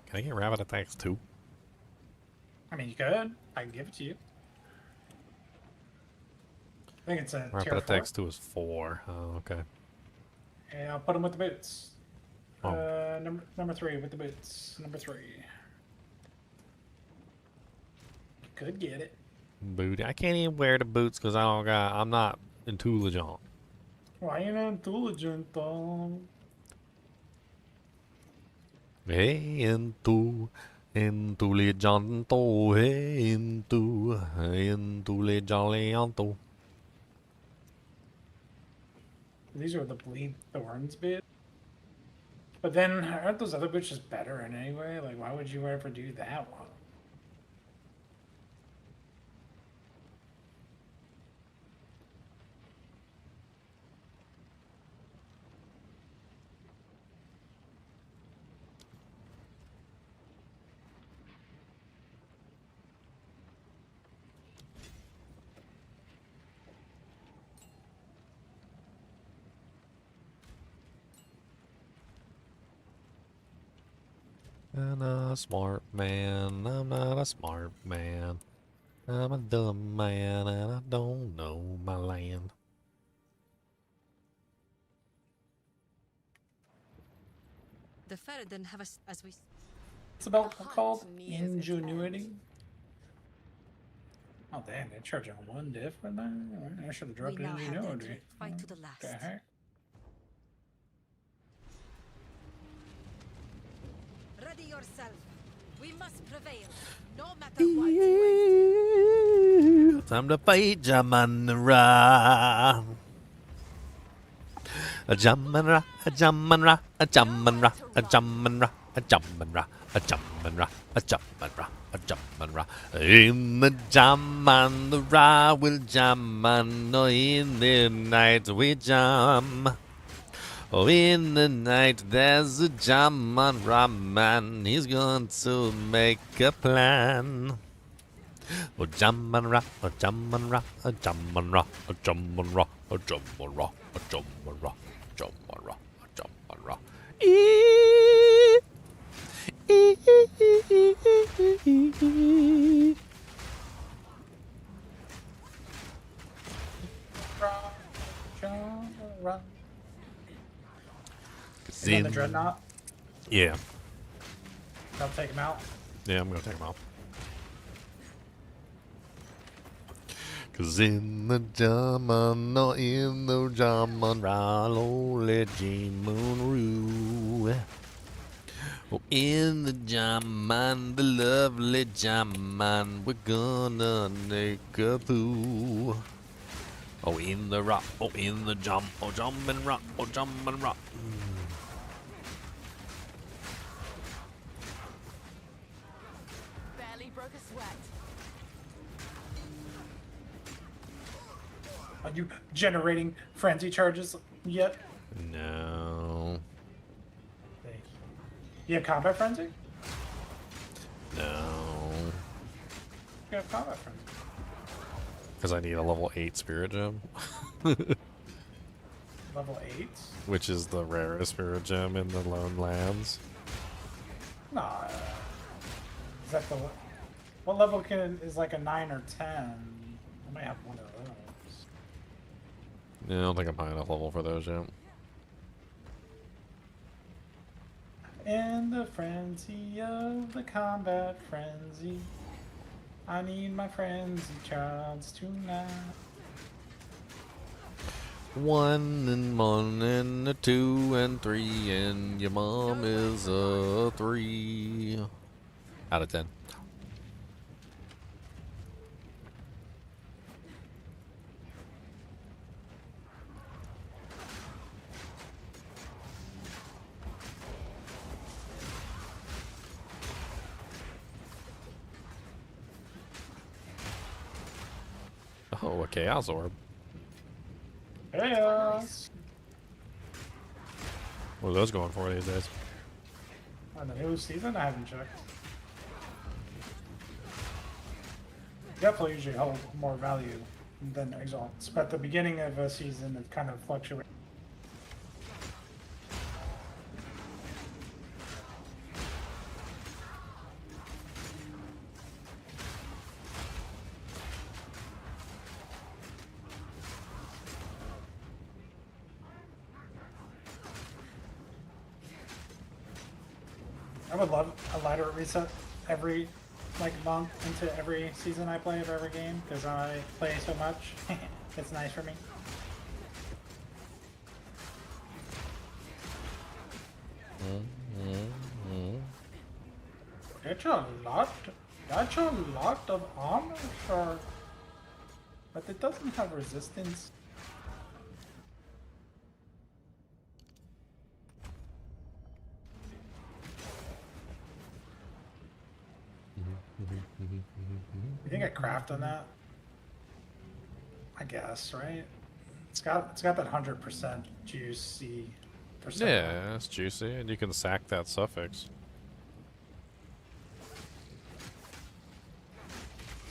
Can I get Rapid Attacks 2? I mean, you could. I can give it to you. I think it's a Rapid tier 4. Attacks 2 is 4. Oh, okay. And I'll put him with the boots. Oh. Number 3 with the boots. Number 3. Could get it. Boot. I can't even wear the boots because I'm not intelligent. Why you not intelligent, though? Hey, intelligent, hey, intelligent. These are the bleed thorns bit. But then, aren't those other boots just better in any way? Like, why would you ever do that one? I'm not a smart man. I'm not a smart man. I'm a dumb man and I don't know my land. The Ferryden have us as we. It's about called ingenuity. Oh damn, they're charging 1 diff for that? I should have dropped We now have the ingenuity. direct fight to the last. The heck? Ready yourself. We must prevail, no matter what you waste. Time to fight Jamanra. A Jamanra, a Jamanra, a Jamanra, a Jamanra, a Jamanra, a Jamanra, a Jamanra, a Jamanra. In the Jamanra will Jaman, no, in the night we jam. Oh, in the night there's a Jamanra man, he's going to make a plan. Oh, Jamman Ra, oh, Jamman Ra, oh, Jamman Ra, oh, Jamman Ra, oh, Jamman Ra, oh, Jamman Ra, Jamman Ra, oh, Jamman Ra. Run. And then the dreadnought. Yeah. I'll take him out. Yeah, I'm gonna take him out. Cause in the Jaman, no in the Jaman, Ralo Moon Oh, in the Jaman, the lovely Jaman, we're gonna make a poo. Oh, in the rock, oh, in the jump, oh, jump and rock, oh, jump and rock. Barely broke a sweat. Are you generating frenzy charges yet? No. You have combat frenzy? No. You have combat frenzy. Because I need a level 8 spirit gem. Level 8? Which is the rarest spirit gem in the Lone Lands. Nah. Is that the... What level is like a 9 or 10? I might have one of those. Yeah, I don't think I'm high enough level for those yet. In the frenzy of the combat frenzy, I need my frenzy charms tonight. 1 and 1 and a 2 and 3 and your mom is a 3 out of 10. Oh, a Chaos Orb. Chaos! What are those going for these days? On the new season, I haven't checked. Definitely usually hold more value than Exile. But at the beginning of a season, it kind of fluctuates. I would love a lighter reset every month into every season I play of every game because I play so much. It's nice for me. That's a lot. That's a lot of armor, sure. But it doesn't have resistance. You think I craft on that? I guess, right? It's got that 100% juicy percent. Yeah, it's juicy, and you can sack that suffix.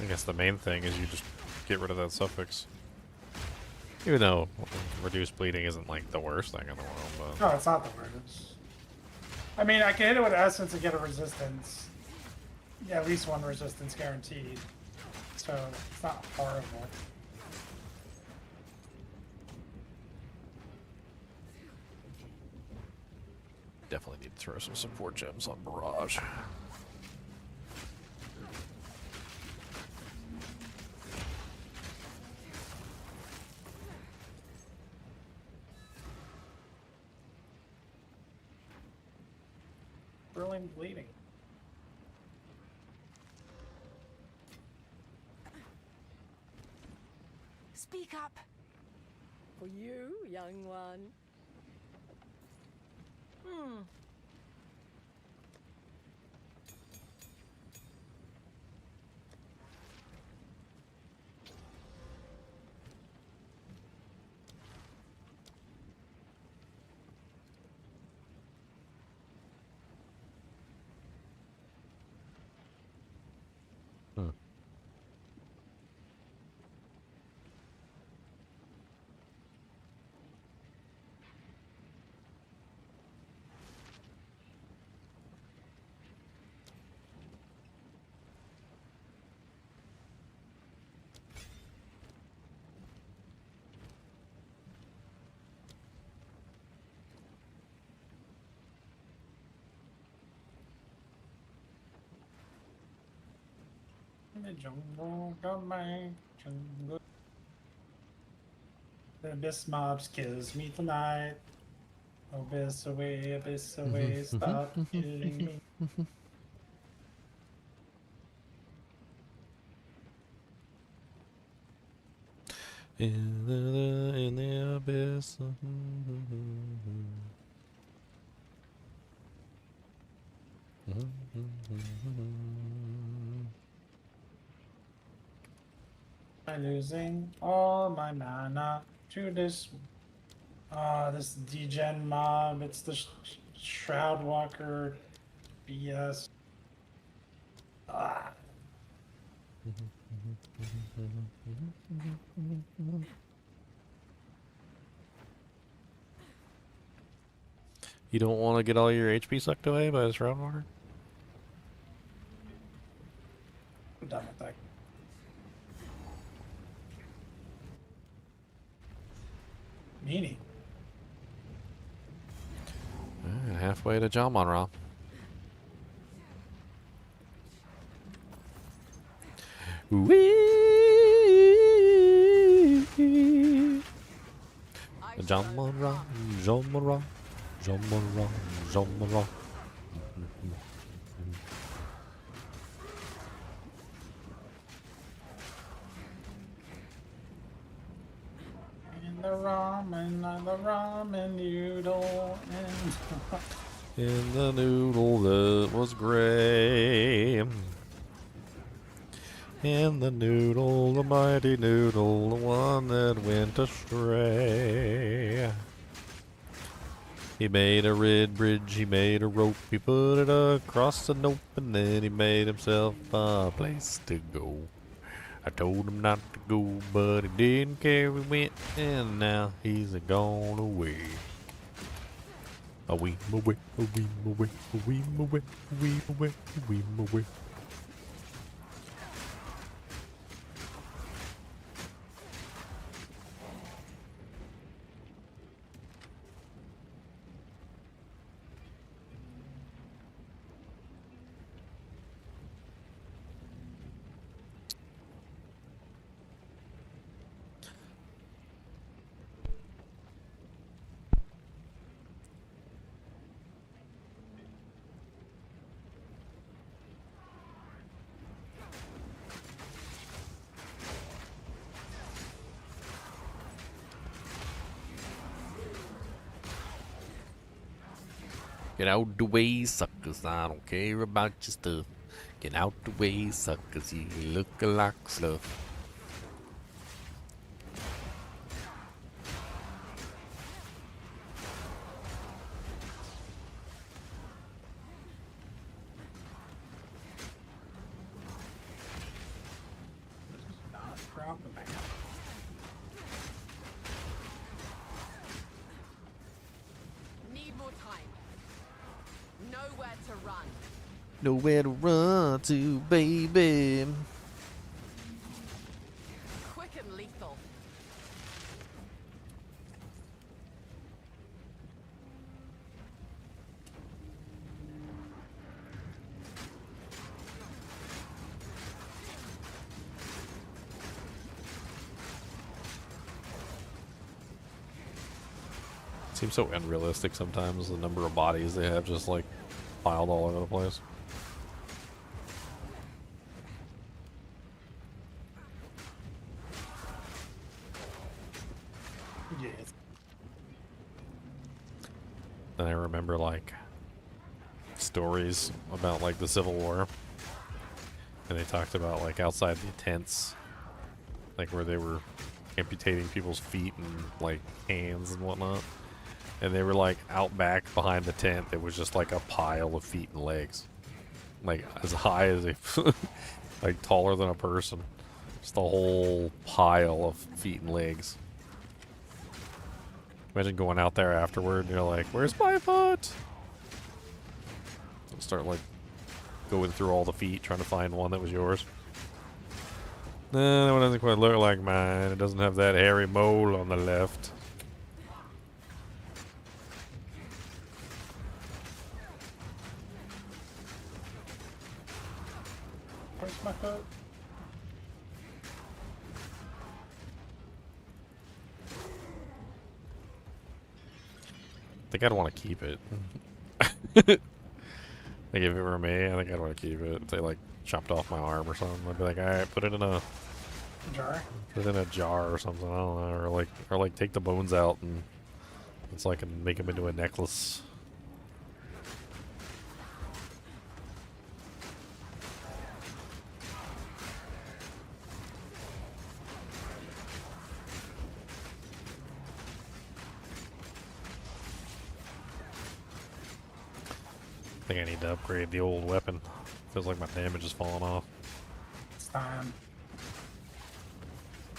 I guess the main thing is you just get rid of that suffix. Even though reduced bleeding isn't like the worst thing in the world, but... No, it's not the worst. I mean, I can hit it with essence and get a resistance. Yeah, at least one resistance guaranteed. So it's not horrible. Definitely need to throw some support gems on Barrage. Brilliant bleeding. Speak up. For you, young one. The jungle, got my jungle. The abyss mobs kills me tonight. Abyss away, stop killing me. In the abyss. I'm losing all my mana to this. This degen mob. It's the Shroud Walker BS. Ah. You don't want to get all your HP sucked away by the Shroud Walker? I'm done with that. NiNi. Halfway to Jamonra. Wee! Jamonra, Jamonra, Jamonra, Jamonra. And the ramen noodle, In the noodle that was gray. In the noodle, the mighty noodle, the one that went astray. He made a red bridge, he made a rope, he put it across the nope, and then he made himself a place to go. I told him not to go, but he didn't care, we went, and now he's gone away. A wee away, a wee away, a wee away, a wee away, a wee away. Get out the way, suckers, I don't care about your stuff. Get out the way, suckers, you look like stuff. Nowhere to run to, baby. Quick and lethal. Seems so unrealistic sometimes, the number of bodies they have just like piled all over the place. Yes. Then I remember like stories about like the Civil War, and they talked about like outside the tents, like where they were amputating people's feet and like hands and whatnot, and they were like out back behind the tent. It was just like a pile of feet and legs, like as high as a like taller than a person, just a whole pile of feet and legs. Imagine going out there afterward and you're like, where's my foot? Start like going through all the feet trying to find one that was yours. No, that one doesn't quite look like mine. It doesn't have that hairy mole on the left. Where's my foot? think I'd want to keep it. Like if it were me, I think I'd want to keep it. If they like chopped off my arm or something, I'd be like, all right, put it in a jar or something. I don't know, or like take the bones out and it's like and make them into a necklace. I think I need to upgrade the old weapon. Feels like my damage is falling off. It's time.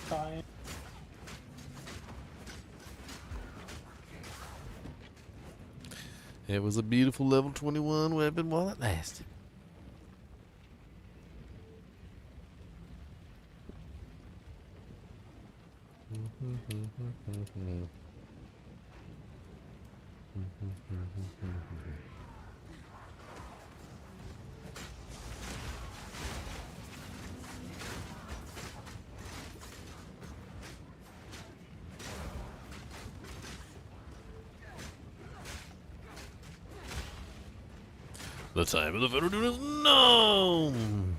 Time. It was a beautiful level 21 weapon while it lasted. The time of the Federal Dude is known!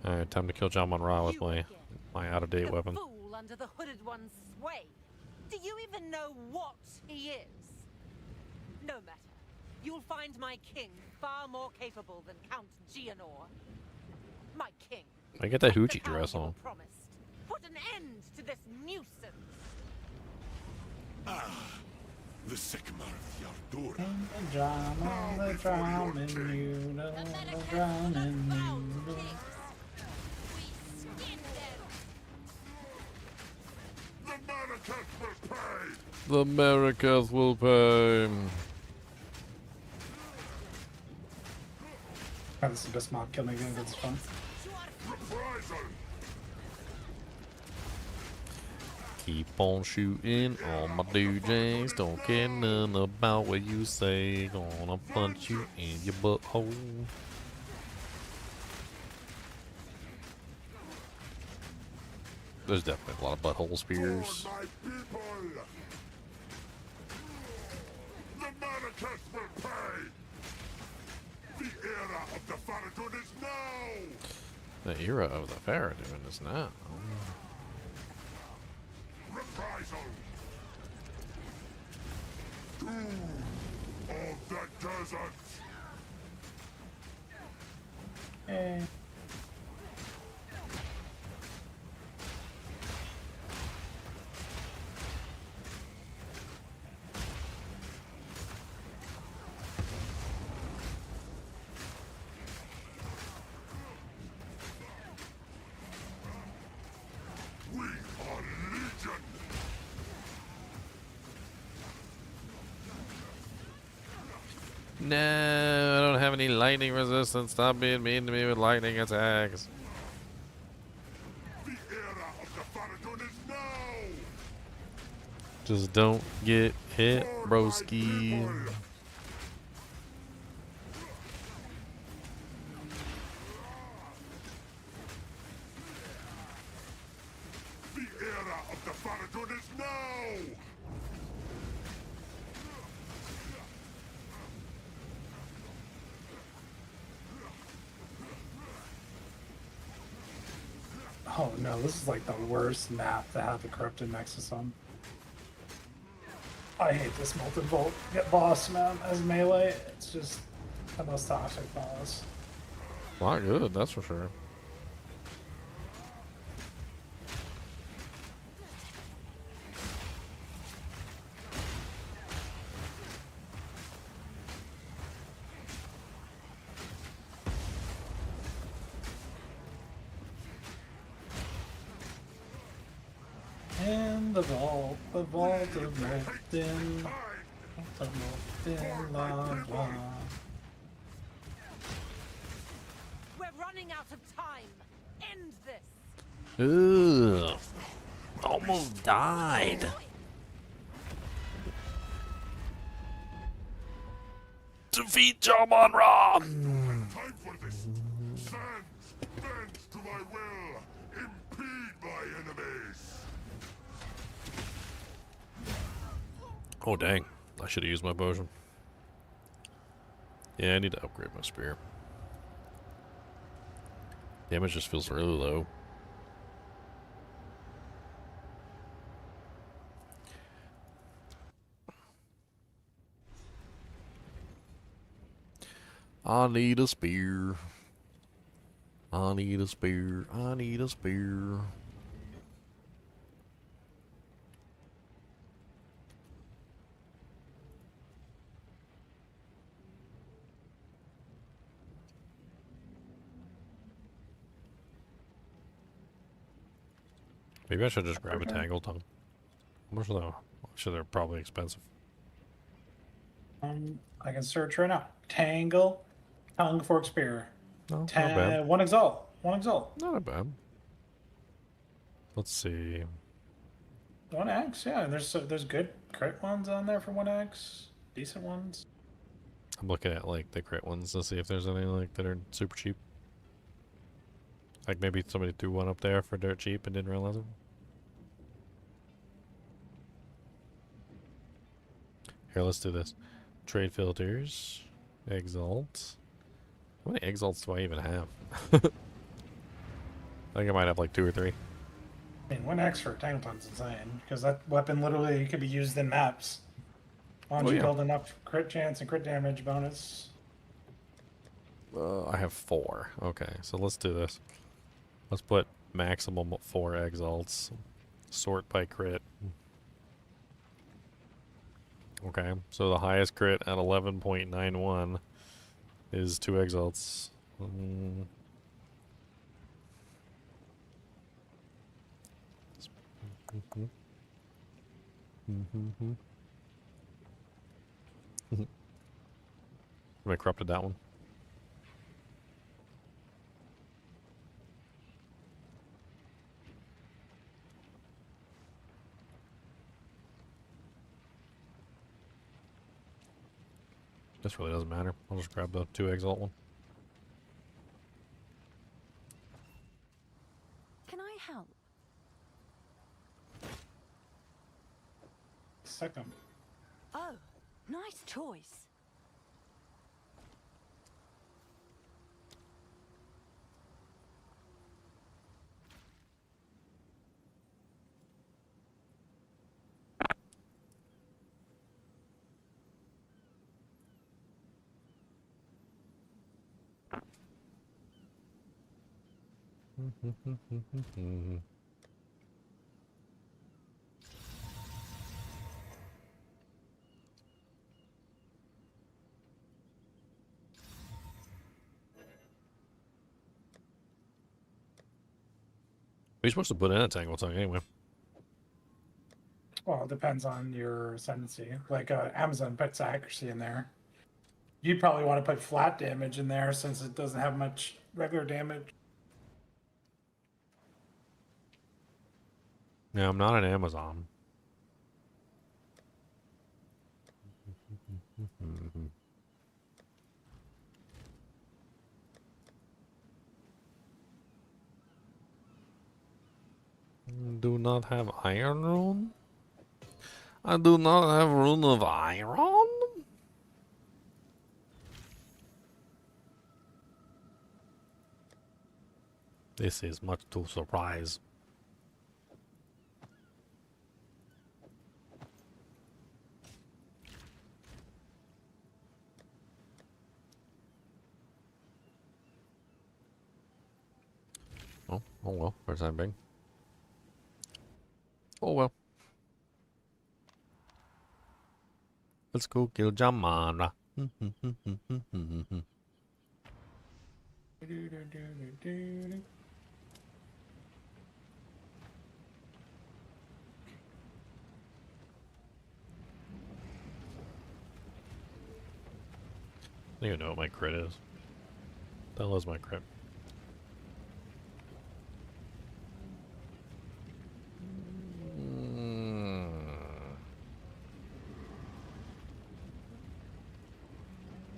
Alright, time to kill John Monroe with my out-of-date weapon. Fool under the hooded one's sway. Do you even know what he is? No matter. You'll find my king far more capable than Count Gianor. My king. I get that hoochie dress on. Promised. Put an end to this nuisance. The sycamore of Yardura. The drowning, you know, the drowning, you know. The Americas will pay. This is the best mock kill me game, that's fun. Keep on shooting all my DJs. Don't care none about what you say. Gonna punch you in your butthole. There's definitely a lot of butthole spears. The Maracas will pay. The era of the Faradun is now. The era of the Faradun is now. Reprisal. Doom of the desert. Hey. No, I don't have any lightning resistance. Stop being mean to me with lightning attacks. The era of the Faradun is now. Just don't get hit, broski. The era of the Faradun is now. Oh no, this is like the worst map to have the Corrupted Nexus on. I hate this multi-volt boss, man, as melee. It's just the most toxic boss. Not good, that's for sure. In the vault of molten lava. We're running out of time. End this. Ugh. Almost died. Defeat Jomon Ra! Time for this. Sands bend to my will. Impede my enemies. Oh, dang. I should have used my potion. Yeah, I need to upgrade my spear. Damage just feels really low. I need a spear. I need a spear. I need a spear. Maybe I should just grab a tangle tongue. How much are they? Sure, they're probably expensive. I can search right now. Tangle, tongue fork spear. No, not bad. One exalt. One exalt. Not bad. Let's see. 1x, yeah. There's good crit ones on there for 1x. Decent ones. I'm looking at like the crit ones to see if there's any like that are super cheap. Like maybe somebody threw one up there for dirt cheap and didn't realize it. Here, let's do this. Trade filters. Exalt. How many exalts do I even have? I think I might have like 2 or 3. I mean, 1x for tangle tongue's insane, because that weapon literally could be used in maps. Why don't you build enough crit chance and crit damage bonus? I have 4. Okay, so let's do this. Let's put maximum 4 exalts. Sort by crit. Okay, so the highest crit at 11.91 is 2 exalts. I corrupted that one. This really doesn't matter. I'll just grab the 2 exalt one. Can I help? Second. Oh, nice choice. Are you supposed to put in a tangle tongue anyway? Well, it depends on your ascendancy. Like Amazon puts accuracy in there. You'd probably want to put flat damage in there since it doesn't have much regular damage. Yeah, I'm not an Amazon. Do not have iron rune? I do not have rune of iron? This is much too surprise. Oh well, where's that big? Oh well. Let's go kill Jamara. I don't even know what my crit is. What the hell is my crit?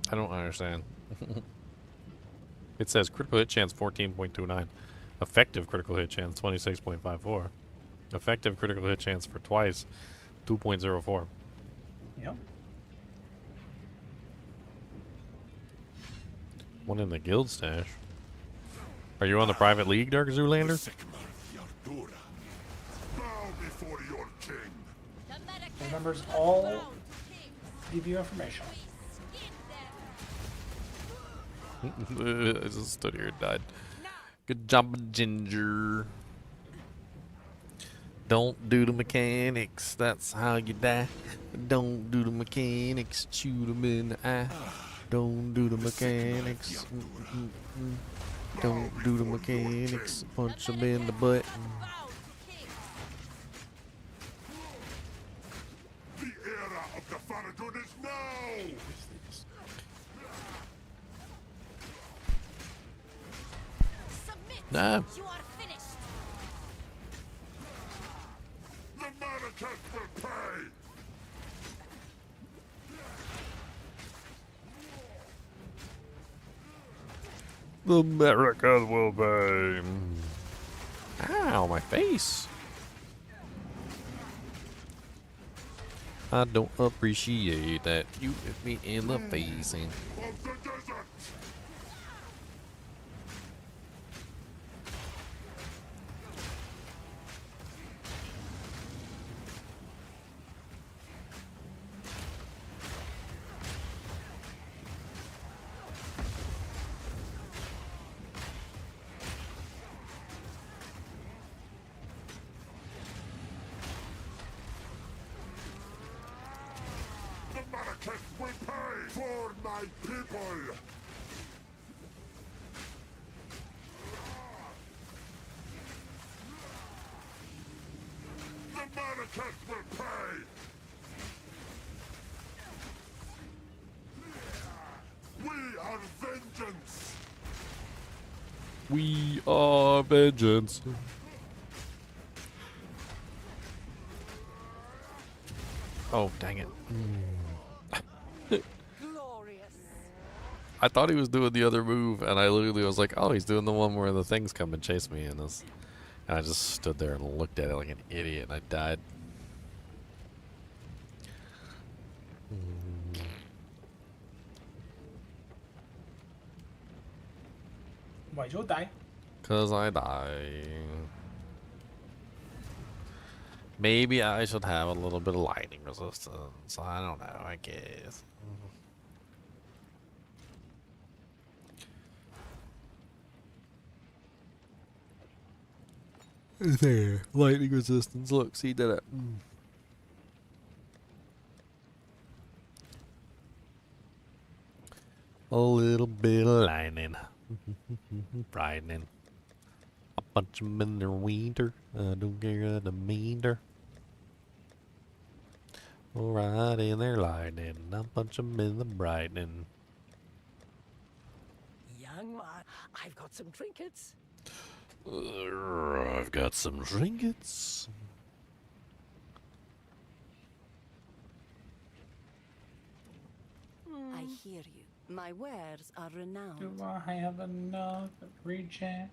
I don't understand. It says critical hit chance 14.29. Effective critical hit chance 26.54. Effective critical hit chance for twice 2.04. Yep. One in the guild stash. Are you on the private league, Dark Zoolander? The members all give you information. I just stood here and died. Good job, Ginger. Don't do the mechanics, that's how you die. Don't do the mechanics, shoot them in the eye. Don't do the mechanics. Don't do the mechanics, punch them in the butt. The era of the Farragut is now! Nah. You are finished. The Mascot will pay! The Americans will pay. Ow, my face. I don't appreciate that. You hit me in the face. And Of the desert! The Mascot will pay for my people! The Mascot will pay! We are vengeance! we are vengeance. Oh, dang it. Glorious. I thought he was doing the other move, and I literally was like, oh, he's doing the one where the things come and chase me. And I just stood there and looked at it like an idiot, and I died. Why'd you die? 'Cause I die. Maybe I should have a little bit of lightning resistance. I don't know, I guess. There, lightning resistance. Look, see, did it. A little bit of lightning. Brightening. A bunch of them in their winter. I don't care the meaner. Alright, in their lightning. A bunch of them in the brightening. Young one, I've got some trinkets. I've got some trinkets. I hear you. My wares are renowned. Do I have enough regeneration?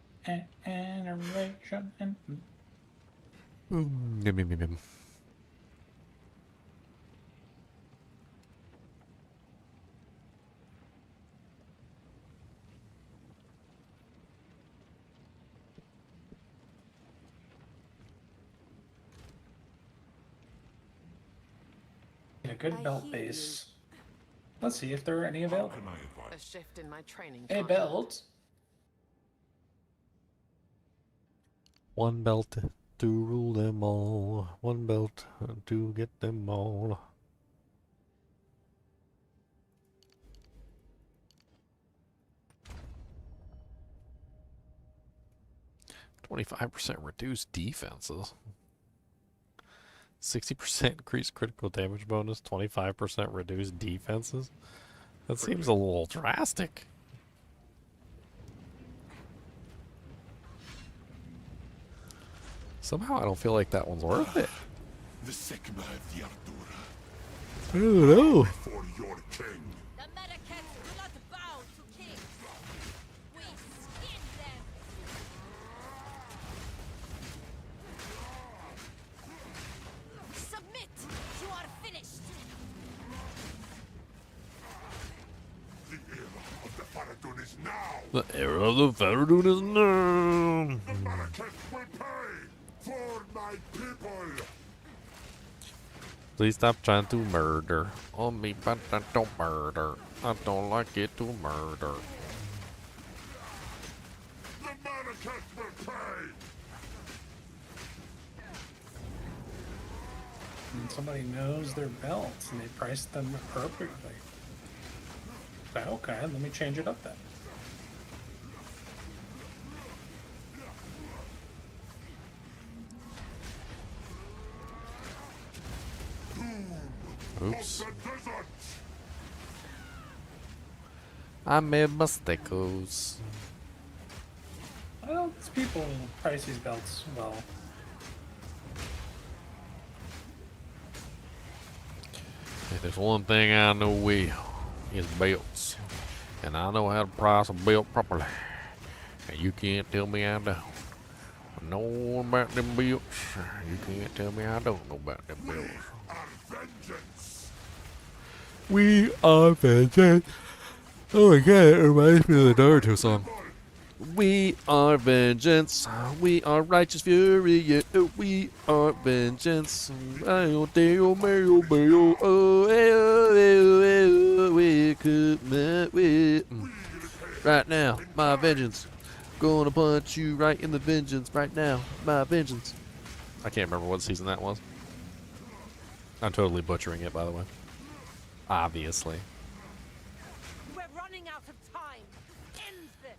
A good belt base. Let's see if there are any available. A shift in my training. A belt. One belt to rule them all. One belt to get them all. %25% reduced defenses. 60% increased critical damage bonus. 25% reduced defenses. That seems a little drastic. Somehow I don't feel like that one's worth it. The Sigma of the Ardura. I don't know. For your king. The Medicats do not bow to kings. We skin them. Submit. You are finished. The era of the Faradun is known. The Marrakech will pay for my people. Please stop trying to murder on me, but I don't murder. I don't like it to murder. The Marrakech will pay. And somebody knows their belts and they price them appropriately. Okay, let me change it up then. Oops. I made mistakes. Well, these people price these belts well. If there's one thing I know well, is belts. And I know how to price a belt properly. And you can't tell me I don't. I know about them belts. You can't tell me I don't know about them belts. We are vengeance. Oh my god, it reminds me of the Naruto song. We are vengeance. We are righteous fury. Yeah, we are vengeance. Right now, my vengeance. Gonna punch you right in the vengeance right now. My vengeance. I can't remember what season that was. I'm totally butchering it, by the way. Obviously. We're running out of time. End this.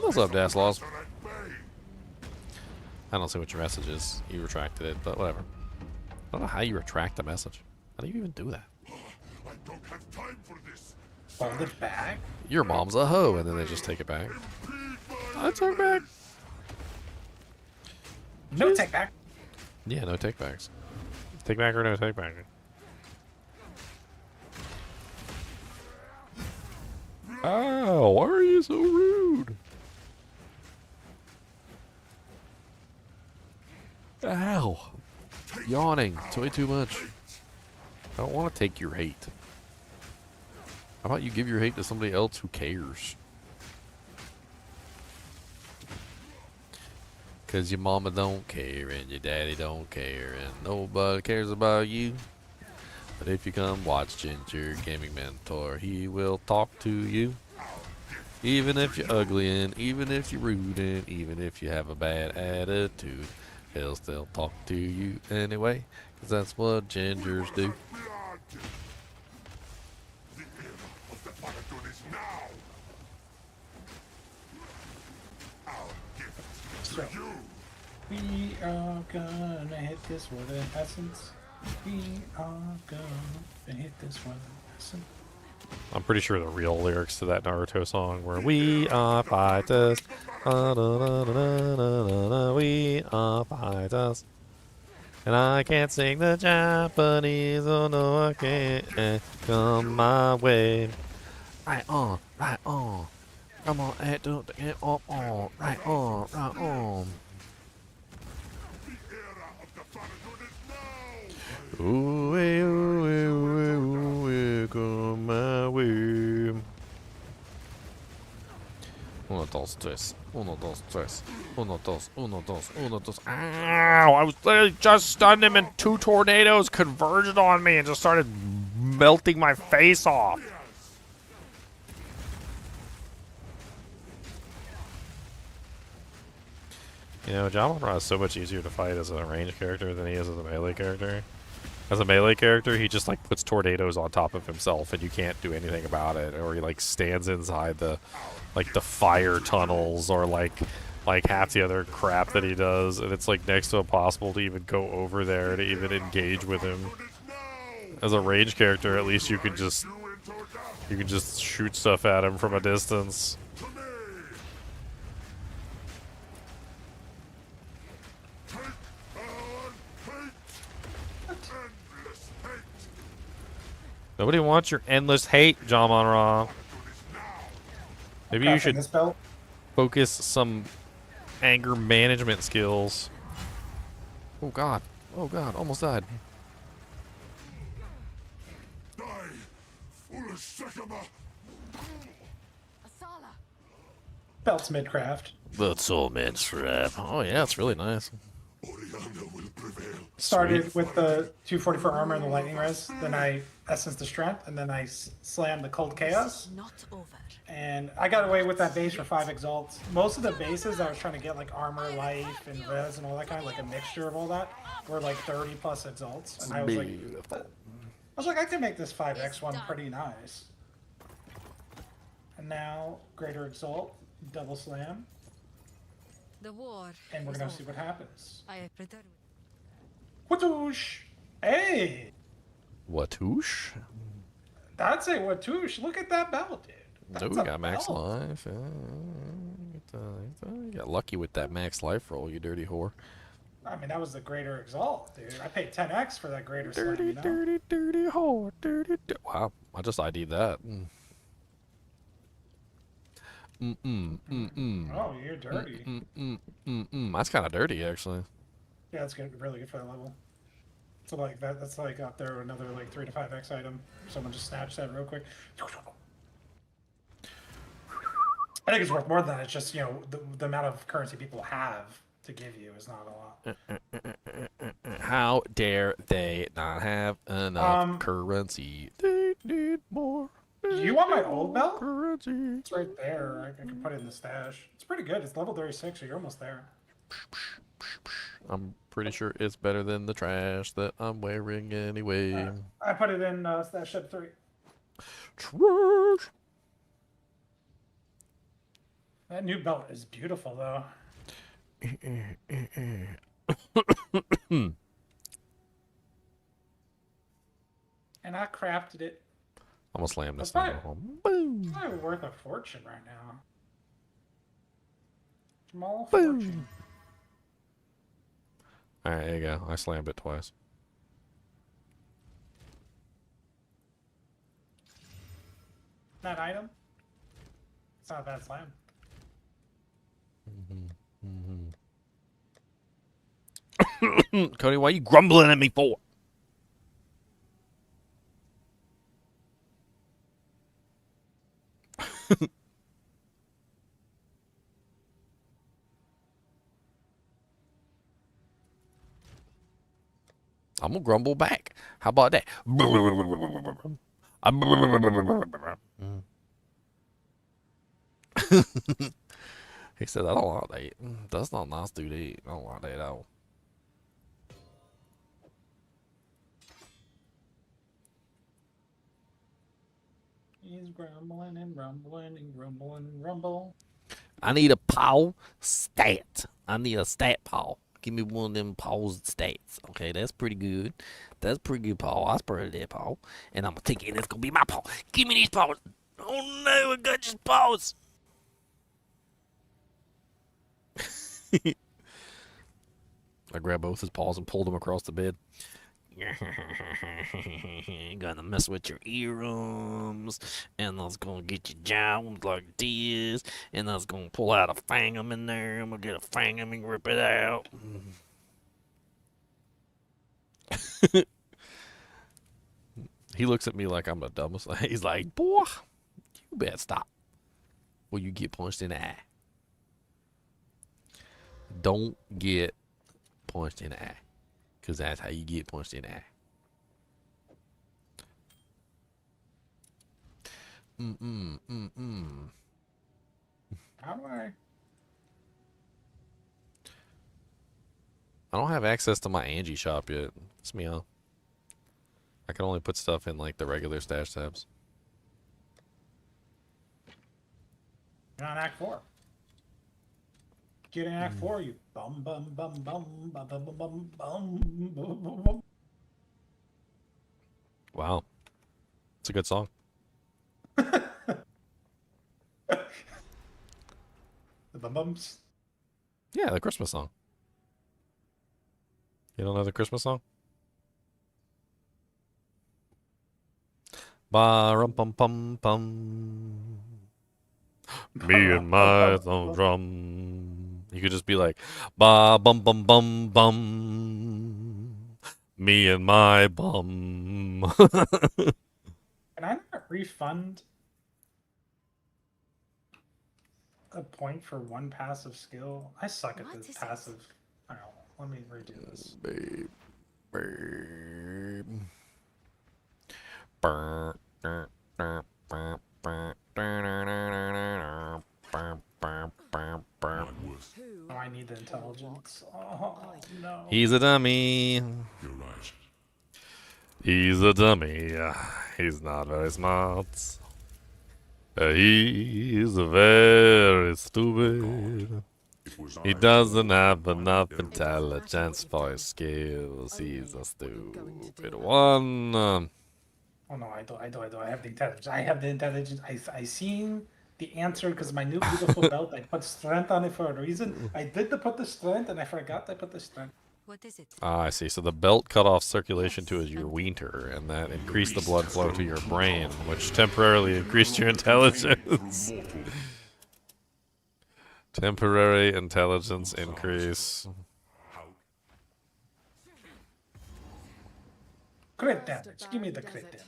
What's up, Daslaws? I don't see what your message is. You retracted it, but whatever. I don't know how you retract a message. How do you even do that? I don't have time for this. Hold it back. Your mom's a hoe, and then they just take it back. I took back. No take back. Yeah, no take backs. Take back or no take back. Ow, why are you so rude? Ow. Yawning. It's way too much. I don't want to take your hate. How about you give your hate to somebody else who cares? Cause your mama don't care and your daddy don't care and nobody cares about you. But if you come watch Ginger Gaming Mentor, he will talk to you. Even if you're ugly and even if you're rude and even if you have a bad attitude, he'll still talk to you anyway. Cause that's what Gingers do. So, we are gonna hit this with an essence. We are gonna hit this with an essence. I'm pretty sure the real lyrics to that Naruto song were "We are fighters, we are fighters." And I can't sing the Japanese, oh no I can't. Come my way. Right on, right on. Come on, don't get up on. Right on, right on. Ooh, ooh, ooh, ooh, come my way. Uno, dos, tres. Uno, dos, tres. Uno, dos, uno, dos, uno, dos. Ow! I was literally just stunned him and two tornadoes converged on me and just started melting my face off. You know, Jamalra is so much easier to fight as a ranged character than he is as a melee character. As a melee character, he just like puts tornadoes on top of himself and you can't do anything about it. Or he like stands inside the fire tunnels or like half the other crap that he does, and it's like next to impossible to even go over there to even engage with him. As a ranged character, at least you can just shoot stuff at him from a distance. Nobody wants your endless hate, Jamon Ra. Maybe you should focus some anger management skills. Oh god, almost died. Die for a second. Sycamore! Asala! Belt's mid-craft. That's all man's trap. Oh yeah, it's really nice. Oriana will prevail. Started with the 244 armor and the lightning res. Then I essenced the strength, and then I slammed the cold chaos. Not over. And I got away with that base for 5 exalts. Most of the bases I was trying to get like armor, life, and res and all that kind of like a mixture of all that were like 30 plus exalts. And I was like, I can make this 5x one pretty nice. And now greater exalt, double slam, The war. and we're is gonna see over. what happens. I have returned. Watoosh! Hey, Watoosh? that's a watoosh. Look at that belt, dude. Oh, we That's a got max belt. life. You got lucky with that max life roll, you dirty whore. I mean, that was the greater exalt, dude. I paid 10x for that greater slam, Dirty, you know? dirty whore. Wow, I just ID'd that. Oh, you're dirty. That's kind of dirty, actually. Yeah, that's good. Really good for that level. So like that's like up there another like 3 to 5x item. Someone just snatched that real quick. I think it's worth more than that. It's just, you know, the amount of currency people have to give you is not a lot. How dare they not have enough currency? They need more. Do you want my old belt? Currency. It's right there. I can put it in the stash. It's pretty good. It's level 36, so you're almost there. I'm pretty sure it's better than the trash that I'm wearing anyway. I put it in stash shed 3. Trash. That new belt is beautiful, though. And I crafted it. I'm gonna slam this That's thing. fine. Boom. It's probably worth a fortune right now. Small Boom. fortune. Alright, there you go. I slammed it twice. That item? It's not a bad slam. Cody, why are you grumbling at me for? I'm gonna grumble back. How about that? He said, I don't like that. That's not nice to eat. I don't like that at all. He's grumbling and rumbling and grumbling and rumble. I need a paw stat. I need a stat paw. Give me one of them paws stats. Okay, that's pretty good. That's pretty good paw. I sprayed that paw. And I'm gonna take it and it's gonna be my paw. Give me these paws. Oh no, I got just paws. I grabbed both his paws and pulled them across the bed. Gonna mess with your earrums, and I was gonna get your jowls like this, and I was gonna pull out a fangum in there. I'm gonna get a fangum and rip it out. He looks at me like I'm the dumbest. He's like, boy, you better stop, or you get punched in the eye. Don't get punched in the eye. Because that's how you get punched in the eye. How do I? I don't have access to my Angie shop yet. It's me out. I can only put stuff in like the regular stash tabs. You're on Act 4. Get in Act 4, you bum bum bum bum bum bum bum bum bum bum bum. Wow. It's a good song. The bum bums. Yeah, the Christmas song. You don't know the Christmas song? Ba-rum pum pum pum. Me and my thumb drum. You could just be like, ba bum bum bum bum. Me and my bum. And I never refund a point for one passive skill? I suck at this passive. I don't know. Let me redo this. Babe. Oh, I need the intelligence. Oh, no. He's a dummy. You're right. He's a dummy. He's not very smart. He's very stupid. He doesn't have enough intelligence for his skills. He's a stupid one. Oh no, I don't. I have the intelligence. I have the intelligence. I seen the answer because my new beautiful belt. I put strength on it for a reason. I did put the strength, and I forgot I put the strength. What is it? Ah, I see. So the belt cut off circulation to your weenter, and that increased the blood flow to your brain, which temporarily increased your intelligence. Temporary intelligence increase. Crit damage. Give me the crit damage.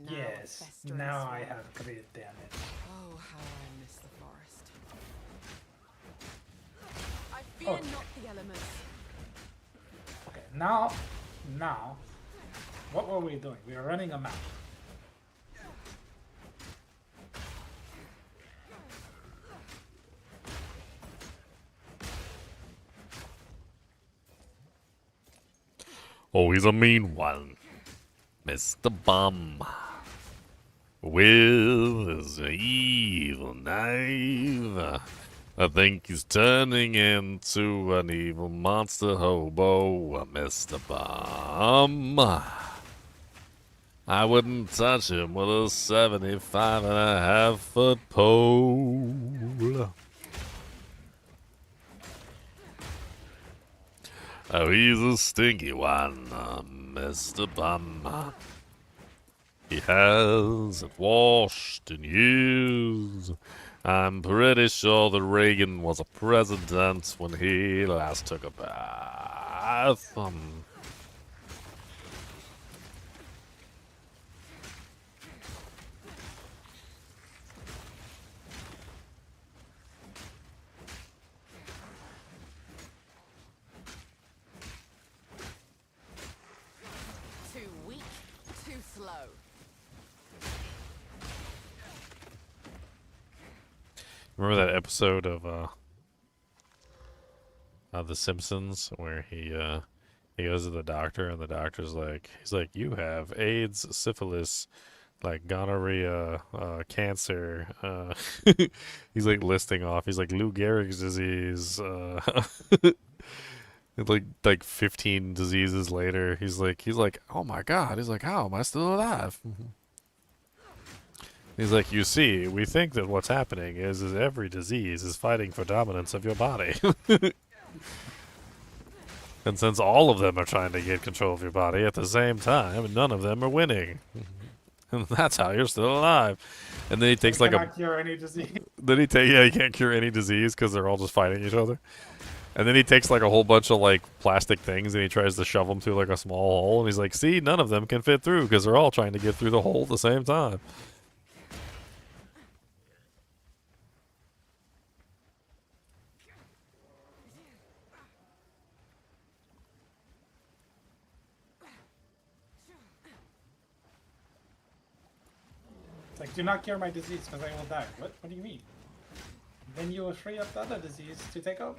Yes. Now I have crit damage. Oh, how I miss the forest. I fear Okay. not the elements. Okay. Now, what were we doing? We were running a map. Oh, he's a mean one. Mr. Bum. With his evil knife. I think he's turning into an evil monster hobo, Mr. Bum. I wouldn't touch him with a 75.5-foot pole. Oh, he's a stinky one, Mr. Bum. He hasn't washed in years. I'm pretty sure that Reagan was a president when he last took a bath. slow. Remember that episode of The Simpsons where he goes to the doctor and the doctor's like, he's like, you have AIDS, syphilis, like gonorrhea, cancer. He's like listing off. He's like Lou Gehrig's disease. Like 15 diseases later, he's like, oh my god. He's like, how am I still alive? He's like, you see, we think that what's happening is every disease is fighting for dominance of your body. And since all of them are trying to get control of your body at the same time, none of them are winning. And that's how you're still alive. And then he takes like cannot cure any disease. Then he he can't cure any disease because they're all just fighting each other. And then he takes like a whole bunch of like plastic things and he tries to shove them through like a small hole. And he's like, see, none of them can fit through because they're all trying to get through the hole at the same time. It's like, do not cure my disease because I will die. What? What do you mean? Then you will free up the other disease to take over.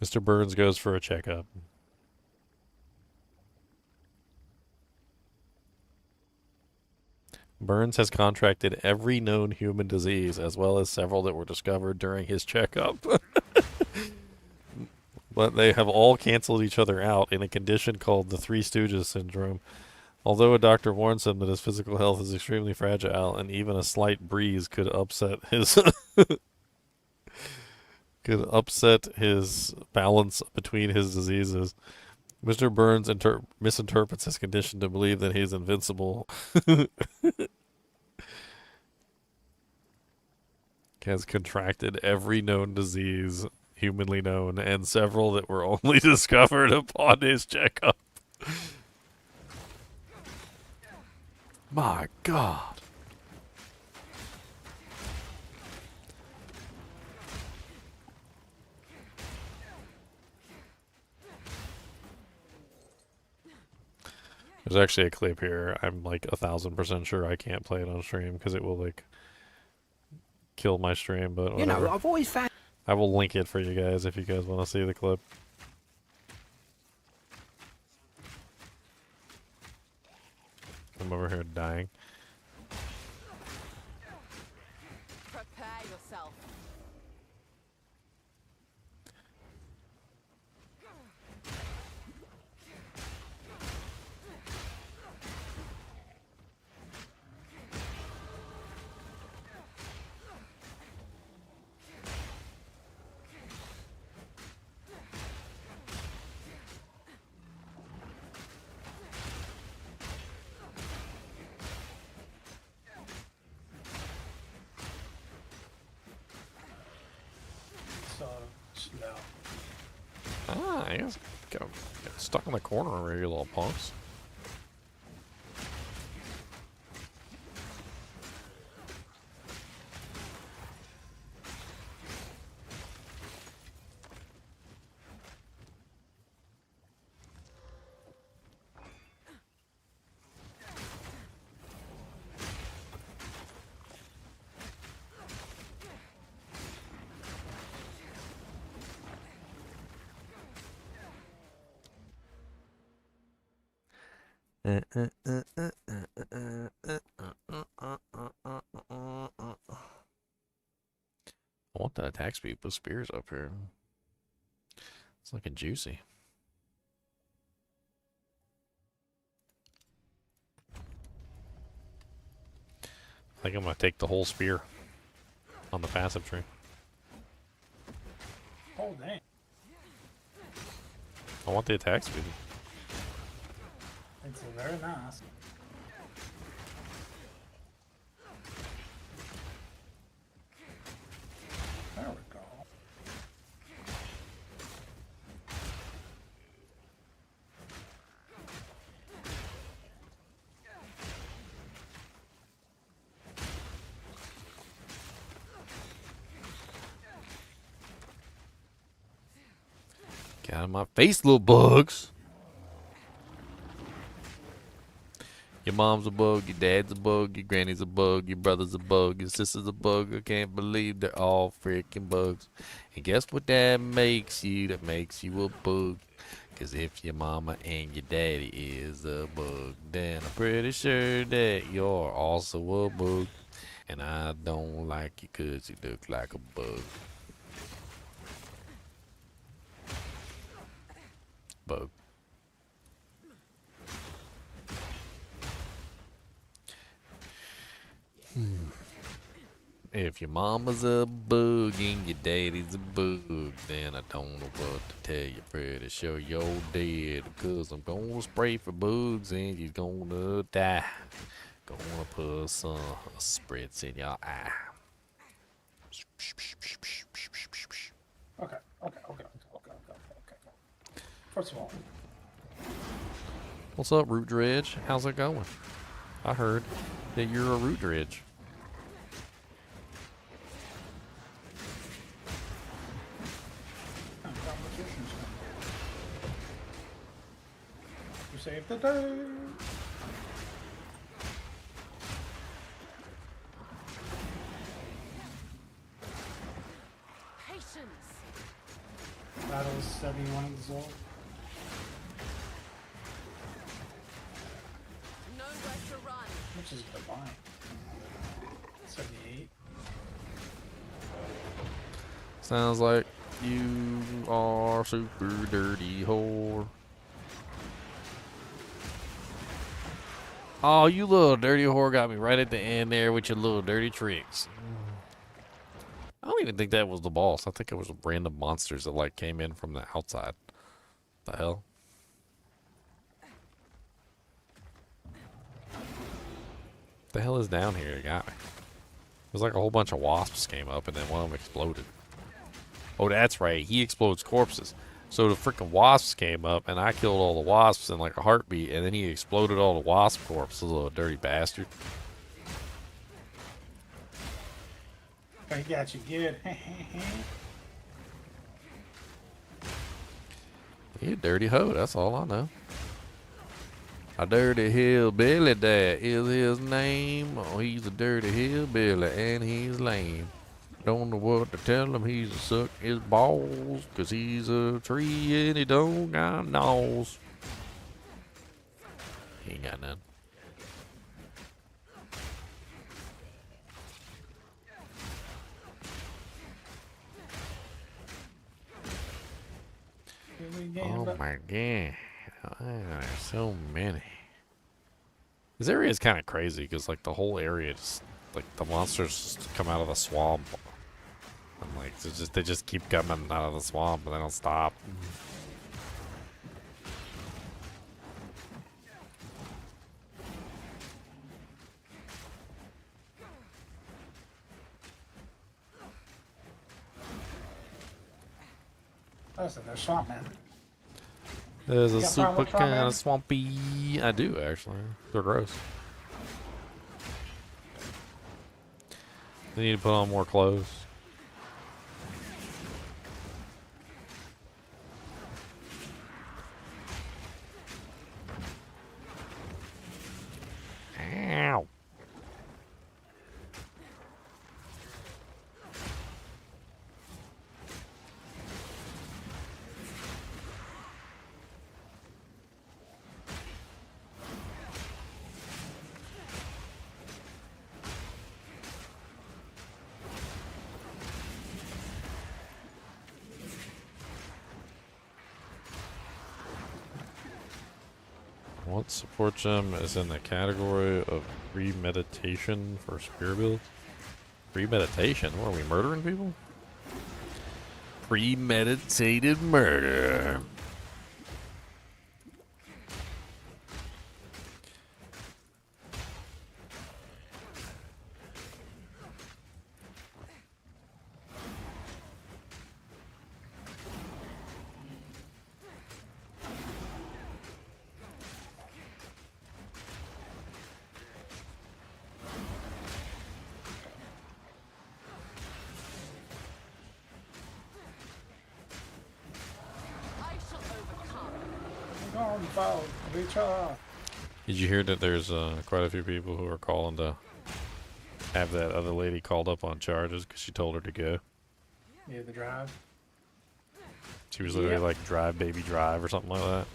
Mr. Burns goes for a checkup. Burns has contracted every known human disease, as well as several that were discovered during his checkup. But they have all canceled each other out in a condition called the Three Stooges syndrome. Although a doctor warns him that his physical health is extremely fragile, and even a slight breeze could upset his balance between his diseases. Mr. Burns misinterprets his condition to believe that he's invincible. has contracted every known disease humanly known, and several that were only discovered upon his checkup. My God. There's actually a clip here. I'm like 1,000% sure I can't play it on stream because it will like kill my stream, but whatever. You know, I've always found... I will link it for you guys if you guys want to see the clip. I'm over here dying. Prepare yourself. So, no. Ah, you guys got stuck in the corner over here, you little punks. I want that attack speed with spears up here. It's looking juicy. I think I'm going to take the whole spear on the passive tree. Oh, dang. I want the attack speed. It's very nice. There we go. Get out of my face, little bugs. Your mom's a bug, your dad's a bug, your granny's a bug, your brother's a bug, your sister's a bug. I can't believe they're all freaking bugs. And guess what that makes you? That makes you a bug. Cause if your mama and your daddy is a bug, then I'm pretty sure that you're also a bug. And I don't like you cause you look like a bug. Bug. If your mama's a bug and your daddy's a bug, then I don't know what to tell you. Pretty sure you're dead, cause I'm gonna spray for bugs and you're gonna die. Gonna put some spritz in your eye. Okay. First of all, What's up, Root Dredge? How's it going? I heard that you're a Root Dredge. you saved the day. Patience. Battle is 71 years old. Nowhere to run. Which is divine. 78. Sounds like you are super dirty whore. Oh, you little dirty whore got me right at the end there with your little dirty tricks. I don't even think that was the boss. I think it was random monsters that like came in from the outside. The hell? The hell is down here? It got me. was like a whole bunch of wasps came up, and then one of them exploded. Oh, that's right. He explodes corpses. So the freaking wasps came up, and I killed all the wasps in like a heartbeat, and then he exploded all the wasp corpses, little dirty bastard. I got you good. You dirty hoe, that's all I know. A dirty hillbilly, that is his name. Oh, he's a dirty hillbilly, and he's lame. Don't know what to tell him, he's a suck his balls, 'cause he's a tree and he don't got nose. He ain't got none. Oh my god. There's so many. This area is kind of crazy because, like, the whole area just, like, the monsters just come out of the swamp. And, like, they just keep coming out of the swamp and they don't stop. Listen, there's swamp man. There's a got super problem with kind swamp of swampy. I do, actually. They're gross. They need to put on more clothes. Ow. What support gem is in the category of premeditation for spear builds? Premeditation? What are we, murdering people? Premeditated murder. Did you hear that there's quite a few people who are calling to have that other lady called up on charges because she told her to go? Yeah, the drive. She was literally like, drive, baby, drive, or something like that.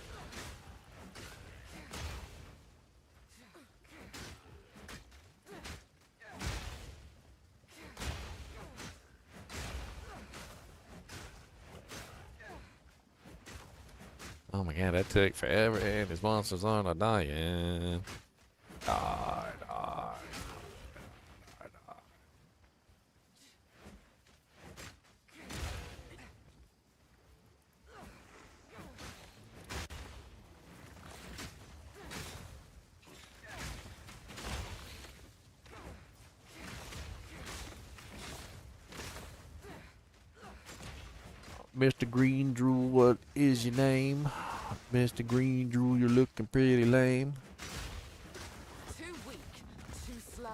Oh my god, that took forever, and his monsters aren't dying. Die. Mr. Green Drool, what is your name? Mr. Green Drool, you're looking pretty lame. Too weak, too slow.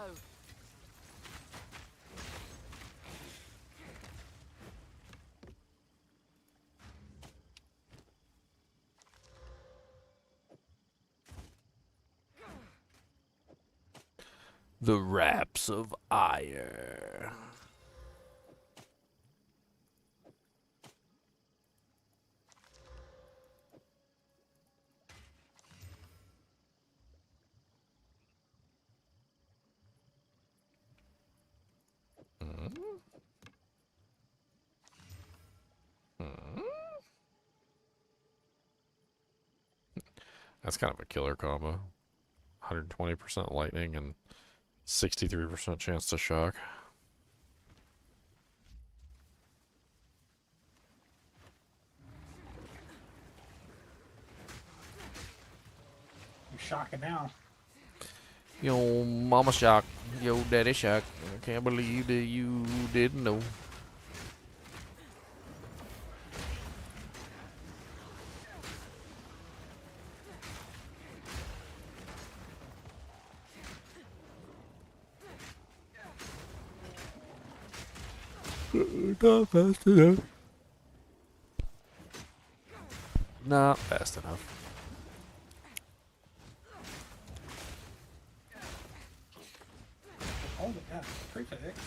The Raps of Ire. That's kind of a killer combo. 120% lightning and 63% chance to shock. You're shocking now. Yo, mama shock. Yo, daddy shock. I can't believe that you didn't know. Not fast enough. Not fast enough. Oh, yeah, prefix.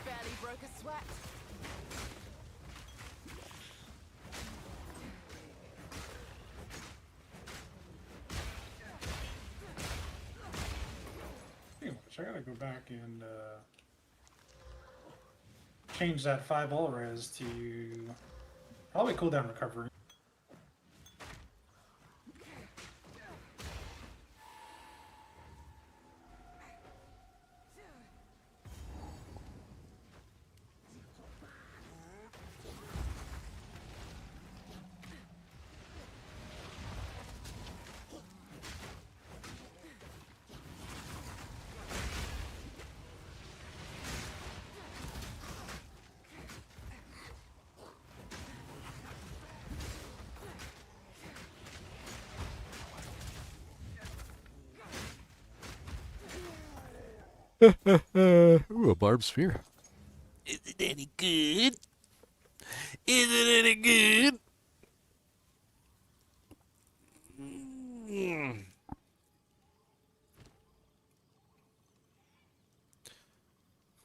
Barely broke a sweat. Pretty much. I gotta go back and change that 5 all res to probably cooldown recovery. Ooh, a barb sphere. Is it any good? Is it any good?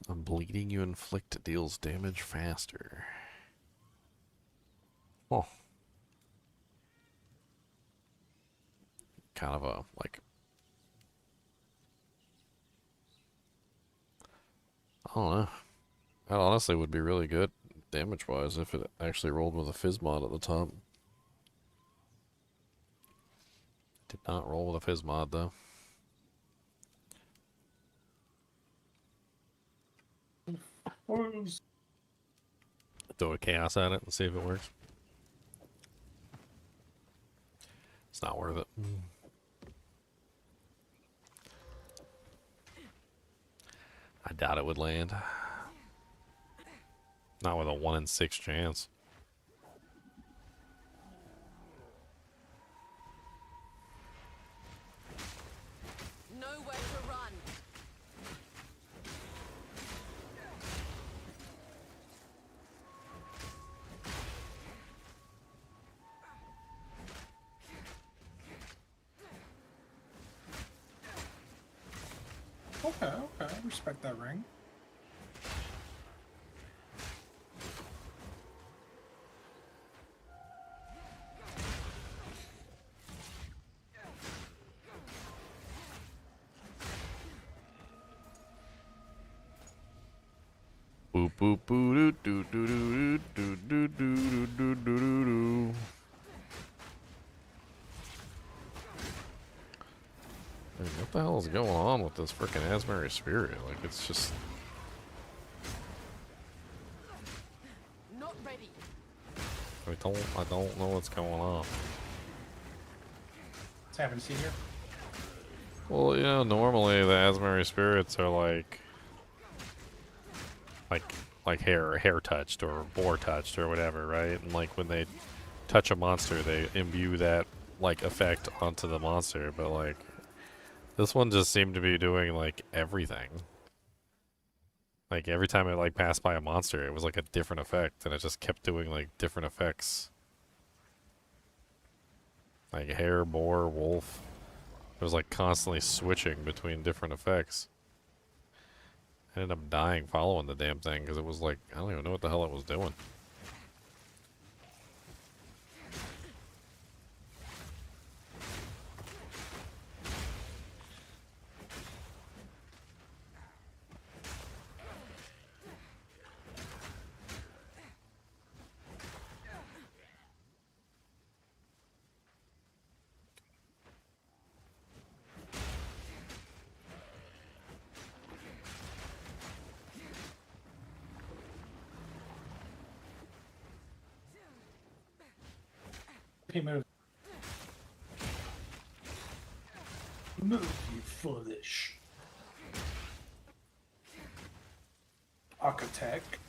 I'm bleeding. You inflict deals damage faster. Oh. Kind of a, like... I don't know. That honestly would be really good damage-wise if it actually rolled with a fizz mod at the top. Did not roll with a fizz mod though. Throw a chaos at it and see if it works. It's not worth it. I doubt it would land. Not with a 1 in 6 chance. Nowhere to run. Okay, okay, I respect that ring. Boop boop boo doo doo doo doo doo doo doo doo doo doo. Man, what the hell is going on with this frickin' Asmari Spirit? Like, it's just... Not ready. I don't know what's going on. What's happening, Senior? Well, you know, normally the Asmari Spirits are like hair touched or boar touched or whatever, right? And like when they touch a monster, they imbue that like effect onto the monster, but like this one just seemed to be doing like everything. Like every time it like passed by a monster, it was like a different effect, and it just kept doing like different effects. Like hare, boar, wolf. It was like constantly switching between different effects. I ended up dying following the damn thing because it was like, I don't even know what the hell it was doing. He moved. Move, you foolish. Architect.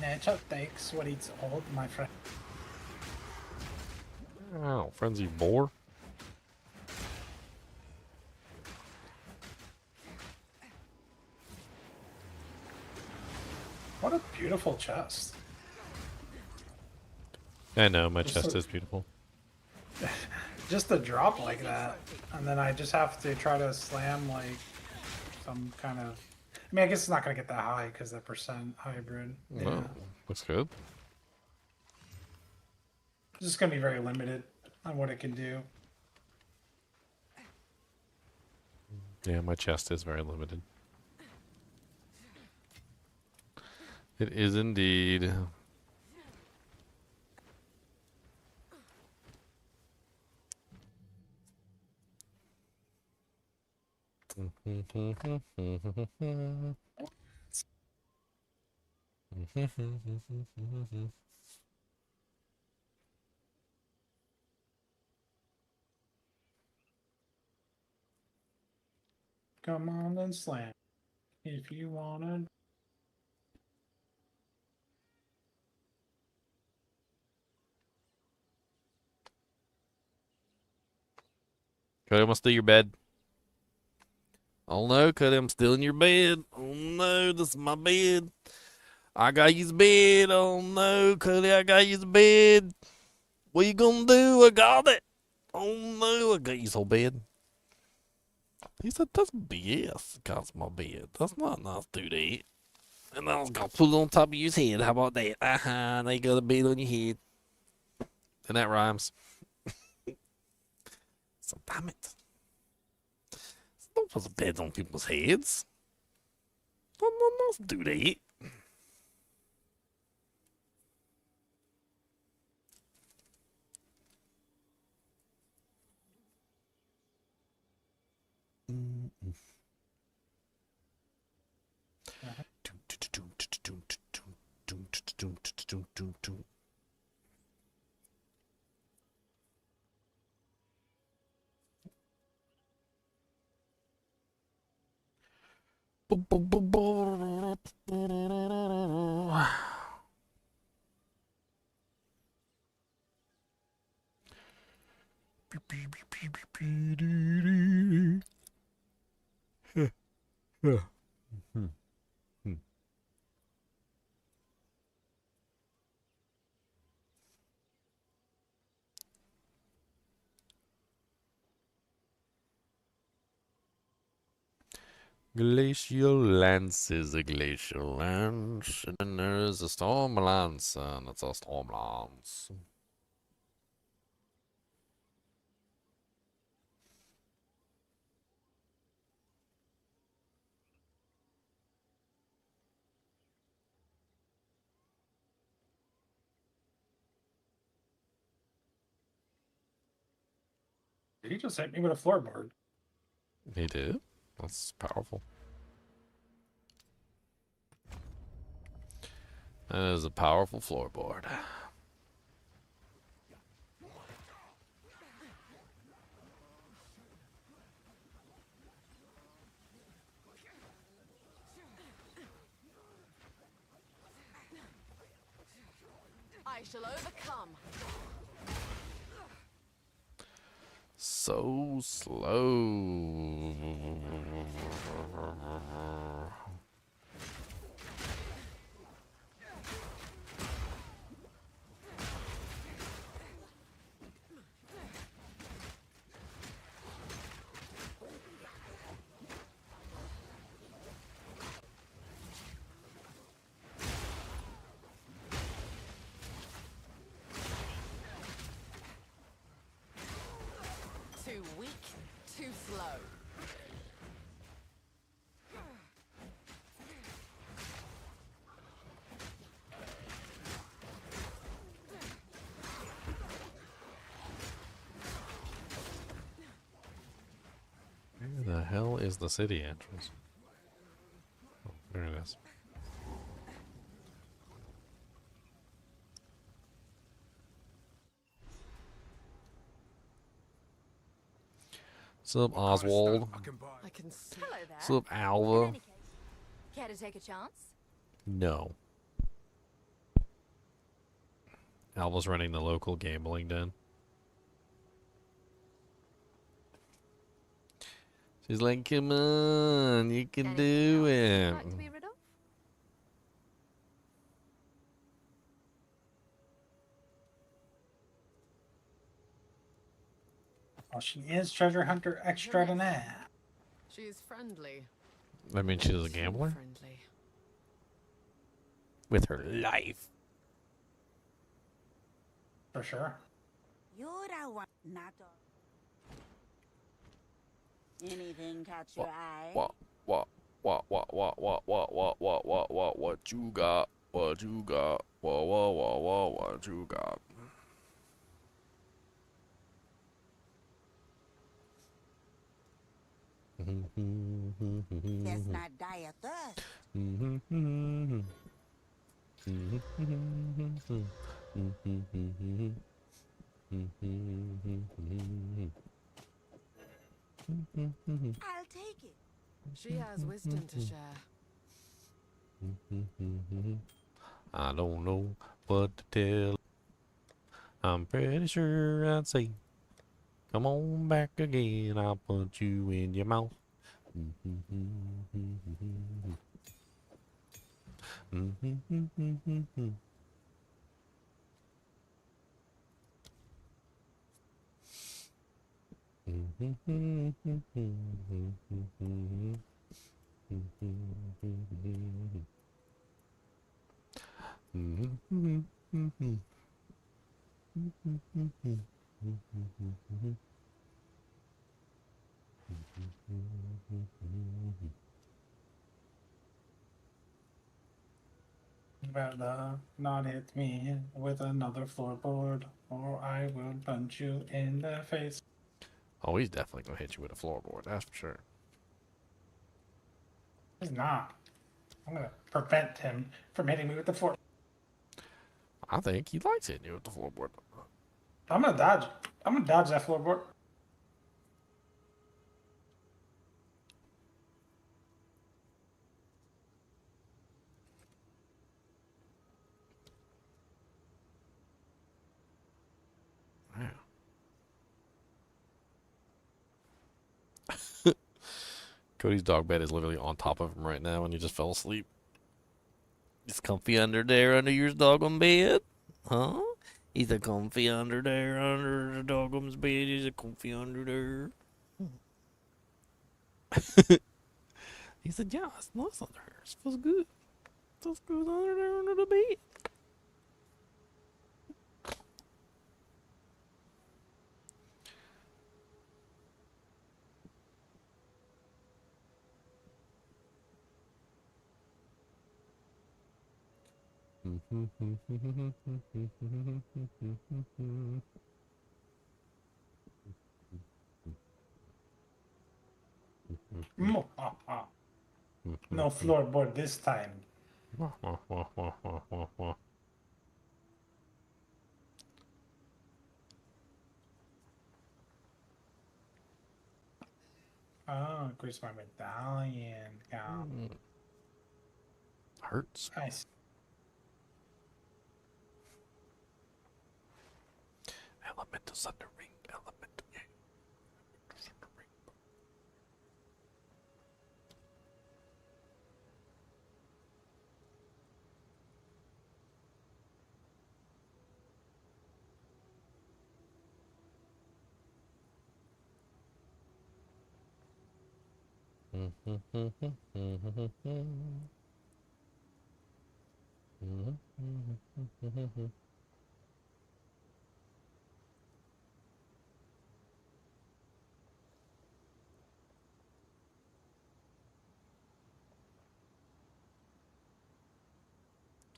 Nature takes what it's old, my friend. Oh, frenzy boar. What a beautiful chest. I know, my Just chest a- is beautiful. Just a drop like that, and then I just have to try to slam like some kind of. I mean, I guess it's not gonna get that high because that percent hybrid. Yeah, Well, looks good. it's just gonna be very limited on what it can do. Yeah, my chest is very limited. It is indeed. Come on and slam if you wanna. Cody, I'm gonna steal your bed. Oh no, Cody, I'm still in your bed. Oh no, this is my bed. I gotta use the bed. Oh no, Cody, I gotta use the bed. What you gonna do? I got it. Oh no, I gotta use the whole bed. He said, that's BS. That's my bed. That's not nice to do that. And I was gonna put it on top of your head. How about that? Now you got a bed on your head. And that rhymes. So damn it. Don't put the beds on people's heads. Don't do that. Glacial lance is a glacial lance, and then there's a storm lance, and it's a storm lance. He just hit me with a floorboard. He did? That's powerful. That is a powerful floorboard. I shall overcome. So slow. Too weak, too slow. Where the hell is the city entrance? Oh, there it is. Sup, Oswald? I can see. Hello there. Sup, In Alva? any case, care to take a chance? No. Alva's running the local gambling den. She's like, come on, you can Anything do else it. you'd like to be rid of? Well, she is treasure hunter extraordinaire. She's friendly. I mean, she's a Too gambler friendly. with her life. For sure. You're a one, not a... Anything catch your eye? What you got? What you got? What you got? Let's not die of thirst. I'll take it. She has wisdom to share. I don't know what to tell. I'm pretty sure I'd say, come on back again, I'll punch you in your mouth. Better not hit me with another floorboard, or I will punch you in the face. Oh, he's definitely gonna hit you with a floorboard, that's for sure. He's not. I'm gonna prevent him from hitting me with the floor. I think he likes hitting you with the floorboard. I'm gonna dodge. I'm gonna dodge that floorboard. Cody's dog bed is literally on top of him right now, and he just fell asleep. He's comfy under there, under your doggone bed, huh? He's a comfy under there, under the doggone's bed. He's a comfy under there. He said, "Yeah, it's nice under here. It feels good. It feels good under there, under the bed." No floorboard this time. Oh, increase my medallion count. Hurts. Nice. Elemental Thunder Ring. Elemental. Thunder Ring.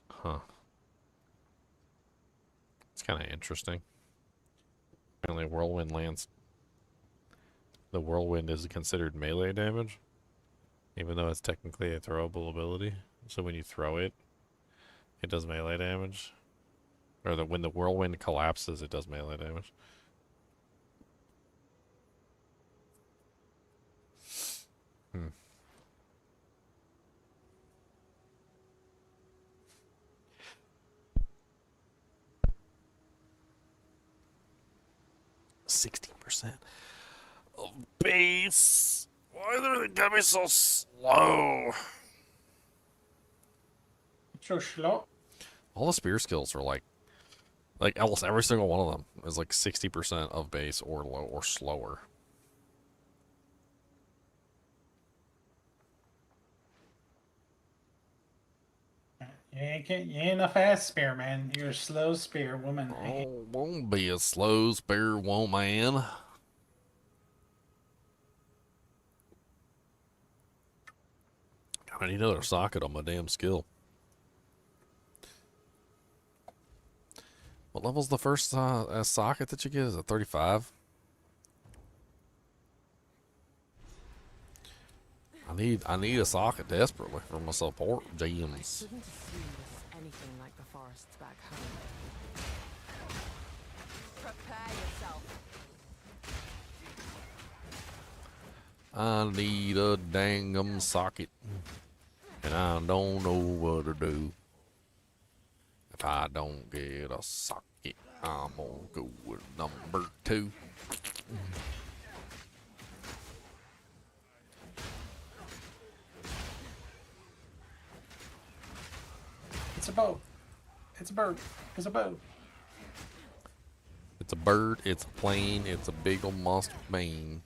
Huh. It's kind of interesting. Apparently, whirlwind lands. The whirlwind is considered melee damage, even though it's technically a throwable ability. So when you throw it, it does melee damage. Or when the whirlwind collapses, it does melee damage. Hmm. %. Of base. Why are they gotta be so slow? So slow. All the spear skills are like almost every single one of them is like 60% of base or low or slower. You ain't a fast spear, man. You're a slow spear woman. Oh, won't be a slow spear woman. I need another socket on my damn skill. What level's the first socket that you get? Is it 35? I need a socket desperately for my support gems. Shouldn't assume this anything like the forests back home. Prepare yourself. I need a dangum socket, and I don't know what to do. If I don't get a socket, I'm gonna go with number 2. It's a bow. It's a bird. It's a bow. It's a bird, it's a plane, it's a big ol' monster mane.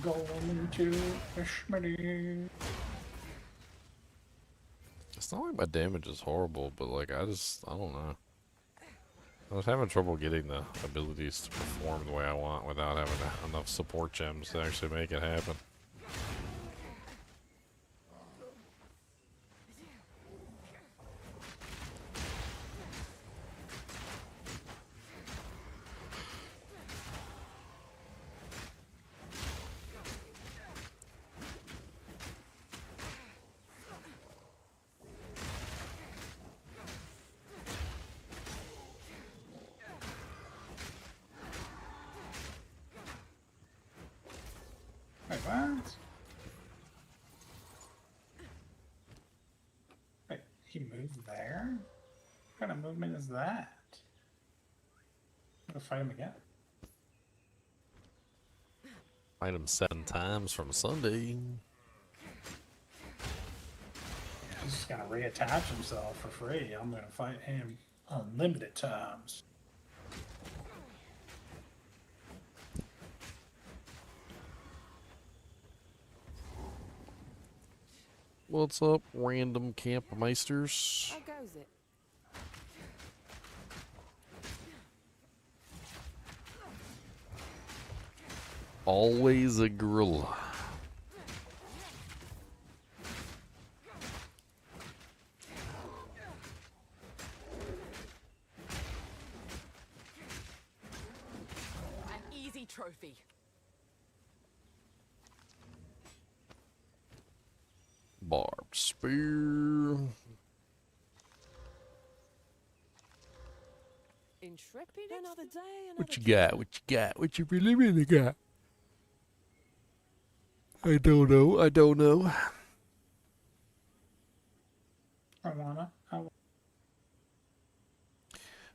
Going to the Schmitty. It's not like my damage is horrible, but like I don't know. I was having trouble getting the abilities to perform the way I want without having enough support gems to actually make it happen. Wait, what? Wait, he moved there? What kind of movement is that? I'm gonna fight him again. Fight him 7 times from Sunday. He's just gonna reattach himself for free. I'm gonna fight him unlimited times. What's up, random campmeisters? How goes it? Always a gorilla. trophy. Barbed spear. Intrepid. Another day, another What you got? What you got? What you really got? I don't know. I don't know.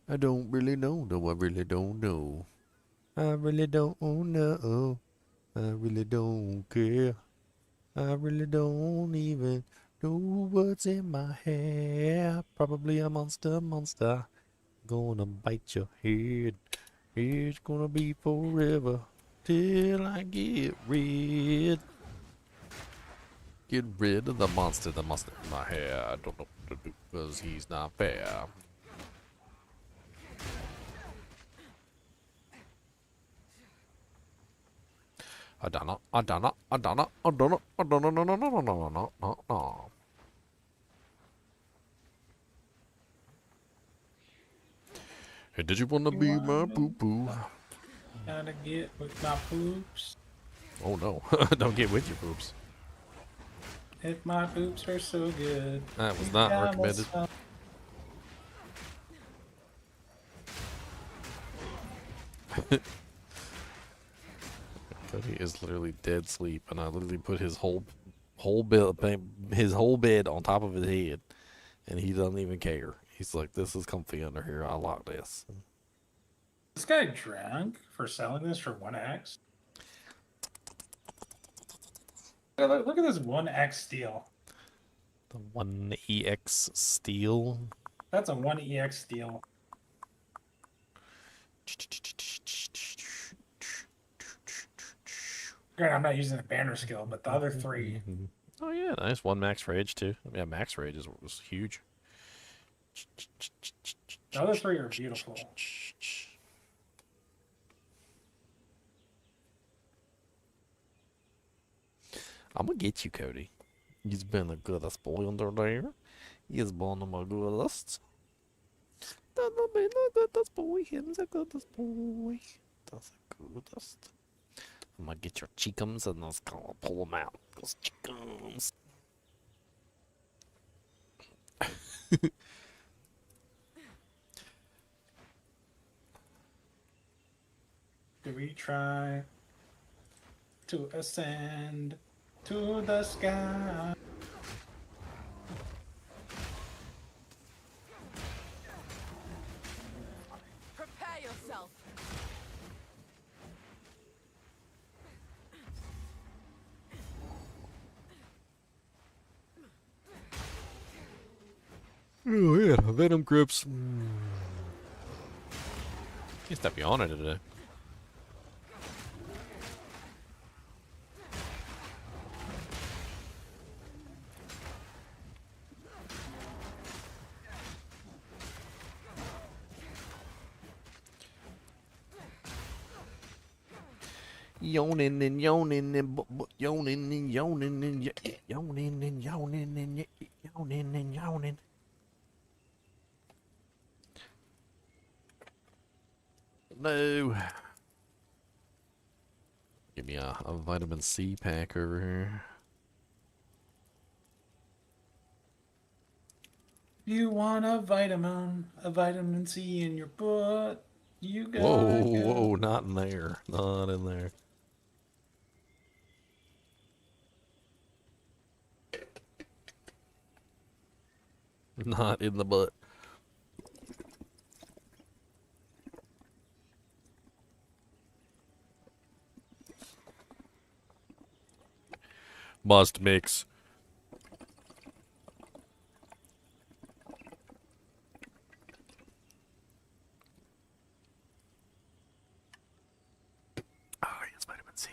I don't really know. No, I really don't know. I really don't know. I really don't care. I really don't even know what's in my hair. Probably a monster. Gonna bite your head. It's gonna be forever till I get rid. Get rid of the monster in my hair. I don't know what to do because he's not fair. I don't know. No. Hey, did you wanna be my poo-poo? Gotta get with my poops. Oh no, don't get with your poops. If my poops are so good. That was not recommended. Cody is literally dead sleep, and I literally put his whole bed on top of his head, and he doesn't even care. He's like, "This is comfy under here. I like this." This guy drank for selling this for 1x. Look at this 1x steel. The 1EX steel. That's a 1EX steel. Granted, I'm not using the banner skill, but the other three. Oh yeah, nice. One max rage too. Yeah, max rage was huge. The other three are beautiful. I'm gonna get you, Cody. He's been a goodest boy under there. He's one of my goodest. That's been the goodest boy. Him's the goodest boy. That's the goodest. I'm gonna get your cheekums and let's go pull them out. Those cheekums. Do we try to ascend to the sky? Prepare yourself. Oh yeah, venom grips. Can't stop yawning today. Yawning and yawning and yawning and yawning and yawning and yawning and yawning and yawning. No. Give me a vitamin C pack over here. You want a vitamin C in your butt. You got Whoa, not in there. Not in there. Not in the butt. Must mix. Oh, yes, vitamin C.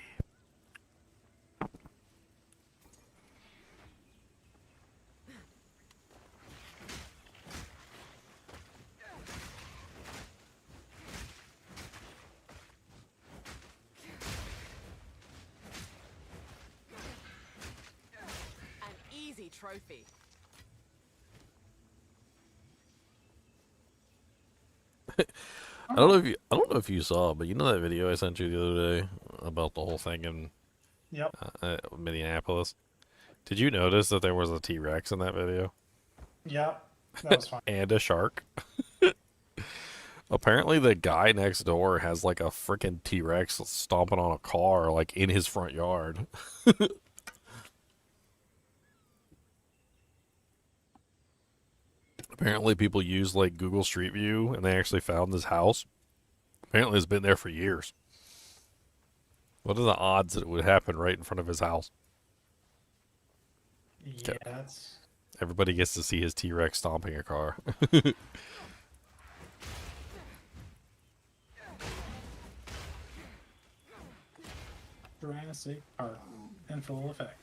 Trophy. I don't know if you saw, but you know that video I sent you the other day about the whole thing in Yep. Minneapolis. Did you notice that there was a T-Rex in that video Yep. That was fun. and a shark? Apparently, the guy next door has like a freaking T-Rex stomping on a car, like in his front yard. Apparently, people use like Google Street View, and they actually found this house. Apparently, it's been there for years. What are the odds that it would happen right in front of his house? Yeah, that's... Everybody gets to see his T-Rex stomping a car. Jurassic Park in full effect.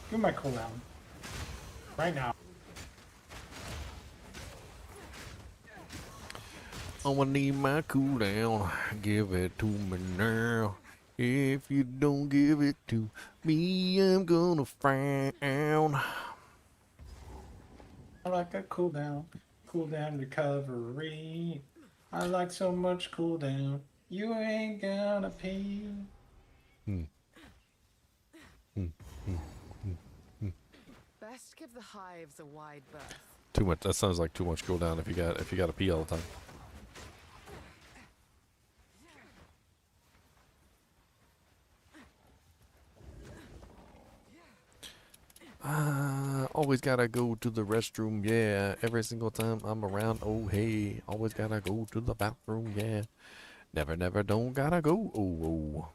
Give my cooldown. Right now. I wanna need my cooldown. Give it to me now. If you don't give it to me, I'm gonna frown. I like a cooldown. Cooldown recovery. I like so much cooldown. You ain't gonna pee. Best give the hives a wide berth. Too much. That sounds like too much cooldown if you got to pee all the time. Always gotta go to the restroom, yeah. Every single time I'm around, oh hey. Always gotta go to the bathroom, yeah. Never, never don't gotta go, oh, oh.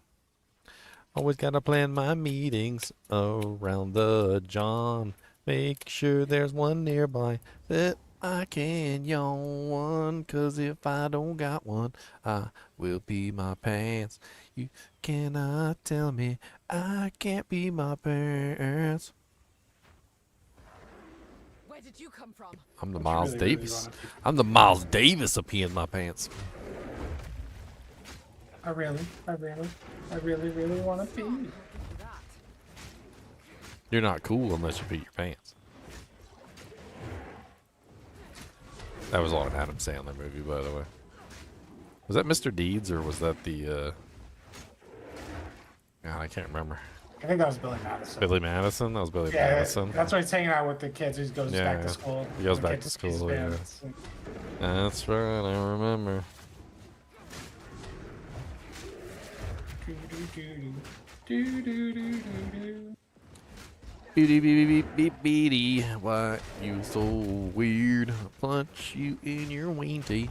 Always gotta plan my meetings around the John. Make sure there's one nearby that I can yawn one. 'Cause if I don't got one, I will pee my pants. You cannot tell me I can't pee my pants. Where did you come from? I'm the Don't you Miles really, really Davis. wanna pee? I'm the Miles Davis of peeing my pants. I really want to pee. That. You're not cool unless you pee your pants. That was on an Adam Sandler movie, by the way. Was that Mr. Deeds or was that the God, I can't remember. I think that was Billy Madison. Billy Madison? That was Billy Yeah, Madison. that's why he's hanging out with the kids. He goes Yeah, back yeah. to school. He goes The back kid to pees his school, yeah. pants. That's right, I remember. Beady beep beep beep beady. Why you so weird? Punch you in your weenty.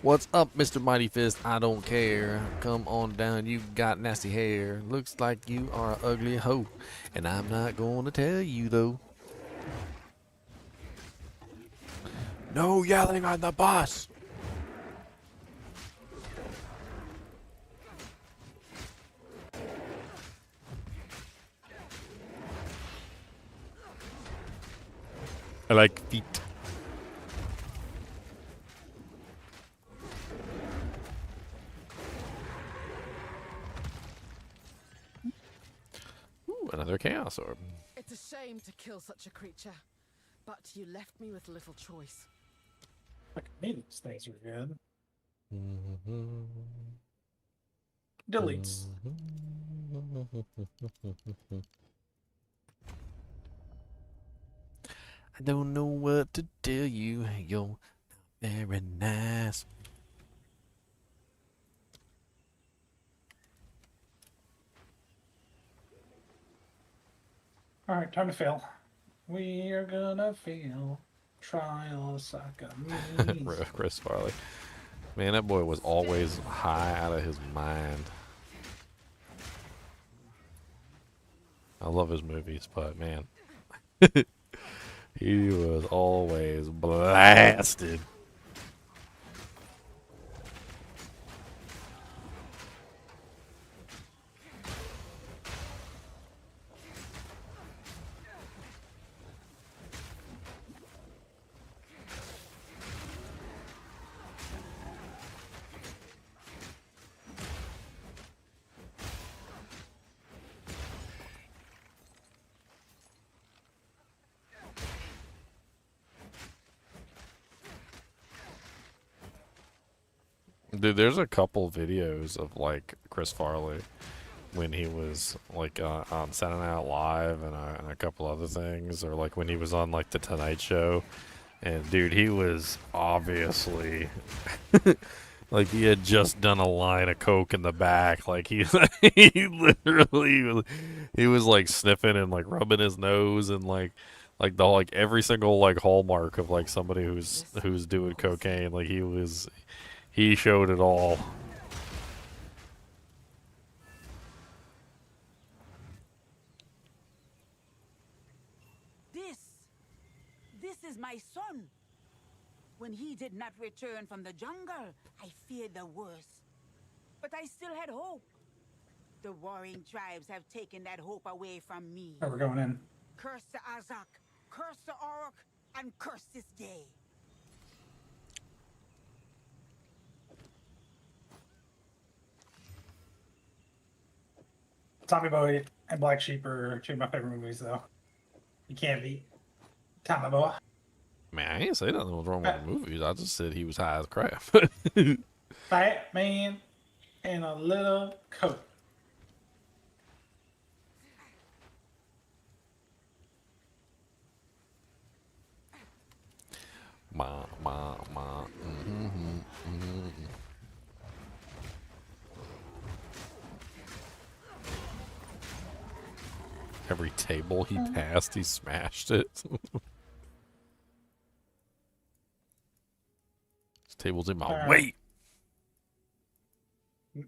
What's up, Mr. Mighty Fist? I don't care. Come on down, you got nasty hair. Looks like you are an ugly hoe. And I'm not going to tell you, though. No yelling on the bus! I like feet. Ooh, another Chaos Orb. It's a shame to kill such a creature, but you left me with little choice. Like, maybe these things are good. Deletes. I don't know what to tell you. You're very nice. Alright, time to fail. We are gonna fail. Trial suck Chris Farley. Man, that boy was always high out of his mind. I love his movies, but man, he was always blasted. Dude, there's a couple videos of like Chris Farley when he was like on Saturday Night Live and a couple other things, or like when he was on like the Tonight Show. And dude, he was obviously like he had just done a line of coke in the back. Like he he was like sniffing and like rubbing his nose and like every single like hallmark of like somebody who's doing cocaine. Like he showed it all. This is my son. When he did not return from the jungle, I feared the worst. But I still had hope. The warring tribes have taken that hope away from me. Oh, we're going in. Curse the Azak, curse the Orc, and curse this day. Tommy Boy and Black Sheep are two of my favorite movies, though. You can't beat Tommy Boy. Man, I didn't say nothing was wrong with the movies. I just said he was high as crap. Fat man in a little coat. Ma. Every table he passed, he smashed it. This table's in my way.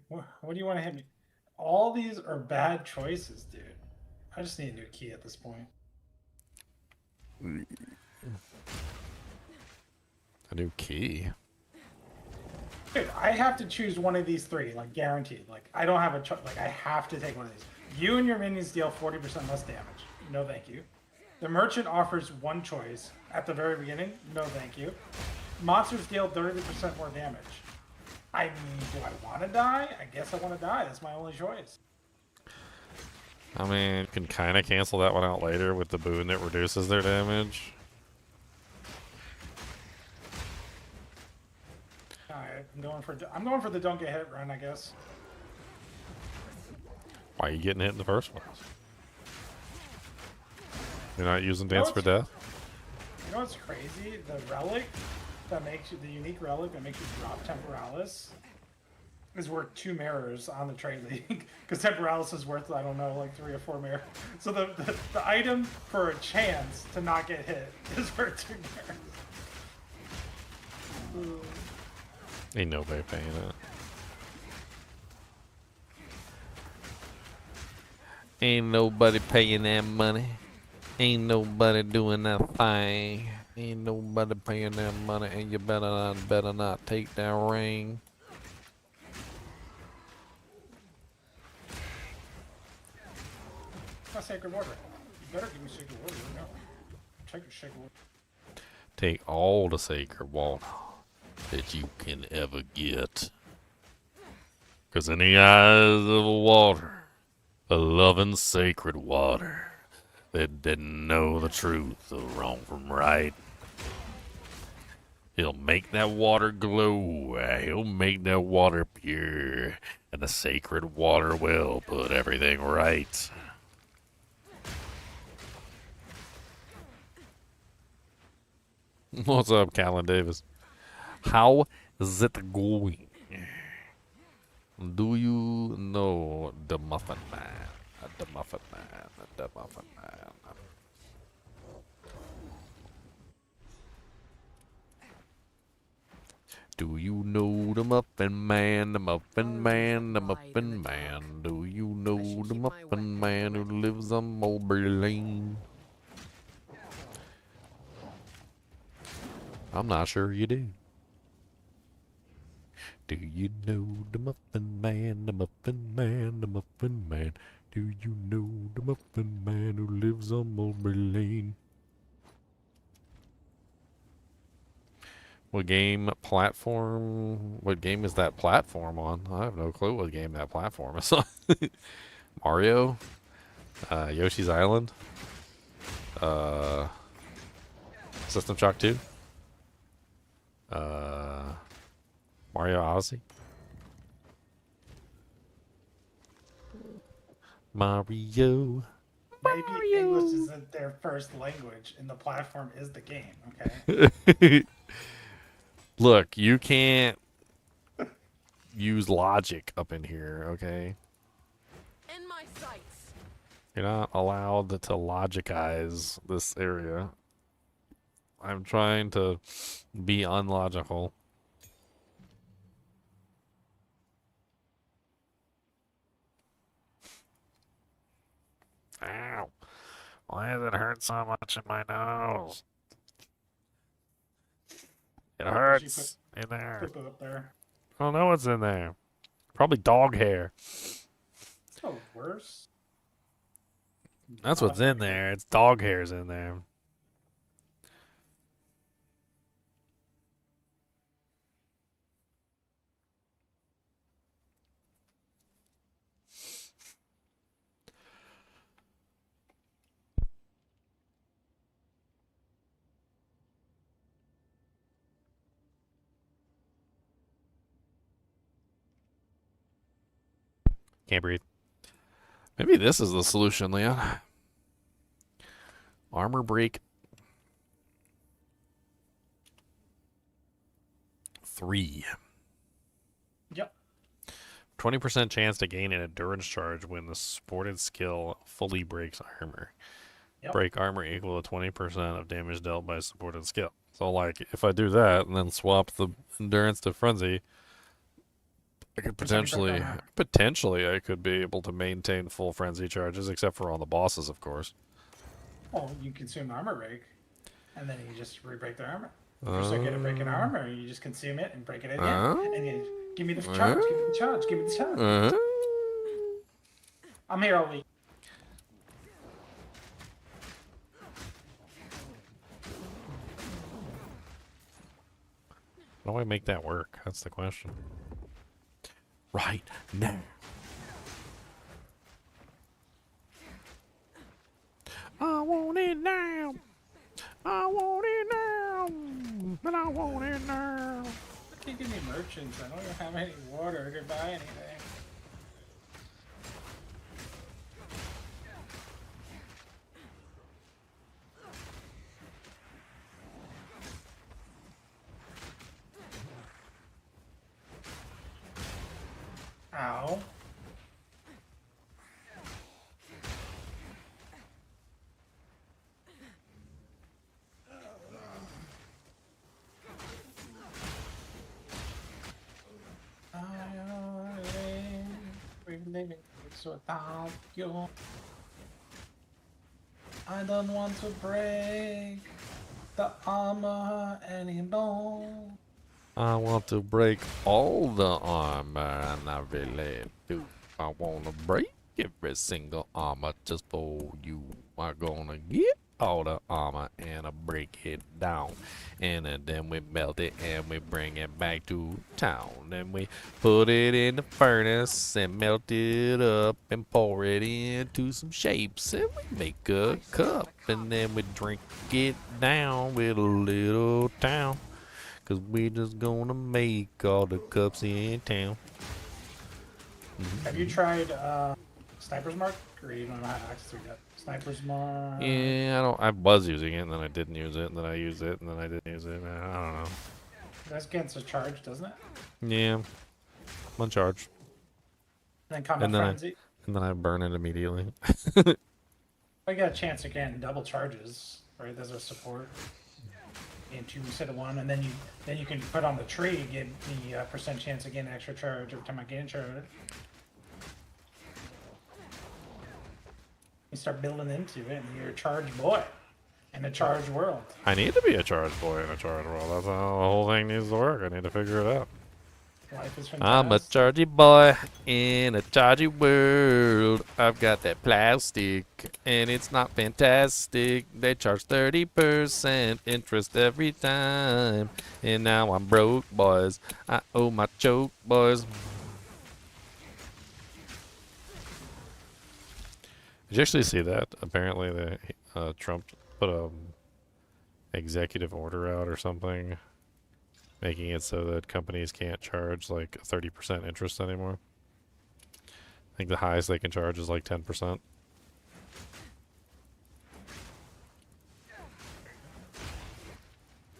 What do you want to hit me? All these are bad choices, dude. I just need a new key at this point. A new key? Dude, I have to choose one of these three, like guaranteed. Like I don't have a choice. Like I have to take one of these. You and your minions deal 40% less damage. No, thank you. The merchant offers one choice at the very beginning. No, thank you. Monsters deal 30% more damage. I mean, do I want to die? I guess I want to die. That's my only choice. I mean, you can kind of cancel that one out later with the boon that reduces their damage. Alright, I'm going for the don't get hit run, I guess. Why are you getting hit in the first place? You're not using Dance for Death? You know what's crazy? The relic that makes you, the unique relic that makes you drop Temporalis is worth 2 mirrors on the trade league. Because Temporalis is worth, I don't know, like 3 or 4 mirrors. So the item for a chance to not get hit is worth 2 mirrors. Ain't nobody paying it. Ain't nobody paying that money. Ain't nobody doing that thing. Ain't nobody paying that money, and you better not take that ring. My sacred water. You better give me sacred water. No. Take your sacred water. Take all the sacred water that you can ever get. Because in the eyes of a water, a loving sacred water that didn't know the truth of wrong from right. He'll make that water glow. He'll make that water pure. And the sacred water will put everything right. What's up, Callan Davis? How is it going? Do you know the Muffin Man? The Muffin Man. The Muffin Man. Do you know the Muffin Man? The Muffin Man. The Muffin Man. Do you know the Muffin Man who lives on Mulberry Lane? I'm not sure you do. Do you know the Muffin Man, the Muffin Man, the Muffin Man? Do you know the Muffin Man who lives on Mulberry Lane? What game platform? What game is that platform on? I have no clue what game that platform is on. Mario? Yoshi's Island? System Shock 2? Mario Odyssey? Mario. Maybe English isn't their first language, and the platform is the game. Okay. Look, you can't use logic up in here, okay? In my sights. You're not allowed to logicize this area. I'm trying to be unlogical. Ow. Why does it hurt so much in my nose? It hurts in there. Put it up there. I don't know what's in there. Probably dog hair. It's no worse. That's what's in there. It's dog hairs in there. Can't breathe. Maybe this is the solution, Leon. Armor break 3. Yep. 20% chance to gain an endurance charge when the supported skill fully breaks armor. Yep. Break armor equal to 20% of damage dealt by supported skill. So, like, if I do that and then swap the endurance to frenzy, I could potentially I could be able to maintain full frenzy charges, except for on the bosses, of course. Well, you consume armor break, and then you just re-break the armor. If you're so good at breaking armor, you just consume it and break it again. And you give me the charge, give me the charge, give me the charge. I'm here all week. How do I make that work? That's the question. Right now. I want it now. I want it now. But I want it now. I can't give me merchants. I don't have any water to buy anything. Ow. Without you, I don't want to break the armor anymore. I want to break all the armor, and I really do. I want to break every single armor just for you. I'm gonna get all the armor and I break it down. And then we melt it and we bring it back to town. And we put it in the furnace and melt it up and pour it into some shapes. And we make a cup and then we drink it down with a little town. Cause we just gonna make all the cups in town. Have you tried Sniper's Mark? Or you don't know how to access it yet? Sniper's Mark? Yeah, I was using it, and then I didn't use it, and then I used it, and then I didn't use it. I don't know. That's against a charge, doesn't it? Yeah. One charge. And then Combat Frenzy. And then I burn it immediately. I got a chance again, double charges, right? There's a support. And 2 instead of 1, and then you can put on the tree, get the percent chance to gain an extra charge every time I gain a charge. You start building into it, and you're a charge boy in a charge world. I need to be a charge boy in a charge world. That's how the whole thing needs to work. I need to figure it out. Life is fantastic. I'm a chargy boy in a chargy world. I've got that plastic, and it's not fantastic. They charge 30% interest every time. And now I'm broke, boys. I owe my choke, boys. Did you actually see that? Apparently, the Trump put a executive order out or something, making it so that companies can't charge like 30% interest anymore. think the highest they can charge is like 10%.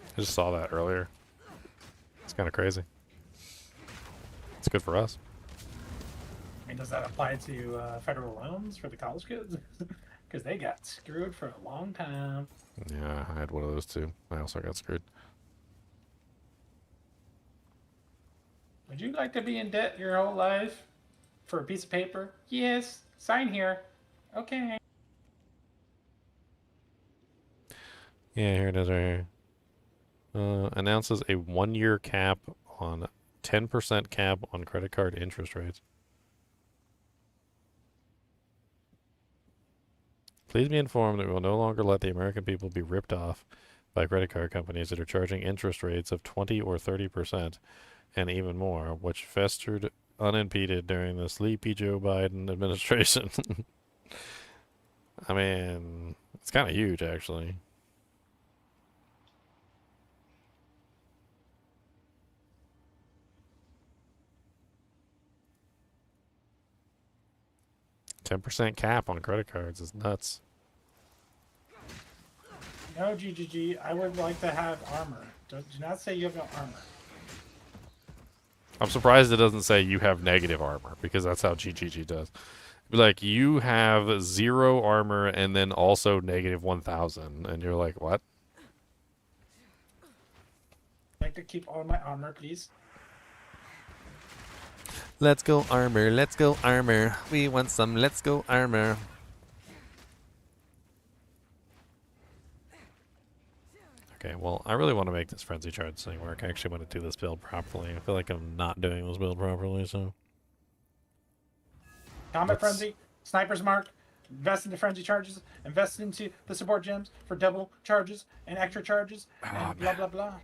I just saw that earlier. It's kind of crazy. It's good for us. I mean, does that apply to federal loans for the college kids? Because they got screwed for a long time. Yeah, I had one of those too. I also got screwed. Would you like to be in debt your whole life for a piece of paper? Yes. Sign here. Okay. Yeah, here it is right here. Announces a 1-year cap on 10% cap on credit card interest rates. Please be informed that we will no longer let the American people be ripped off by credit card companies that are charging interest rates of 20 or 30% and even more, which festered unimpeded during the sleepy Joe Biden administration. I mean, it's kind of huge, actually. %10 cap on credit cards is nuts. No, GGG, I would like to have armor. Do not say you have no armor. I'm surprised it doesn't say you have negative armor, because that's how GGG does. Like, you have 0 armor and then also negative 1,000, and you're like, what? I'd like to keep all my armor, please. Let's go armor, let's go armor. We want some let's go armor. Okay, well, I really want to make this frenzy charge thing work. I actually want to do this build properly. I feel like I'm not doing this build properly, so... Combat Frenzy, Sniper's Mark, invest into Frenzy charges, invest into the support gems for double charges and extra charges, and blah, blah, blah.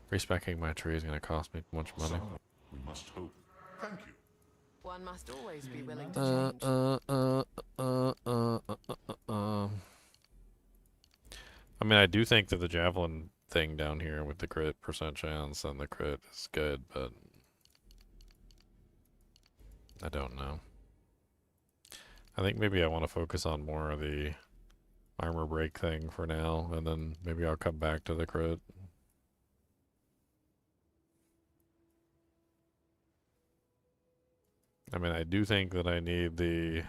Respecking my tree is going to cost me much money. So, we must hope. Thank you. One must always be willing to change. I mean, I do think that the javelin thing down here with the crit % chance and the crit is good, but I don't know. I think maybe I want to focus on more of the armor break thing for now, and then maybe I'll come back to the crit. I mean, I do think that I need the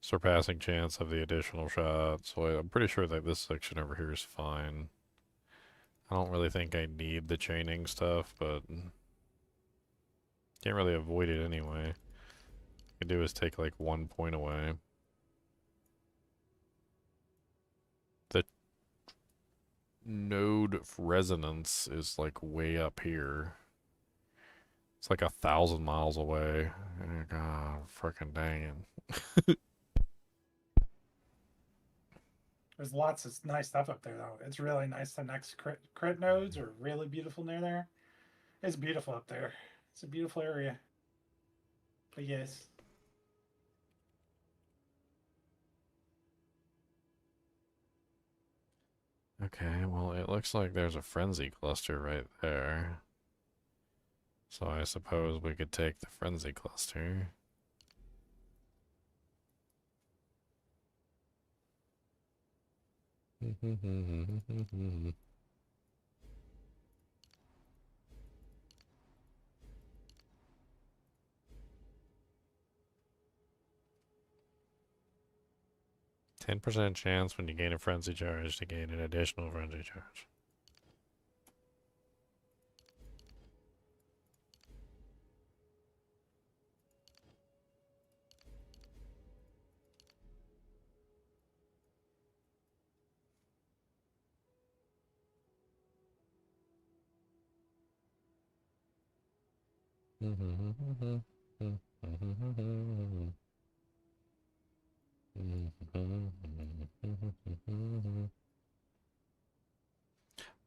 surpassing chance of the additional shot, so I'm pretty sure that this section over here is fine. I don't really think I need the chaining stuff, but can't really avoid it anyway. All I can do is take like 1 point away. The node resonance is like way up here. It's like 1,000 miles away. God, freaking dang it. There's lots of nice stuff up there, though. It's really nice. The next crit nodes are really beautiful near there. It's beautiful up there. It's a beautiful area. But yes. Okay, well, it looks like there's a frenzy cluster right there. So I suppose we could take the frenzy cluster. 10% chance when you gain a frenzy charge to gain an additional frenzy charge.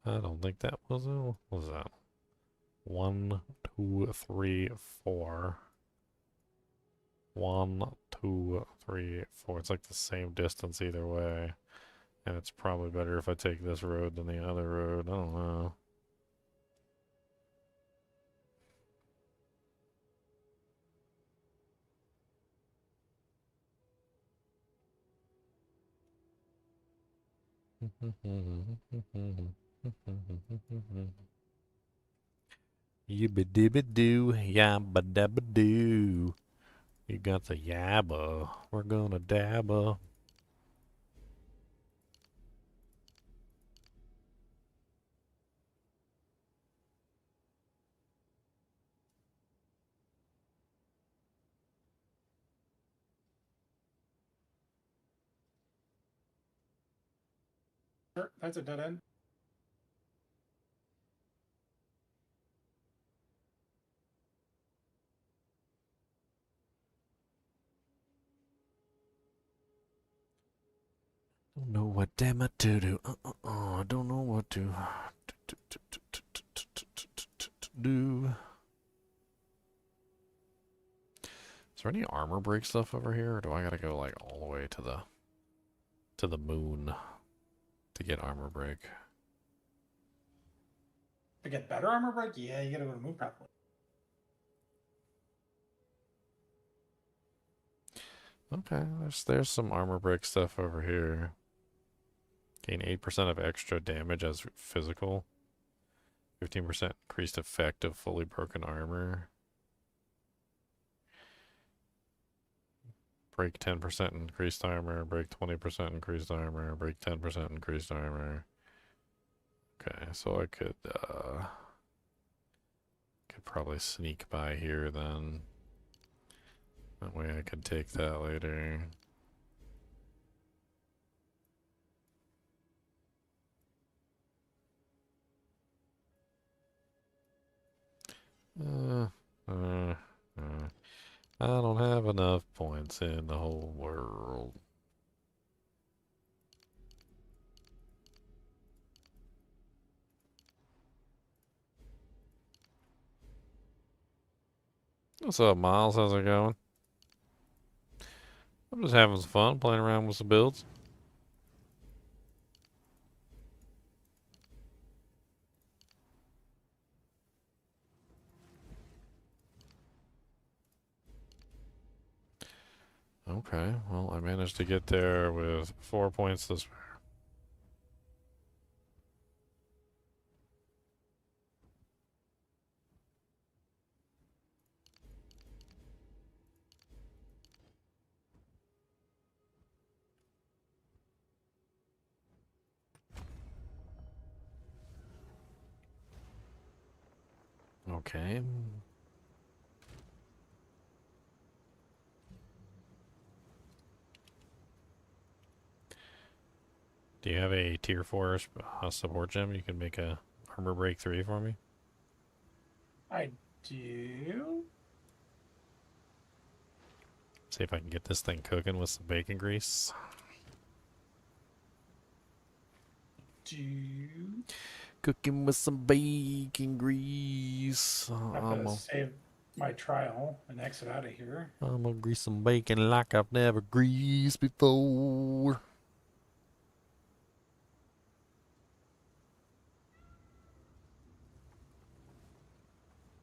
I don't think that was a, what was that? 1, 2, 3, 4. 1, 2, 3, 4. It's like the same distance either way. And it's probably better if I take this road than the other road. I don't know. Yibba dibba doo, yabba dabba doo. You got the yabba. We're gonna dabba. That's a dead end. Don't know what damn it to do. I don't know what to do. Is there any armor break stuff over here, or do I gotta go like all the way to the moon to get armor break? To get better armor break, yeah, you gotta go to moon probably. Okay, there's some armor break stuff over here. Gain 8% of extra damage as physical. 15% increased effect of fully broken armor. Break 10% increased armor. Break 20% increased armor. Break 10% increased armor. Okay, so I could probably sneak by here then. That way I could take that later. I don't have enough points in the whole world. What's up, Miles? How's it going? I'm just having some fun playing around with some builds. Okay, well, I managed to get there with 4 points this way. Okay. Do you have a tier 4 support gem? You can make a armor break 3 for me? I do. See if I can get this thing cooking with some bacon grease. Cooking with some bacon grease. I'm gonna save my trial and exit out of here. I'm gonna grease some bacon like I've never greased before.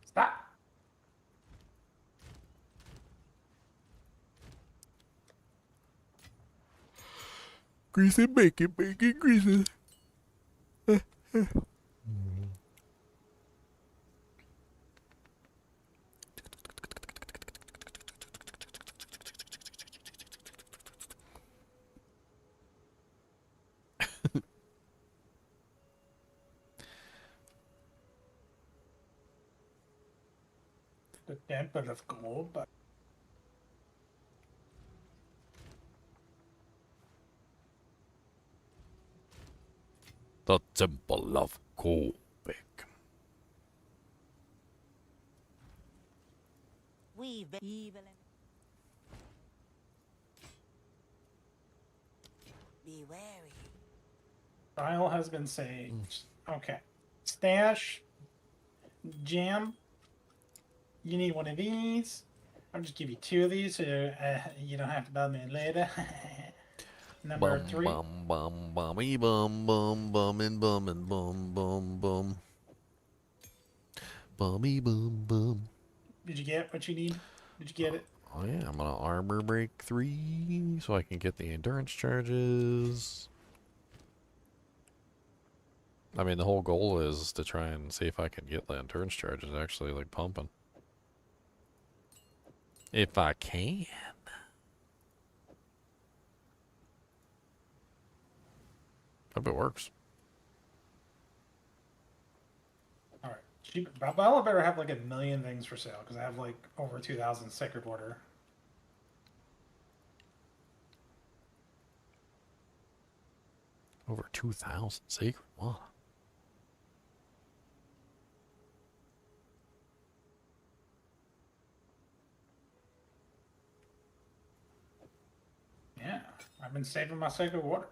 Stop. Greasy bacon, bacon greasy. The temple of gold, but The Temple of Kolbeck. We evil. Be wary. trial has been saved. Okay. Stash. Jam. You need one of these. I'll just give you 2 of these so you don't have to buy me later. Number 3. Bum bum bummy bum bum bum and bum and bum bum bum. Bummy bum bum. Did you get what you need? Did you get it? Oh yeah, I'm gonna armor break 3 so I can get the endurance charges. I mean, the whole goal is to try and see if I can get Lantern's charges actually, like, pumping. If I can. Hope it works. Alright. Bella better have like 1,000,000 things for sale, because I have like over 2,000 Sacred Water. Over 2,000 Sacred Water. Yeah, I've been saving my Sacred Water.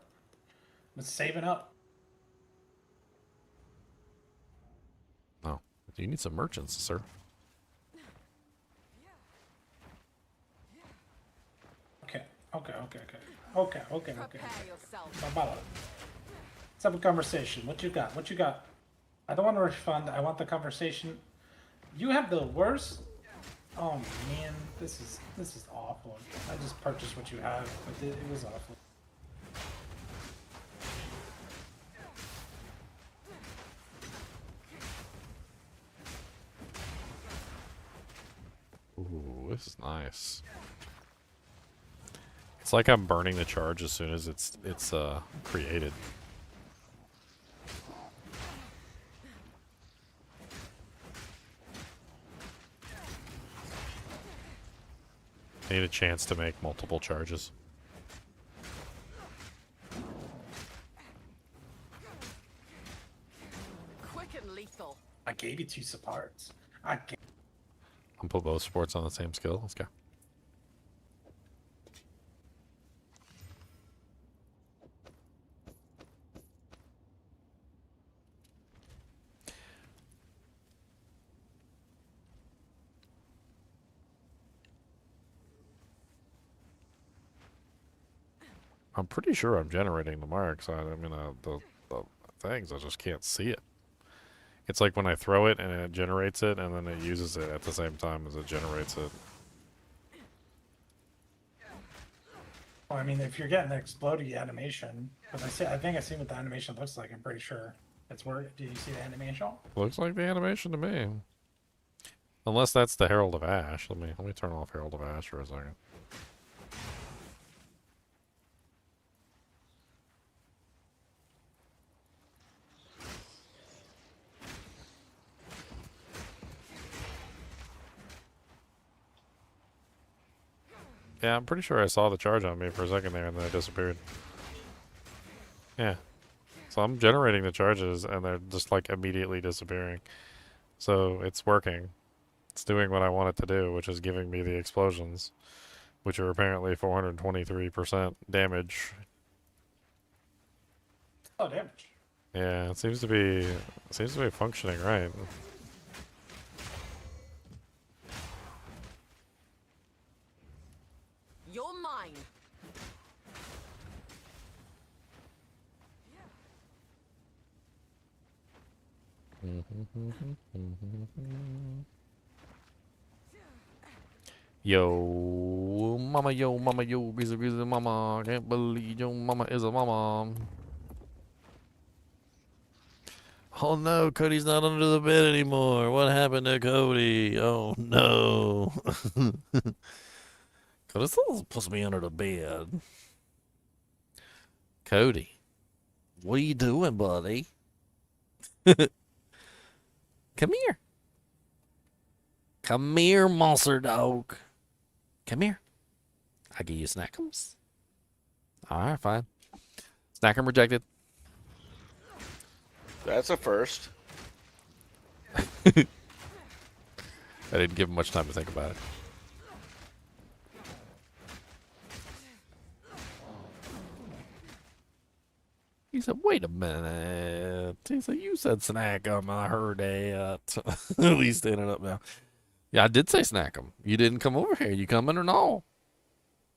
I've been saving up. Oh, you need some merchants, sir. Okay. Prepare yourself. Bella. Let's have a conversation. What you got? What you got? I don't want to refund. I want the conversation. You have the worst. Oh man, this is awful. I just purchased what you have, but it was awful. Ooh, this is nice. It's like I'm burning the charge as soon as it's created. I need a chance to make multiple charges. Quick and lethal. I gave you 2 supports. I'll put both sports on the same skill. Let's go. I'm pretty sure I'm generating the marks. I mean, the things, I just can't see it. It's like when I throw it and it generates it, and then it uses it at the same time as it generates it. Well, I mean, if you're getting the exploding animation, but I think I see what the animation looks like. I'm pretty sure it's where. Did you see the animation? Looks like the animation to me. Unless that's the Herald of Ash. Let me turn off Herald of Ash for a second. Yeah, I'm pretty sure I saw the charge on me for a second there and then it disappeared. Yeah. So I'm generating the charges and they're just like immediately disappearing. So it's working. It's doing what I want it to do, which is giving me the explosions, which are apparently 423% damage. Oh, damage. Yeah, it seems to be functioning right. You're mine. Yo, mama, yo, greasy, mama. Can't believe your mama is a mama. Oh no, Cody's not under the bed anymore. What happened to Cody? Oh no. Cody's supposed to be under the bed. Cody, what are you doing, buddy? Come here. Come here, monster dog. Come here. I'll give you snackums. Alright, fine. Snackum rejected. That's a first. I didn't give him much time to think about it. He said, wait a minute. He said, you said snackum. I heard that. At least standing up now. Yeah, I did say snackum. You didn't come over here. You coming or no?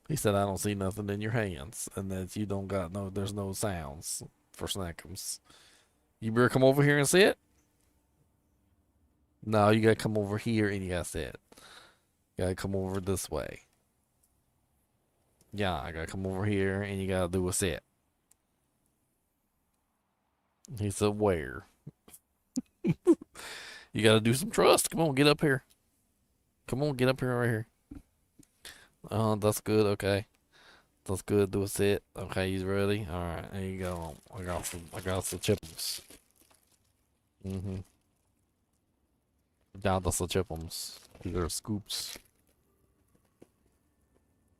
He said, I don't see nothing in your hands. And that you don't got there's no sounds for snackums. You better come over here and see it? No, you gotta come over here and you gotta see it. You gotta come over this way. Yeah, I gotta come over here and you gotta do a sit. He said, where? You got to do some trust. Come on, get up here. Come on, get up here right here. Oh, that's good. Okay. That's good. Do a sit. Okay, he's ready. All right, there you go. I got some chips. Down the chips. These are scoops.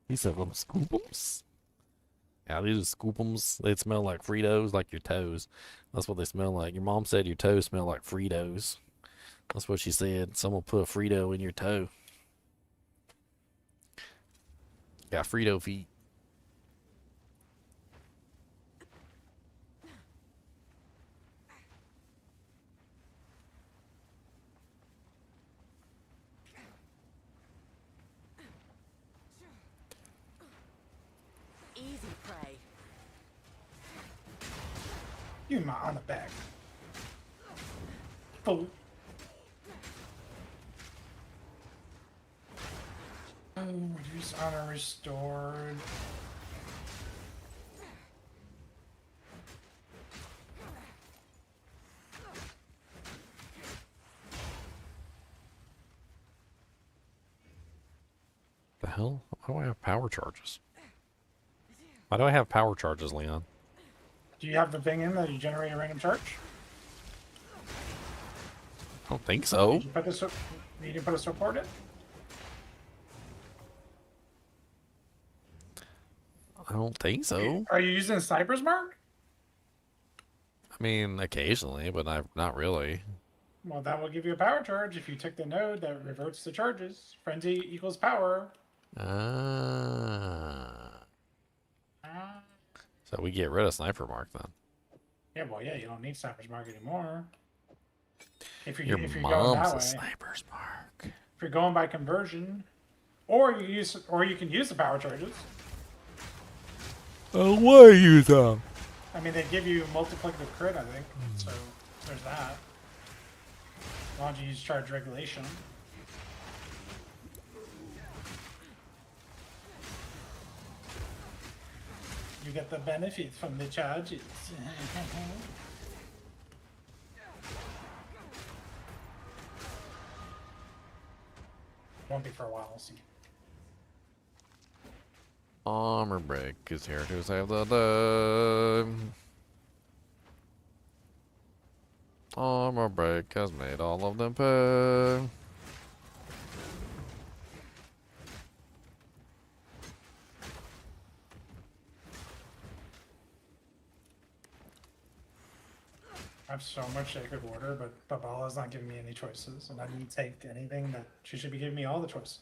He said them scoopums. Yeah, these are scoopums. They smell like Fritos, like your toes. That's what they smell like. Your mom said your toes smell like Fritos. That's what she said. Someone put a Frito in your toe. Got Frito feet. Easy prey. You my on the back. Fool. Reduce honor restored. The hell? Why do I have power charges? Why do I have power charges, Leon? Do you have the thing in that you generate a random charge? I don't think so. Did you put a support in? I don't think so. Are you using Sniper's Mark? I mean, occasionally, but not really. Well, that will give you a power charge if you took the node that reverts the charges. Frenzy equals power. So we get rid of Sniper Mark then. Yeah, well, yeah, you don't need Sniper's Mark anymore. If you're Your going mom's that a way. Sniper's Mark. If you're going by conversion, or you can use the power charges. Why use them? I mean, they give you multiplicative crit, I think. So there's that. As long as you use charge regulation. You get the benefit from the charges. Won't be for a while, I'll see. Armor break is here to save the day. Armor break has made all of them pay. I have so much I could order, but Babala's not giving me any choices, and I didn't take anything that she should be giving me all the choices.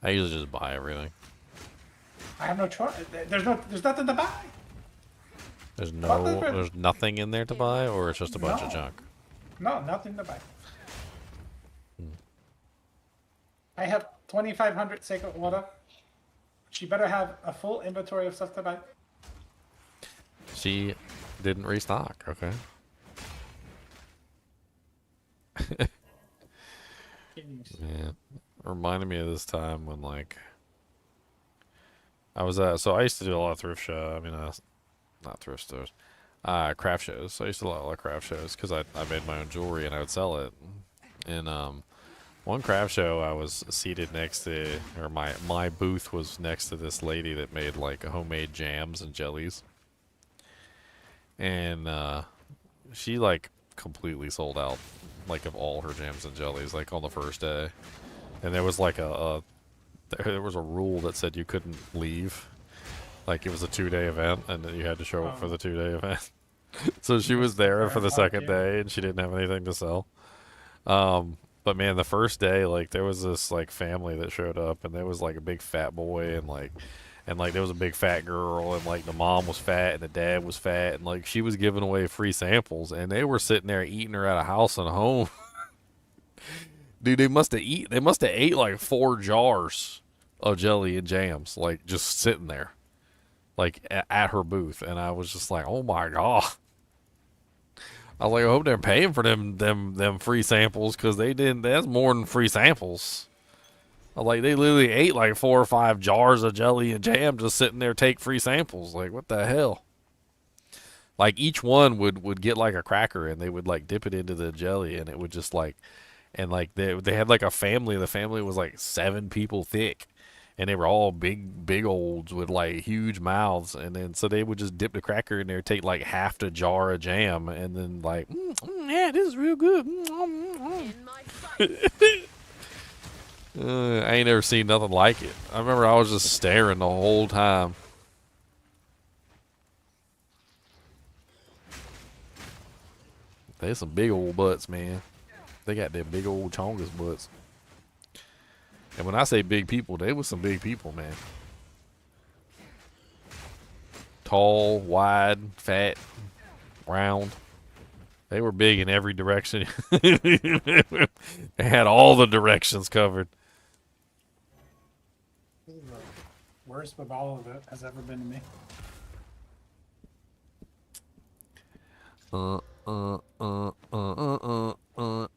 I usually just buy everything. I have no choice. There's nothing to buy. There's Nothing. there's nothing in there to buy, or it's just a bunch of No. junk. No, nothing to buy. I have 2,500 sacred water. She better have a full inventory of stuff to buy. She didn't restock, okay? Yeah. Reminded me of this time when, like, I was so I used to do a lot of thrift show. I mean, not thrift stores, craft shows. So I used to do a lot of craft shows because I made my own jewelry and I would sell it. And one craft show, I was seated next to, or my booth was next to this lady that made like homemade jams and jellies. And she like completely sold out, like, of all her jams and jellies, like on the first day. And there was like there was a rule that said you couldn't leave. Like, it was a 2-day event, and you had to show up for the 2-day event. So she was there for the second day, and she didn't have anything to sell. But man, the first day, like, there was this like family that showed up, and there was like a big fat boy, and like there was a big fat girl, and like the mom was fat and the dad was fat, and like she was giving away free samples, and they were sitting there eating her at a house and home. Dude, they must have ate like 4 jars of jelly and jams, like, just sitting there, like, at her booth. And I was just like, oh my god. I was like, I hope they're paying for them free samples, because that's more than free samples. Like, they literally ate like 4 or 5 jars of jelly and jam just sitting there, take free samples. Like, what the hell? Like each one would get like a cracker, and they would like dip it into the jelly, and it would just like, and like they had like a family. The family was like 7 people thick, and they were all big olds with like huge mouths. And then so they would just dip the cracker in there, take like half the jar of jam, and then like, yeah, this is real good. In my sight. I ain't ever seen nothing like it. I remember I was just staring the whole time. They some big old butts, man. They got them big old chongus butts. And when I say big people, they was some big people, man. Tall, wide, fat, round. They were big in every direction. They had all the directions covered. This is the worst Babala that has ever been to me.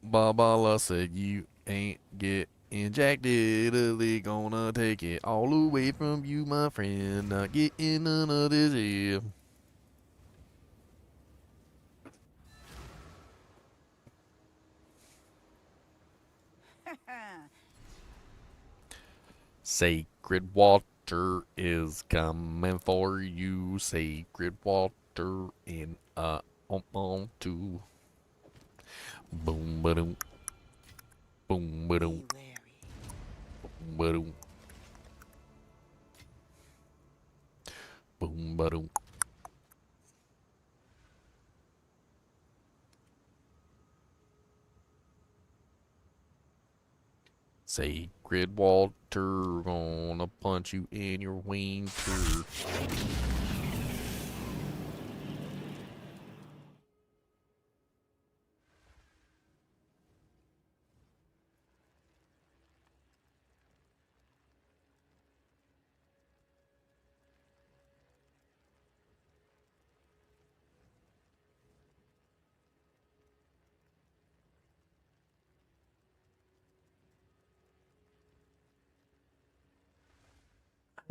Babala said you ain't getting jacked Italy gonna take it all away from you, my friend. Not getting none of this here. Sacred water is coming for you. Sacred water in a on two. Boom ba-doom. Boom ba-doom. Boom ba-doom. Boom ba-doom. Sacred water gonna punch you in your winter.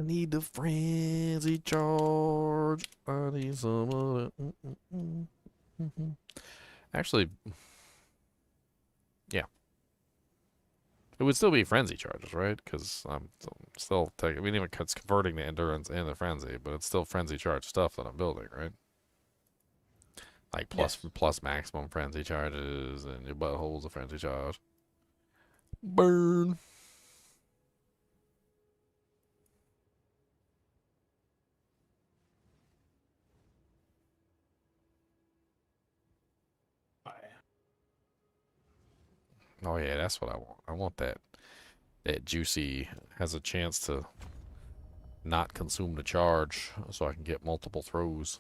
I need the frenzy charge. I need some of that. Actually, yeah. It would still be frenzy charges, right? Because I'm still taking. I mean, even it's converting the endurance and the frenzy, but it's still frenzy charge stuff that I'm building, right? Like plus maximum frenzy charges, and your butthole's a frenzy charge. Burn. Oh yeah, that's what I want. I want that juicy has a chance to not consume the charge, so I can get multiple throws.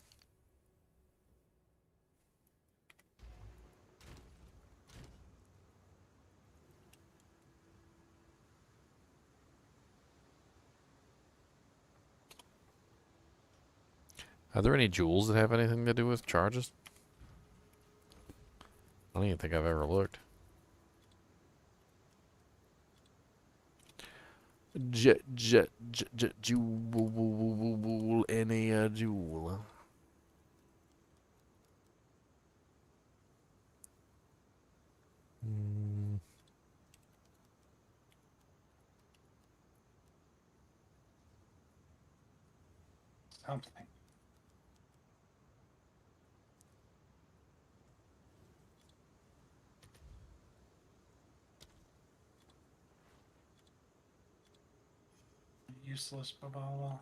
Are there any jewels that have anything to do with charges? I don't even think I've ever looked. Jewel, any jewel. Something. Useless Babala.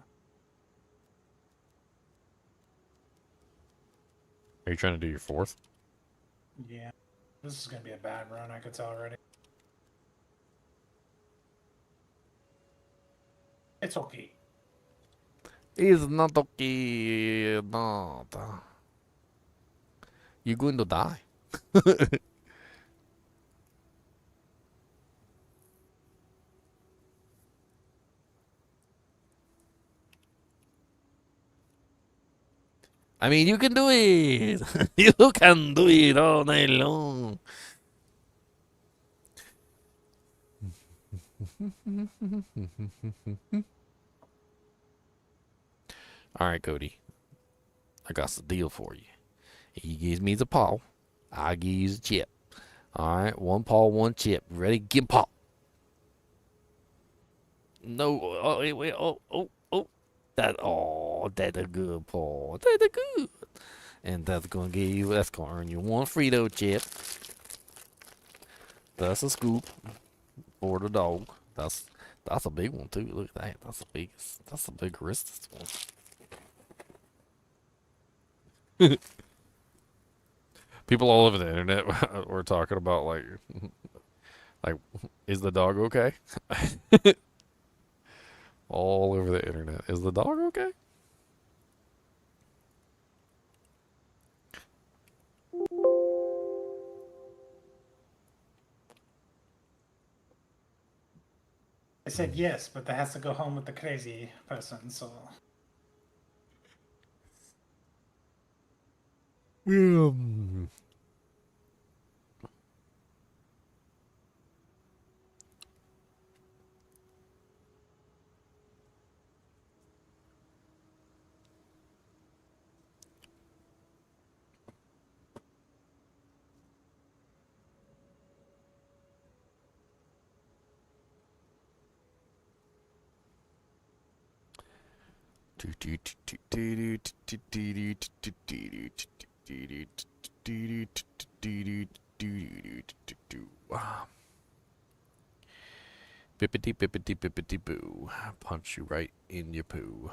Are you trying to do your fourth? Yeah. This is gonna be a bad run, I could tell already. It's okay. It's not okay. Not. You're going to die. I mean, you can do it. You can do it all night long. All right, Cody. I got the deal for you. He gives me the paw. I give you the chip. All right, one paw, one chip. Ready? Give paw. No. Oh, wait, wait. Oh, oh, oh. That's a good paw. That's a good. And that's gonna give you. That's gonna earn you one Frito chip. That's a scoop for the dog. That's a big one too. Look at that. That's the biggest. That's the biggest one. People all over the internet were talking about like, is the dog okay? All over the internet. Is the dog okay? I said yes, but that has to go home with the crazy person, so. Bippity bippity bippity boo. Punch you right in your poo.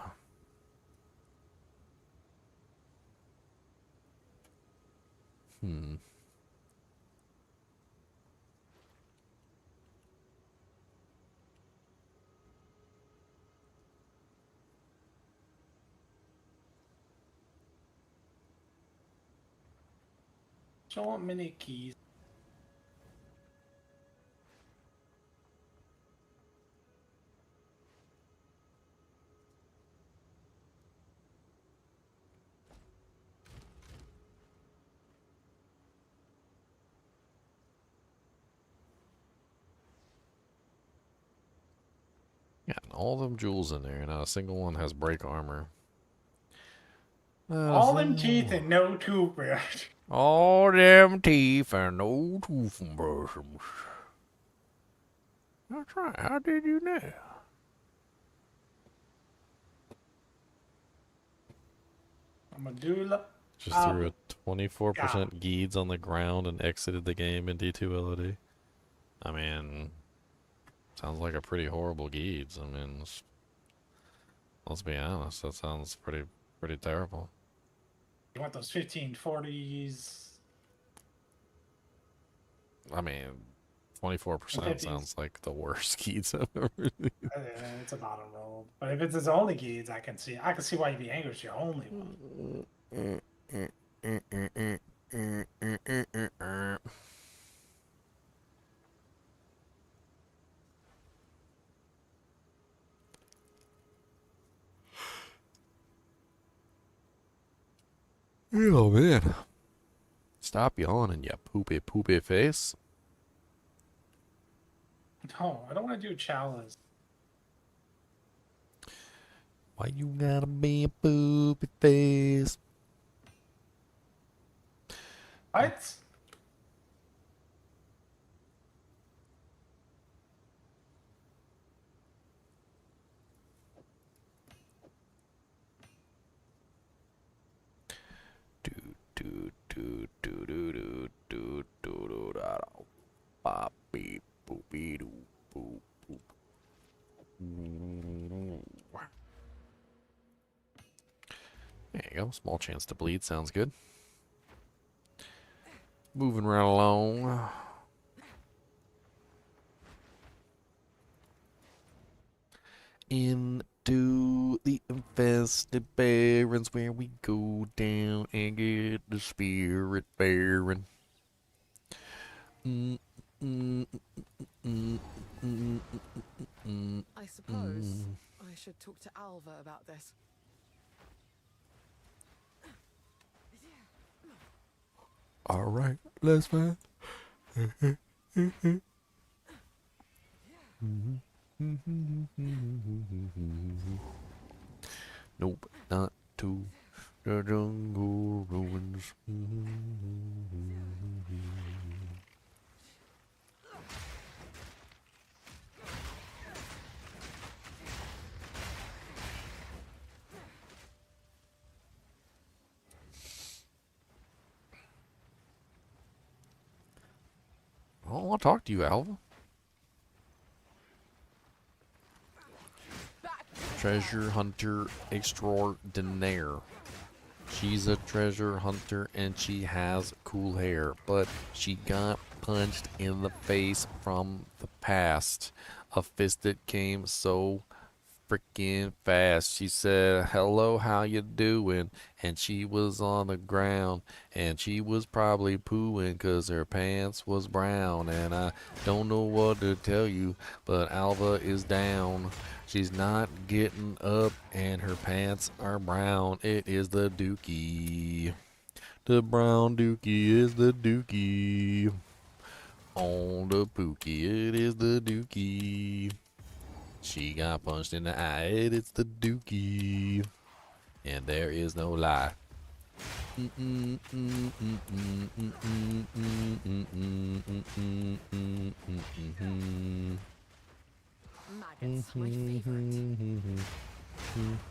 So want mini keys. Yeah, and all them jewels in there, and not a single one has break armor. All them teeth and no toothbrush. All them teeth and no toothbrushes. That's right. How did you know? I'm a doula. Just threw a 24% Geeds on the ground and exited the game in D2LOD. I mean, sounds like a pretty horrible Geeds. I mean, let's be honest. That sounds pretty terrible. You want those 1540s? I mean, 24% sounds like the worst Geeds I've ever seen. It's a bottom roll. But if it's his only Geeds, I can see why you'd be angry. It's your only one. Oh man. Stop yawning, you poopy face. No, I don't want to do chalice. Why you gotta be a poopy face? What? There you go. Small chance to bleed. Sounds good. Moving right along. Into the infested barrens where we go down and get the spirit baron. I suppose I should talk to Alva about this. All right, let's find. Nope, not too The jungle ruins. I don't want to talk to you, Alva. Treasure hunter extraordinaire. She's a treasure hunter and she has cool hair, but she got punched in the face from the past. A fist that came so freaking fast. She said, "Hello, how you doing?" And she was on the ground and she was probably pooing 'cause her pants was brown. And I don't know what to tell you, but Alva is down. She's not getting up and her pants are brown. It is the dookie. The brown dookie is the dookie. On the pookie, it is the dookie. She got punched in the eye, it's the dookie. And there is no lie. Maggots, my favorite. Quick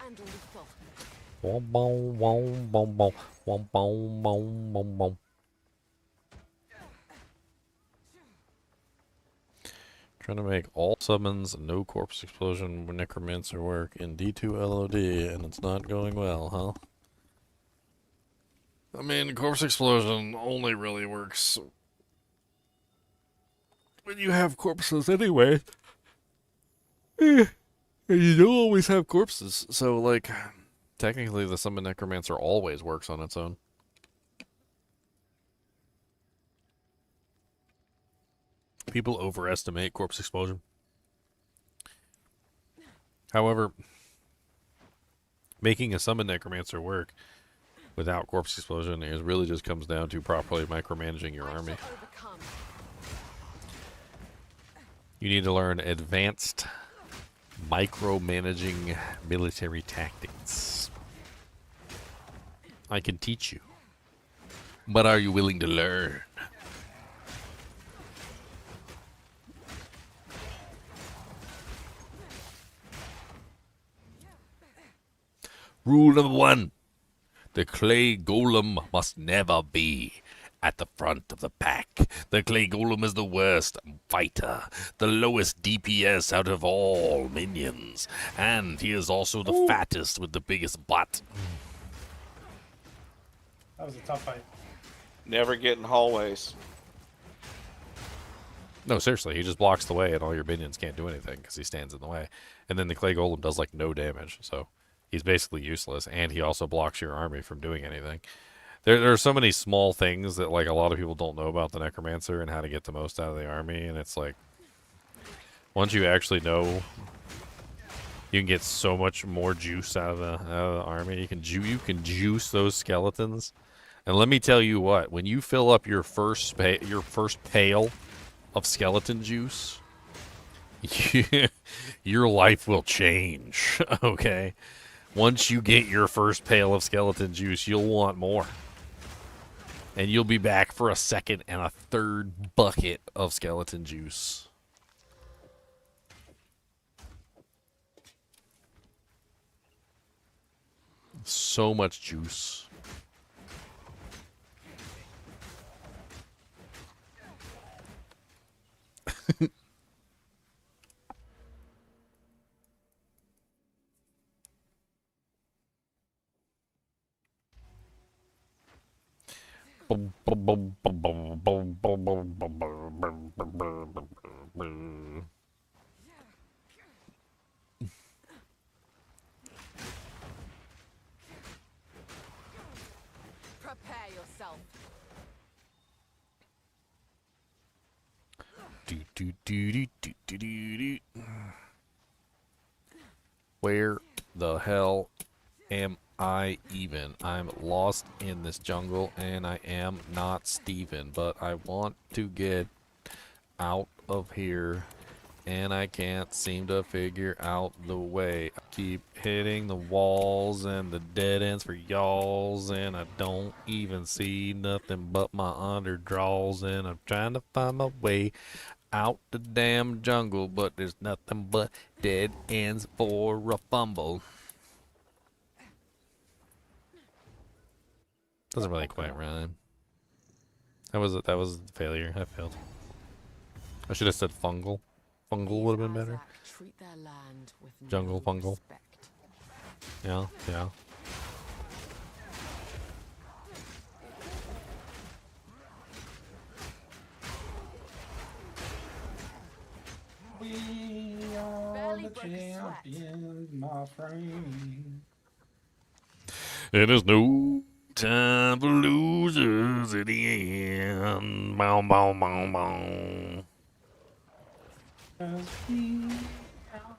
and lethal. Bom, bom, bom, bom, bom, bom, bom, bom, bom, bom. Trying to make all summons no corpse explosion necromancer work in D2LOD, and it's not going well, huh? I mean, corpse explosion only really works when you have corpses anyway. And you don't always have corpses, so like, technically the summon necromancer always works on its own. People overestimate corpse explosion. However, making a summon necromancer work without corpse explosion is really just comes down to properly micromanaging your army. You need to learn advanced micromanaging military tactics. I can teach you. But are you willing to learn? Rule number 1. The clay golem must never be at the front of the pack. The clay golem is the worst fighter, the lowest DPS out of all minions, and he is also the fattest with the biggest butt. That was a tough fight. Never get in hallways. No, seriously, he just blocks the way and all your minions can't do anything because he stands in the way. And then the clay golem does like no damage, so he's basically useless, and he also blocks your army from doing anything. There are so many small things that like a lot of people don't know about the necromancer and how to get the most out of the army, and it's like once you actually know, you can get so much more juice out of the army. You can juice those skeletons, and let me tell you what: when you fill up your first pail of skeleton juice, your life will change. Okay. Once you get your first pail of skeleton juice, you'll want more. And you'll be back for a second and a third bucket of skeleton juice. So much juice. Prepare yourself. Where the hell am I even? I'm lost in this jungle and I am not Steven, but I want to get out of here and I can't seem to figure out the way. I keep hitting the walls and the dead ends for y'alls, and I don't even see nothing but my underdraws, and I'm trying to find my way out the damn jungle, but there's nothing but dead ends for a fumble. Doesn't really quite rhyme. That was a failure. I failed. I should have said fungal. Fungal would have been better. Treat their land with Jungle no fungal. respect. Yeah, yeah. We are the champions, my friend. It is no time for losers at the end. Bow, bow, bow, bow. 'Cause we are-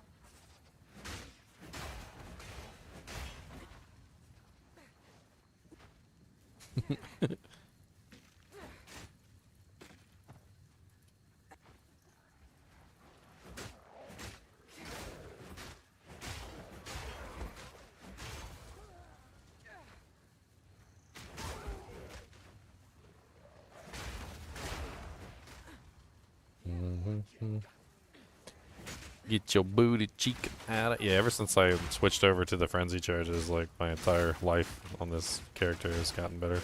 Get your booty cheek out of... Yeah, ever since I switched over to the frenzy charges, like, my entire life on this character has gotten better.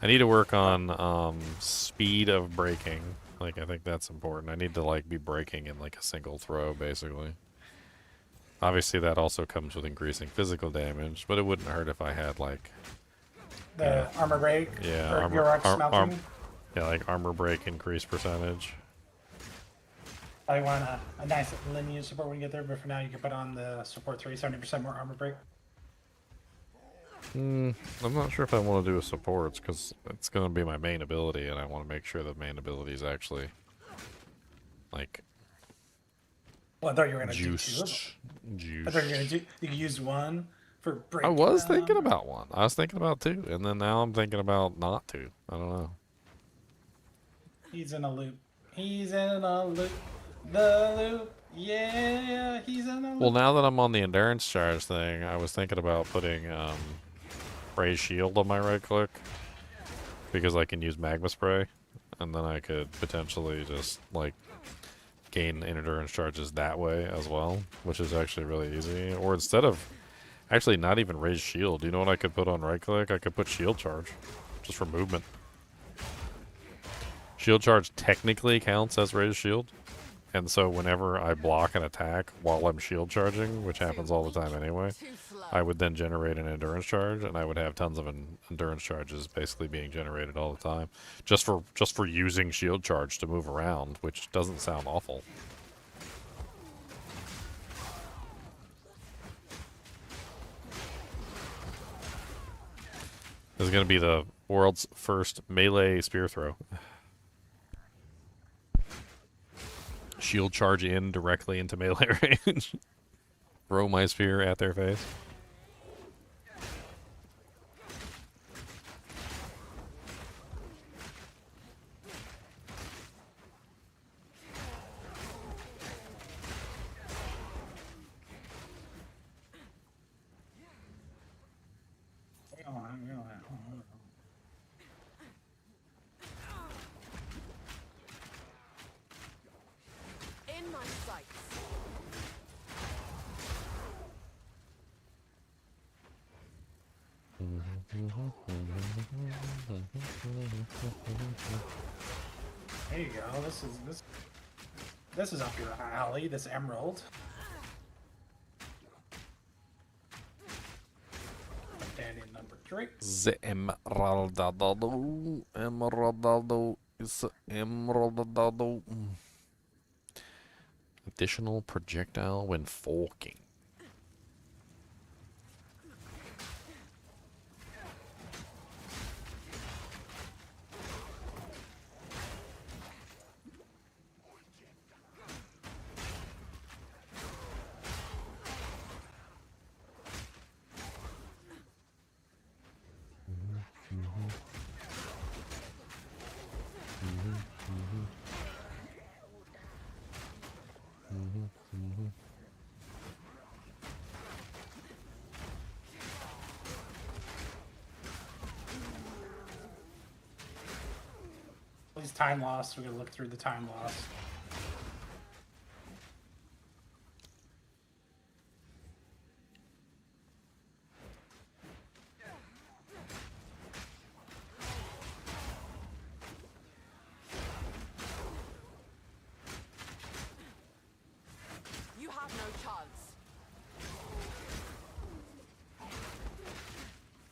I need to work on speed of braking. Like, I think that's important. I need to, like, be braking in, like, a single throw, basically. Obviously, that also comes with increasing physical damage, but it wouldn't hurt if I had, like... The armor break? Yeah, or your smelting? yeah, like, armor break increase percentage. I want a nice lineage support when you get there, but for now you can put on the support 3, 70% more armor break. I'm not sure if I want to do a supports, because it's going to be my main ability, and I want to make sure the main ability is actually, like... Well, I thought you were going to do 2 of juiced. them. Juiced. I thought you were going to do... You could use 1 for break. I was thinking about 1. I was thinking about 2, and then now I'm thinking about not 2. I don't know. He's in a loop. He's in a loop. The loop. Yeah, he's in a loop. Well, now that I'm on the endurance charge thing, I was thinking about putting Raise Shield on my right click, because I can use Magma Spray, and then I could potentially just, like, gain endurance charges that way as well, which is actually really easy. Or instead of actually not even Raise Shield, you know what I could put on right click? I could put Shield Charge, just for movement. Shield Charge technically counts as Raise Shield. And so whenever I block an attack while I'm shield charging, which happens all the time anyway, I would then generate an endurance charge, and I would have tons of endurance charges basically being generated all the time, just for using shield charge to move around, which doesn't sound awful. This is going to be the world's first melee spear throw. Shield charge in directly into melee range. Throw my spear at their face. In my sights. There you go. This is up your alley. This emerald. Standing number 3. The emeraldado, emeraldado is emeraldado. Additional projectile when forking. these time loss. We're gonna look through the time loss. You have no chance.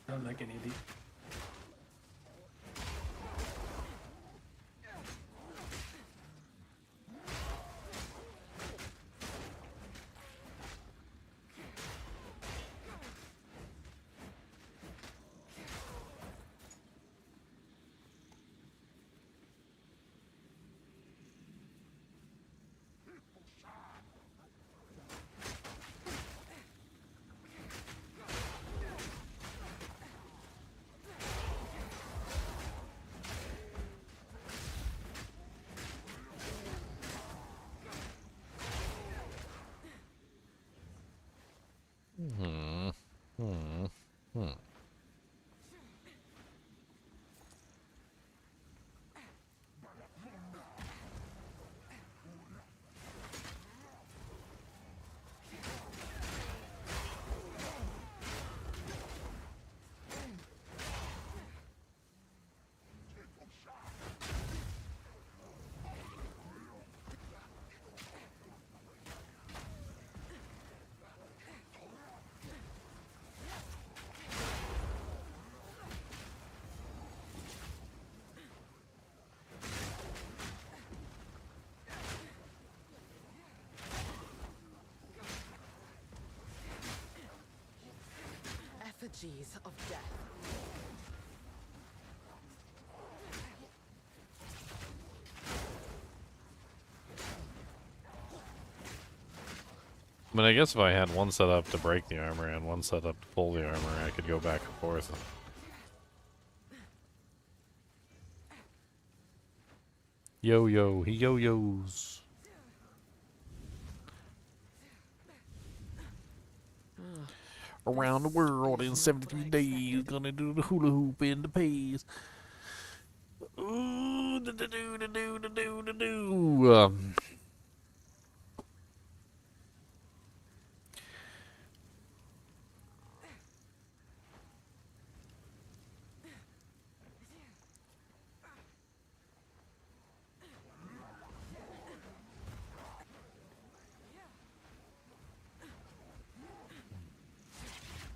I don't like any of these. Effigies of death. I mean, I guess if I had one set up to break the armor and one set up to pull the armor, I could go back and forth. Yo-yo, he yo-yos. Around the world in 73 days, gonna do the hula hoop in the pace. Ooh, do-do-do-do-do-do-do-do.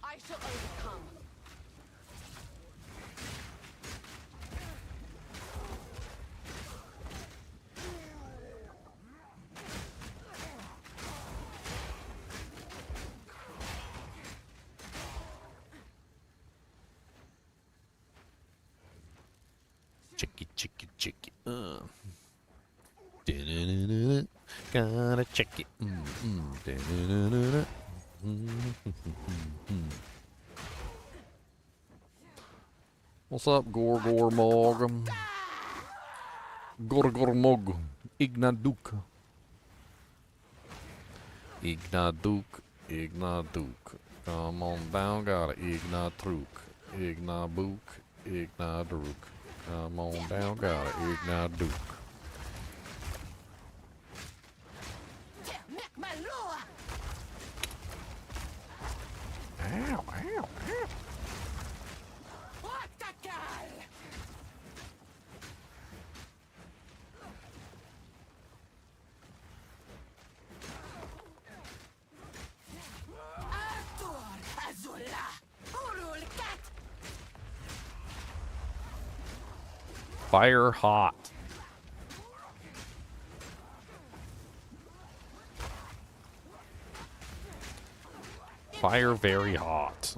I shall overcome. Chicky, chicky, chicky. Da-da-da-da-da. Gotta check it. Da-da-da-da-da. What's up, Gorgor Mog? Gorgor Mog. Ignaduk. Ignaduk. Ignaduk. Come on down, gotta Ignatruk. Ignabook. Ignadruk. Come on down, gotta Ignaduk. Ow, ow, ow. Fire hot. Fire very hot.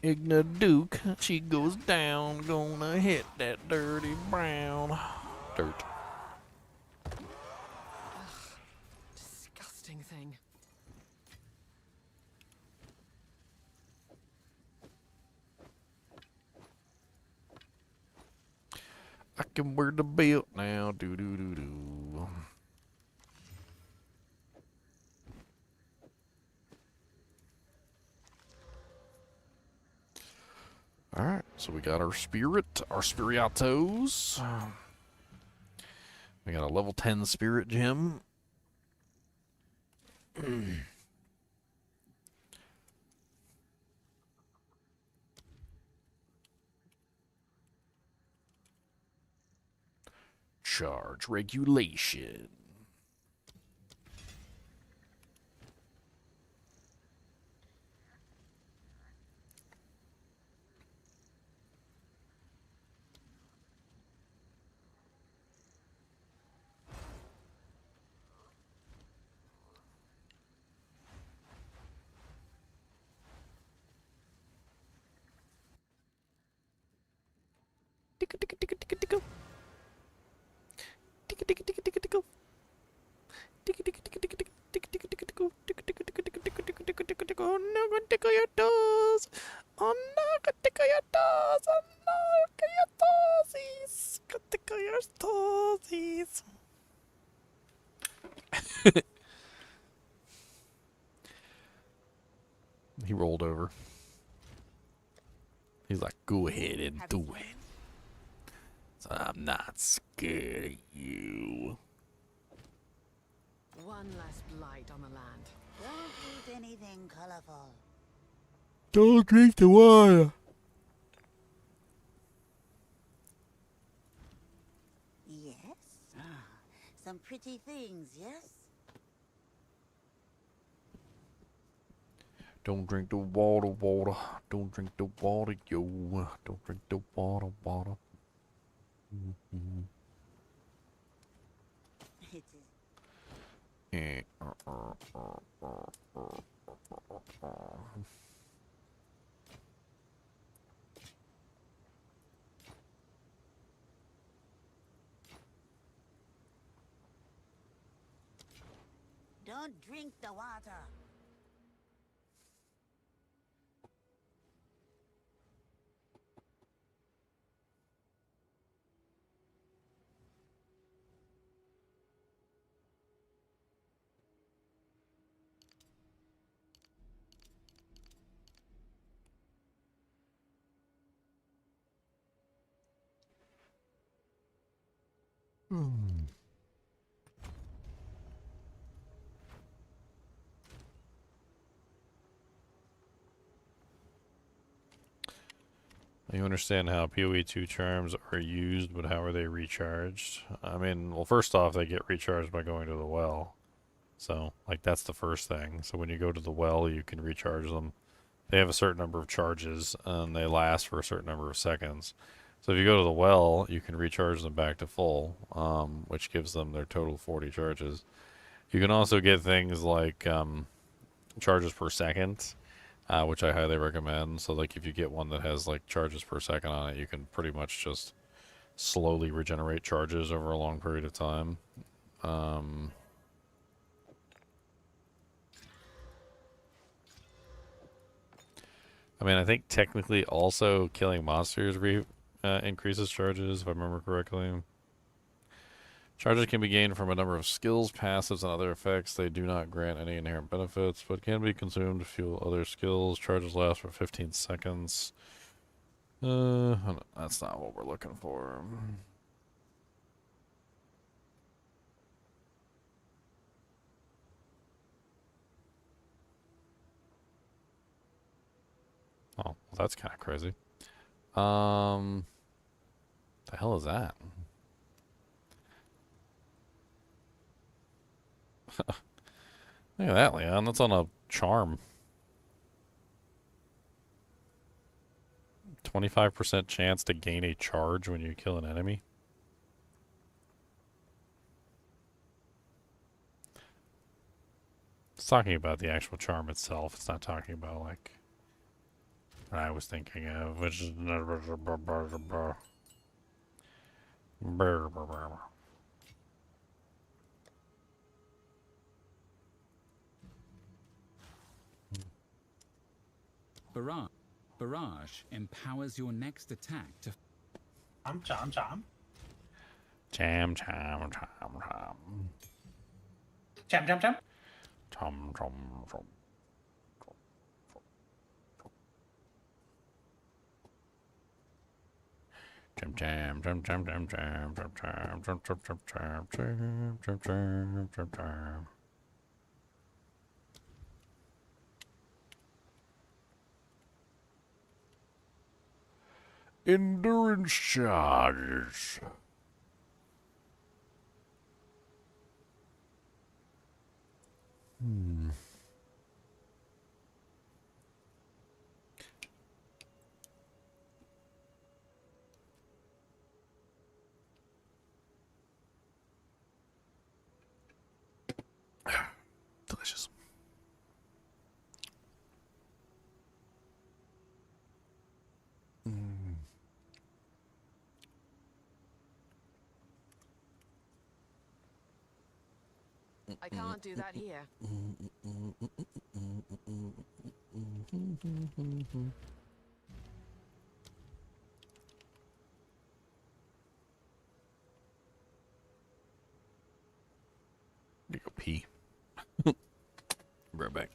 Igna Duke, she goes down, gonna hit that dirty brown dirt. Disgusting thing. I can wear the belt now, do do do do. Alright, so we got our spirit, our spiriatos. We got a level 10 spirit gem. Charge regulation. Oh no, gonna tickle your toes. Oh no, gonna tickle your toes. Oh no, tickle your toesies. Gonna tickle your toesies. He rolled over. He's like, go ahead and do it. So I'm not scared of you. One less blight on the land. Don't eat anything colorful. Don't drink the water. Yes? Some pretty things, yes? Don't drink the water, water. Don't drink the water, yo. Don't drink the water, water. It is. Don't drink the water. You understand how PoE2 charms are used, but how are they recharged? I mean, well, first off, they get recharged by going to the well. So, like, that's the first thing. So when you go to the well, you can recharge them. They have a certain number of charges, and they last for a certain number of seconds. So if you go to the well, you can recharge them back to full, which gives them their total 40 charges. You can also get things like charges per second, which I highly recommend. So like if you get one that has like charges per second on it, you can pretty much just slowly regenerate charges over a long period of time. I mean, I think technically also killing monsters increases charges, if I remember correctly. Charges can be gained from a number of skills, passives, and other effects. They do not grant any inherent benefits, but can be consumed to fuel other skills. Charges last for 15 seconds. That's not what we're looking for. Oh, well, that's kind of crazy. The hell is that? Look at that, Leon. That's on a charm. 25% chance to gain a charge when you kill an enemy. It's talking about the actual charm itself. It's not talking about, like, what I was thinking of, which is Barrage empowers your next attack to. Chom. Cham, cham, cham, cham. Chom. Chom, chom, chom. Cham, cham, cham, cham, cham, cham, cham, cham, cham, cham, cham, cham, cham, cham, cham, cham, cham. Endurance charges. Delicious. I can't do that here. You go pee. Right back.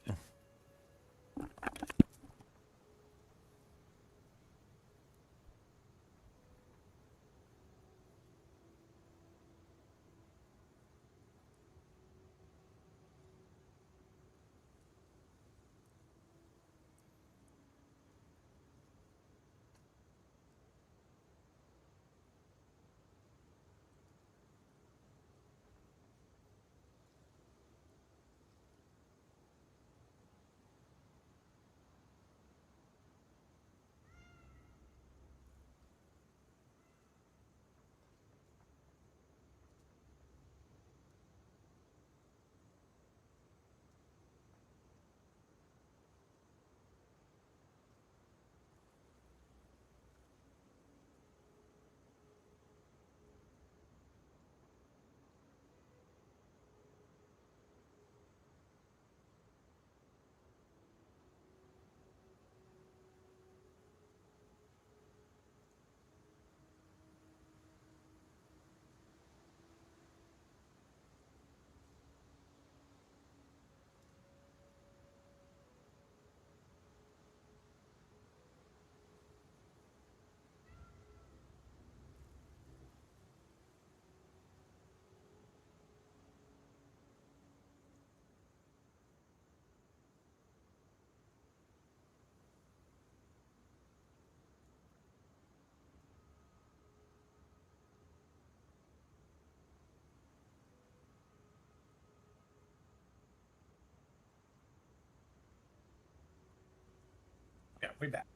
Yeah, we back.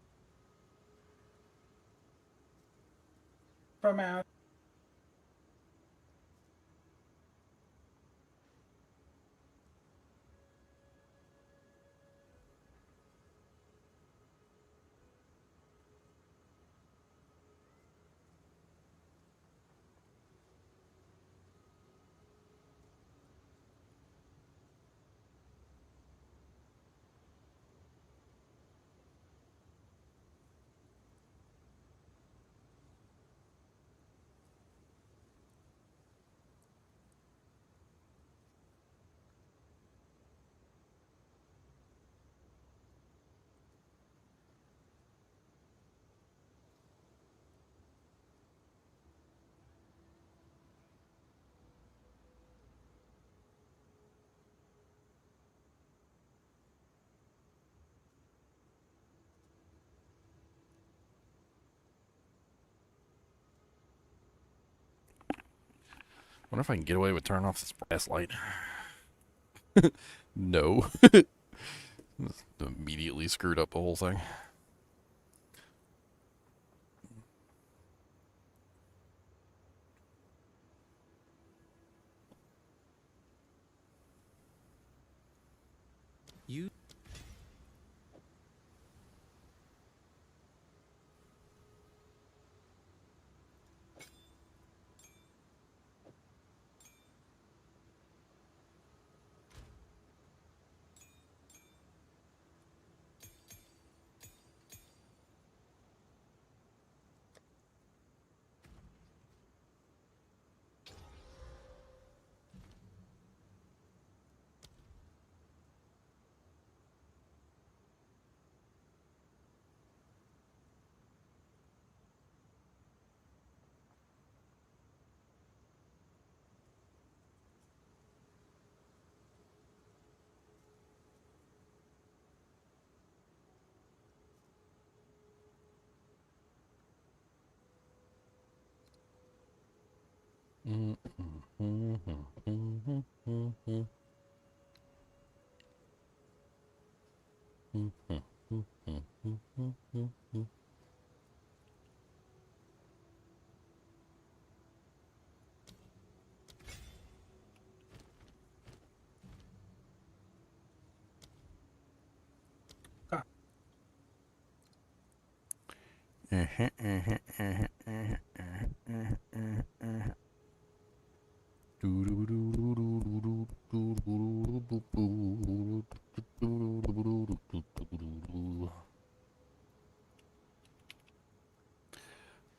From out. Wonder if I can get away with turning off this brass light. No. Immediately screwed up the whole thing. You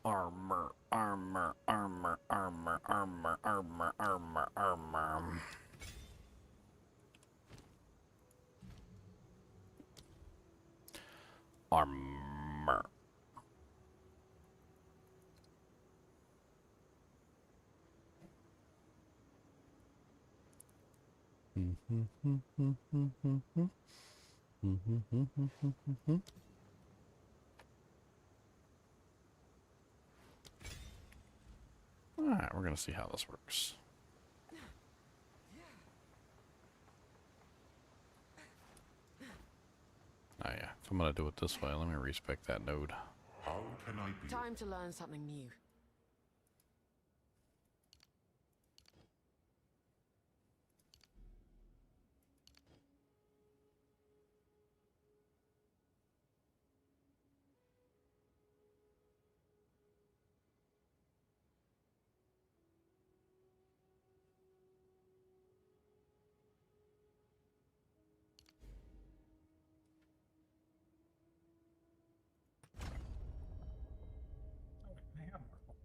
Armor, armor, armor, armor, armor, armor, armor, armor. Armor. Alright, we're gonna see how this works. Oh yeah, if I'm gonna do it this way, let me respec that node. How can I be? Time to learn something new.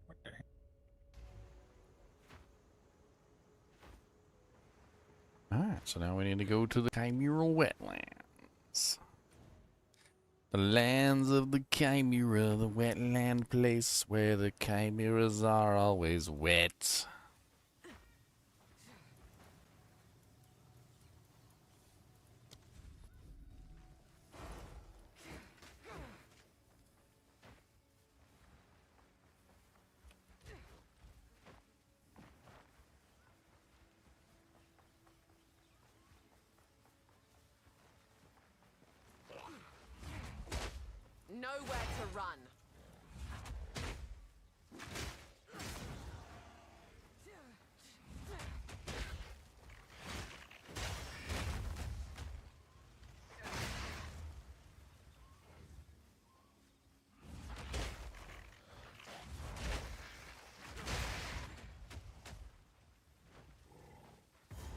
What the heck? Alright, so now we need to go to the Chimeral Wetlands. The lands of the Chimera, the wetland place where the chimeras are always wet. Nowhere to run.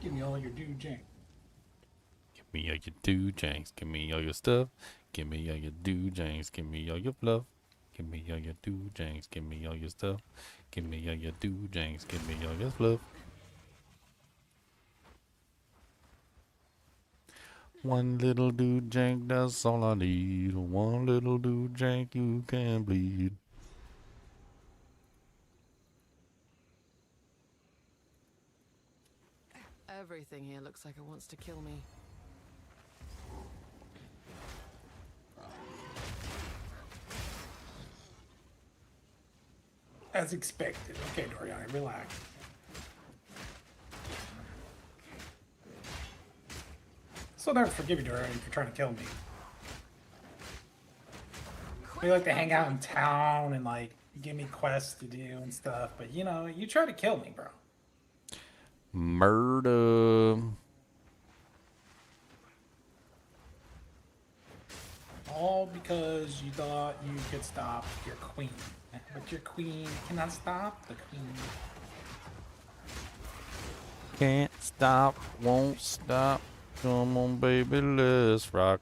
Give me all your dude jank. Give me all your do-janks, give me all your stuff. Give me all your do-janks, give me all your fluff. Give me all your do-janks, give me all your stuff. Give me all your do-janks, give me all your fluff. One little do-jank, that's all I need. One little do-jank, you can bleed. Everything here looks like it wants to kill me. As expected. Okay, Doriani, relax. Still never forgive you, Doriani, for trying to kill me. We like to hang out in town and like give me quests to do and stuff, but you know, you try to kill me, bro. Murder. All because you thought you could stop your queen. But your queen cannot stop the queen. Can't stop, won't stop. Come on, baby, let's rock.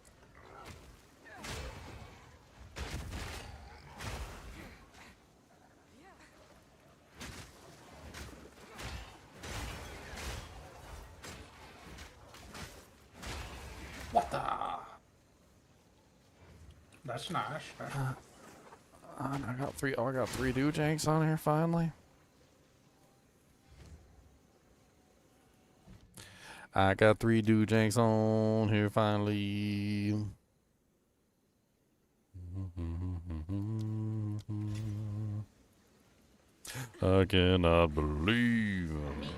What the? That's nice. I got three. Oh, I got three do-janks on here finally. I got three do-janks on here finally. I cannot believe. Meet your end.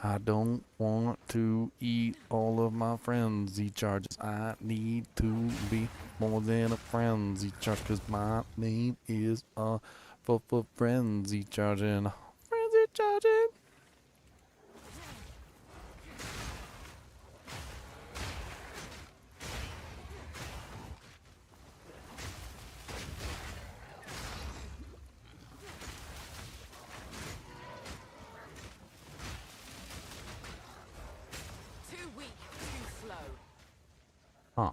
I don't want to eat all of my frenzy charges. I need to be more than a frenzy charge, cause my name is for frenzy charging. Frenzy charging. Too weak, too slow. Huh.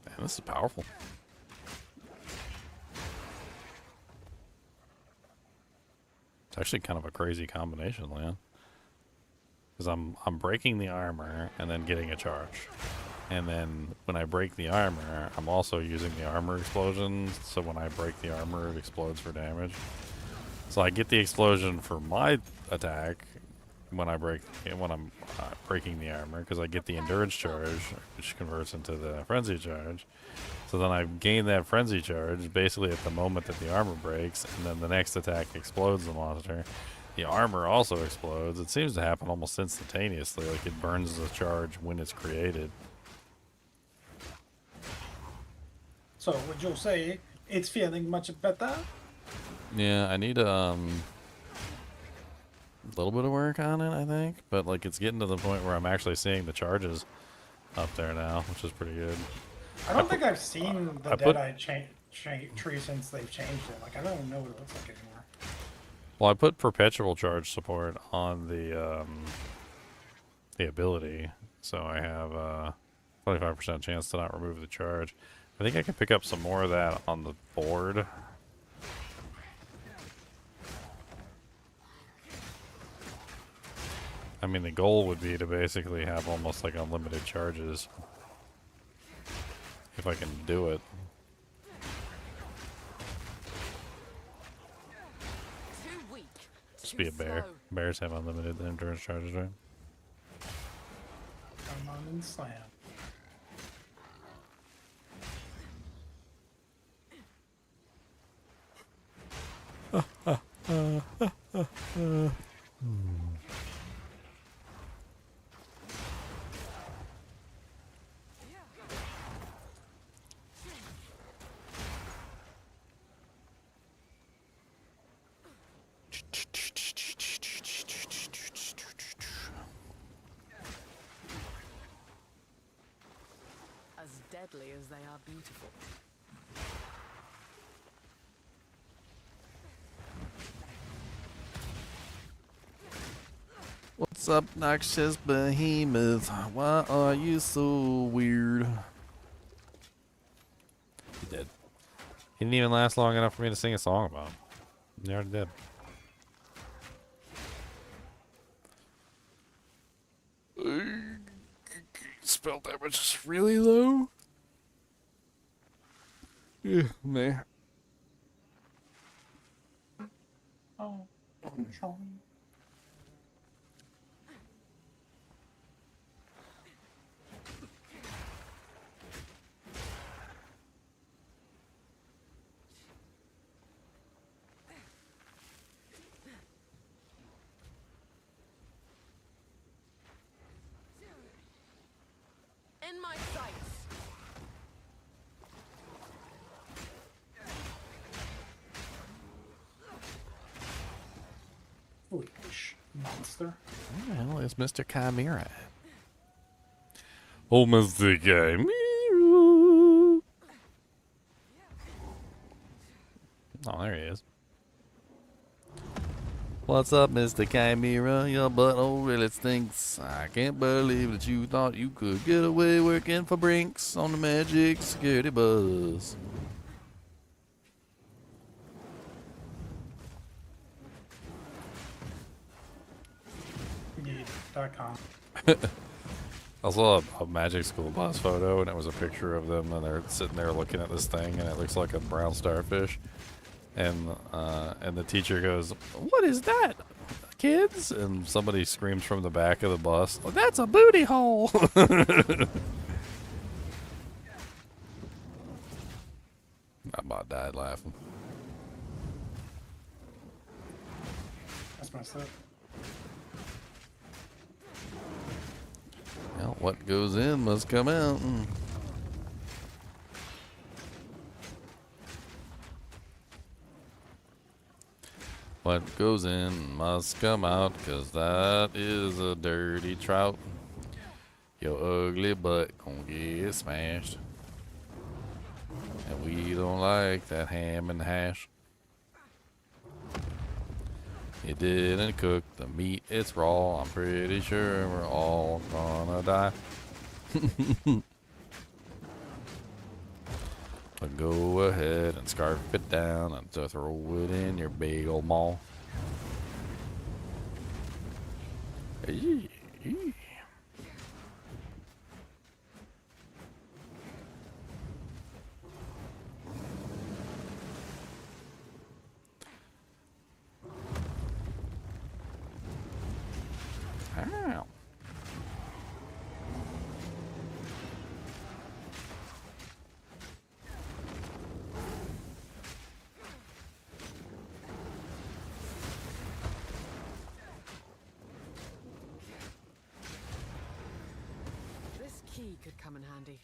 Man, this is powerful. It's actually kind of a crazy combination, Leon. Because I'm breaking the armor and then getting a charge. And then when I break the armor, I'm also using the armor explosion. So when I break the armor, it explodes for damage. So I get the explosion for my attack when I'm breaking the armor, because I get the endurance charge, which converts into the frenzy charge. So then I gain that frenzy charge basically at the moment that the armor breaks, and then the next attack explodes the monster. The armor also explodes. It seems to happen almost instantaneously, like it burns the charge when it's created. So would you say it's feeling much better? Yeah, I need a little bit of work on it, I think. But like it's getting to the point where I'm actually seeing the charges up there now, which is pretty good. I don't think I've seen the Deadeye tree since they've changed it. Like, I don't even know what it looks like anymore. Well, I put perpetual charge support on the ability, so I have a 25% chance to not remove the charge. I think I can pick up some more of that on the board. I mean, the goal would be to basically have almost like unlimited charges. If I can do it. Too weak. Just be a bear. Bears have unlimited endurance charges, right? Come on and slam. As deadly as they are beautiful. What's up, noxious behemoth? Why are you so weird? He did. He didn't even last long enough for me to sing a song about him. He already did. Spell damage is really low. Yeah, man. Oh, Sean. In my sights. Foolish monster. Where the hell is Mr. Chimera? Oh, Mr. Chimera. Oh, there he is. What's up, Mr. Chimera? Your butthole really stinks. I can't believe that you thought you could get away working for Brinks on the Magic Security Bus. Need.com. I saw a Magic School Bus photo, and it was a picture of them, and they're sitting there looking at this thing, and it looks like a brown starfish. And the teacher goes, "What is that, kids?" And somebody screams from the back of the bus, "Oh, that's a booty hole." I about died laughing. That's messed up. Well, what goes in must come out. What goes in must come out, 'cause that is a dirty trout. Your ugly butt gonna get smashed. And we don't like that ham and hash. You didn't cook the meat, it's raw. I'm pretty sure we're all gonna die. But go ahead and scarf it down and throw it in your big old maw. Ow. This key could come in handy.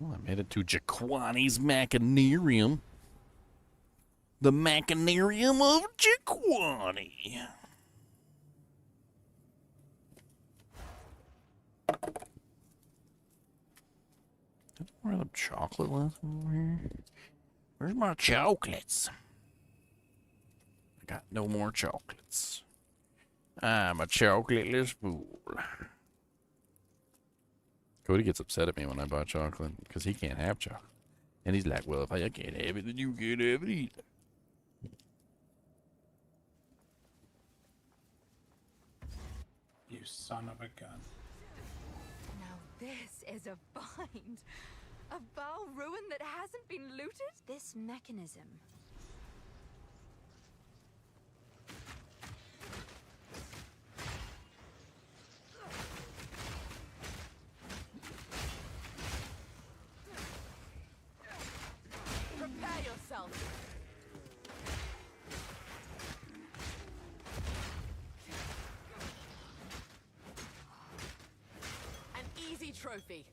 Well, I made it to Jaquani's Machinarium. The Machinarium of Jaquani. Where are the chocolate ones over here? Where's my chocolates? I got no more chocolates. I'm a chocolateless fool. Cody gets upset at me when I buy chocolate because he can't have chocolate. And he's like, "Well, if I can't have it, then you can't have it either." You son of a gun. Now this is a find. A Baal ruin that hasn't been looted? This mechanism. Prepare yourself. An easy trophy.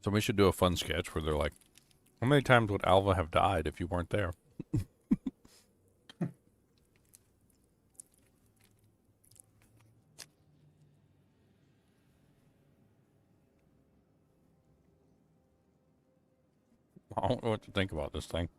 So we should do a fun sketch where they're like, "How many times would Alva have died if you weren't there?" I don't know what to think about this thing.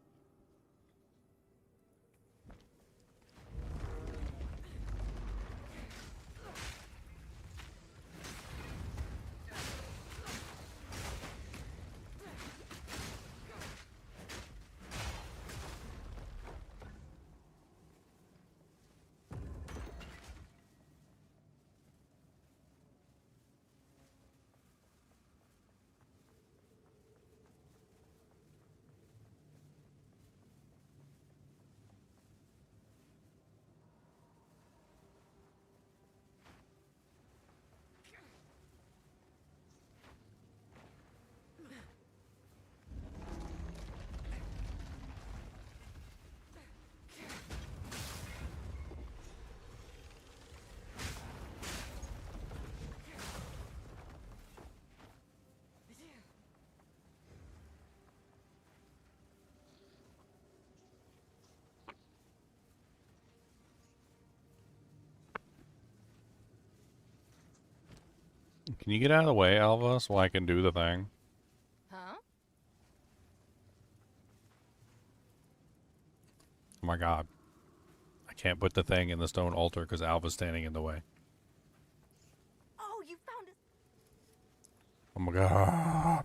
Can you get out of the way, Alva, so I can do the thing? Huh? Oh my god. I can't put the thing in the stone altar because Alva's standing in the way. Oh, you found it. Oh my god.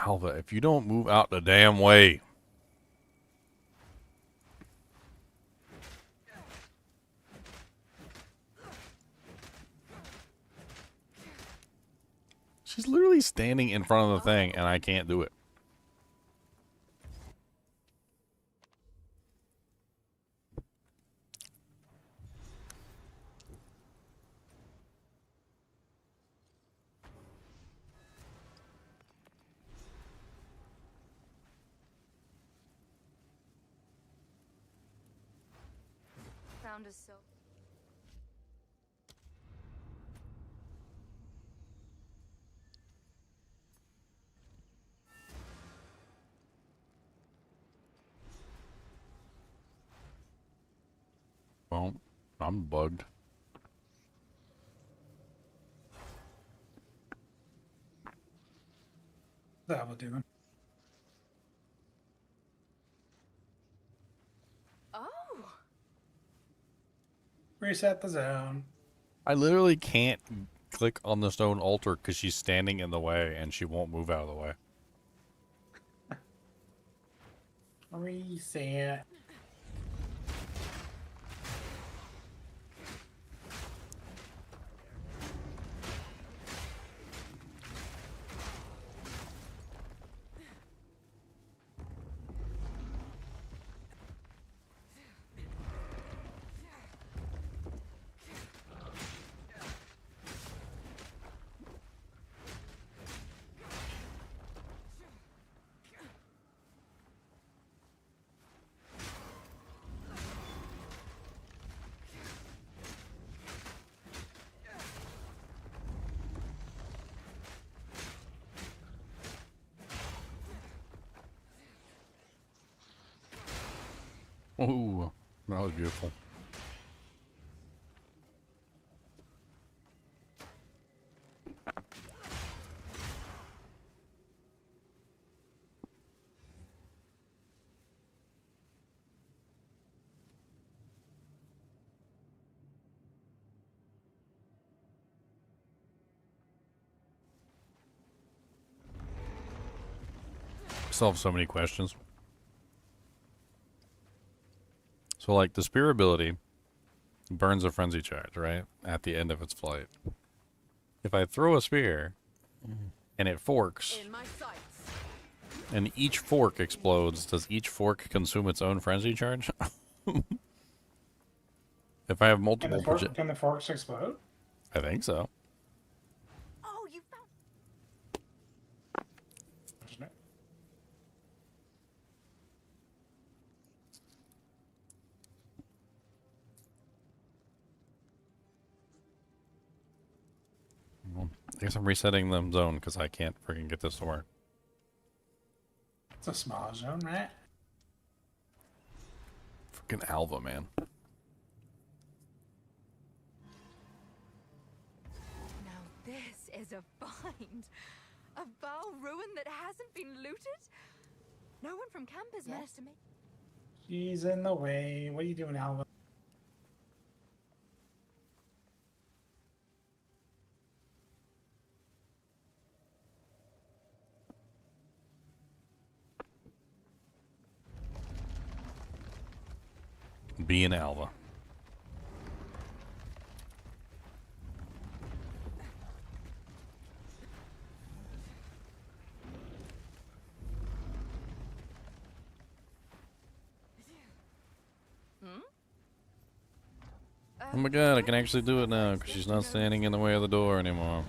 Alva, if you don't move out the damn way. She's literally standing in front of the thing, and I can't do it. Found us so. Well, I'm bugged. That will do them. Oh. Reset the zone. I literally can't click on the stone altar because she's standing in the way and she won't move out of the way. Reset. Ooh, that was beautiful. Still have so many questions. So, like, the spear ability burns a frenzy charge, right? At the end of its flight. If I throw a spear and it forks, In my sights. and each fork explodes, does each fork consume its own frenzy charge? If I have Can multiple can the forks explode? I think so. Oh, you found. Well, I guess I'm resetting the zone because I can't freaking get this to work. It's a small zone, right? Freaking Alva, man. Now this is a find. A Val ruin that hasn't been looted? No one from camp is next to me. She's in the way. What are you doing, Alva? Be an Alva. Oh my god, I can actually do it now because she's not standing in the way of the door anymore.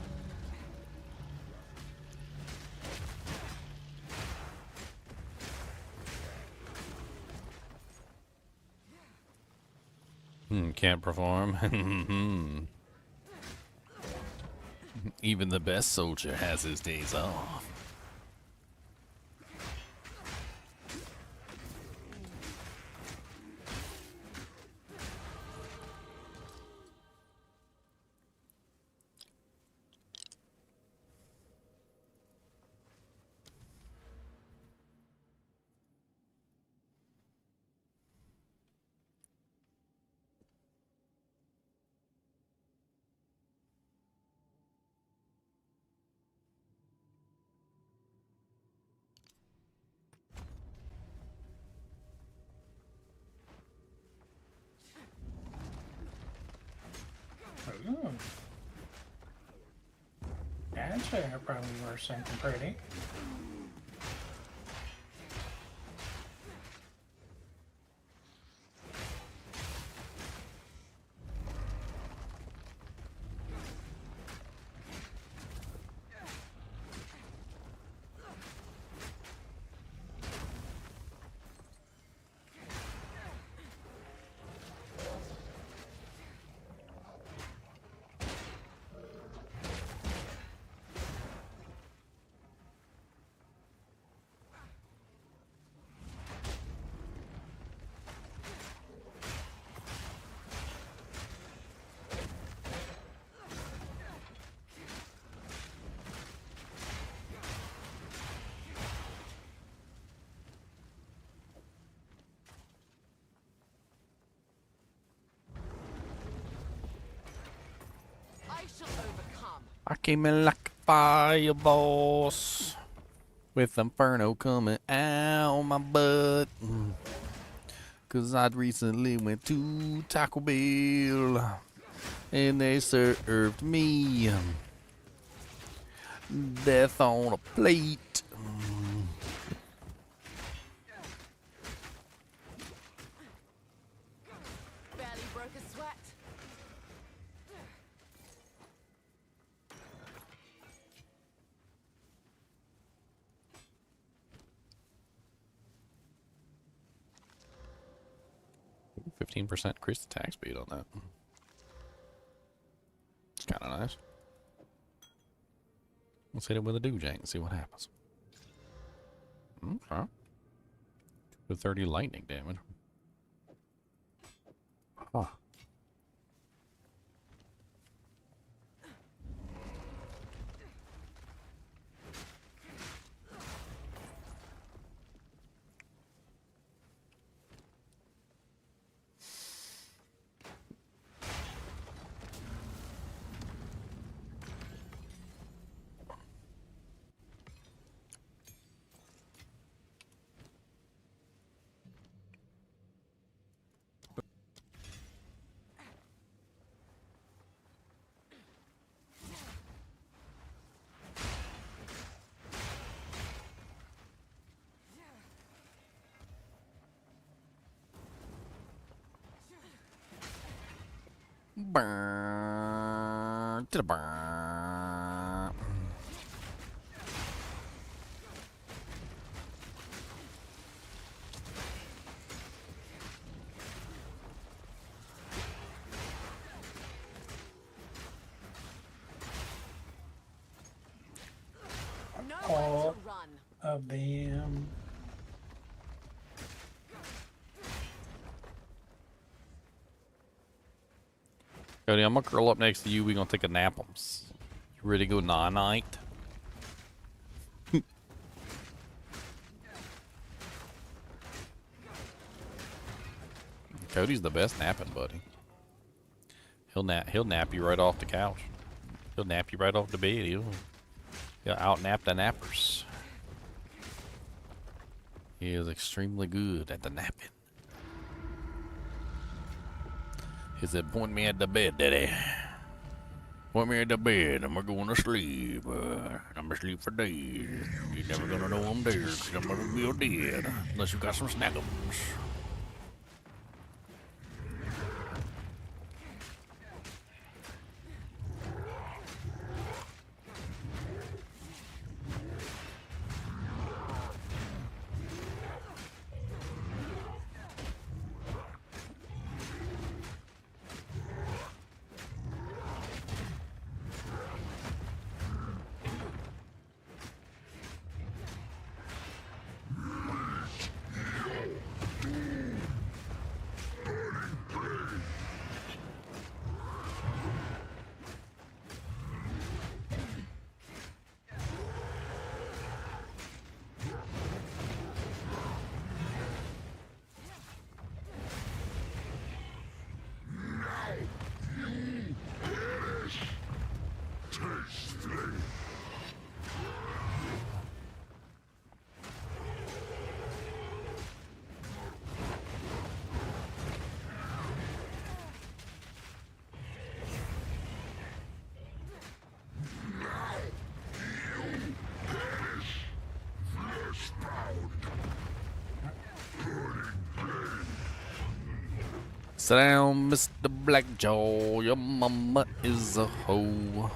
Can't perform. Even the best soldier has his days off. Ooh. Actually, I probably wear something pretty. I came in like a fire, boss, with inferno coming out my butt. Cause I'd recently went to Taco Bell and they served me death on a plate. Barely broke a sweat. Ooh, 15% increased attack speed on that. It's kind of nice. Let's hit it with a doojank and see what happens. Okay. 230 lightning damage. Huh. Burn to the burn. All of them. Cody, I'm gonna curl up next to you. We're gonna take a nap. You ready to go night? Cody's the best napping buddy. He'll nap you right off the couch. He'll nap you right off the bed. He'll out nap the nappers. He is extremely good at the napping. He said, point me at the bed, Daddy. Point me at the bed, and we're going to sleep. I'm going to sleep for days. You're never going to know I'm there, because I'm never be dead. Unless you got some snackums. Sit down, Mr. Blackjaw. Your mama is a hoe.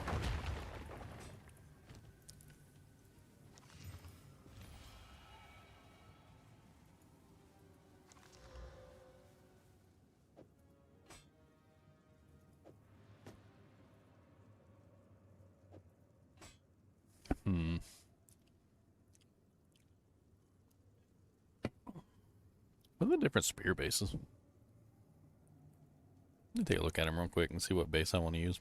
What are the different spear bases? Let me take a look at them real quick and see what base I want to use.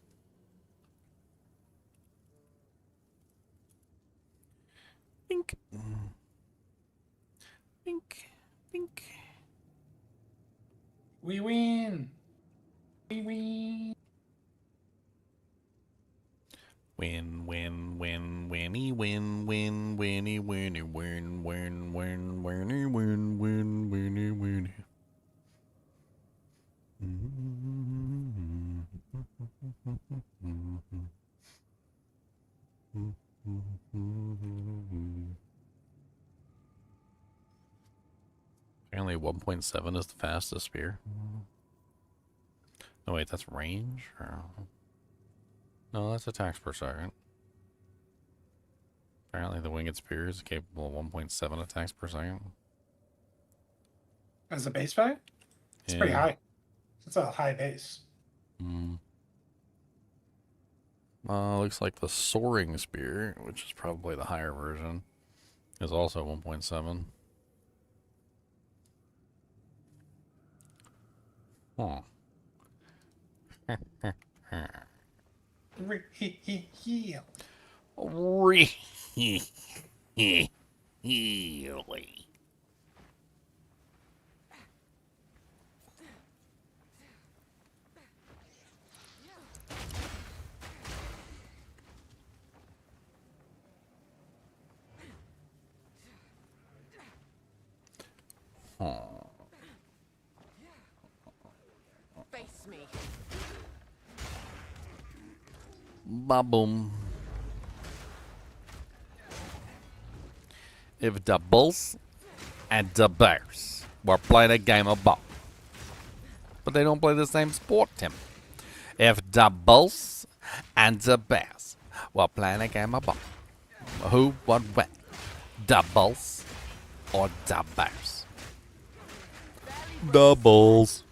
Bink. Bink. Bink. We win. We win. Win, win, win, winny, win, win, winny, winny, win, win, win, winny, win, win, winny, winny. Apparently 1.7 is the fastest spear. Oh wait, that's range? Or... No, that's attacks per second. Apparently the winged spear is capable of 1.7 attacks per second. As a base value? It's pretty high. It's a high base. Looks like the soaring spear, which is probably the higher version, is also 1.7. Huh. Really? Face me. Ba-boom. If the Bulls and the Bears were playing a game of ball, but they don't play the same sport, Tim. If the Bulls and the Bears were playing a game of ball, who would win? The Bulls or the Bears? The Bulls.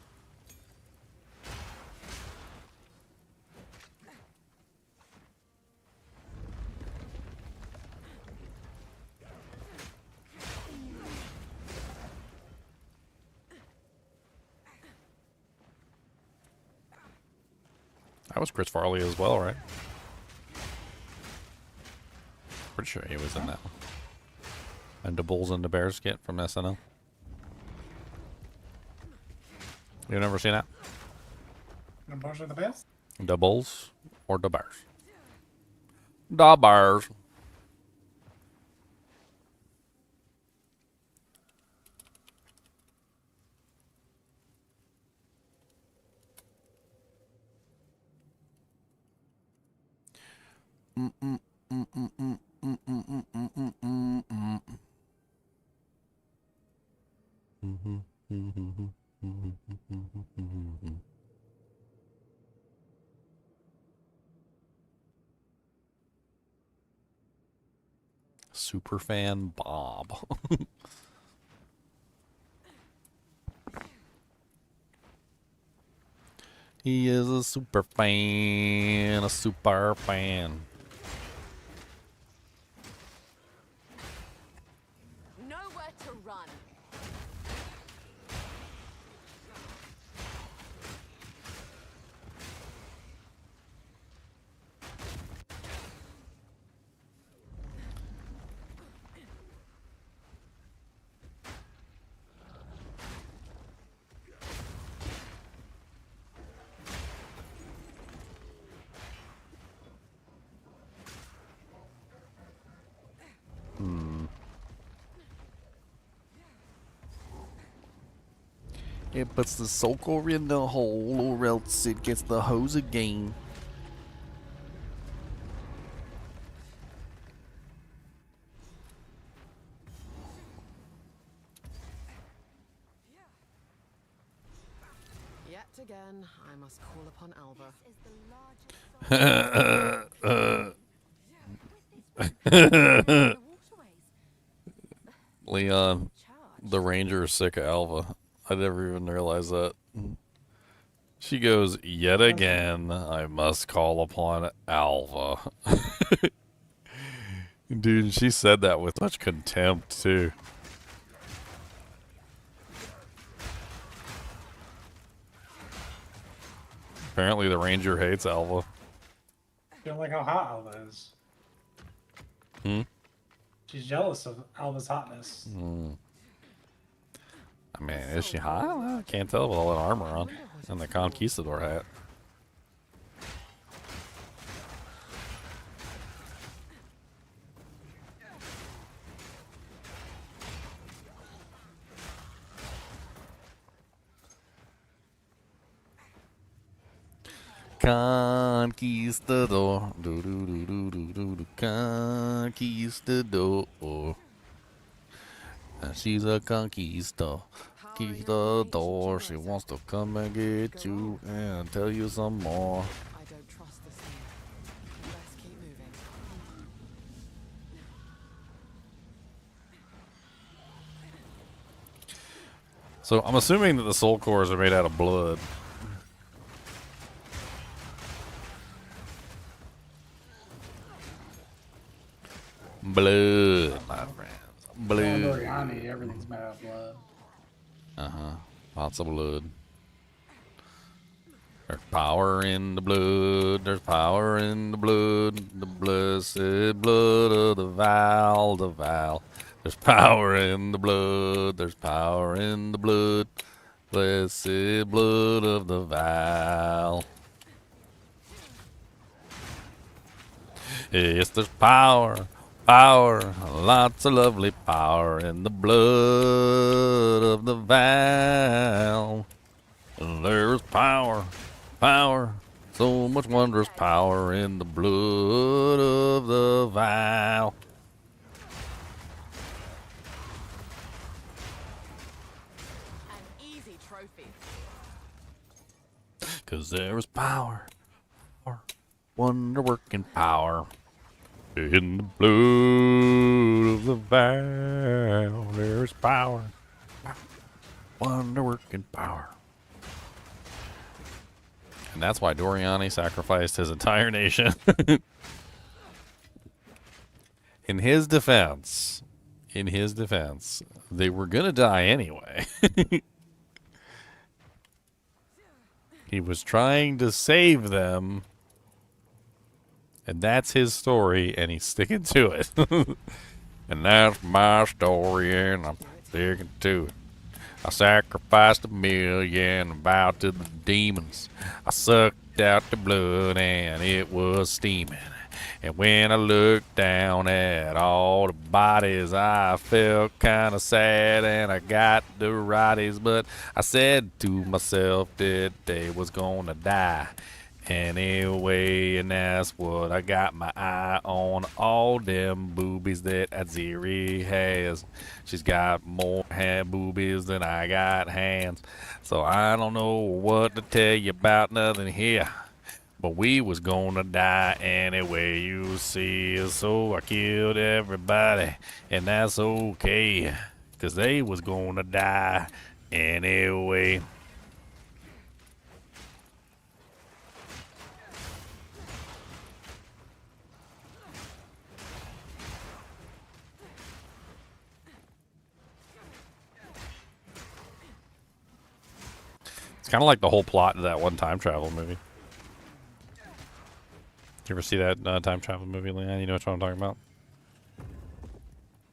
That was Chris Farley as well, right? Pretty sure he was in that one. And the Bulls and the Bears skit from SNL. You never seen that? The Bulls are the best? The Bulls or the Bears? The Bears. Superfan Bob. He is a super fan, a super fan. Nowhere to run. It puts the soaker in the hole, or else it gets the hose again. Yet Yet again, I must call upon Alva. Leon, the ranger is sick of Alva. I never even realized that. She goes, yet again, I must call upon Alva. Dude, she said that with such contempt, too. Apparently the ranger hates Alva. I don't like how hot Alva is. Hmm? She's jealous of Alva's hotness. I mean, is she hot? I can't tell with all that armor on. And the conquistador hat. Conquistador, do do do do do do do, conquistador. And she's a conquistador. She wants to come and get you and tell you some more. I don't trust this thing. Let's keep moving. So I'm assuming that the soul cores are made out of blood. Blood, my friends. Blood. Oriani, everything's made out of blood. Lots of blood. There's power in the blood. There's power in the blood. The blessed blood of the Val. The Val. There's power in the blood. There's power in the blood. Blessed blood of the Val. Yes, there's power. Power, lots of lovely power in the blood of the Val. There's power, power, so much wondrous power in the blood of the Val. An easy trophy. 'Cause there is power, wonder-working power. In the blood of the Val, there's power, wonder-working power. And that's why Doriani sacrificed his entire nation. In his defense, they were gonna die anyway. He was trying to save them. And that's his story, and he's sticking to it. And that's my story, and I'm sticking to it. I sacrificed 1,000,000 and vowed to the demons. I sucked out the blood, and it was steaming. And when I looked down at all the bodies, I felt kind of sad, and I got the righties. But I said to myself that they was gonna die anyway, and that's what I got my eye on. All them boobies that Aziri has. She's got more hand boobies than I got hands. So I don't know what to tell you about nothing here. But we was gonna die anyway, you see. So I killed everybody, and that's okay. 'Cause they was gonna die anyway. It's kind of like the whole plot of that one time travel movie. Did you ever see that time travel movie, Leon? You know what I'm talking about?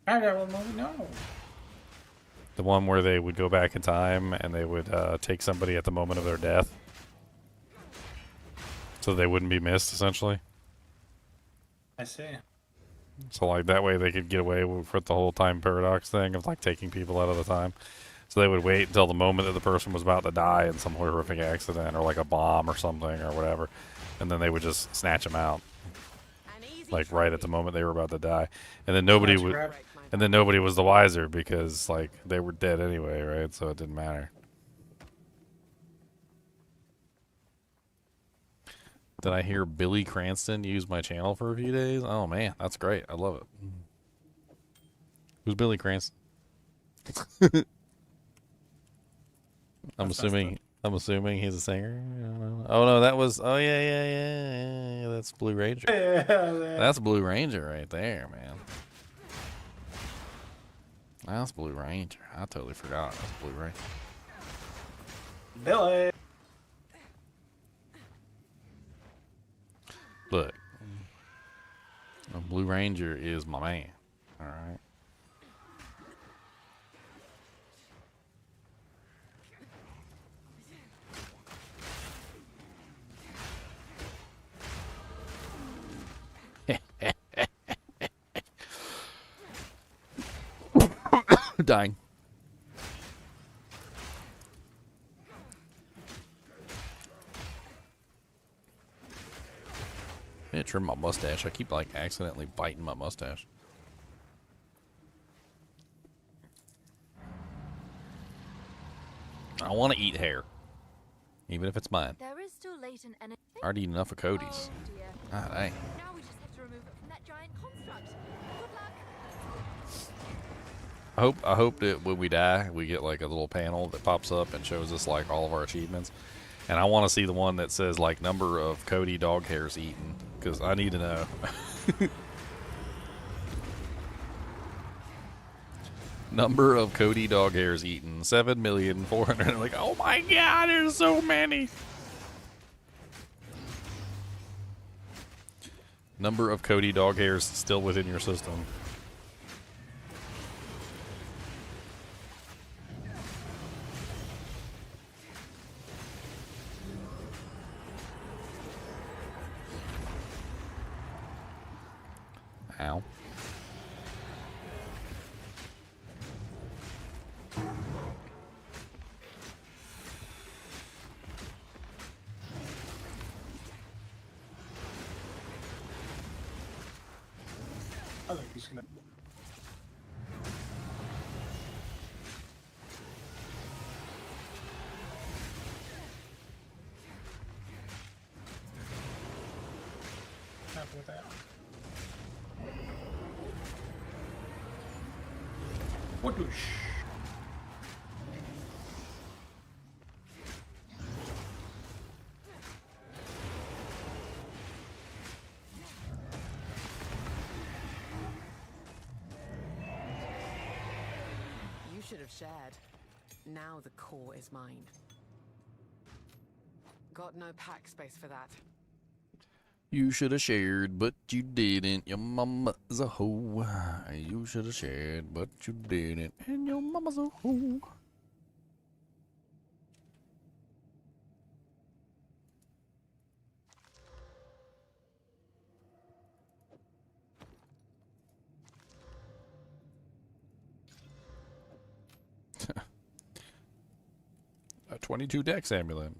I don't know. The one where they would go back in time and they would take somebody at the moment of their death. So they wouldn't be missed, essentially. I see. So like that way they could get away with the whole time paradox thing of like taking people out of the time. So they would wait until the moment that the person was about to die in some horrific accident or like a bomb or something or whatever. And then they would just snatch them out. Like right at the moment they were about to die. And then nobody would, and then nobody was the wiser because like they were dead anyway, right? So it didn't matter. Did I hear Billy Cranston use my channel for a few days? Oh man, that's great. I love it. Who's Billy Cranston? I'm assuming he's a singer. I don't know. Oh no, that was. Oh yeah. That's Blue Ranger. That's Blue Ranger right there, man. That's Blue Ranger. I totally forgot. That's Blue Ranger. Billy. Look, Blue Ranger is my man. All right. Dying. I need to trim my mustache. I keep like accidentally biting my mustache. I want to eat hair, even if it's mine. There is still latent energy. I already eat enough of Cody's. Oh, dear. Ah, dang. Now we just have to remove it from that giant construct. Good luck. I hope that when we die, we get like a little panel that pops up and shows us like all of our achievements. And I want to see the one that says like number of Cody dog hairs eaten, because I need to know. Number of Cody dog hairs eaten, 7,400,000. Like, oh my God, there's so many. Number of Cody dog hairs still within your system. Ow. I think he's gonna. Happy with that. What douche? You should have shared. Now the core is mine. Got no pack space for that. You should have shared, but you didn't. Your mama's a hoe. You should have shared, but you didn't. And your mama's a hoe. A 22 dex amulet.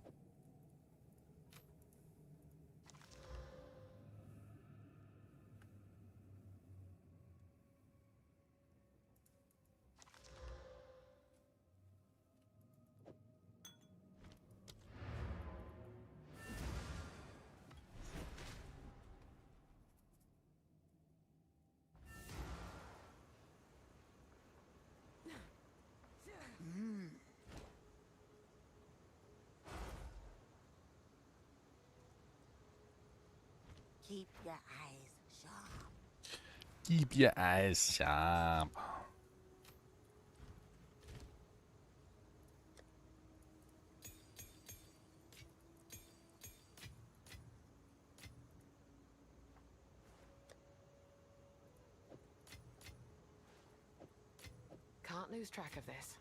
Keep your eyes sharp. Keep your eyes sharp. Can't lose track of this.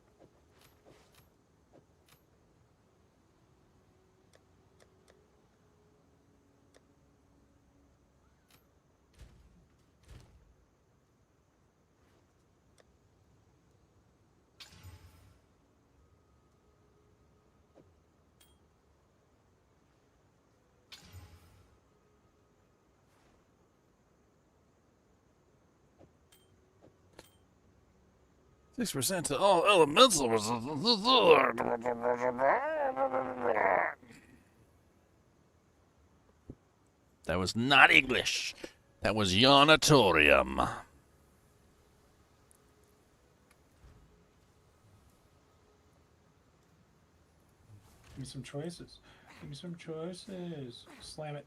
%6 to all elemental. That was not English. That was Yanatorium. Give me some choices. Give me some choices. Slam it.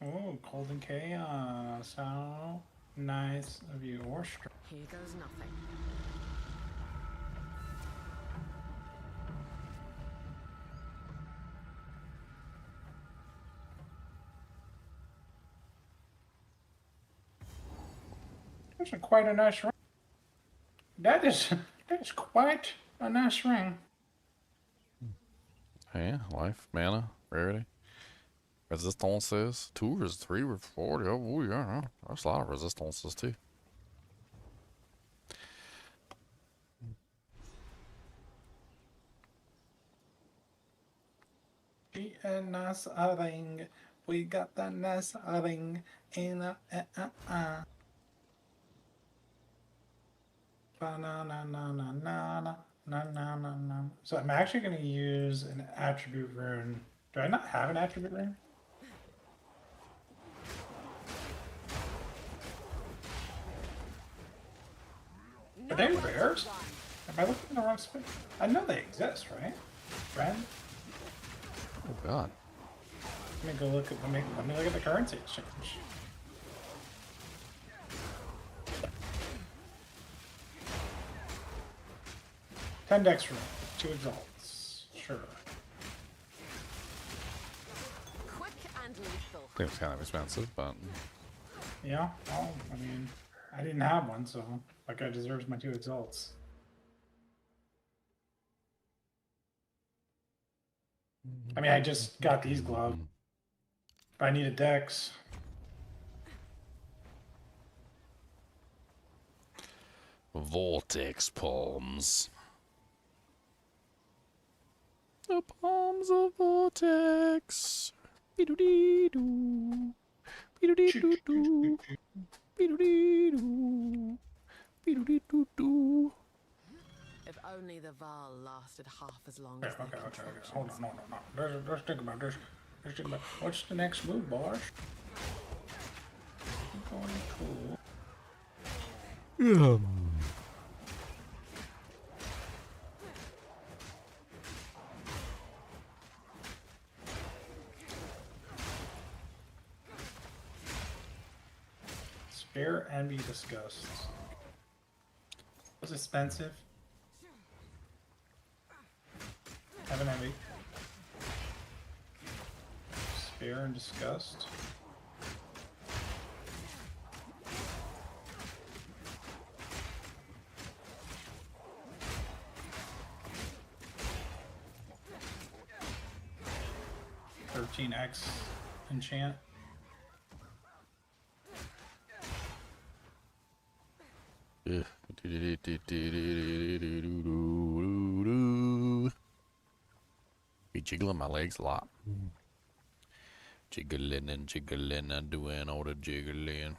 Oh, cold and chaos. How nice of you. Orchestra. Here goes nothing. That's quite a nice ring. That is quite a nice ring. Yeah, life, mana, rarity. Resistances. 2 or 3 or 4. Oh, yeah. There's a lot of resistances, too. A nice ring. We got that nice ring in a Ba-na-na-na-na-na-na-na-na-na. So I'm actually going to use an attribute rune. Do I not have an attribute rune? Are they rares? Am I looking in the wrong spot? I know they exist, right? Friend? Oh, God. Let me go look at, let me look at the currency exchange. Ten dex room, 2 exalts. Sure. Quick and lethal. I think it's kind of expensive, but... Yeah, well, I mean, I didn't have one, so like I deserves my 2 exalts. I mean, I just got these gloves. But I need a dex. Vortex palms. The palms of Vortex. Be-do-dee-doo. Be-do-dee-doo-doo. Be-do-dee-doo. Be-do-dee-doo-doo. If only the Val lasted half as long Okay, as their okay. contraptions. Hold on, no. Let's think about this. Let's think about what's the next move, boss? Going cool. Yeah. Spare and be disgust. Was expensive. Have an envy. Spare and disgust. $13x enchant. Be jiggling my legs a lot. Jiggling and jiggling and doing all the jiggling.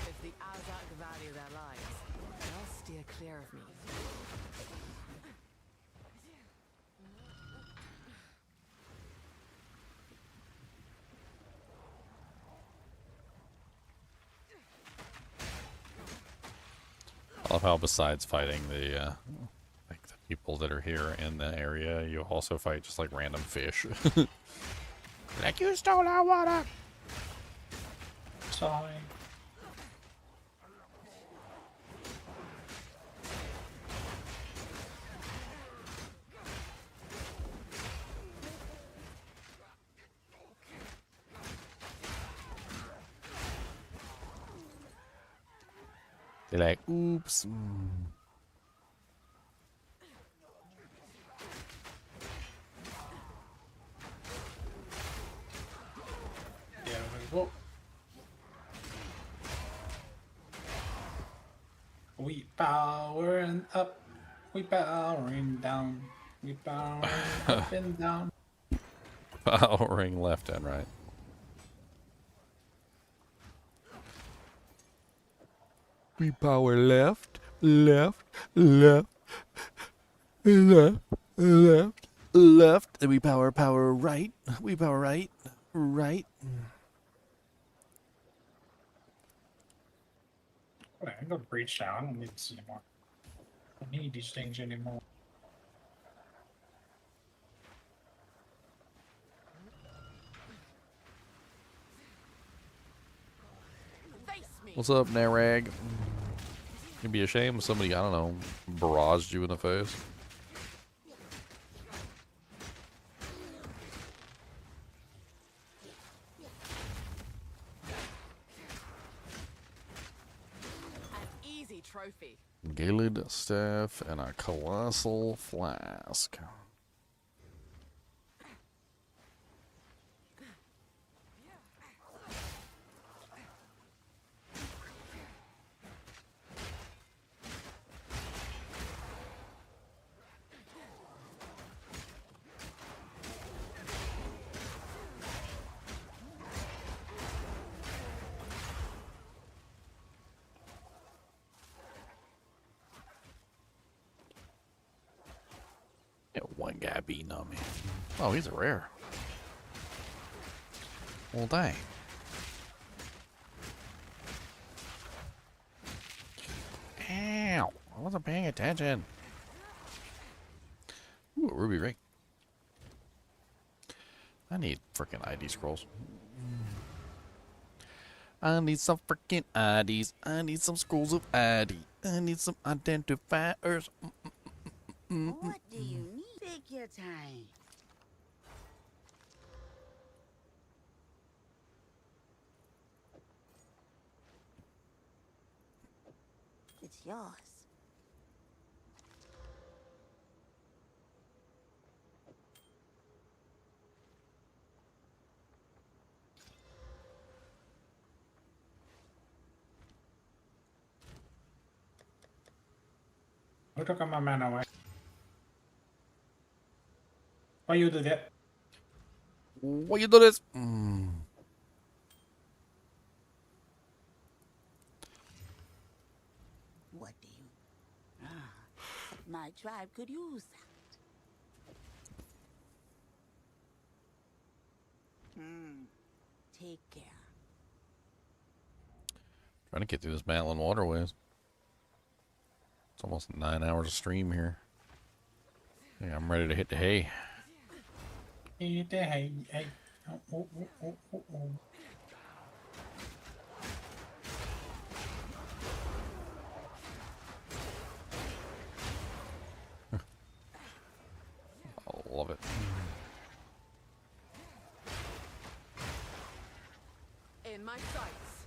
If the Azak value their lives, they'll steer clear of me. I love how besides fighting the like the people that are here in the area, you also fight just like random fish. Like, you stole our water. Sorry. They're like, oops. Yeah, well, We powering up. We powering down. We powering up and down. Powering left and right. We power left, left, left, left, left, left. And we power right. We power right, right. Okay, I got breach now. I don't need this anymore. I don't need these things anymore. What's up, Narag? It'd be a shame if somebody, I don't know, barraged you in the face. Easy trophy. Gilded staff and a colossal flask. One guy beating on me. Oh, he's a rare. Well, dang. Ow! I wasn't paying attention. Ooh, a ruby ring. I need freaking ID scrolls. I need some freaking IDs. I need some scrolls of ID. I need some identifiers. What do you need? Take your time. It's yours. Who took my mana away? Why you do that? Why you do this? What do you... my tribe could use that. Take care. Trying to get through this Matlin waterways. It's almost 9 hours of stream here. Yeah, I'm ready to hit the hay. Hit the hay, hay. Oh. I love it. In my sights.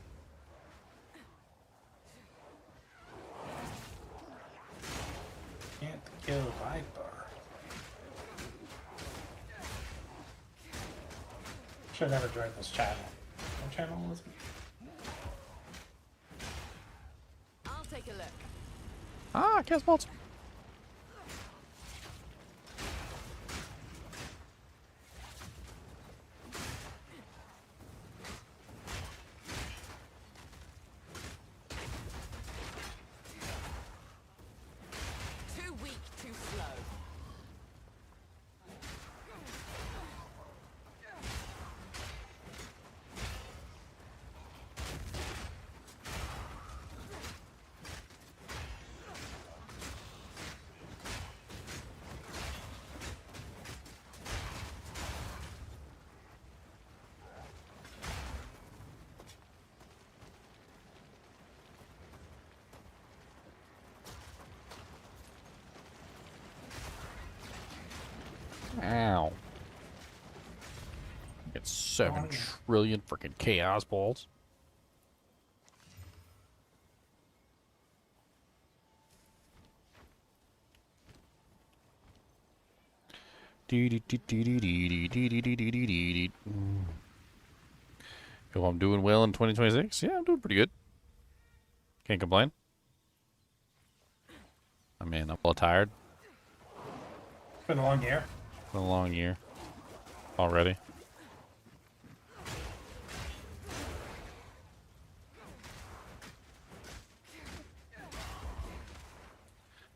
Can't kill Viper. Should never join this channel. What channel was it? I'll take a look. Ah, cast bolts. Too weak, too slow. Ow. Get 7 trillion freaking chaos balls. Yo, I'm doing well in 2026. Yeah, I'm doing pretty good. Can't complain. I mean, I'm a little tired. It's been a long year. It's been a long year already.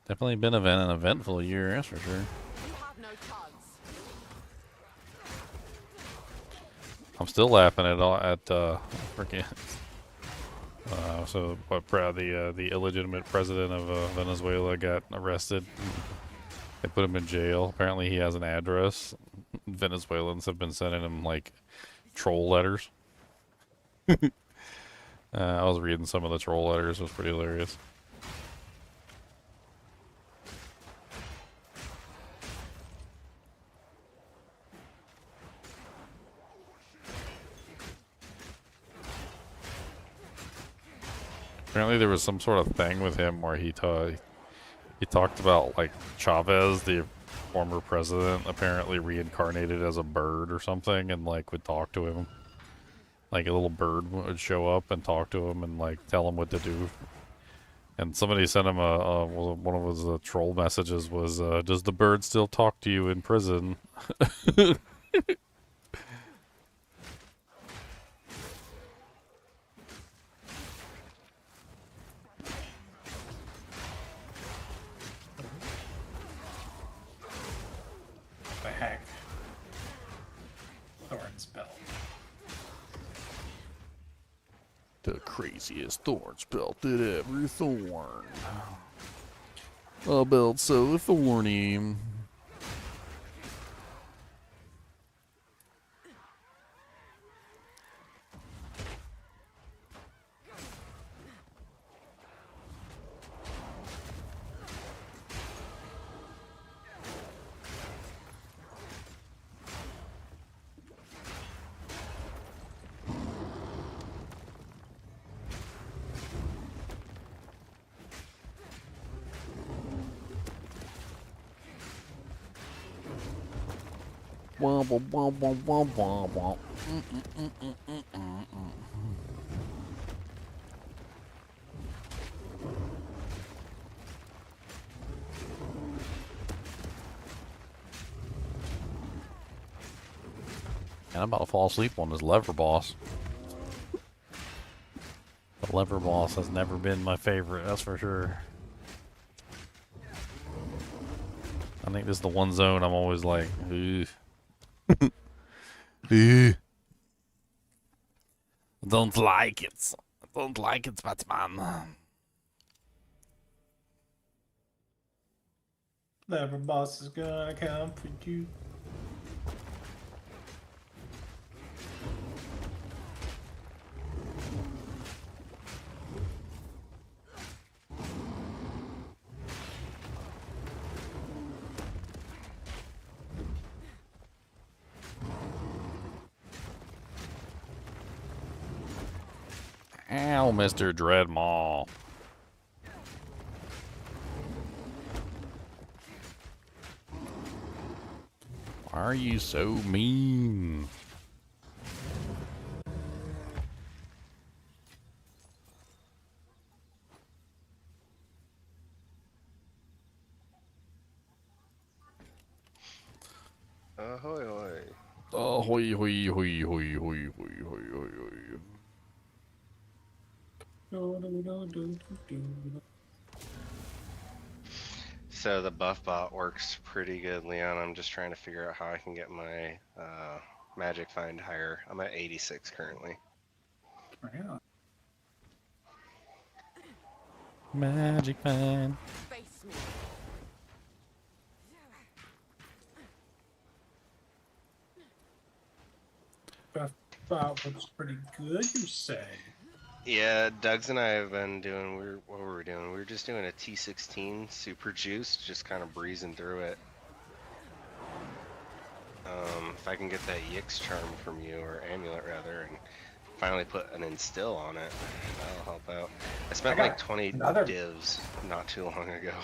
Definitely been an eventful year, that's for sure. You have no tugs. I'm still laughing at freaking so what? The illegitimate president of Venezuela got arrested. They put him in jail. Apparently, he has an address. Venezuelans have been sending him like troll letters. I was reading some of the troll letters. It was pretty hilarious. Apparently there was some sort of thing with him where he talked about like Chavez, the former president, apparently reincarnated as a bird or something, and like would talk to him. Like a little bird would show up and talk to him and like tell him what to do. And somebody sent him one of his troll messages was, "Does the bird still talk to you in prison?" The heck? Thorn's belt. The craziest thorns belt that ever thorn. A belt so thorny. And I'm about to fall asleep on this lever boss. The lever boss has never been my favorite, that's for sure. I think this is the one zone I'm always like, ugh. Don't like it. Don't like it, Batman. Lever boss is gonna come for you. Ow, Mr. Dreadmaw. Why are you so mean? Ahoy, hoy. Ahoy, hoy, hoy, hoy, hoy, hoy, hoy, hoy, hoy. So the buff bot works pretty good, Leon. I'm just trying to figure out how I can get my magic find higher. I'm at 86 currently. Yeah. Magic find. Face me. Buff bot looks pretty good, you say? Yeah, Doug's and I have been doing, what were we doing? We were just doing a T16 super juice, just kind of breezing through it. If I can get that Yix charm from you, or amulet rather, and finally put an instill on it, that'll help out. I spent like 20 divs not too long ago.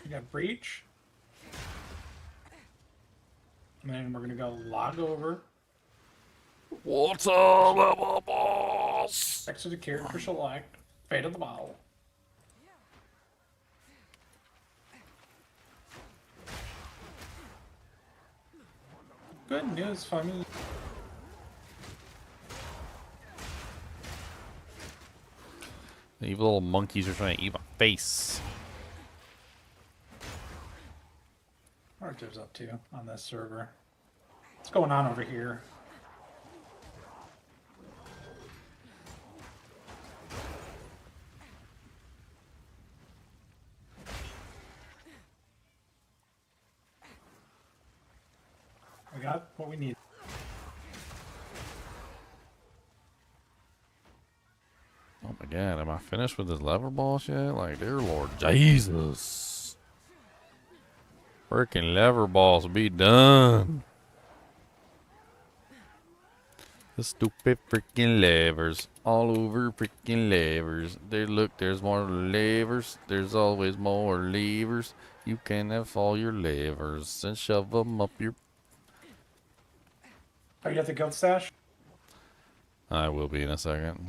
You got breach? And then we're gonna go log over. What's up, level boss? Next to the character select. Fate of the bottle. Good news for me. The evil little monkeys are trying to eat my face. What are Jib's up to on this server? What's going on over here? We got what we need. Oh my god, am I finished with this lever boss yet? Like, dear Lord Jesus. Freaking lever boss be done. The stupid freaking levers. All over freaking levers. There, look, there's more levers. There's always more levers. You can have all your levers and shove them up your... Are you at the guild stash? I will be in a second.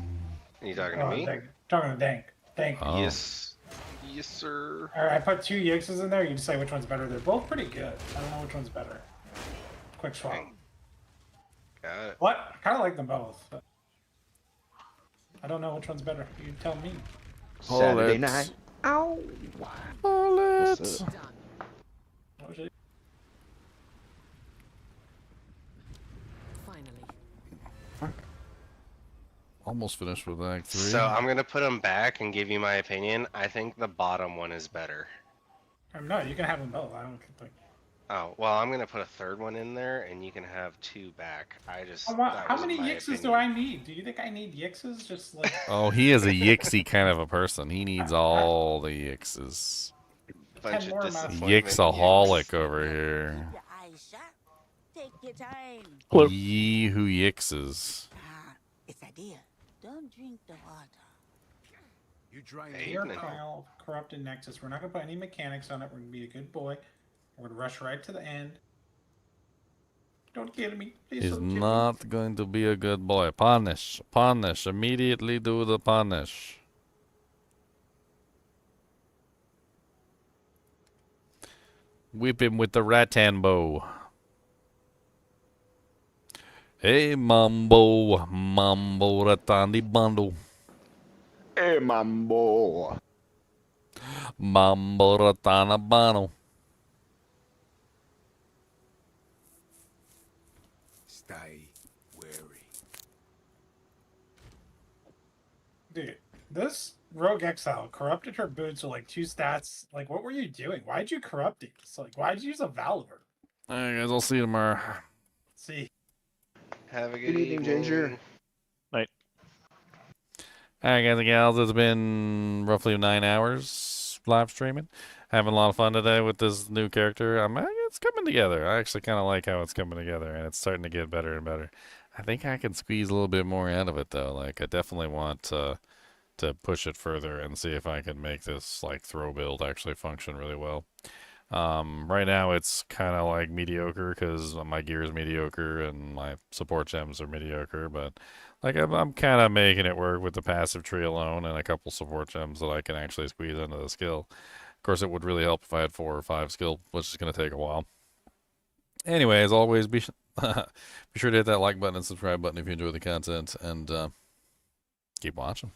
Are you talking to me? Talking to Dank. Dank. Oh. Yes. Yes, sir. Alright, I put 2 Yixes in there. You decide which one's better. They're both pretty good. I don't know which one's better. Quick swap. Got it. What? I kind of like them both. But I don't know which one's better. You tell me. Saturday night. Ow. Bullets. What was it? Almost finished with Act 3. So I'm gonna put them back and give you my opinion. I think the bottom one is better. No, you can have them both. I don't think. Oh, well, I'm gonna put a third one in there, and you can have 2 back. I just. How many Yixes do I need? Do you think I need Yixes? Just like. Oh, he is a Yixy kind of a person. He needs all the Yixes. Bunch of Yixaholic over here. Take your time. Ye who Yixes. It's a deal. Don't drink the water. You File, corrupted Nexus. We're not gonna put any mechanics on it. We're gonna be a good boy. We're gonna rush right to the end. Don't kill me. Please He's don't kill not going to be a good boy. Punish. Punish. Immediately do the punish. Whip him with the rattan bow. Hey, Mambo. Mambo Ratandi Bundle. Hey, Mambo. Mambo Ratana Bano. Stay wary. Dude, this Rogue Exile corrupted her boots with like 2 stats. Like, what were you doing? Why'd you corrupt it? It's like, why'd you use a Valor? Alright, guys, I'll see you tomorrow. See. Have a good evening, Ginger. Night. Alright, guys and gals, it's been roughly 9 hours live streaming. Having a lot of fun today with this new character. It's coming together. I actually kind of like how it's coming together, and it's starting to get better and better. I think I can squeeze a little bit more out of it, though. Like, I definitely want to push it further and see if I can make this, like, throw build actually function really well. Right now it's kind of like mediocre because my gear is mediocre and my support gems are mediocre, but like I'm kind of making it work with the passive tree alone and a couple support gems that I can actually squeeze into the skill. Of course, it would really help if I had 4 or 5 skill, which is going to take a while. Anyway, as always, be sure to hit that like button and subscribe button if you enjoy the content, and keep watching.